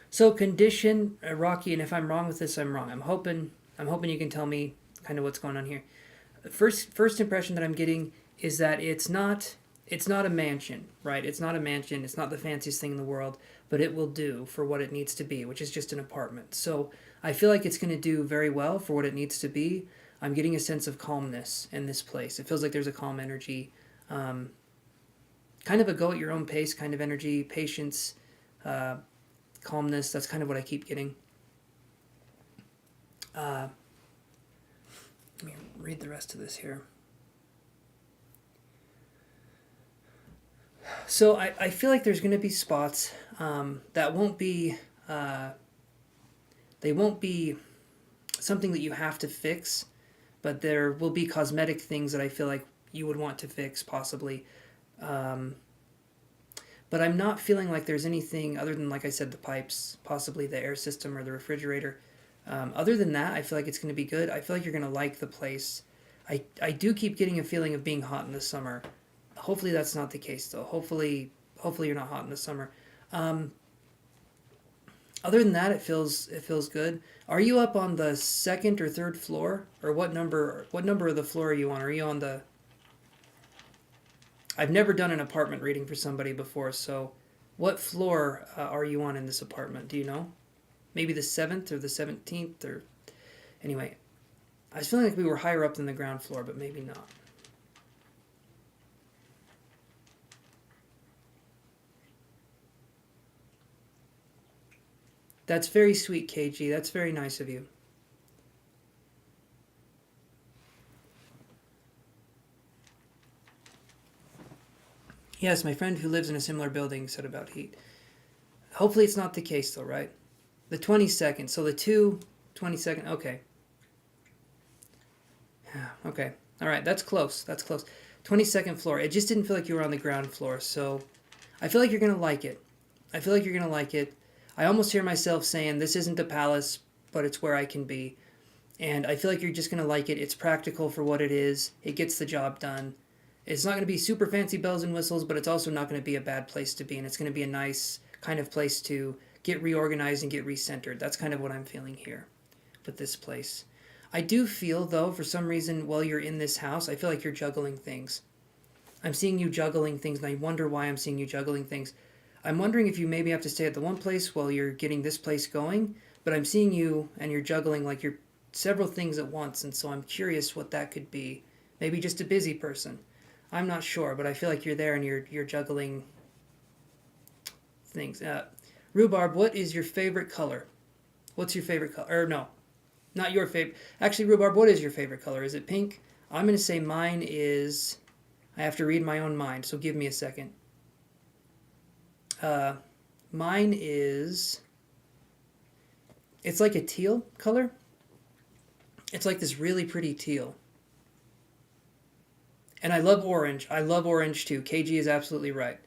So condition, Rocky, and if I'm wrong with this, I'm wrong. I'm hoping you can tell me kind of what's going on here. First impression that I'm getting is that it's not a mansion, right? It's not a mansion. It's not the fanciest thing in the world, but it will do for what it needs to be, which is just an apartment. So I feel like it's going to do very well for what it needs to be. I'm getting a sense of calmness in this place. It feels like there's a calm energy, kind of a go at your own pace kind of energy, patience, calmness. That's kind of what I keep getting. Let me read the rest of this here. So I feel like there's going to be spots that won't be they won't be something that you have to fix, but there will be cosmetic things that I feel like you would want to fix possibly. But I'm not feeling like there's anything other than, like I said, the pipes, possibly the air system or the refrigerator. Other than that, I feel like it's going to be good. I feel like you're going to like the place. I do keep getting a feeling of being hot in the summer. Hopefully that's not the case, though. Hopefully you're not hot in the summer. Other than that, it feels good. Are you up on the second or third floor, or what number of the floor are you on? Are you on the? I've never done an apartment reading for somebody before, so what floor are you on in this apartment? Do you know? Maybe the 7th or the 17th, or anyway. I was feeling like we were higher up than the ground floor, but maybe not. That's very sweet, KG. That's very nice of you. Yes, my friend who lives in a similar building said about heat. Hopefully it's not the case, though, right? The 22nd. So the 22nd. Okay. Okay. All right. That's close. 22nd floor. It just didn't feel like you were on the ground floor. So I feel like you're going to like it. I almost hear myself saying, this isn't the palace, but it's where I can be. And I feel like you're just going to like it. It's practical for what it is. It gets the job done. It's not going to be super fancy bells and whistles, but it's also not going to be a bad place to be. And it's going to be a nice kind of place to get reorganized and get recentered. That's kind of what I'm feeling here with this place. I do feel, though, for some reason, while you're in this house, I feel like you're juggling things. I'm seeing you juggling things, and I wonder why I'm seeing you juggling things. I'm wondering if you maybe have to stay at the one place while you're getting this place going, but I'm seeing you and you're juggling like you're several things at once, and so I'm curious what that could be. Maybe just a busy person. I'm not sure, but I feel like you're there and you're juggling things. Rhubarb, what is your favorite color? What's your favorite color? Or no, not your favorite. Actually, Rhubarb, what is your favorite color? Is it pink? I'm going to say mine is... I have to read my own mind, so give me a second. Mine is... It's like a teal color. It's like this really pretty teal. And I love orange. I love orange too. KG is absolutely right.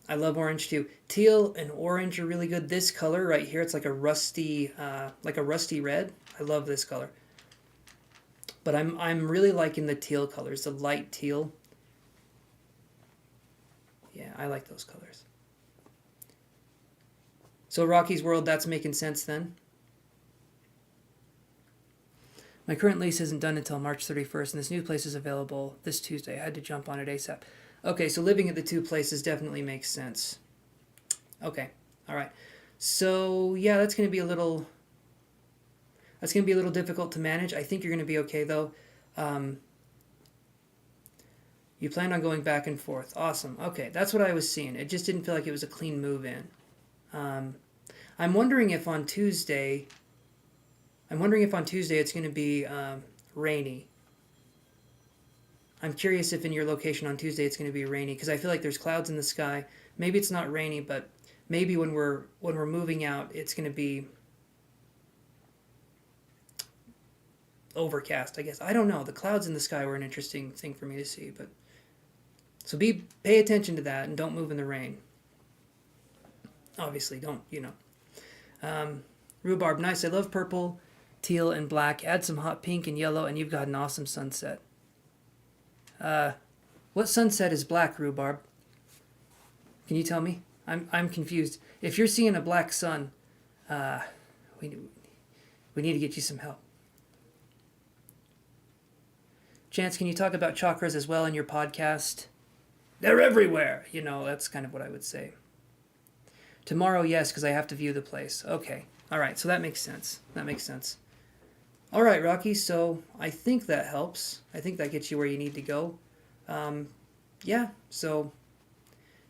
I love orange too. Teal and orange are really good. This color right here, it's like a rusty red. I love this color. But I'm really liking the teal colors, the light teal. Yeah, I like those colors. So Rocky's World, that's making sense then. My current lease isn't done until March 31st, and this new place is available this Tuesday. I had to jump on it ASAP. Okay, so living at the two places definitely makes sense. Okay, all right. So yeah, that's going to be a little difficult to manage. I think you're going to be okay though. You planned on going back and forth. Awesome. Okay, that's what I was seeing. It just didn't feel like it was a clean move in. I'm wondering if on Tuesday it's going to be rainy. I'm curious if in your location on Tuesday it's going to be rainy, because I feel like there's clouds in the sky. Maybe it's not rainy, but maybe when we're moving out, it's going to be overcast, I guess. I don't know. The clouds in the sky were an interesting thing for me to see, but so pay attention to that and don't move in the rain. Obviously, don't, Rhubarb, nice. I love purple, teal, and black. Add some hot pink and yellow, and you've got an awesome sunset. What sunset is black, Rhubarb? Can you tell me? I'm confused. If you're seeing a black sun, we need to get you some help. Chance, can you talk about chakras as well in your podcast? They're everywhere. That's kind of what I would say. Tomorrow, yes, because I have to view the place. Okay. All right. So that makes sense. All right, Rocky. So I think that helps. I think that gets you where you need to go. Yeah. So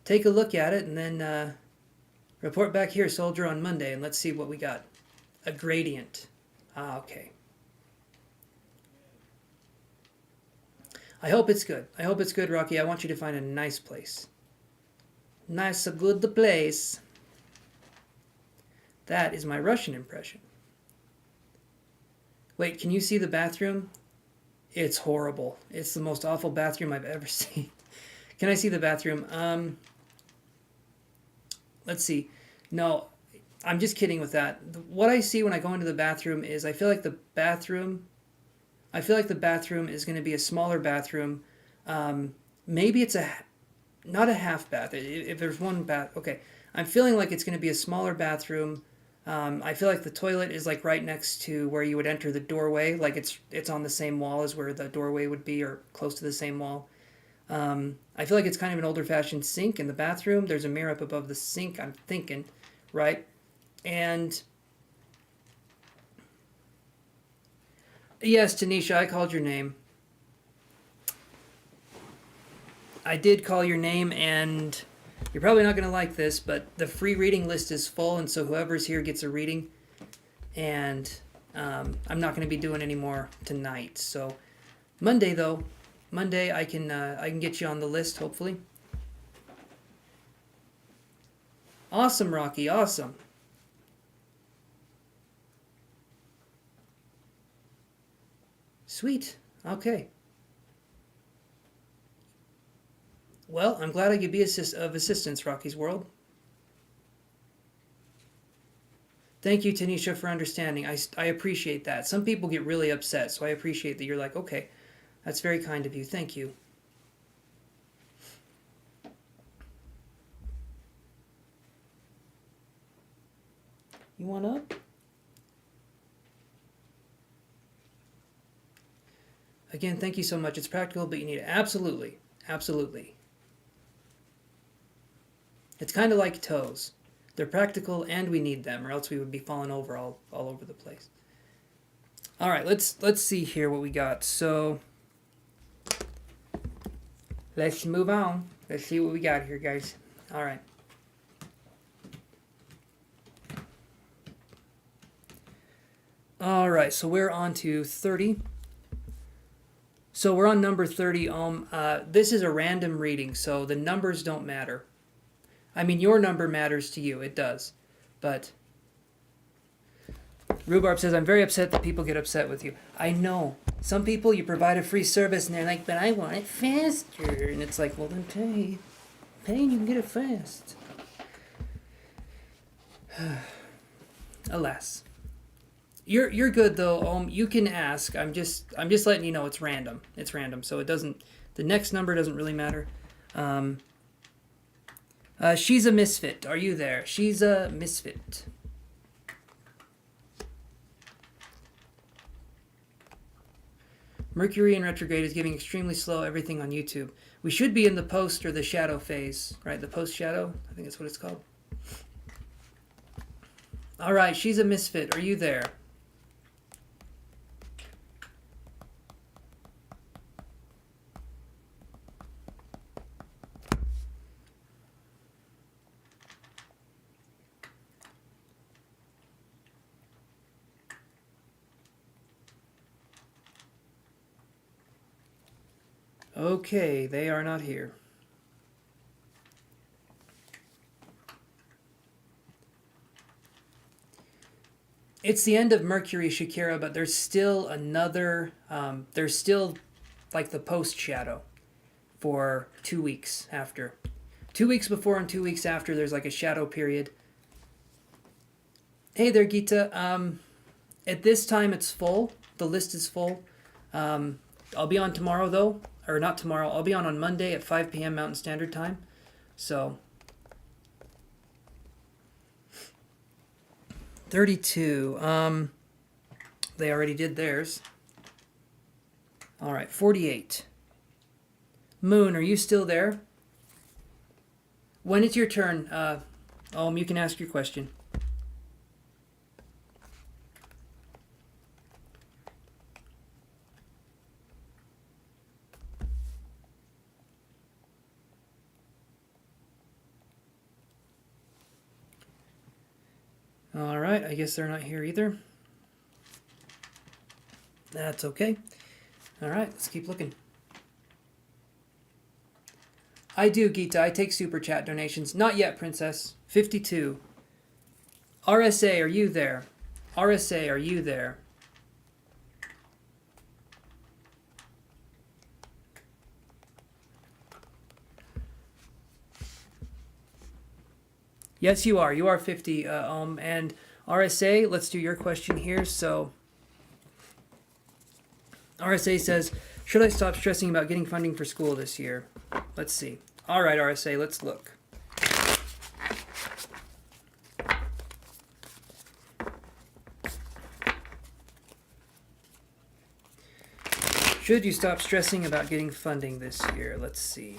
take a look at it and then report back here, soldier, on Monday, and let's see what we got. A gradient. Okay. I hope it's good. Rocky. I want you to find a nice place. Nice, a good place. That is my Russian impression. Wait, can you see the bathroom? It's horrible. It's the most awful bathroom I've ever seen. Can I see the bathroom? Let's see. No, I'm just kidding with that. What I see when I go into the bathroom is I feel like the bathroom is going to be a smaller bathroom. Maybe it's not a half bath. If there's one bath, okay. I'm feeling like it's going to be a smaller bathroom. I feel like the toilet is like right next to where you would enter the doorway. Like it's on the same wall as where the doorway would be, or close to the same wall. I feel like it's kind of an older-fashioned sink in the bathroom. There's a mirror up above the sink, I'm thinking, right? And yes, Tanisha, I called your name. I did call your name, and you're probably not going to like this, but the free reading list is full, and so whoever's here gets a reading. And I'm not going to be doing any more tonight. So Monday, though, I can get you on the list, hopefully. Awesome, Rocky, awesome. Sweet. Okay. Well, I'm glad I could be of assistance, Rocky's World. Thank you, Tanisha, for understanding. I appreciate that. Some people get really upset, so I appreciate that you're like, okay, that's very kind of you. Thank you. You want up? Again, thank you so much. It's practical, but you need it. Absolutely. Absolutely. It's kind of like toes. They're practical and we need them, or else we would be falling over all over the place. All right, let's see here what we got. So let's move on. Let's see what we got here, guys. All right. All right, so we're on to 30. So we're on number 30. This is a random reading, so the numbers don't matter. I mean, your number matters to you. It does. But Rhubarb says, I'm very upset that people get upset with you. I know. Some people, you provide a free service, and they're like, but I want it faster. And it's like, well, then pay. Pay and you can get it fast. Alas. You're good, though. You can ask. I'm just letting you know it's random. It's random, so it doesn't... The next number doesn't really matter. She's a misfit. Are you there? She's a misfit. Mercury in retrograde is giving extremely slow everything on YouTube. We should be in the post or the shadow phase, right? The post shadow? I think that's what it's called. All right, she's a misfit. Are you there? Okay, they are not here. It's the end of Mercury, Shakira, but there's still another, there's still like the post shadow for 2 weeks after. 2 weeks before and 2 weeks after, there's like a shadow period. Hey there, Gita. At this time, it's full. The list is full. I'll be on tomorrow, though. Or not tomorrow. I'll be on Monday at 5 p.m. Mountain Standard Time. So 32. They already did theirs. All right, 48. Moon, are you still there? When it's your turn, you can ask your question. All right, I guess they're not here either. That's okay. All right, let's keep looking. I do, Gita. I take super chat donations. Not yet, Princess. 52. RSA, are you there? RSA, are you there? Yes, you are. You are 50, and RSA, let's do your question here. So, RSA says, should I stop stressing about getting funding for school this year? Let's see. All right, RSA, let's look. Should you stop stressing about getting funding this year? Let's see.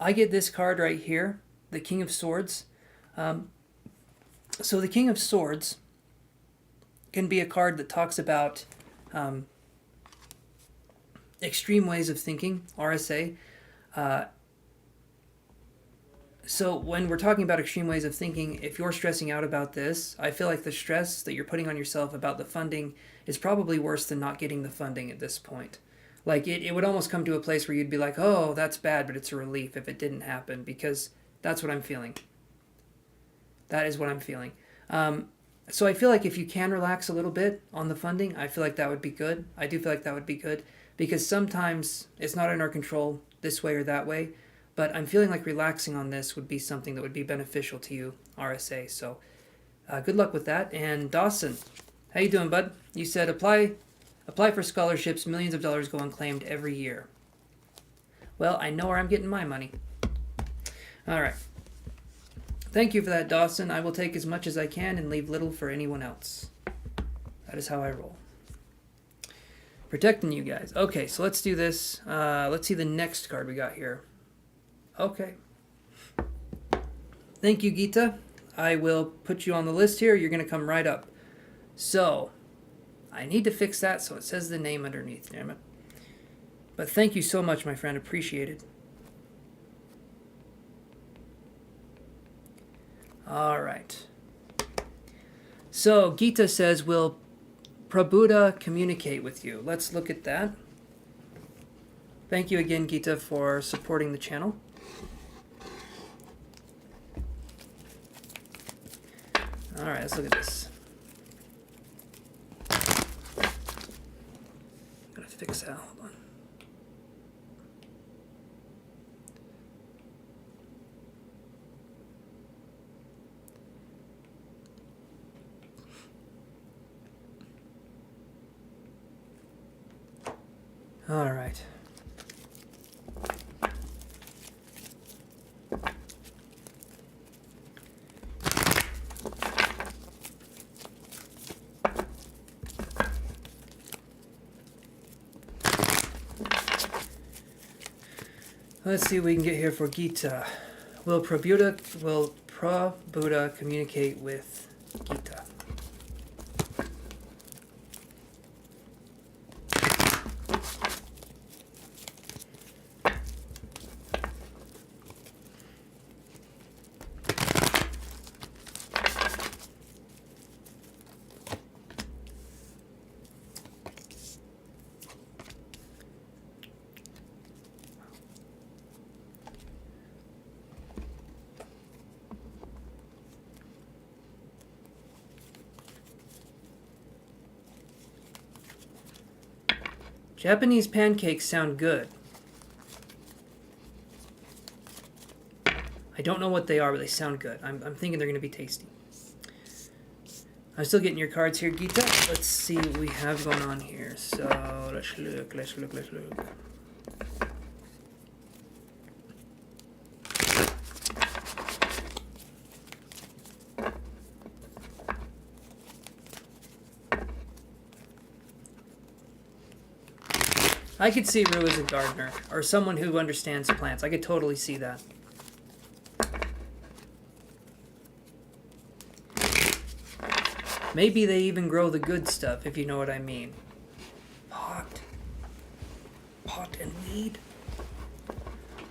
I get this card right here, the King of Swords. So the King of Swords can be a card that talks about extreme ways of thinking, RSA. So when we're talking about extreme ways of thinking, if you're stressing out about this, I feel like the stress that you're putting on yourself about the funding is probably worse than not getting the funding at this point. Like, it would almost come to a place where you'd be like, oh, that's bad, but it's a relief if it didn't happen, because that's what I'm feeling. That is what I'm feeling. So I feel like if you can relax a little bit on the funding, I feel like that would be good. I do feel like that would be good, because sometimes it's not in our control this way or that way, but I'm feeling like relaxing on this would be something that would be beneficial to you, RSA. So good luck with that. And Dawson, how you doing, bud? You said apply for scholarships, millions of dollars go unclaimed every year. Well, I know where I'm getting my money. All right. Thank you for that, Dawson. I will take as much as I can and leave little for anyone else. That is how I roll. Protecting you guys. Okay, so let's do this. Let's see the next card we got here. Okay. Thank you, Gita. I will put you on the list here. You're going to come right up. So, I need to fix that so it says the name underneath, damn it. But thank you so much, my friend. Appreciate it. All right. So, Gita says, will Prabhuda communicate with you? Let's look at that. Thank you again, Gita, for supporting the channel. All right, let's look at this. Gotta fix that. Hold on. All right. Let's see what we can get here for Gita. Will Prabhuda communicate with Gita? Japanese pancakes sound good. I don't know what they are, but they sound good. I'm thinking they're going to be tasty. I'm still getting your cards here, Gita. Let's see what we have going on here. So, let's look. I could see Rue as a gardener, or someone who understands plants. I could totally see that. Maybe they even grow the good stuff, if you know what I mean. Pot and weed?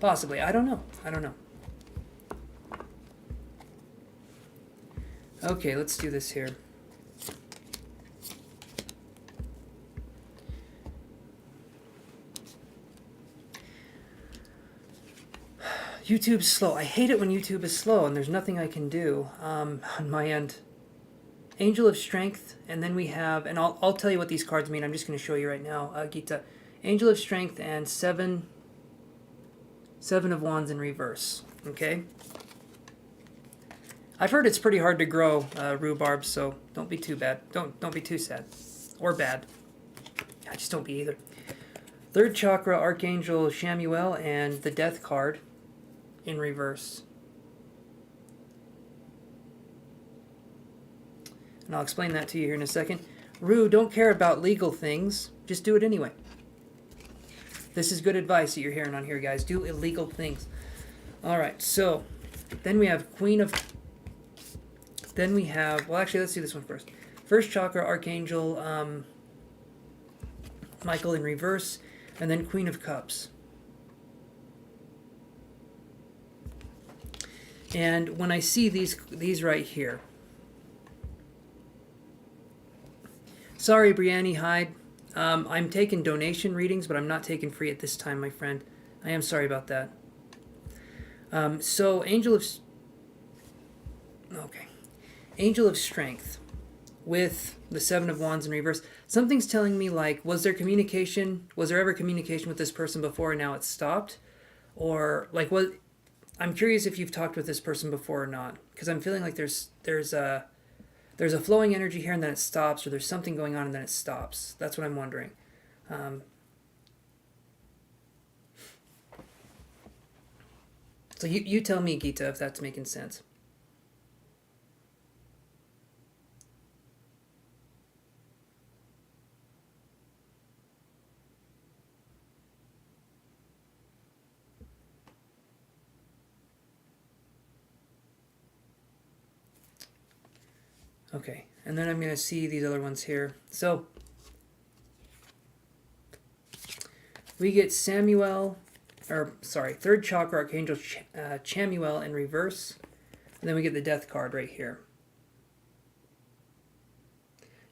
Possibly. I don't know. Okay, let's do this here. YouTube's slow. I hate it when YouTube is slow and there's nothing I can do on my end. Angel of Strength, and then we have, and I'll tell you what these cards mean. I'm just going to show you right now, Gita. Angel of Strength and Seven of Wands in reverse. Okay. I've heard it's pretty hard to grow rhubarb, so don't be too bad. Don't be too sad or bad. Yeah, just don't be either. Third chakra, Archangel Shamuel, and the Death card in reverse. And I'll explain that to you here in a second. Rue, don't care about legal things. Just do it anyway. This is good advice that you're hearing on here, guys. Do illegal things. All right, so then we have well, actually, let's do this one first. First chakra, Archangel Michael in reverse, and then Queen of Cups. And when I see these right here, sorry, Brianne Hyde. I'm taking donation readings, but I'm not taking free at this time, my friend. I am sorry about that. So Angel of Strength with the Seven of Wands in reverse. Something's telling me, like, was there ever communication with this person before and now it's stopped? Or, like, I'm curious if you've talked with this person before or not, because I'm feeling like there's a flowing energy here and then it stops, or there's something going on and then it stops. That's what I'm wondering. So you tell me, Gita, if that's making sense. Okay, and then I'm going to see these other ones here. So, we get third chakra, Archangel Chamuel in reverse. And then we get the Death card right here.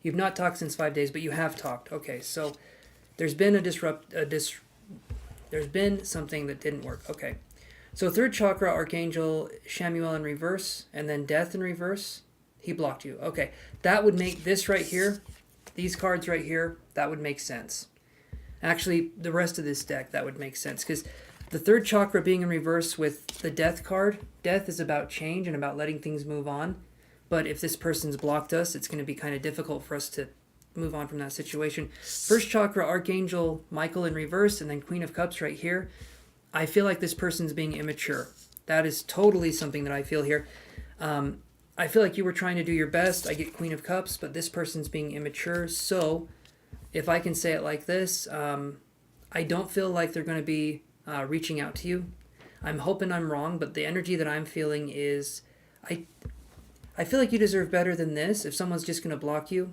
You've not talked since 5 days, but you have talked. Okay, so there's been there's been something that didn't work. Okay, so third chakra, Archangel Chamuel in reverse, and then Death in reverse. He blocked you. Okay, that would make this right here, these cards right here, that would make sense. Actually, the rest of this deck, that would make sense, because the third chakra being in reverse with the Death card, Death is about change and about letting things move on. But if this person's blocked us, it's going to be kind of difficult for us to move on from that situation. First chakra, Archangel Michael in reverse, and then Queen of Cups right here. I feel like this person's being immature. That is totally something that I feel here. I feel like you were trying to do your best. I get Queen of Cups, but this person's being immature. So, if I can say it like this, I don't feel like they're going to be reaching out to you. I'm hoping I'm wrong, but the energy that I'm feeling is, I feel like you deserve better than this. If someone's just going to block you,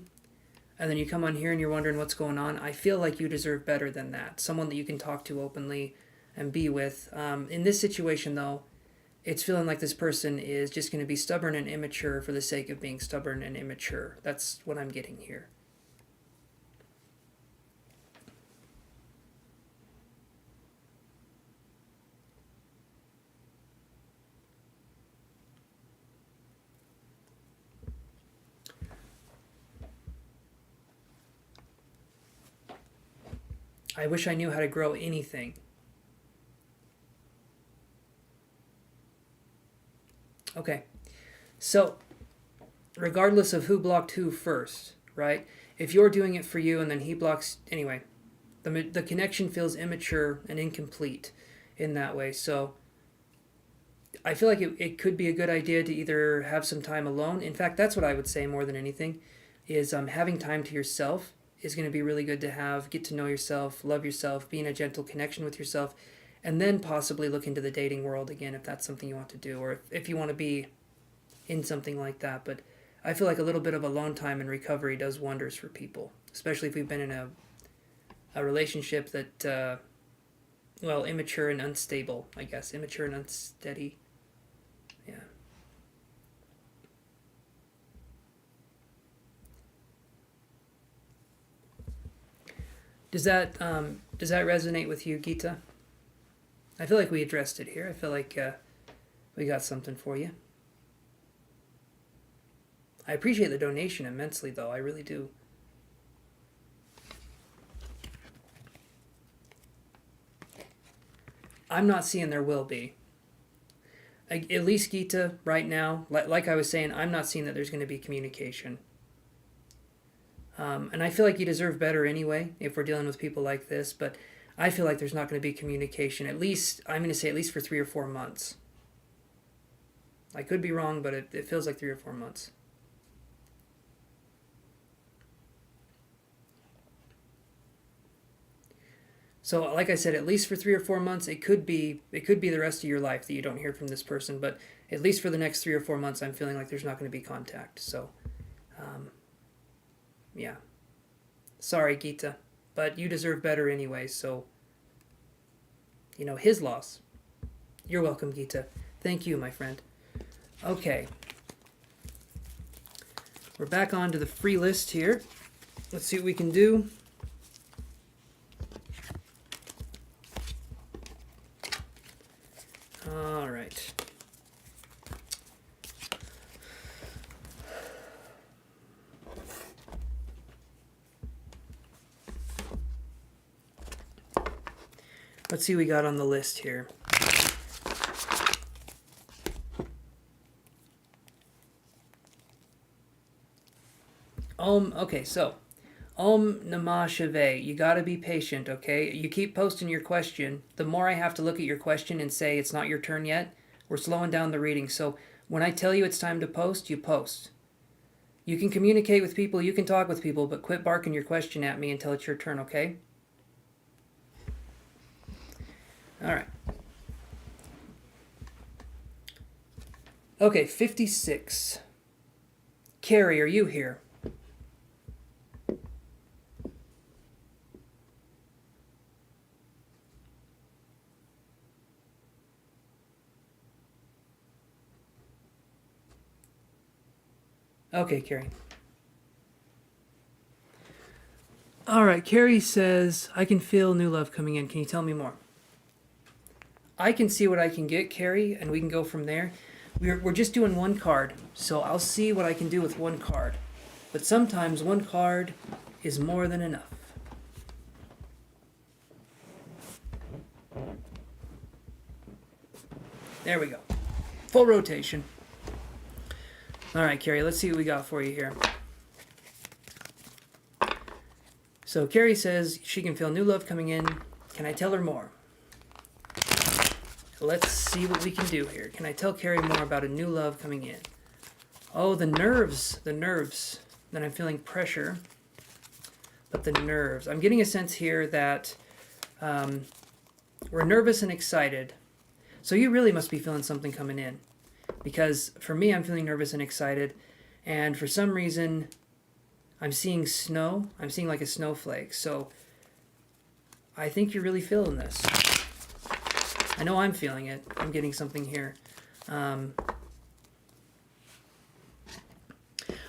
and then you come on here and you're wondering what's going on, I feel like you deserve better than that. Someone that you can talk to openly and be with. In this situation, though, it's feeling like this person is just going to be stubborn and immature for the sake of being stubborn and immature. That's what I'm getting here. I wish I knew how to grow anything. Okay, so regardless of who blocked who first, right? If you're doing it for you and then he blocks, anyway, the connection feels immature and incomplete in that way. So I feel like it could be a good idea to either have some time alone. In fact, that's what I would say more than anything, is having time to yourself is going to be really good to have. Get to know yourself, love yourself, be in a gentle connection with yourself, and then possibly look into the dating world again if that's something you want to do, or if you want to be in something like that. But I feel like a little bit of alone time and recovery does wonders for people, especially if we've been in a relationship that, immature and unstable, I guess. Immature and unsteady. Yeah. Does that resonate with you, Gita? I feel like we addressed it here. I feel like we got something for you. I appreciate the donation immensely, though. I really do. I'm not seeing there will be. At least, Gita, right now, like I was saying, I'm not seeing that there's going to be communication. And I feel like you deserve better anyway if we're dealing with people like this, but I feel like there's not going to be communication, at least, I'm going to say at least for 3 or 4 months. I could be wrong, but it feels like 3 or 4 months. So, like I said, at least for 3 or 4 months, it could be the rest of your life that you don't hear from this person. But at least for the next 3 or 4 months, I'm feeling like there's not going to be contact. So, yeah. Sorry, Gita, but you deserve better anyway. So, his loss. You're welcome, Gita. Thank you, my friend. Okay. We're back onto the free list here. Let's see what we can do. All right. Let's see what we got on the list here. Okay, so Om Namah Shivaya. You gotta be patient, okay? You keep posting your question. The more I have to look at your question and say it's not your turn yet, we're slowing down the reading. So when I tell you it's time to post, you post. You can communicate with people, you can talk with people, but quit barking your question at me until it's your turn, okay? All right. Okay, 56. Carrie, are you here? Okay, Carrie. All right, Carrie says, I can feel new love coming in. Can you tell me more? I can see what I can get, Carrie, and we can go from there. We're just doing one card, so I'll see what I can do with one card. But sometimes one card is more than enough. There we go. Full rotation. All right, Carrie, let's see what we got for you here. So Carrie says she can feel new love coming in. Can I tell her more? Let's see what we can do here. Can I tell Carrie more about a new love coming in? Oh, the nerves. Then I'm feeling pressure. But the nerves. I'm getting a sense here that we're nervous and excited. So you really must be feeling something coming in. Because for me, I'm feeling nervous and excited. And for some reason, I'm seeing snow. I'm seeing like a snowflake. So I think you're really feeling this. I know I'm feeling it. I'm getting something here.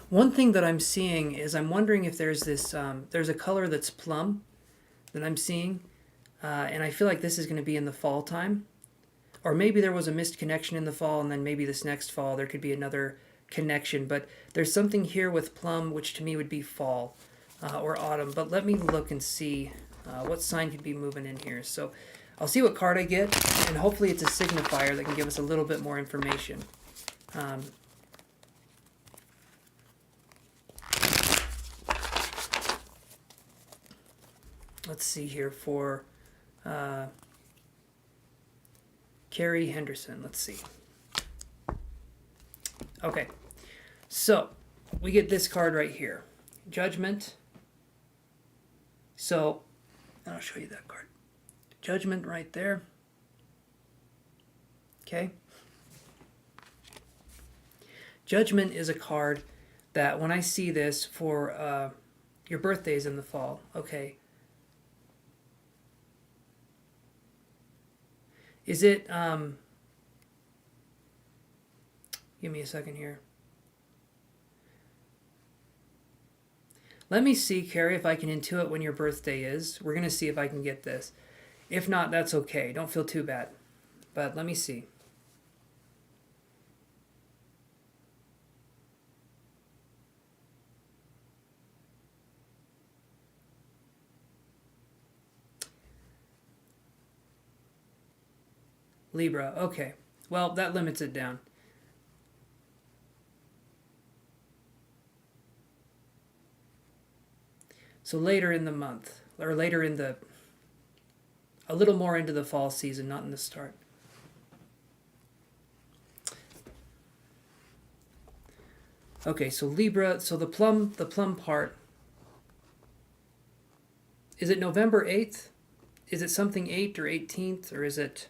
One thing that I'm seeing is I'm wondering if there's this, there's a color that's plum that I'm seeing. And I feel like this is going to be in the fall time. Or maybe there was a missed connection in the fall, and then maybe this next fall there could be another connection. But there's something here with plum, which to me would be fall or autumn. But let me look and see What sign could be moving in here? So I'll see what card I get, and hopefully it's a signifier that can give us a little bit more information. Let's see here for Carrie Henderson. Let's see. Okay, so we get this card right here, Judgment. So I'll show you that card. Judgment right there. Okay. Judgment is a card that when I see this for your birthday's in the fall, okay. Is it, give me a second here. Let me see, Carrie, if I can intuit when your birthday is. We're going to see if I can get this. If not, that's okay. Don't feel too bad. But let me see. Libra, okay. Well, that limits it down. So later in the month, or later in the, a little more into the fall season, not in the start. Okay, so Libra, so the plum part, is it November 8th? Is it something 8th or 18th, or is it...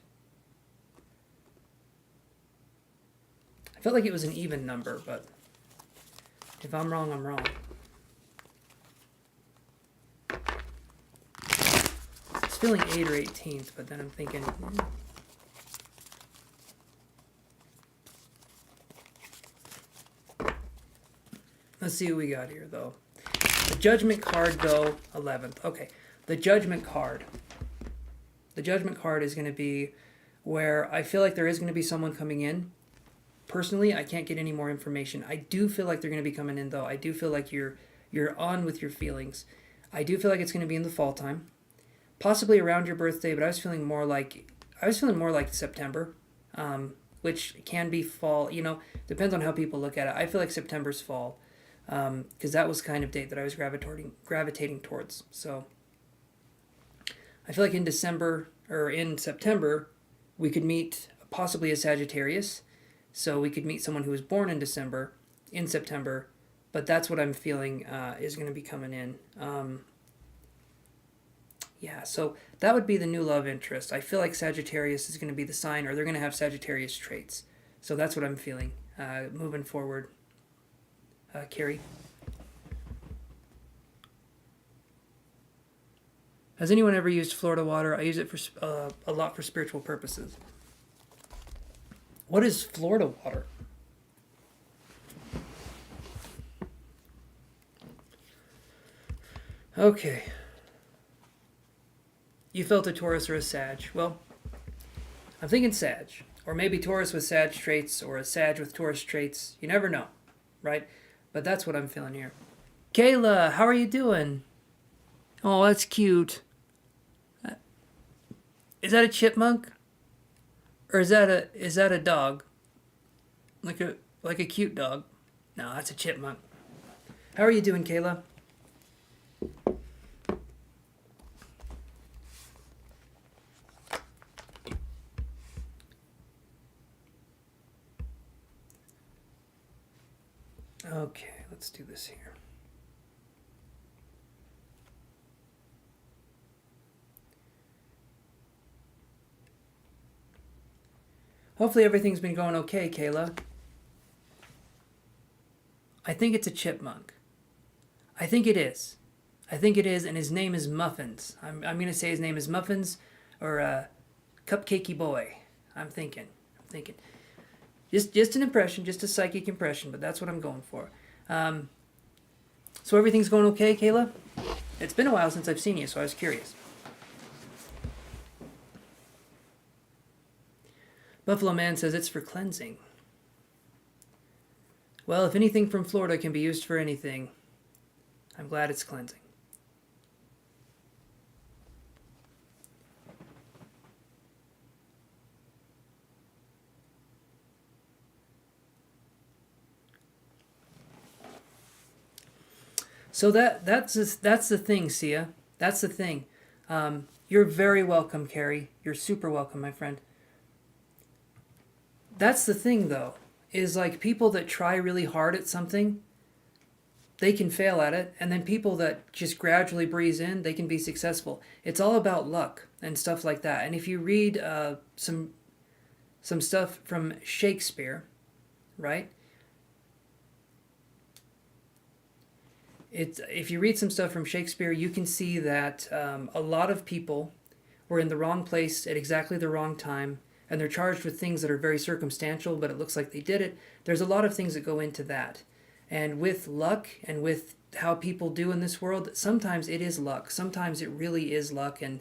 I felt like it was an even number, but if I'm wrong, I'm wrong. It's feeling 8 or 18th, but then I'm thinking... Let's see what we got here, though. The Judgment card, though, 11th. Okay, the Judgment card. The Judgment card is going to be where I feel like there is going to be someone coming in. Personally, I can't get any more information. I do feel like they're going to be coming in, though. I do feel like you're on with your feelings. I do feel like it's going to be in the fall time, possibly around your birthday. But I was feeling more like September, which can be fall. You know, depends on how people look at it. I feel like September's fall, because that was kind of date that I was gravitating towards. So I feel like in December or in September, we could meet possibly a Sagittarius. So we could meet someone who was born in December, in September, but that's what I'm feeling is going to be coming in. Yeah, so that would be the new love interest. I feel like Sagittarius is going to be the sign, or they're going to have Sagittarius traits. So that's what I'm feeling moving forward. Carrie? Has anyone ever used Florida water? I use it for a lot for spiritual purposes. What is Florida water? Okay. You felt a Taurus or a Sag. Well, I'm thinking Sag. Or maybe Taurus with Sag traits, or a Sag with Taurus traits. You never know, right? But that's what I'm feeling here. Kayla, how are you doing? Oh, that's cute. Is that a chipmunk? Or is that a dog? Like a cute dog? No, that's a chipmunk. How are you doing, Kayla? Okay, let's do this here. Hopefully everything's been going okay, Kayla. I think it's a chipmunk. I think it is. I think it is, and his name is Muffins. I'm going to say his name is Muffins, or Cupcakey Boy. I'm thinking. Just an impression, just a psychic impression, but that's what I'm going for. So everything's going okay, Kayla? It's been a while since I've seen you, so I was curious. Buffalo Man says it's for cleansing. Well, if anything from Florida can be used for anything, I'm glad it's cleansing. So that's the thing, Sia. That's the thing. You're very welcome, Carrie. You're super welcome, my friend. That's the thing, though, is like people that try really hard at something, they can fail at it, and then people that just gradually breeze in, they can be successful. It's all about luck and stuff like that. And if you read some stuff from Shakespeare, right? If you read some stuff from Shakespeare, you can see that a lot of people were in the wrong place at exactly the wrong time, and they're charged with things that are very circumstantial, but it looks like they did it. There's a lot of things that go into that. And with luck and with how people do in this world, sometimes it is luck. Sometimes it really is luck. And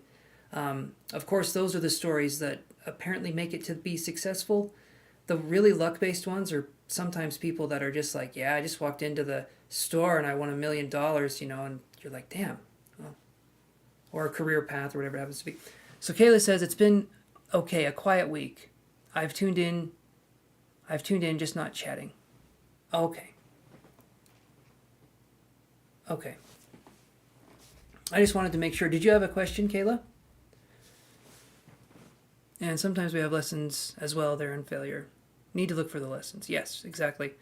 of course, those are the stories that apparently make it to be successful. The really luck-based ones are sometimes people that are just like, yeah, I just walked into the store and I won $1 million, and you're like, damn. Well, or a career path or whatever it happens to be. So Kayla says, it's been okay, a quiet week. I've tuned in, just not chatting. Okay. Okay. I just wanted to make sure. Did you have a question, Kayla? And sometimes we have lessons as well there in failure. Need to look for the lessons. Yes, exactly.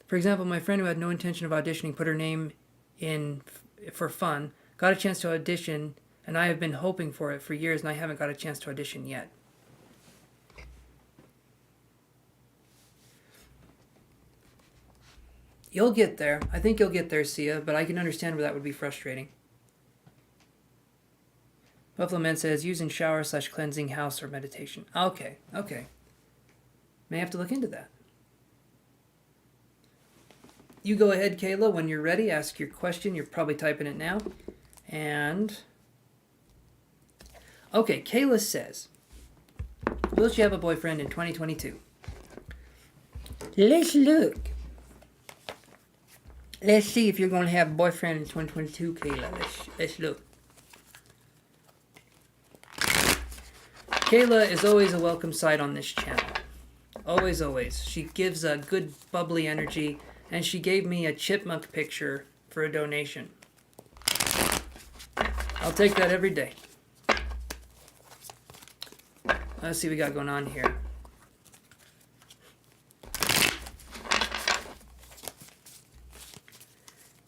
For example, my friend who had no intention of auditioning put her name in for fun, got a chance to audition, and I have been hoping for it for years, and I haven't got a chance to audition yet. You'll get there. I think you'll get there, Sia, but I can understand where that would be frustrating. Buffalo Man says, use in shower/cleansing house or meditation. Okay. May have to look into that. You go ahead, Kayla, when you're ready. Ask your question. You're probably typing it now. And... okay, Kayla says, will she have a boyfriend in 2022? Let's look. Let's see if you're going to have a boyfriend in 2022, Kayla. Let's look. Kayla is always a welcome sight on this channel. Always, always. She gives a good bubbly energy, and she gave me a chipmunk picture for a donation. I'll take that every day. Let's see what we got going on here.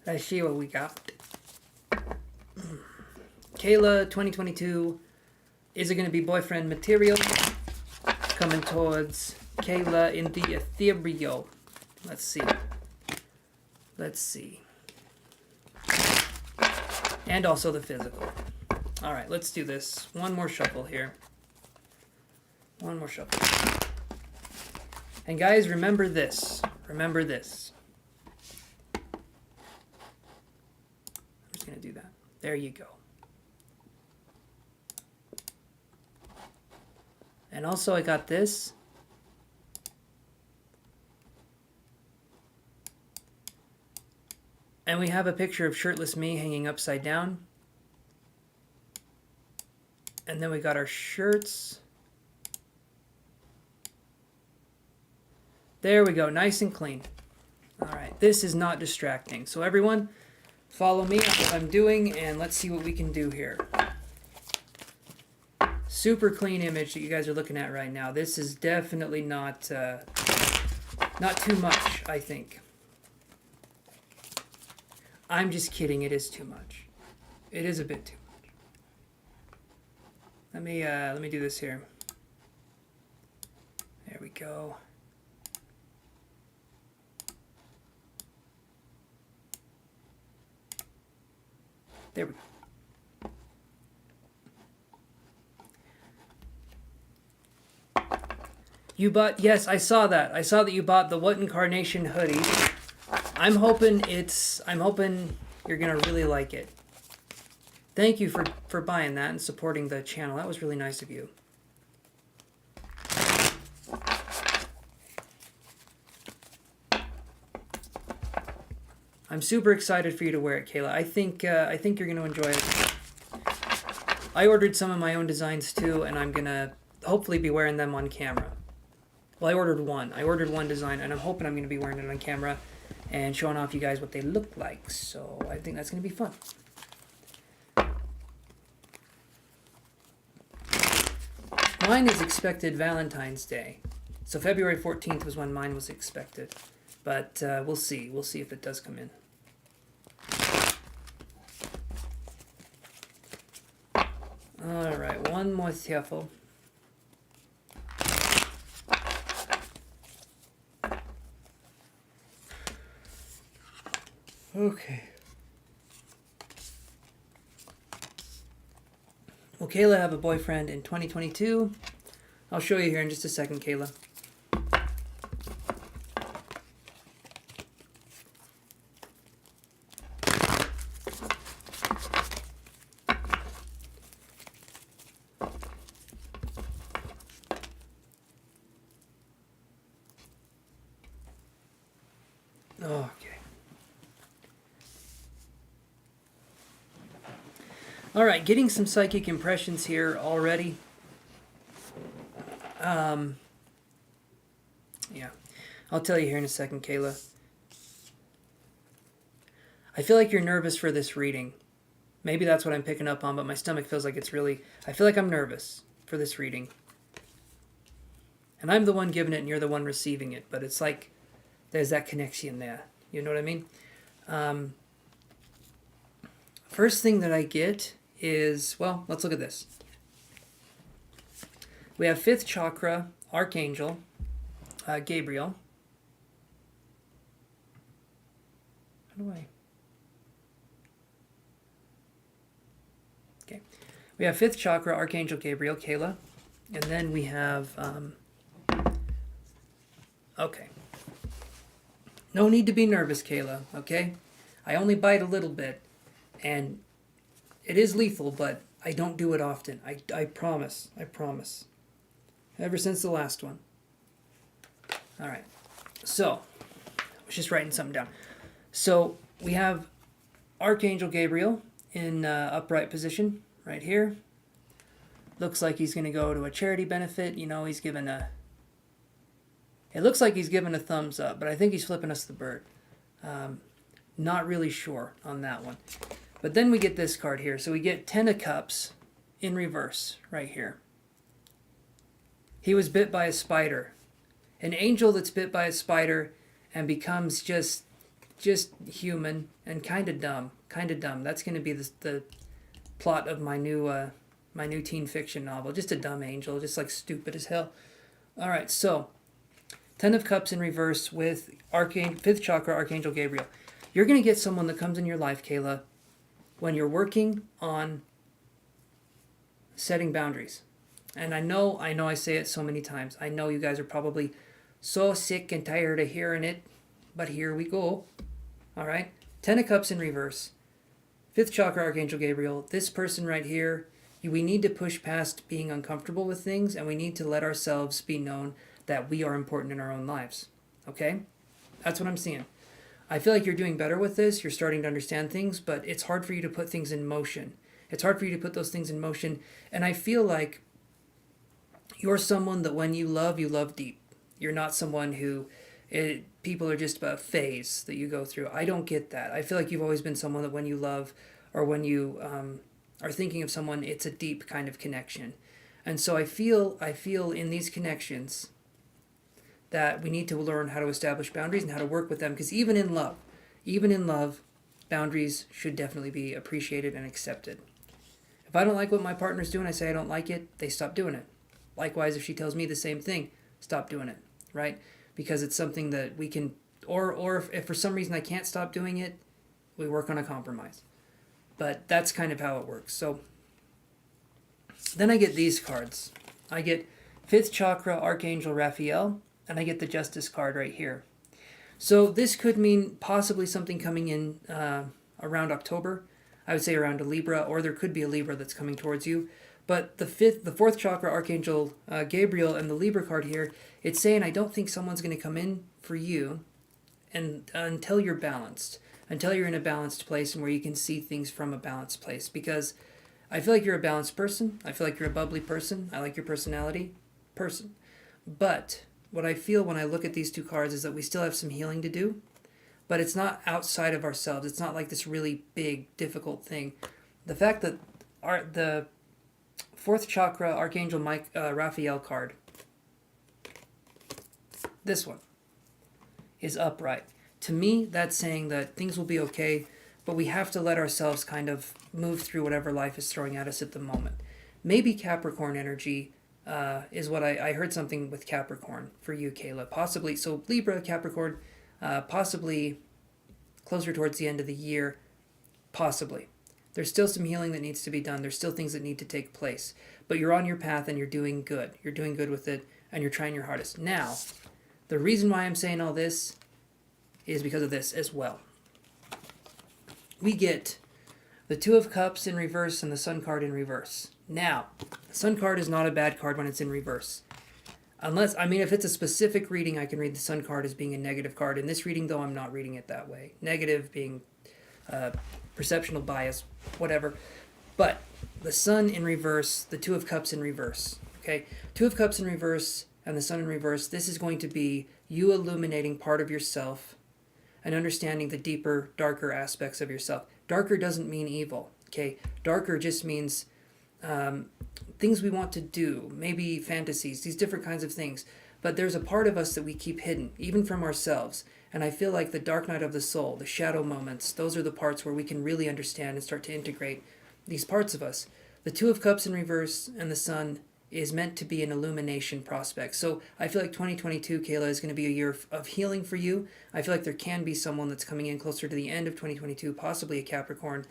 Let's see what we got. Kayla, 2022. Is it going to be boyfriend material? Coming towards Kayla in the ethereal. Let's see. And also the physical. Alright, let's do this. One more shuffle here. And guys, remember this. I'm just going to do that. There you go. And also I got this. And we have a picture of shirtless me hanging upside down. And then we got our shirts. There we go, nice and clean. All right, this is not distracting. So everyone, follow me on what I'm doing, and let's see what we can do here. Super clean image that you guys are looking at right now. This is definitely not too much, I think. I'm just kidding, it is too much. It is a bit too much. Let me do this here. There we go. There we go. You bought, yes, I saw that. I saw that you bought the What Incarnation hoodie. I'm hoping you're gonna really like it. Thank you for buying that and supporting the channel. That was really nice of you. I'm super excited for you to wear it, Kayla. I think you're gonna enjoy it. I ordered some of my own designs too, and I'm gonna hopefully be wearing them on camera. Well, I ordered one design, and I'm hoping I'm going to be wearing it on camera. and showing off you guys what they look like. So I think that's going to be fun. Mine is expected Valentine's Day. So February 14th was when mine was expected. But we'll see. We'll see if it does come in. Alright, one more shuffle. Okay. Will Kayla have a boyfriend in 2022? I'll show you here in just a second, Kayla. Okay. All right, getting some psychic impressions here already. Yeah, I'll tell you here in a second, Kayla. I feel like you're nervous for this reading. Maybe that's what I'm picking up on, but my stomach feels like it's really... I feel like I'm nervous for this reading. And I'm the one giving it and you're the one receiving it, but it's like there's that connection there. You know what I mean? First thing that I get is, well, let's look at this. We have 5th chakra, Archangel, Gabriel. How do I... Okay. We have 5th chakra, Archangel Gabriel, Kayla. And then we have... Okay. No need to be nervous, Kayla, okay? I only bite a little bit. And it is lethal, but I don't do it often. I promise. I promise. Ever since the last one. All right. So, I was just writing something down. So, we have Archangel Gabriel in upright position right here. Looks like he's going to go to a charity benefit. You know, he's given a... It looks like he's giving a thumbs up, but I think he's flipping us the bird. Not really sure on that one. But then we get this card here. So we get 10 of Cups in reverse right here. He was bit by a spider. An angel that's bit by a spider and becomes just human and kind of dumb. Kind of dumb. That's going to be the plot of my new teen fiction novel. Just a dumb angel, just like stupid as hell. All right, so 10 of Cups in reverse with 5th chakra, Archangel Gabriel. You're going to get someone that comes in your life, Kayla, when you're working on setting boundaries. And I know I say it so many times. I know you guys are probably so sick and tired of hearing it, but here we go. All right? 10 of Cups in reverse. 5th chakra, Archangel Gabriel. This person right here, we need to push past being uncomfortable with things, and we need to let ourselves be known that we are important in our own lives. Okay? That's what I'm seeing. I feel like you're doing better with this. You're starting to understand things, but it's hard for you to put things in motion. It's hard for you to put those things in motion. And I feel like you're someone that when you love deep. You're not someone who people are just a phase that you go through. I don't get that. I feel like you've always been someone that when you love or when you are thinking of someone, it's a deep kind of connection. And so I feel in these connections that we need to learn how to establish boundaries and how to work with them, because even in love, boundaries should definitely be appreciated and accepted. If I don't like what my partner's doing, I say I don't like it, they stop doing it. Likewise, if she tells me the same thing, stop doing it, right? Because it's something that we can, or if for some reason I can't stop doing it, we work on a compromise. But that's kind of how it works. So then I get these cards. I get 5th chakra, Archangel Raphael, and I get the Justice card right here. So this could mean possibly something coming in around October. I would say around a Libra, or there could be a Libra that's coming towards you. But the 4th chakra, Archangel Gabriel, and the Libra card here, it's saying I don't think someone's going to come in for you and until you're balanced, until you're in a balanced place and where you can see things from a balanced place. Because I feel like you're a balanced person. I feel like you're a bubbly person. I like your personality. But what I feel when I look at these two cards is that we still have some healing to do. but it's not outside of ourselves. It's not like this really big, difficult thing. The fact that the fourth chakra Archangel Raphael card, this one, is upright. To me, that's saying that things will be okay, but we have to let ourselves kind of move through whatever life is throwing at us at the moment. Maybe Capricorn energy is what I heard something with Capricorn for you, Kayla. Possibly, so Libra, Capricorn, possibly closer towards the end of the year, possibly. There's still some healing that needs to be done. There's still things that need to take place. But you're on your path and you're doing good. You're doing good with it and you're trying your hardest. Now, the reason why I'm saying all this is because of this as well. We get the Two of Cups in reverse and the Sun card in reverse. Now, the Sun card is not a bad card when it's in reverse. If it's a specific reading, I can read the Sun card as being a negative card. In this reading, though, I'm not reading it that way. Negative being perceptional bias, whatever. But the Sun in reverse, the Two of Cups in reverse. Okay, Two of Cups in reverse and the Sun in reverse. This is going to be you illuminating part of yourself and understanding the deeper, darker aspects of yourself. Darker doesn't mean evil. Okay, darker just means things we want to do, maybe fantasies, these different kinds of things. But there's a part of us that we keep hidden, even from ourselves. And I feel like the dark night of the soul, the shadow moments, those are the parts where we can really understand and start to integrate these parts of us. The Two of Cups in reverse and the Sun is meant to be an illumination prospect. So I feel like 2022, Kayla, is going to be a year of healing for you. I feel like there can be someone that's coming in closer to the end of 2022, possibly a Capricorn,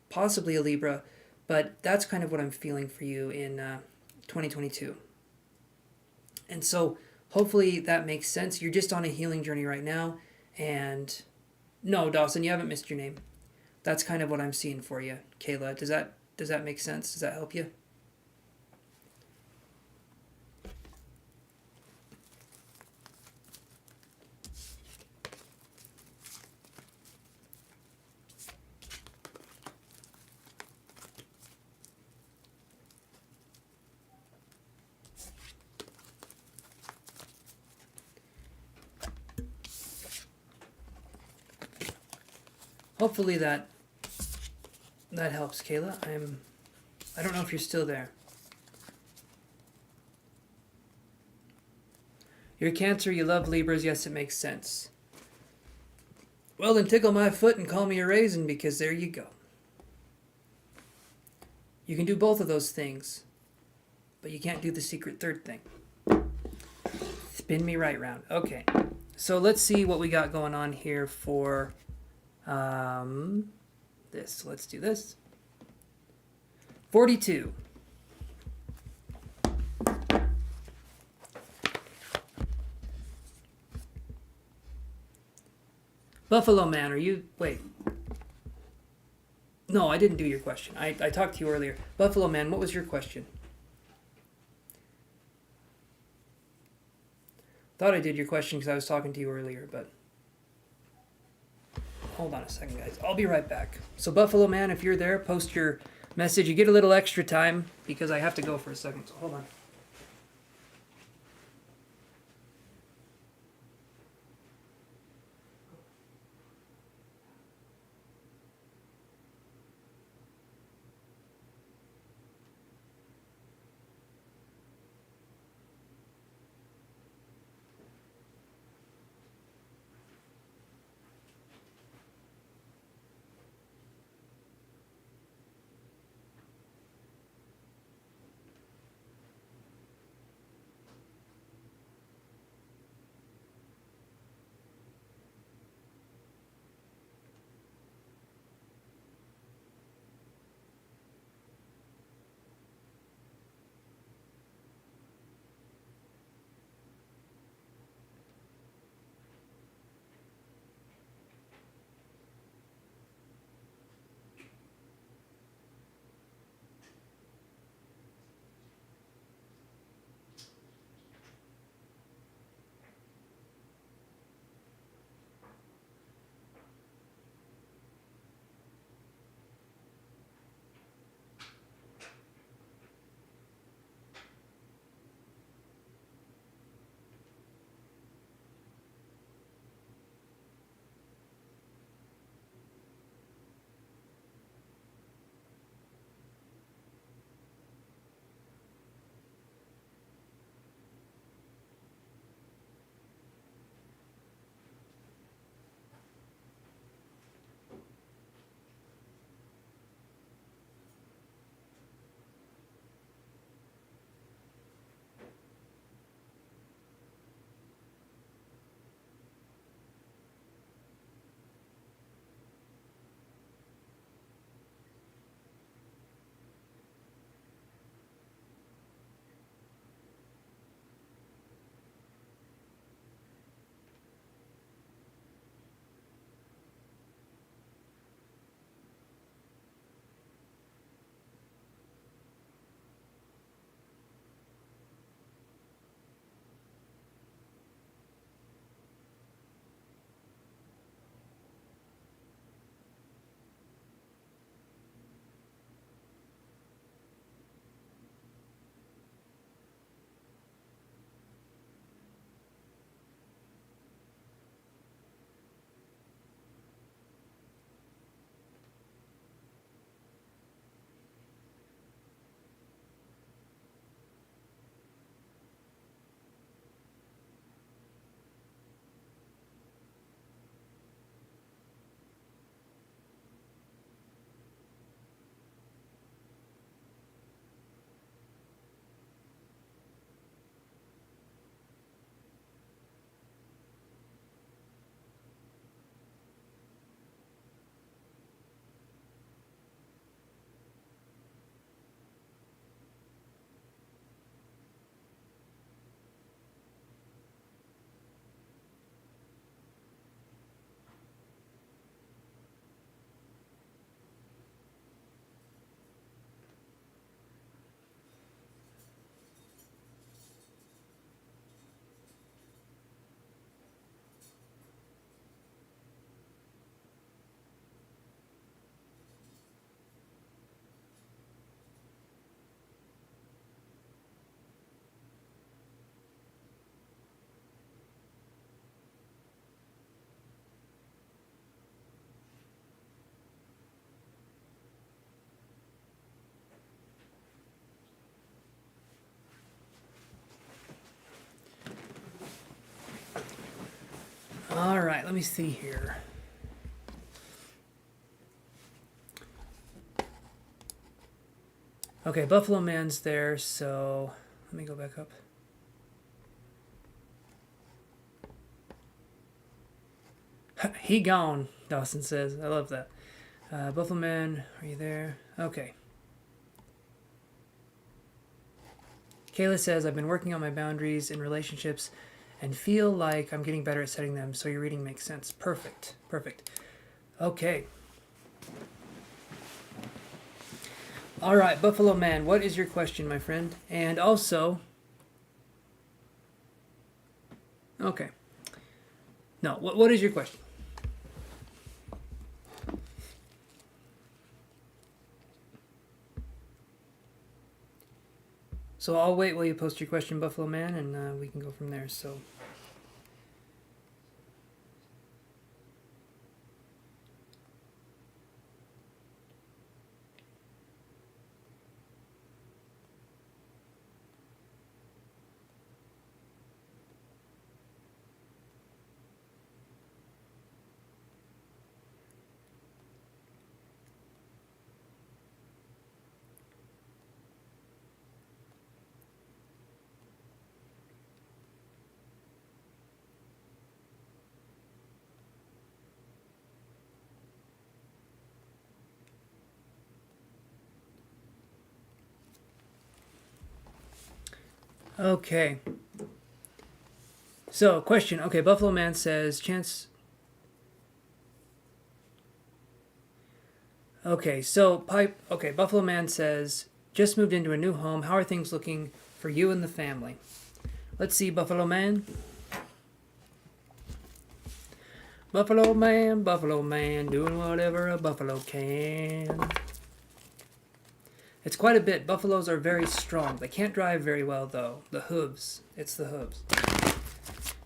possibly a Libra, but that's kind of what I'm feeling for you in 2022. And so hopefully that makes sense. You're just on a healing journey right now. And no, Dawson, you haven't missed your name. That's kind of what I'm seeing for you, Kayla. Does that make sense? Does that help you? Hopefully that helps, Kayla. I don't know if you're still there. You're Cancer, you love Libras, yes, it makes sense. Well, then tickle my foot and call me a raisin, because there you go. You can do both of those things, but you can't do the secret third thing. Spin me right round. Okay, so let's see what we got going on here for this. Let's do this. 42. Buffalo Man, are you... Wait. No, I didn't do your question. I talked to you earlier. Buffalo Man, what was your question? Thought I did your question because I was talking to you earlier, but... Hold on a second, guys. I'll be right back. So, Buffalo Man, if you're there, post your message. You get a little extra time because I have to go for a second. So, hold on. let me see here. Okay, Buffalo Man's there, so let me go back up. He gone, Dawson says. I love that. Buffalo Man, are you there? Okay. Kayla says, I've been working on my boundaries in relationships and feel like I'm getting better at setting them, so your reading makes sense. Perfect. Perfect. Okay. All right, Buffalo Man, what is your question, my friend? And also... Okay. No, what is your question? So I'll wait while you post your question, Buffalo Man, and we can go from there. So... Okay. So, question. Okay, Buffalo Man says, Chance... Okay, so Buffalo Man says, just moved into a new home. How are things looking for you and the family? Let's see, Buffalo Man. Buffalo Man, doing whatever a buffalo can. It's quite a bit. Buffaloes are very strong. They can't drive very well, though. The hooves. It's the hooves.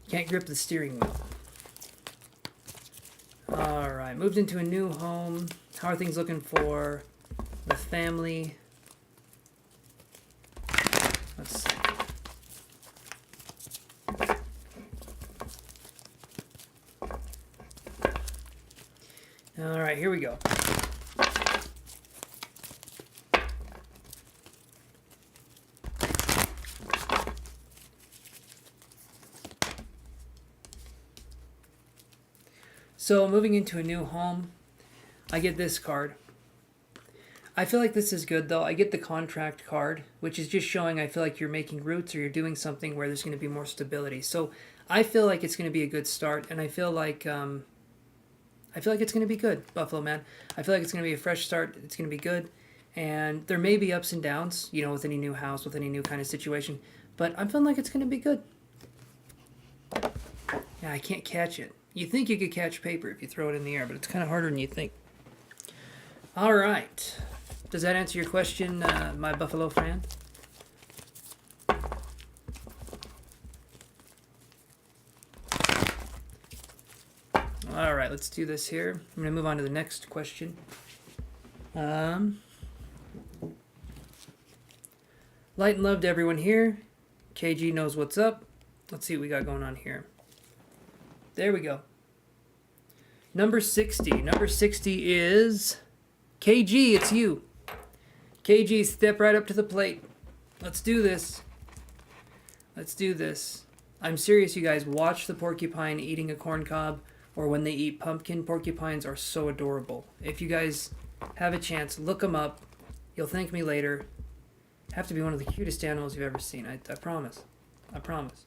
You can't grip the steering wheel. Alright, moved into a new home. How are things looking for the family? Let's see. Alright, here we go. So, moving into a new home, I get this card. I feel like this is good, though. I get the contract card, which is just showing I feel like you're making roots or you're doing something where there's going to be more stability. So, I feel like it's going to be a good start, and I feel like it's going to be good, Buffalo Man. I feel like it's going to be a fresh start. It's going to be good, and there may be ups and downs, you know, with any new house, with any new kind of situation, but I'm feeling like it's going to be good. Yeah, I can't catch it. You think you could catch paper if you throw it in the air, but it's kind of harder than you think. All right. Does that answer your question, my Buffalo fan? All right, let's do this here. I'm going to move on to the next question. Light and love to everyone here. KG knows what's up. Let's see what we got going on here. There we go. Number 60. Number 60 is KG. It's you. KG, step right up to the plate. Let's do this. Let's do this. I'm serious, you guys. Watch the porcupine eating a corn cob or when they eat pumpkin. Porcupines are so adorable. If you guys have a chance, look them up. You'll thank me later. Have to be one of the cutest animals you've ever seen. I promise. I promise.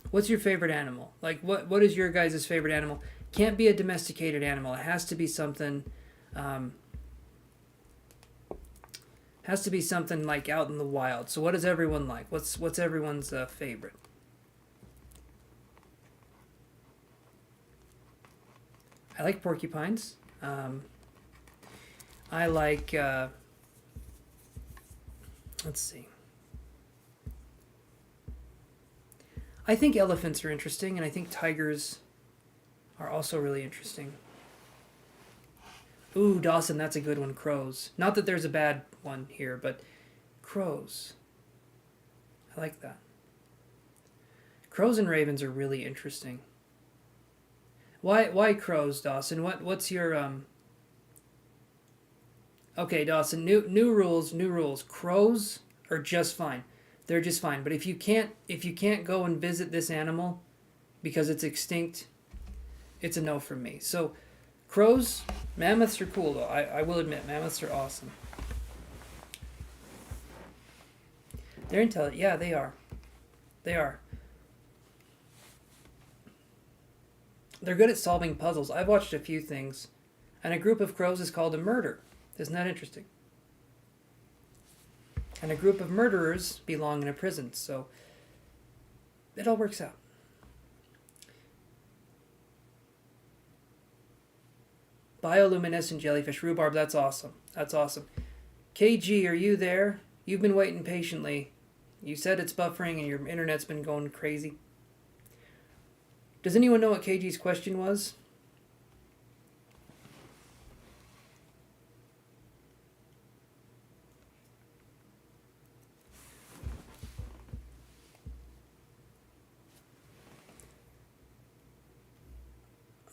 What's your favorite animal? Like, what is your guys' favorite animal? Can't be a domesticated animal. It has to be something... has to be something like out in the wild. So what does everyone like? What's everyone's favorite? I like porcupines. I like... let's see. I think elephants are interesting, and I think tigers are also really interesting. Ooh, Dawson, that's a good one. Crows. Not that there's a bad one here, but crows. I like that. Crows and ravens are really interesting. Why crows, Dawson? What's your Okay, Dawson, new rules. Crows are just fine. They're just fine. But if you can't go and visit this animal because it's extinct, it's a no from me. So crows, mammoths are cool though. I will admit, mammoths are awesome. They're intelligent. Yeah, they are. They are. They're good at solving puzzles. I've watched a few things, and a group of crows is called a murder. Isn't that interesting? And a group of murderers belong in a prison, so it all works out. Bioluminescent jellyfish, rhubarb, that's awesome. That's awesome. KG, are you there? You've been waiting patiently. You said it's buffering and your internet's been going crazy. Does anyone know what KG's question was?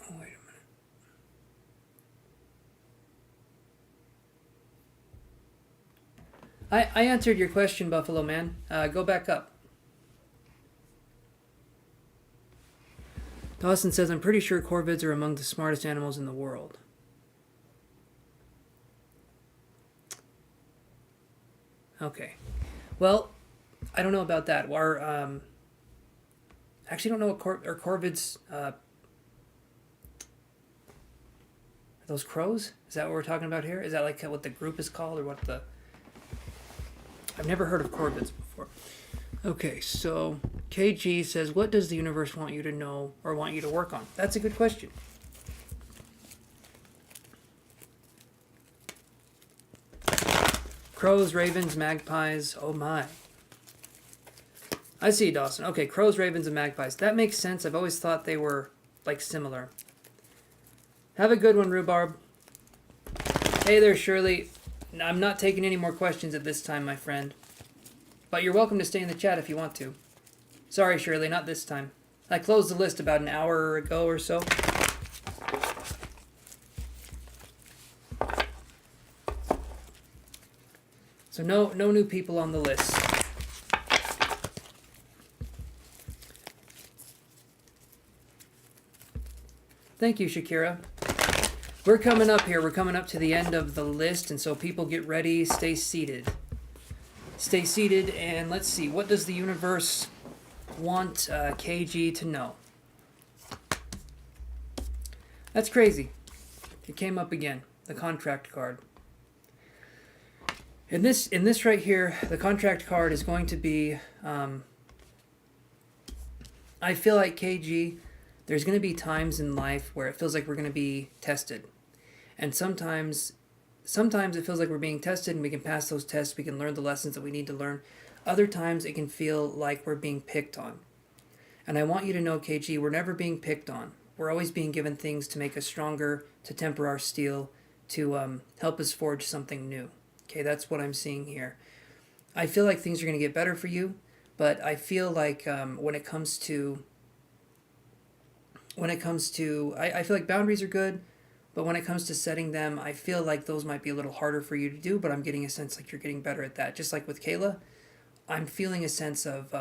Oh, wait a minute. I answered your question, Buffalo Man. Go back up. Dawson says, I'm pretty sure corvids are among the smartest animals in the world. Okay. Well, I don't know about that. I actually don't know what corvids... are those crows? Is that what we're talking about here? Is that like what the group is called or what the... I've never heard of corvids before. Okay, so KG says, what does the universe want you to know or want you to work on? That's a good question. Crows, ravens, magpies, oh my. I see, Dawson. Okay, crows, ravens, and magpies. That makes sense. I've always thought they were, like, similar. Have a good one, Rhubarb. Hey there, Shirley. I'm not taking any more questions at this time, my friend. But you're welcome to stay in the chat if you want to. Sorry, Shirley, not this time. I closed the list about an hour ago or so. So no new people on the list. Thank you, Shakira. We're coming up here. We're coming up to the end of the list, and so people get ready. Stay seated. Stay seated, and let's see. What does the universe want KG to know? That's crazy. It came up again. The contract card. In this right here, the contract card is going to be... I feel like KG, there's going to be times in life where it feels like we're going to be tested. And sometimes it feels like we're being tested and we can pass those tests, we can learn the lessons that we need to learn. Other times it can feel like we're being picked on. And I want you to know, KG, we're never being picked on. We're always being given things to make us stronger, to temper our steel, to help us forge something new. Okay, that's what I'm seeing here. I feel like things are going to get better for you, but I feel like when it comes to, I feel like boundaries are good, but when it comes to setting them, I feel like those might be a little harder for you to do, but I'm getting a sense like you're getting better at that. Just like with Kayla, I'm feeling a sense of,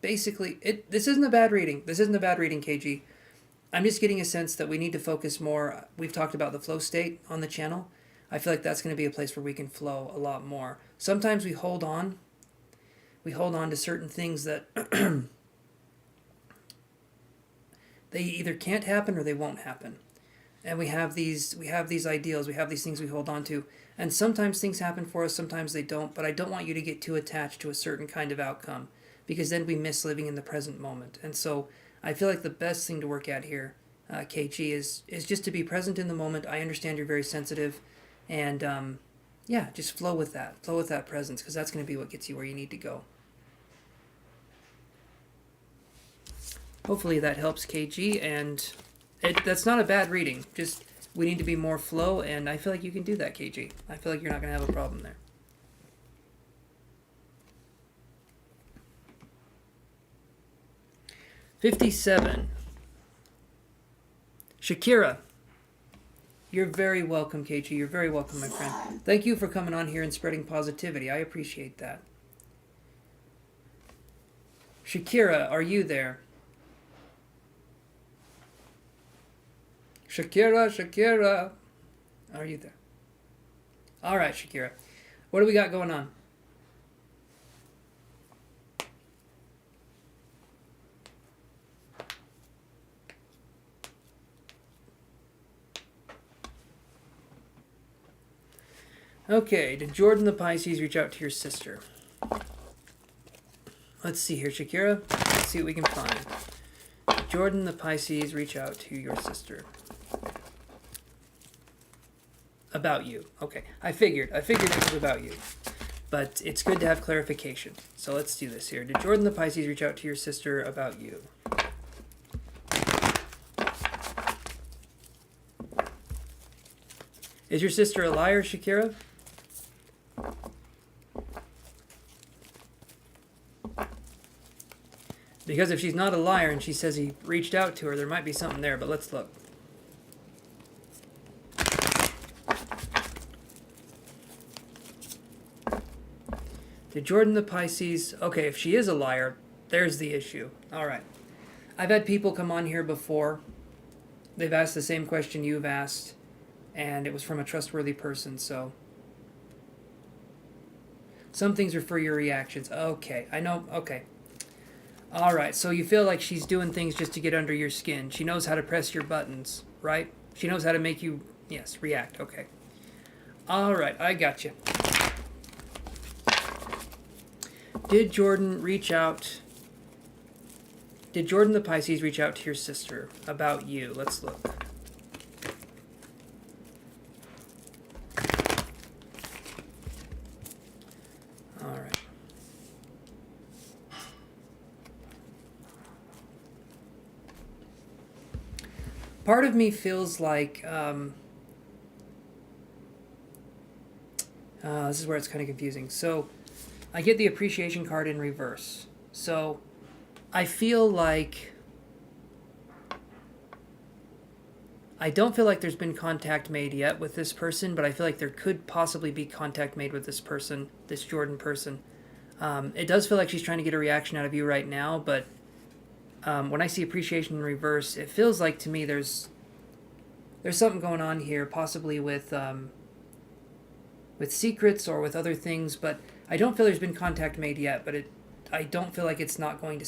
basically, this isn't a bad reading. This isn't a bad reading, KG. I'm just getting a sense that we need to focus more. We've talked about the flow state on the channel. I feel like that's going to be a place where we can flow a lot more. Sometimes we hold on to certain things that they either can't happen or they won't happen. And we have these ideals, we have these things we hold on to. And sometimes things happen for us, sometimes they don't, but I don't want you to get too attached to a certain kind of outcome, because then we miss living in the present moment. And so I feel like the best thing to work at here, KG, is just to be present in the moment. I understand you're very sensitive, and yeah, just flow with that presence, because that's going to be what gets you where you need to go. Hopefully that helps, KG, and that's not a bad reading. Just we need to be more flow, and I feel like you can do that, KG. I feel like you're not going to have a problem there. 57. Shakira. You're very welcome, KG. You're very welcome, my friend. Thank you for coming on here and spreading positivity. I appreciate that. Shakira, are you there? Shakira. Are you there? All right, Shakira. What do we got going on? Okay, did Jordan the Pisces reach out to your sister? Let's see here, Shakira. Let's see what we can find. Did Jordan the Pisces reach out to your sister? About you. Okay, I figured it was about you. But it's good to have clarification. So let's do this here. Did Jordan the Pisces reach out to your sister about you? Is your sister a liar, Shakira? Because if she's not a liar and she says he reached out to her, there might be something there, but let's look. Did Jordan the Pisces... Okay, if she is a liar, there's the issue. All right. I've had people come on here before. They've asked the same question you've asked, and it was from a trustworthy person, so... Some things are for your reactions. Okay, I know. Okay. All right, so you feel like she's doing things just to get under your skin. She knows how to press your buttons, right? She knows how to make you, yes, react. Okay. All right, I got you. Did Jordan the Pisces reach out to your sister about you? Let's look. All right. Part of me feels like this is where it's kind of confusing. So I get the appreciation card in reverse. So I feel like I don't feel like there's been contact made yet with this person, but I feel like there could possibly be contact made with this person, this Jordan person. It does feel like she's trying to get a reaction out of you right now, but when I see appreciation in reverse, it feels like to me there's something going on here, possibly with secrets or with other things, but I don't feel there's been contact made yet, but I don't feel like it's not going to...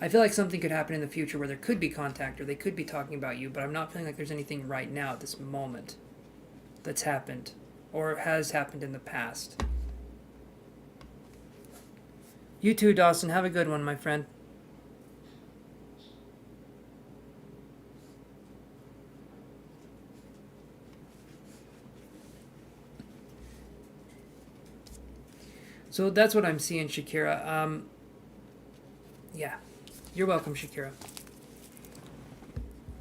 I feel like something could happen in the future where there could be contact or they could be talking about you, but I'm not feeling like there's anything right now at this moment that's happened or has happened in the past. You too, Dawson. Have a good one, my friend. So that's what I'm seeing, Shakira. Yeah. You're welcome, Shakira.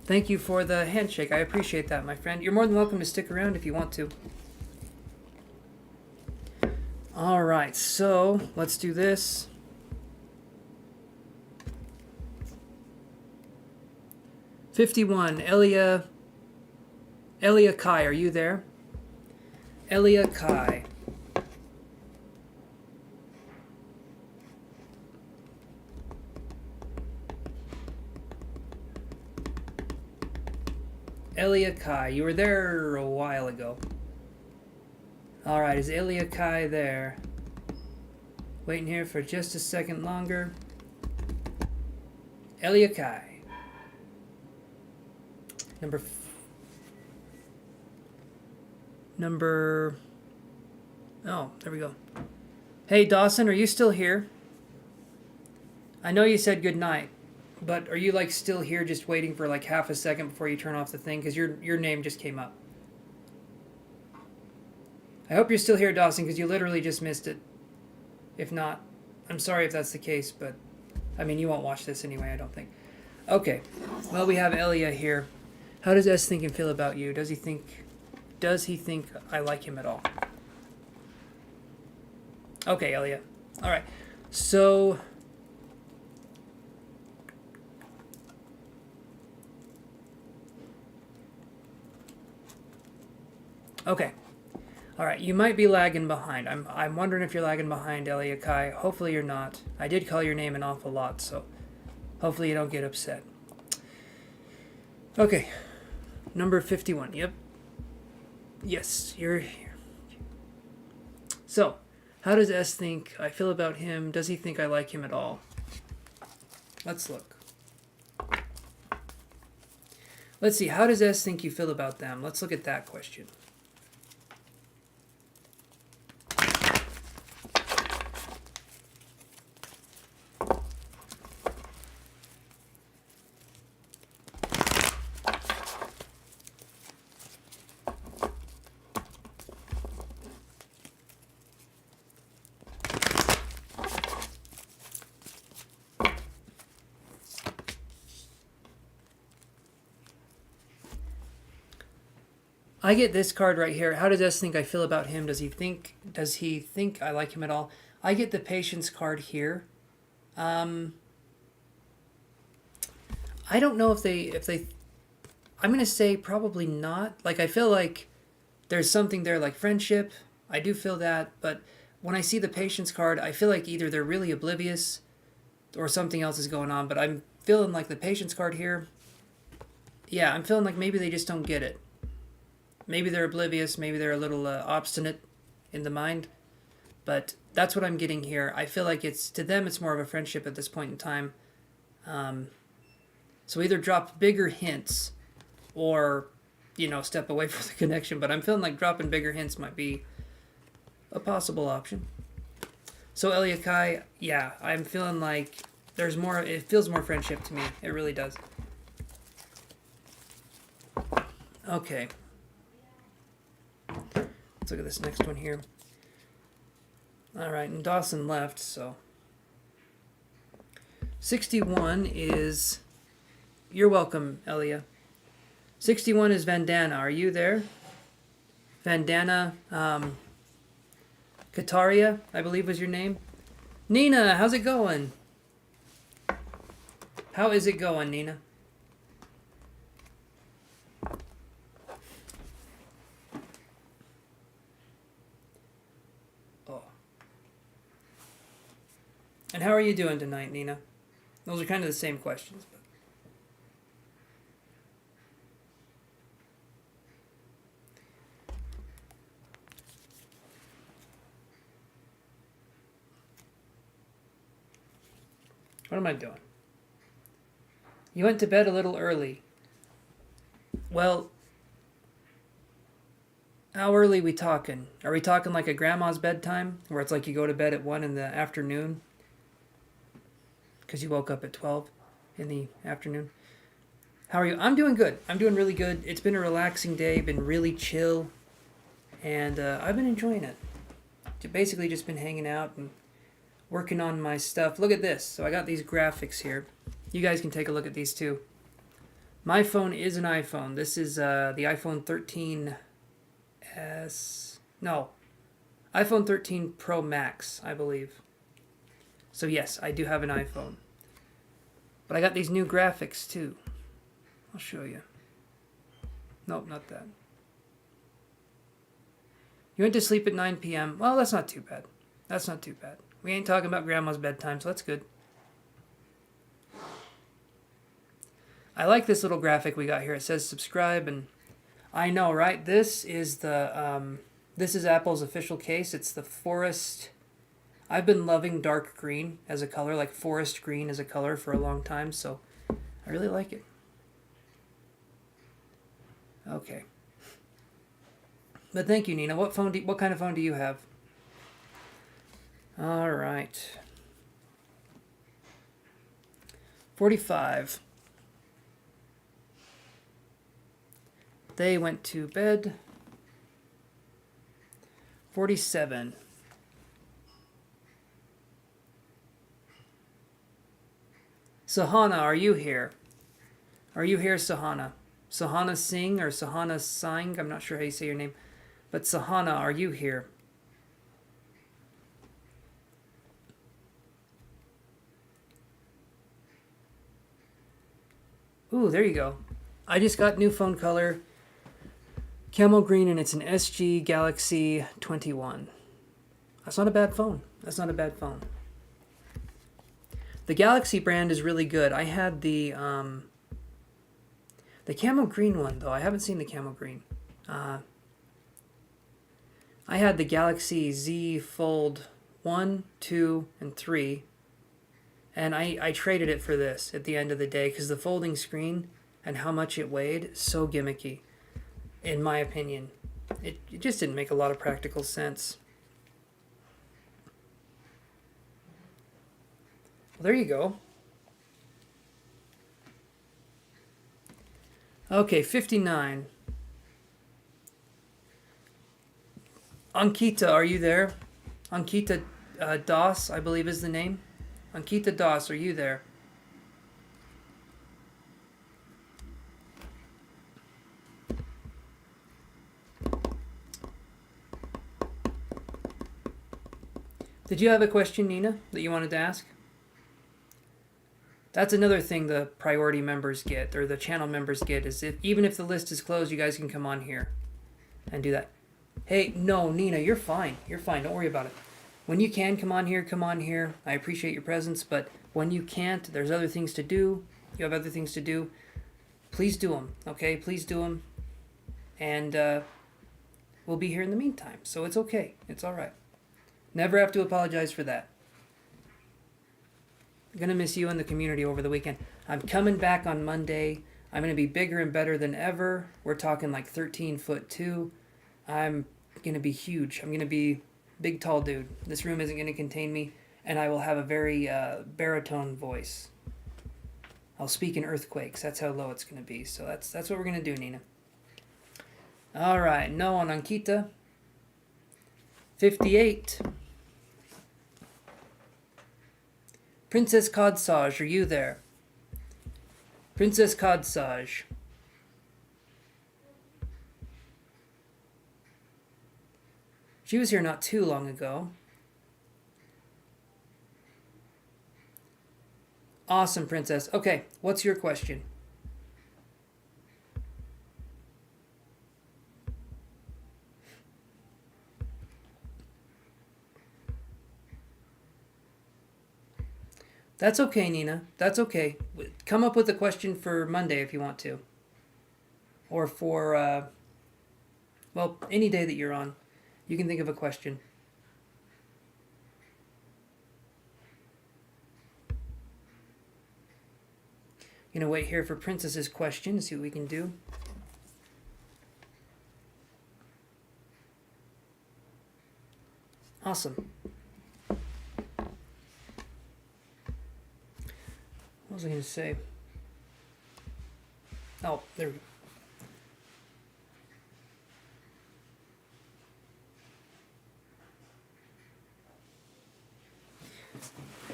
Thank you for the handshake. I appreciate that, my friend. You're more than welcome to stick around if you want to. All right, so let's do this. $51. Elia Kai, are you there? Elia Kai. Elia Kai, you were there a while ago. Alright, is Elia Kai there? Waiting here for just a second longer. Elia Kai. Oh, there we go. Hey, Dawson, are you still here? I know you said good night. But are you like still here just waiting for like half a second before you turn off the thing? Because your name just came up. I hope you're still here, Dawson, because you literally just missed it. If not, I'm sorry if that's the case, but I mean, you won't watch this anyway, I don't think. Okay, well, we have Elia here. How does S think and feel about you? Does he think I like him at all? Okay, Elia. All right, so... Okay. All right, you might be lagging behind. I'm wondering if you're lagging behind, Eliakai. Hopefully you're not. I did call your name an awful lot, so hopefully you don't get upset. Okay, number 51. Yep. Yes, you're here. So, how does S think I feel about him? Does he think I like him at all? Let's look. Let's see, how does S think you feel about them? Let's look at that question. I get this card right here. How does S think I feel about him? Does he think I like him at all? I get the patience card here. I don't know if they I'm going to say probably not. Like, I feel like there's something there like friendship. I do feel that, but when I see the patience card, I feel like either they're really oblivious or something else is going on, but I'm feeling like the patience card here. Yeah, I'm feeling like maybe they just don't get it. Maybe they're oblivious, maybe they're a little obstinate in the mind, but that's what I'm getting here. I feel like to them it's more of a friendship at this point in time. So either drop bigger hints or, step away from the connection, but I'm feeling like dropping bigger hints might be a possible option. So Eliakai, yeah, I'm feeling like there's more, it feels more friendship to me. It really does. Okay. Let's look at this next one here. All right, and Dawson left, so 61 is, you're welcome, Elia. 61 is Vandana. Are you there? Vandana, Kataria, I believe was your name. Nina, how's it going? How is it going, Nina? And how are you doing tonight, Nina? Those are kind of the same questions. But... what am I doing? You went to bed a little early. Well, how early we talking? Are we talking like a grandma's bedtime, where it's like you go to bed at 1 in the afternoon? Because you woke up at 12 in the afternoon. How are you? I'm doing good. I'm doing really good. It's been a relaxing day, been really chill, and I've been enjoying it. Basically just been hanging out and working on my stuff. Look at this. So I got these graphics here. You guys can take a look at these too. My phone is an iPhone. This is the iPhone 13s. No. iPhone 13 Pro Max, I believe. So yes, I do have an iPhone. But I got these new graphics too. I'll show you. Nope, not that. You went to sleep at 9 p.m. Well, that's not too bad. That's not too bad. We ain't talking about grandma's bedtime, so that's good. I like this little graphic we got here. It says subscribe, and I know, right? This is Apple's official case. It's the forest. I've been loving dark green as a color, like forest green as a color for a long time, so I really like it. Okay. But thank you, Nina. What kind of phone do you have? All right. 45. They went to bed. 47. Sahana, are you here? Are you here, Sahana? Sahana Singh or Sahana Singh? I'm not sure how you say your name. But Sahana, are you here? Ooh, there you go. I just got new phone color. Camel green, and it's an SG Galaxy 21. That's not a bad phone. That's not a bad phone. The Galaxy brand is really good. I had the camel green one, though. I haven't seen the camel green. I had the Galaxy Z Fold 1, 2, and 3. And I traded it for this at the end of the day because the folding screen and how much it weighed, so gimmicky, in my opinion. It just didn't make a lot of practical sense. Well, there you go. Okay, 59. Ankita, are you there? Ankita Das, I believe is the name. Ankita Das, are you there? Did you have a question, Nina, that you wanted to ask? That's another thing the priority members get, or the channel members get, is even if the list is closed, you guys can come on here and do that. Hey, no, Nina, you're fine. You're fine. Don't worry about it. When you can, come on here, come on here. I appreciate your presence, but when you can't, there's other things to do. You have other things to do. Please do them, okay? Please do them. And we'll be here in the meantime, so it's okay. It's all right. Never have to apologize for that. I'm going to miss you and the community over the weekend. I'm coming back on Monday. I'm going to be bigger and better than ever. We're talking like 13'2". I'm going to be huge. I'm going to be big, tall dude. This room isn't going to contain me, and I will have a very baritone voice. I'll speak in earthquakes. That's how low it's going to be. So that's what we're going to do, Nina. All right. No on Ankita. 58. Princess Kodsaj, are you there? Princess Kodsaj. She was here not too long ago. Awesome, Princess. Okay, what's your question? That's okay, Nina. That's okay. Come up with a question for Monday if you want to. Or for, well, any day that you're on. You can think of a question. Gonna wait here for Princess's question, see what we can do. Awesome. What was I going to say? Oh, there we go.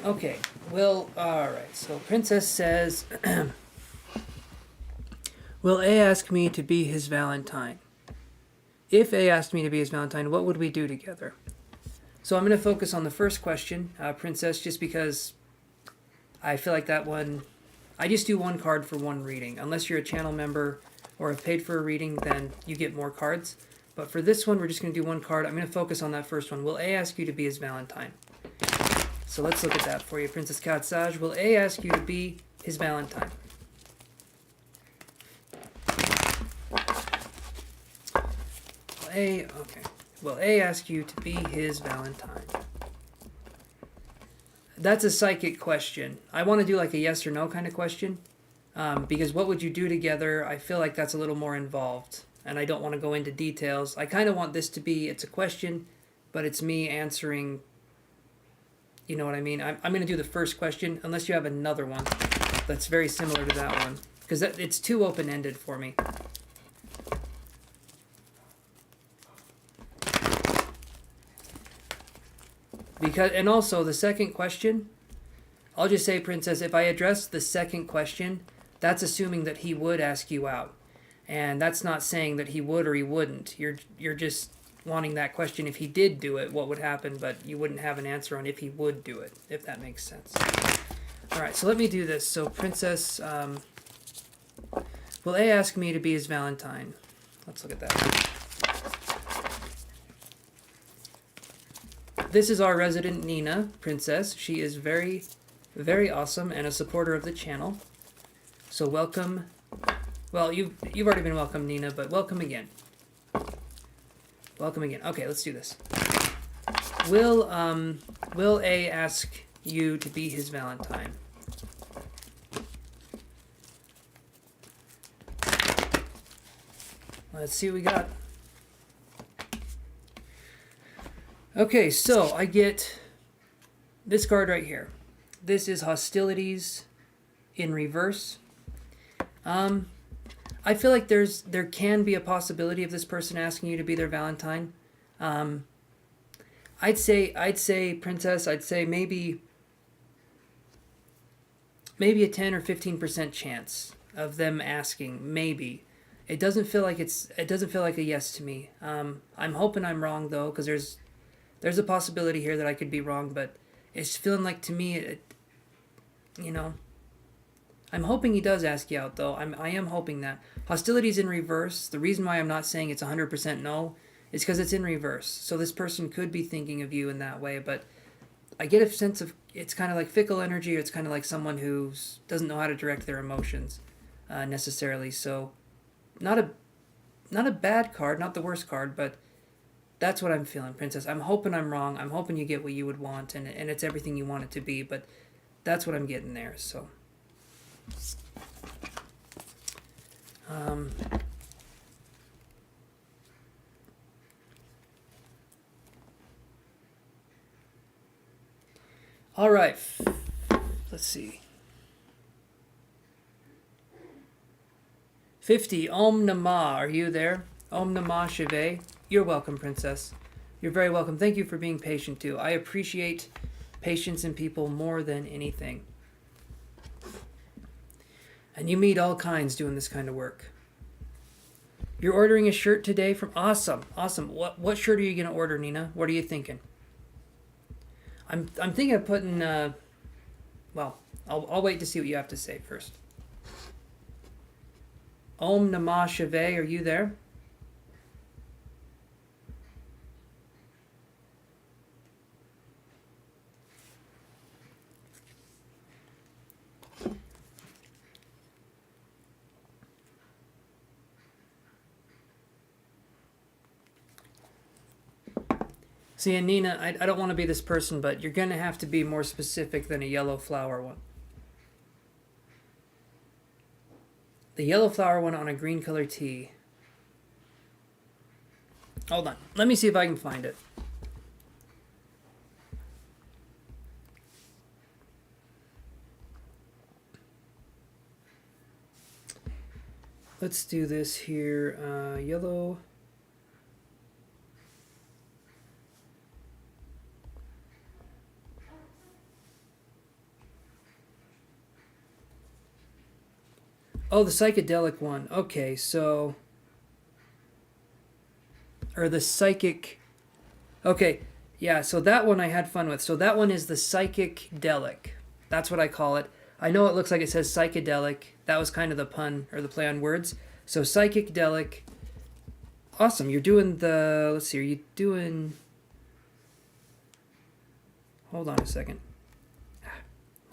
Okay, well, alright, so Princess says, will A ask me to be his Valentine? If A asked me to be his Valentine, what would we do together? So I'm going to focus on the first question, Princess, just because I feel like that one, I just do one card for one reading. Unless you're a channel member or have paid for a reading, then you get more cards. But for this one, we're just going to do one card. I'm going to focus on that first one. Will A ask you to be his Valentine? So let's look at that for you, Princess Katsaj. Will A ask you to be his Valentine? Will A ask you to be his Valentine? That's a psychic question. I want to do like a yes or no kind of question. Because what would you do together? I feel like that's a little more involved. And I don't want to go into details. I kind of want this to be, it's a question, but it's me answering. You know what I mean? I'm going to do the first question, unless you have another one that's very similar to that one. Because it's too open-ended for me. And also, the second question, I'll just say, Princess, if I address the second question, that's assuming that he would ask you out. And that's not saying that he would or he wouldn't. You're just wanting that question. If he did do it, what would happen? But you wouldn't have an answer on if he would do it, if that makes sense. All right, so let me do this. So, Princess, will A ask me to be his Valentine? Let's look at that. This is our resident Nina, Princess. She is very, very awesome and a supporter of the channel. So welcome. Well, you've already been welcome, Nina, but welcome again. Welcome again. Okay, let's do this. Will A ask you to be his Valentine? Let's see what we got. Okay, so I get this card right here. This is Hostilities in reverse. I feel like there can be a possibility of this person asking you to be their Valentine. I'd say Princess, I'd say maybe a 10 or 15% chance of them asking, maybe. It doesn't feel like a yes to me. I'm hoping I'm wrong though, because there's a possibility here that I could be wrong, but it's feeling like to me, I'm hoping he does ask you out though. I am hoping that. Hostilities in reverse. The reason why I'm not saying it's 100% no is because it's in reverse. So this person could be thinking of you in that way, but I get a sense of it's kind of like fickle energy, or it's kind of like someone who doesn't know how to direct their emotions necessarily. So not a bad card, not the worst card, but that's what I'm feeling, Princess. I'm hoping I'm wrong. I'm hoping you get what you would want, and it's everything you want it to be, but that's what I'm getting there, so. All right, let's see. 50, Om Namah, are you there? Om Namah Shiva. You're welcome, Princess. You're very welcome. Thank you for being patient, too. I appreciate patience in people more than anything. And you meet all kinds doing this kind of work. You're ordering a shirt today from... Awesome. What shirt are you going to order, Nina? What are you thinking? I'm thinking of putting... well, I'll wait to see what you have to say first. Om Namah Shiva, are you there? See, and Nina, I don't want to be this person, but you're going to have to be more specific than a yellow flower one. The yellow flower one on a green color tee. Hold on. Let me see if I can find it. Let's do this here. Yellow... Oh, the psychedelic one. Okay, so... Or the psychic... Okay, yeah, so that one I had fun with. So that one is the psychic-delic. That's what I call it. I know it looks like it says psychedelic. That was kind of the pun, or the play on words. So psychic-delic. Awesome, you're doing the... Let's see, are you doing... Hold on a second.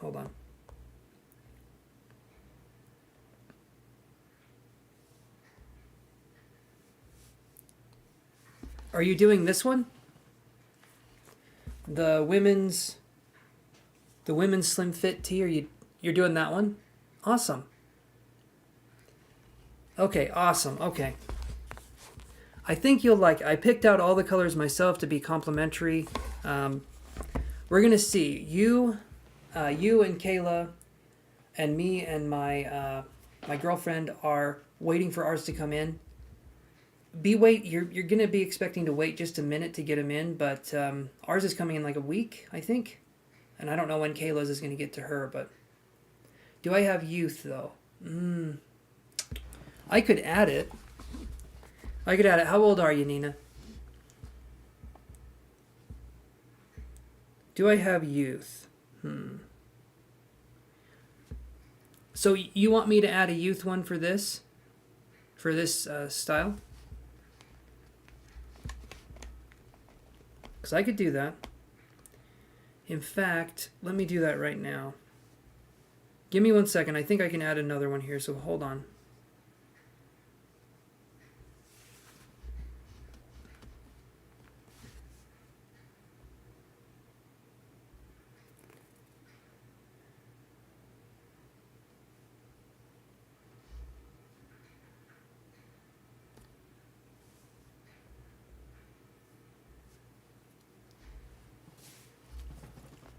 Hold on. Are you doing this one? The women's slim fit tee? You're doing that one? Awesome. Okay, awesome. Okay. I think you'll like it. I picked out all the colors myself to be complementary. We're gonna see you and Kayla and me and my girlfriend are waiting for ours to come in. You're gonna be expecting to wait just a minute to get them in, but ours is coming in like a week, I think, and I don't know when Kayla's is gonna get to her. But do I have youth though? I could add it. How old are you, Nina? Do I have youth? So you want me to add a youth one for this? For this style? because I could do that. In fact, let me do that right now. Give me 1 second. I think I can add another one here, so hold on.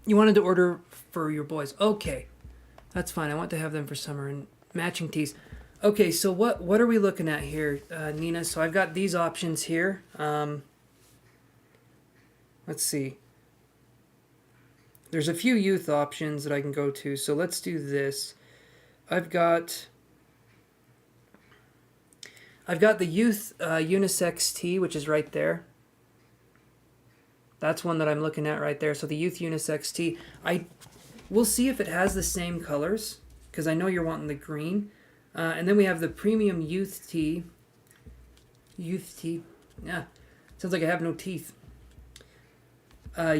You wanted to order for your boys. Okay. That's fine. I want to have them for summer and matching tees. Okay, so what are we looking at here, Nina? So I've got these options here. Let's see. There's a few youth options that I can go to. So let's do this. I've got the youth unisex tee, which is right there. That's one that I'm looking at right there. So the youth unisex tee. We'll see if it has the same colors, because I know you're wanting the green. And then we have the premium youth tee. Youth tee. Yeah. Sounds like I have no teeth. Man,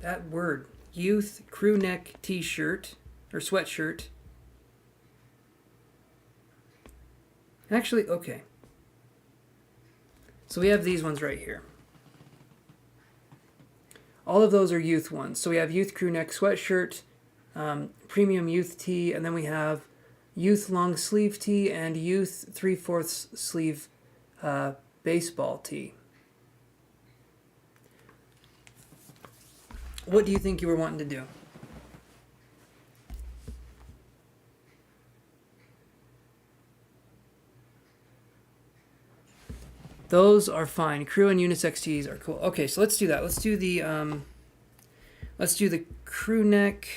that word. Youth crew neck t-shirt or sweatshirt. Actually, okay. So we have these ones right here. All of those are youth ones. So we have youth crew neck sweatshirt, premium youth tee, and then we have youth long sleeve tee and youth 3/4 sleeve baseball tee. What do you think you were wanting to do? Those are fine. Crew and unisex tees are cool. Okay, so let's do that. Let's do the crew neck,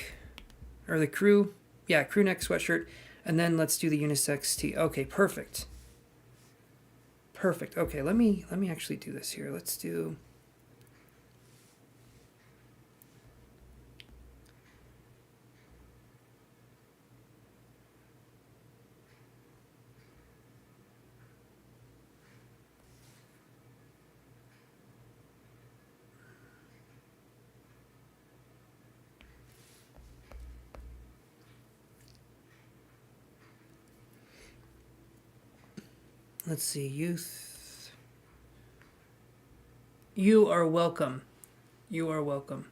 or the crew neck sweatshirt, and then let's do the unisex tee. Okay, perfect. Perfect. Okay, let me actually do this here. Let's do. Let's see, youth. You are welcome. You are welcome.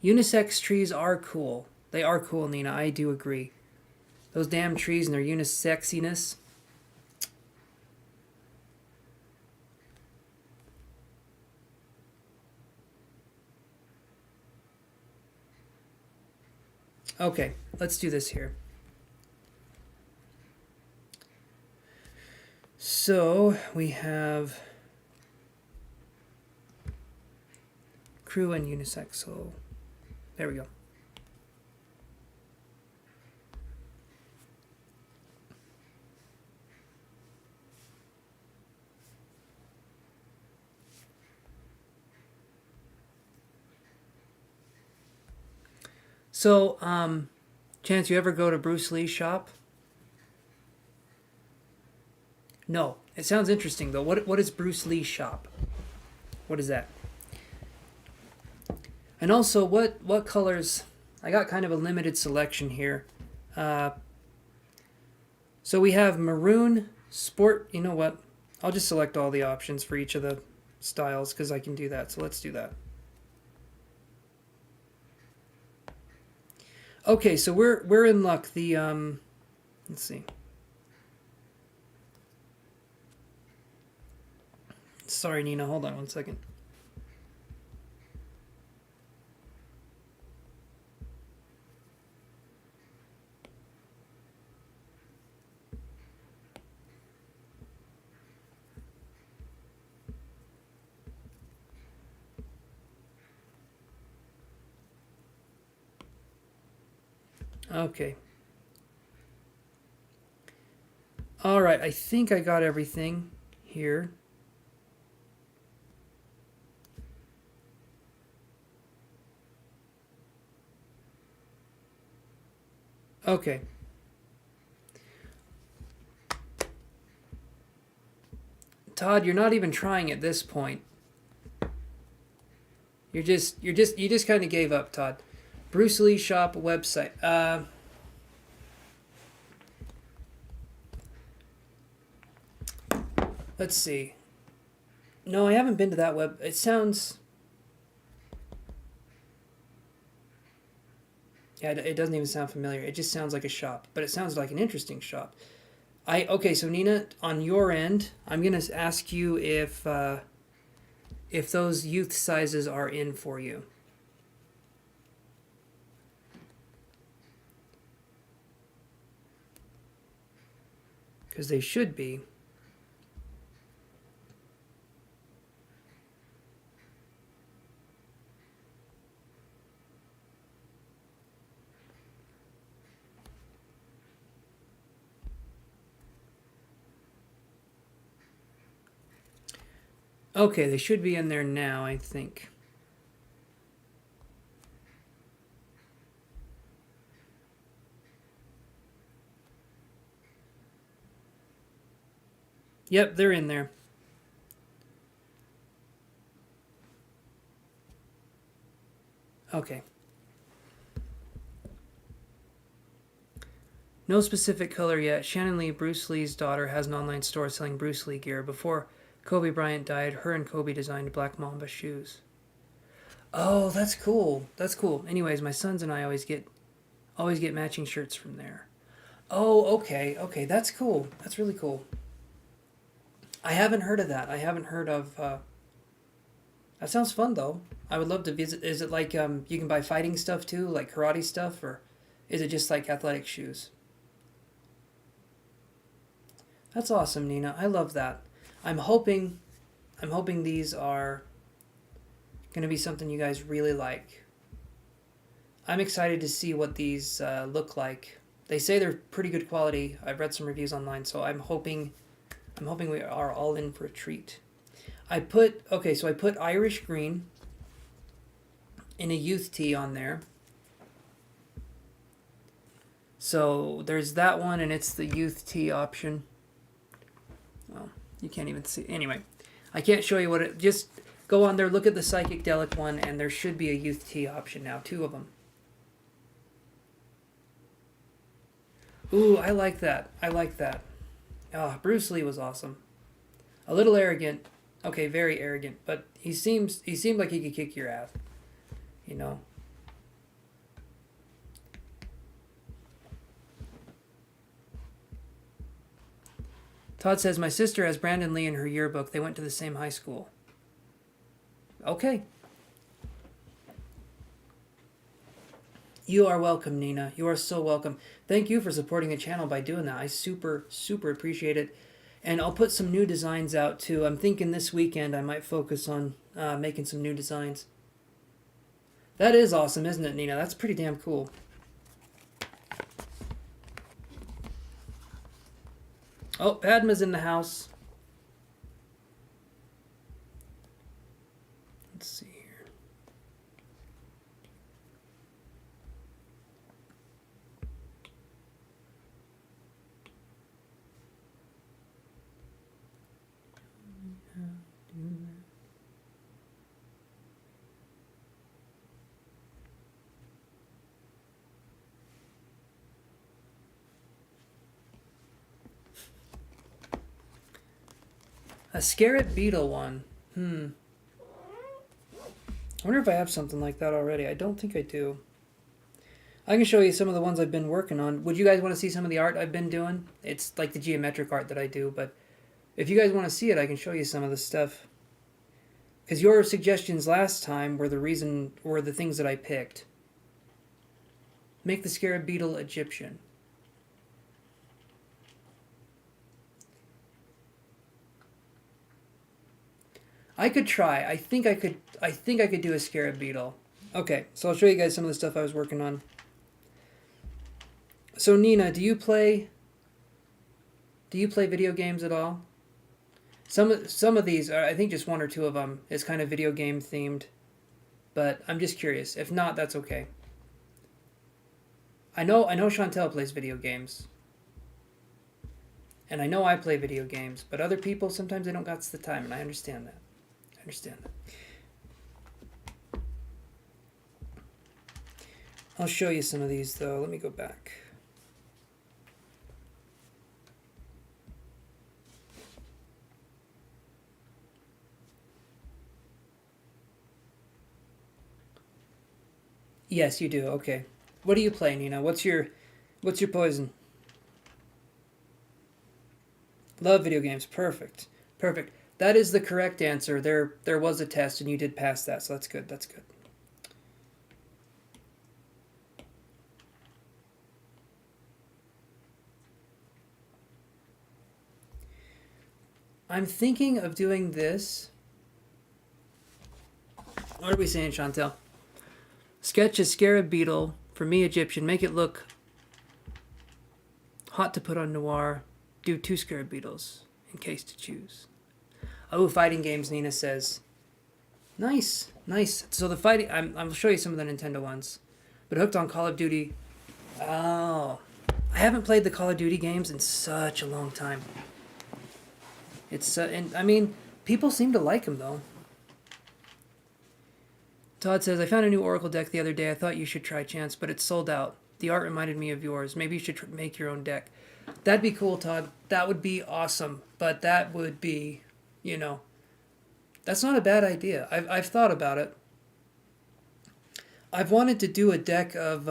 Unisex trees are cool. They are cool, Nina. I do agree. Those damn trees and their unisexiness. Okay, let's do this here. So we have crew and unisex. So there we go. So, Chance, you ever go to Bruce Lee's shop? No. It sounds interesting, though. What is Bruce Lee's shop? What is that? And also, what colors... I got kind of a limited selection here. So we have maroon, sport... You know what? I'll just select all the options for each of the styles, because I can do that. So let's do that. Okay, so we're in luck. The let's see. Sorry, Nina. Hold on 1 second. Okay. All right, I think I got everything here. Okay. Todd, you're not even trying at this point. You just kind of gave up, Todd. Bruce Lee shop website. Let's see. No, I haven't been to that web. It sounds. Yeah, it doesn't even sound familiar. It just sounds like a shop, but it sounds like an interesting shop. Okay, so Nina, on your end, I'm gonna ask you if those youth sizes are in for you. Because they should be. Okay, they should be in there now, I think. Yep, they're in there. Okay. No specific color yet. Shannon Lee, Bruce Lee's daughter, has an online store selling Bruce Lee gear. Before Kobe Bryant died, her and Kobe designed Black Mamba shoes. Oh, that's cool. That's cool. Anyways, my sons and I always get matching shirts from there. Oh, okay. Okay, that's cool. That's really cool. I haven't heard of that. I haven't heard of that sounds fun though. I would love to visit. Is it like you can buy fighting stuff too, like karate stuff, or is it just like athletic shoes? That's awesome, Nina. I love that. I'm hoping these are going to be something you guys really like. I'm excited to see what these look like. They say they're pretty good quality. I've read some reviews online, so I'm hoping we are all in for a treat. I put Irish green in a youth tee on there. So there's that one, and it's the youth tee option. Well, you can't even see. Anyway, I can't show you what it. Just go on there, look at the Psychic Delic one, and there should be a youth tee option now. 2 of them. Ooh, I like that. I like that. Oh, Bruce Lee was awesome. A little arrogant. Okay, very arrogant, but he seemed like he could kick your ass. You know. Todd says, my sister has Brandon Lee in her yearbook. They went to the same high school. Okay. You are welcome, Nina. You are so welcome. Thank you for supporting the channel by doing that. I super, super appreciate it. And I'll put some new designs out too. I'm thinking this weekend I might focus on making some new designs. That is awesome, isn't it, Nina? That's pretty damn cool. Oh, Padma's in the house. Let's see here. A Scarlet Beetle one. I wonder if I have something like that already. I don't think I do. I can show you some of the ones I've been working on. Would you guys want to see some of the art I've been doing? It's like the geometric art that I do, but if you guys want to see it, I can show you some of the stuff. Because your suggestions last time were the things that I picked. Make the Scarab Beetle Egyptian. I could try. I think I could do a Scarab Beetle. Okay, so I'll show you guys some of the stuff I was working on. So Nina, do you play video games at all? Some of these are, I think just 1 or 2 of them is kind of video game themed, but I'm just curious. If not, that's okay. I know Chantel plays video games. And I know I play video games, but other people sometimes they don't got the time, and I understand that. I'll show you some of these though. Let me go back. Yes, you do. Okay. What do you play, Nina? What's your poison? Love video games. Perfect. Perfect. That is the correct answer. There was a test and you did pass that, so that's good. That's good. I'm thinking of doing this. What are we saying, Chantel? Sketch a scarab beetle for me, Egyptian. Make it look hot to put on noir. Do 2 scarab beetles in case to choose. Oh, fighting games, Nina says. Nice, nice. So the fighting, I'll show you some of the Nintendo ones. But hooked on Call of Duty. Oh, I haven't played the Call of Duty games in such a long time. It's and I mean, people seem to like them though. Todd says, I found a new Oracle deck the other day. I thought you should try Chance, but it's sold out. The art reminded me of yours. Maybe you should make your own deck. That'd be cool, Todd. That would be awesome. But that would be, that's not a bad idea. I've thought about it. I've wanted to do a deck of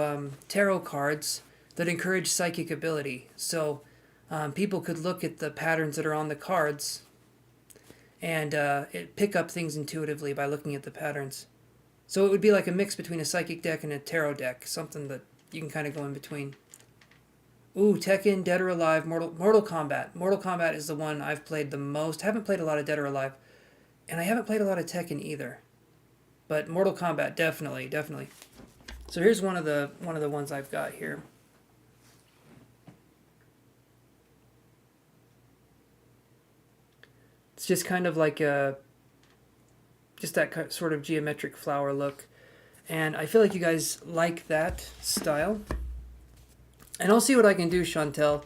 tarot cards that encourage psychic ability. So people could look at the patterns that are on the cards and pick up things intuitively by looking at the patterns. So it would be like a mix between a psychic deck and a tarot deck, something that you can kind of go in between. Ooh, Tekken, Dead or Alive, Mortal Kombat. Mortal Kombat is the one I've played the most. I haven't played a lot of Dead or Alive, and I haven't played a lot of Tekken either. But Mortal Kombat, definitely, definitely. So here's one of the ones I've got here. It's just kind of like just that sort of geometric flower look. And I feel like you guys like that style. And I'll see what I can do, Chantel.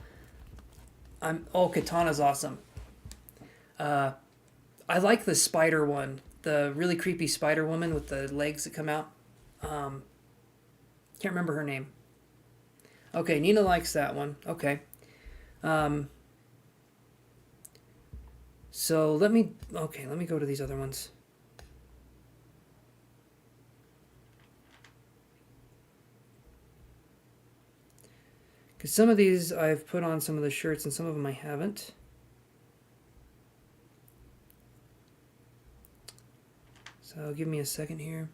Katana's awesome. I like the spider one. The really creepy spider woman with the legs that come out. Can't remember her name. Okay, Nina likes that one. Okay. So let me go to these other ones. Because some of these I've put on some of the shirts and some of them I haven't. So give me a second here.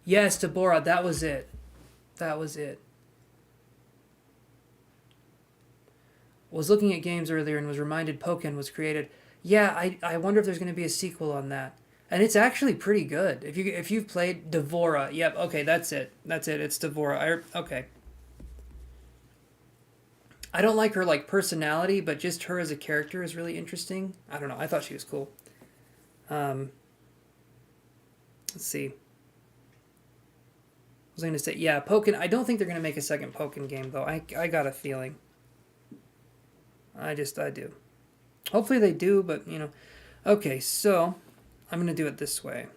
Yes, Deborah, that was it. That was it. Was looking at games earlier and was reminded Pokken was created. Yeah, I wonder if there's going to be a sequel on that. And it's actually pretty good. If you've played Devora, yep, okay, that's it. That's it. It's Devora. Okay. I don't like her personality, but just her as a character is really interesting. I don't know. I thought she was cool. Let's see. Was I going to say, yeah, Pokken. I don't think they're going to make a second Pokken game, though. I got a feeling. I do. Hopefully they do, but, Okay, so I'm going to do it this way.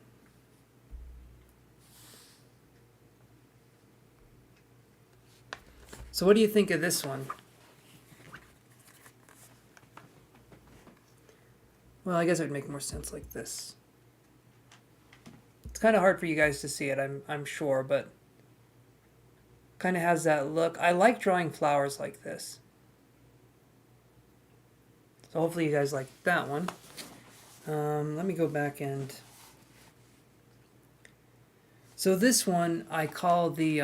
So what do you think of this one? Well, I guess it would make more sense like this. It's kind of hard for you guys to see it, I'm sure, but kind of has that look. I like drawing flowers like this. So hopefully you guys like that one. Let me go back and... So this one I call the...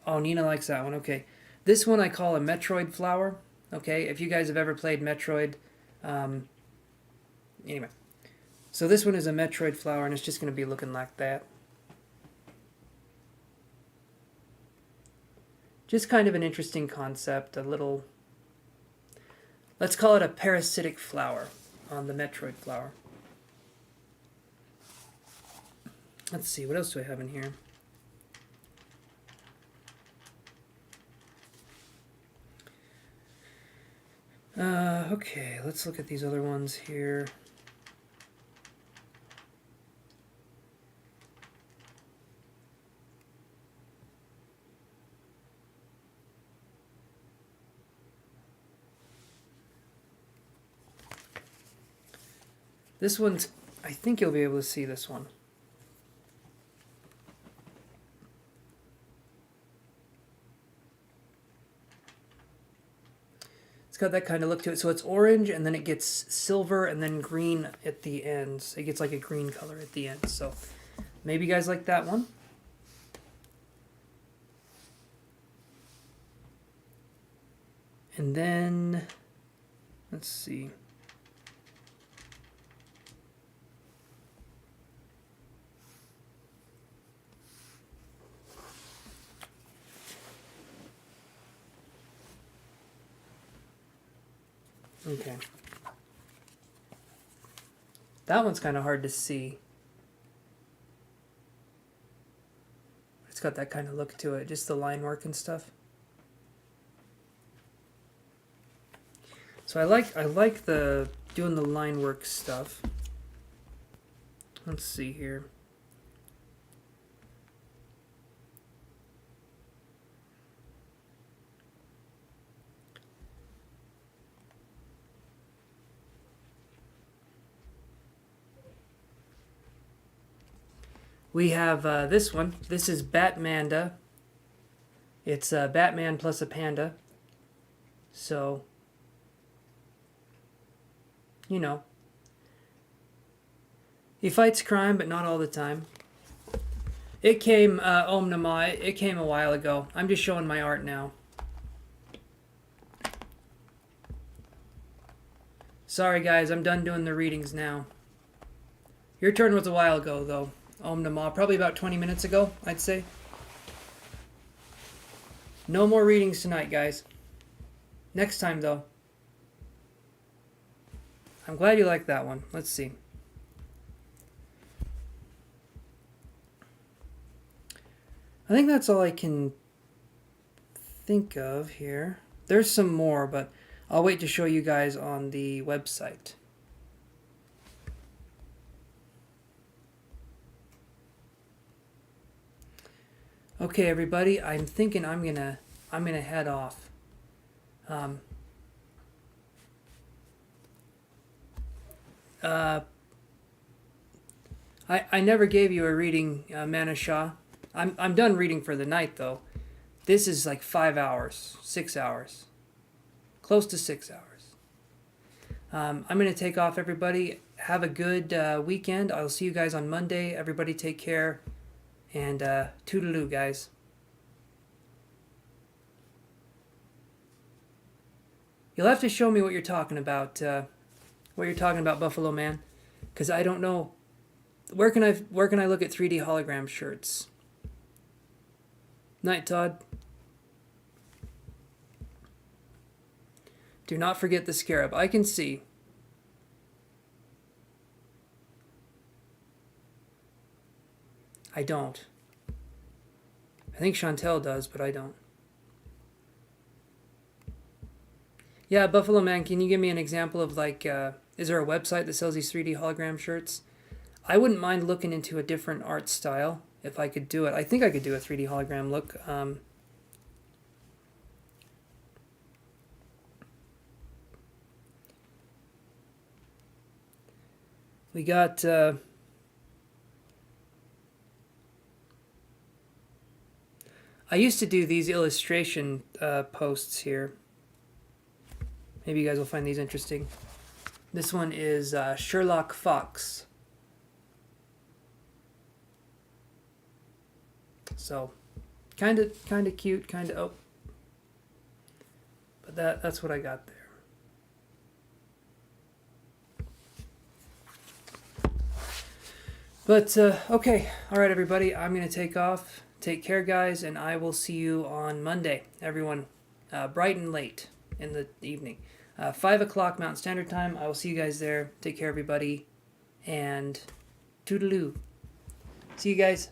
Oh, Nina likes that one. Okay. This one I call a Metroid flower. Okay, if you guys have ever played Metroid... Anyway. So this one is a Metroid flower, and it's just going to be looking like that. Just kind of an interesting concept, a little... Let's call it a parasitic flower on the Metroid flower. Let's see, what else do I have in here? Okay, let's look at these other ones here. This one's, I think you'll be able to see this one. It's got that kind of look to it. So it's orange, and then it gets silver, and then green at the ends. It gets like a green color at the end. So maybe you guys like that one. And then, let's see. Okay. That one's kind of hard to see. It's got that kind of look to it, just the line work and stuff. So I like the doing the line work stuff. Let's see here. We have this one. This is Batmanda. It's Batman plus a panda. So, you know. He fights crime, but not all the time. It came, Om Namah, it came a while ago. I'm just showing my art now. Sorry guys, I'm done doing the readings now. Your turn was a while ago though. Om Namah, probably about 20 minutes ago, I'd say. No more readings tonight, guys. Next time, though. I'm glad you liked that one. Let's see. I think that's all I can think of here. There's some more, but I'll wait to show you guys on the website. Okay, everybody, I'm thinking I'm gonna head off. I never gave you a reading, Manashah. I'm done reading for the night though. This is like 5 hours, 6 hours, close to 6 hours. I'm gonna take off, everybody. Have a good weekend. I'll see you guys on Monday. Everybody take care. And toodaloo, guys. You'll have to show me what you're talking about. Buffalo Man, because I don't know. Where can I look at 3D hologram shirts? Night, Todd. Do not forget the scarab. I can see. I don't. I think Chantel does, but I don't. Yeah, Buffalo Man, can you give me an example of like, is there a website that sells these 3D hologram shirts? I wouldn't mind looking into a different art style if I could do it. I think I could do a 3D hologram look. We got... I used to do these illustration posts here. Maybe you guys will find these interesting. This one is Sherlock Fox. So, kind of cute, kind of. Oh, but that's what I got there. But okay, all right, everybody. I'm gonna take off. Take care, guys, and I will see you on Monday. Everyone, bright and late in the evening. 5 o'clock Mountain Standard Time. I will see you guys there. Take care, everybody, and toodaloo. See you guys.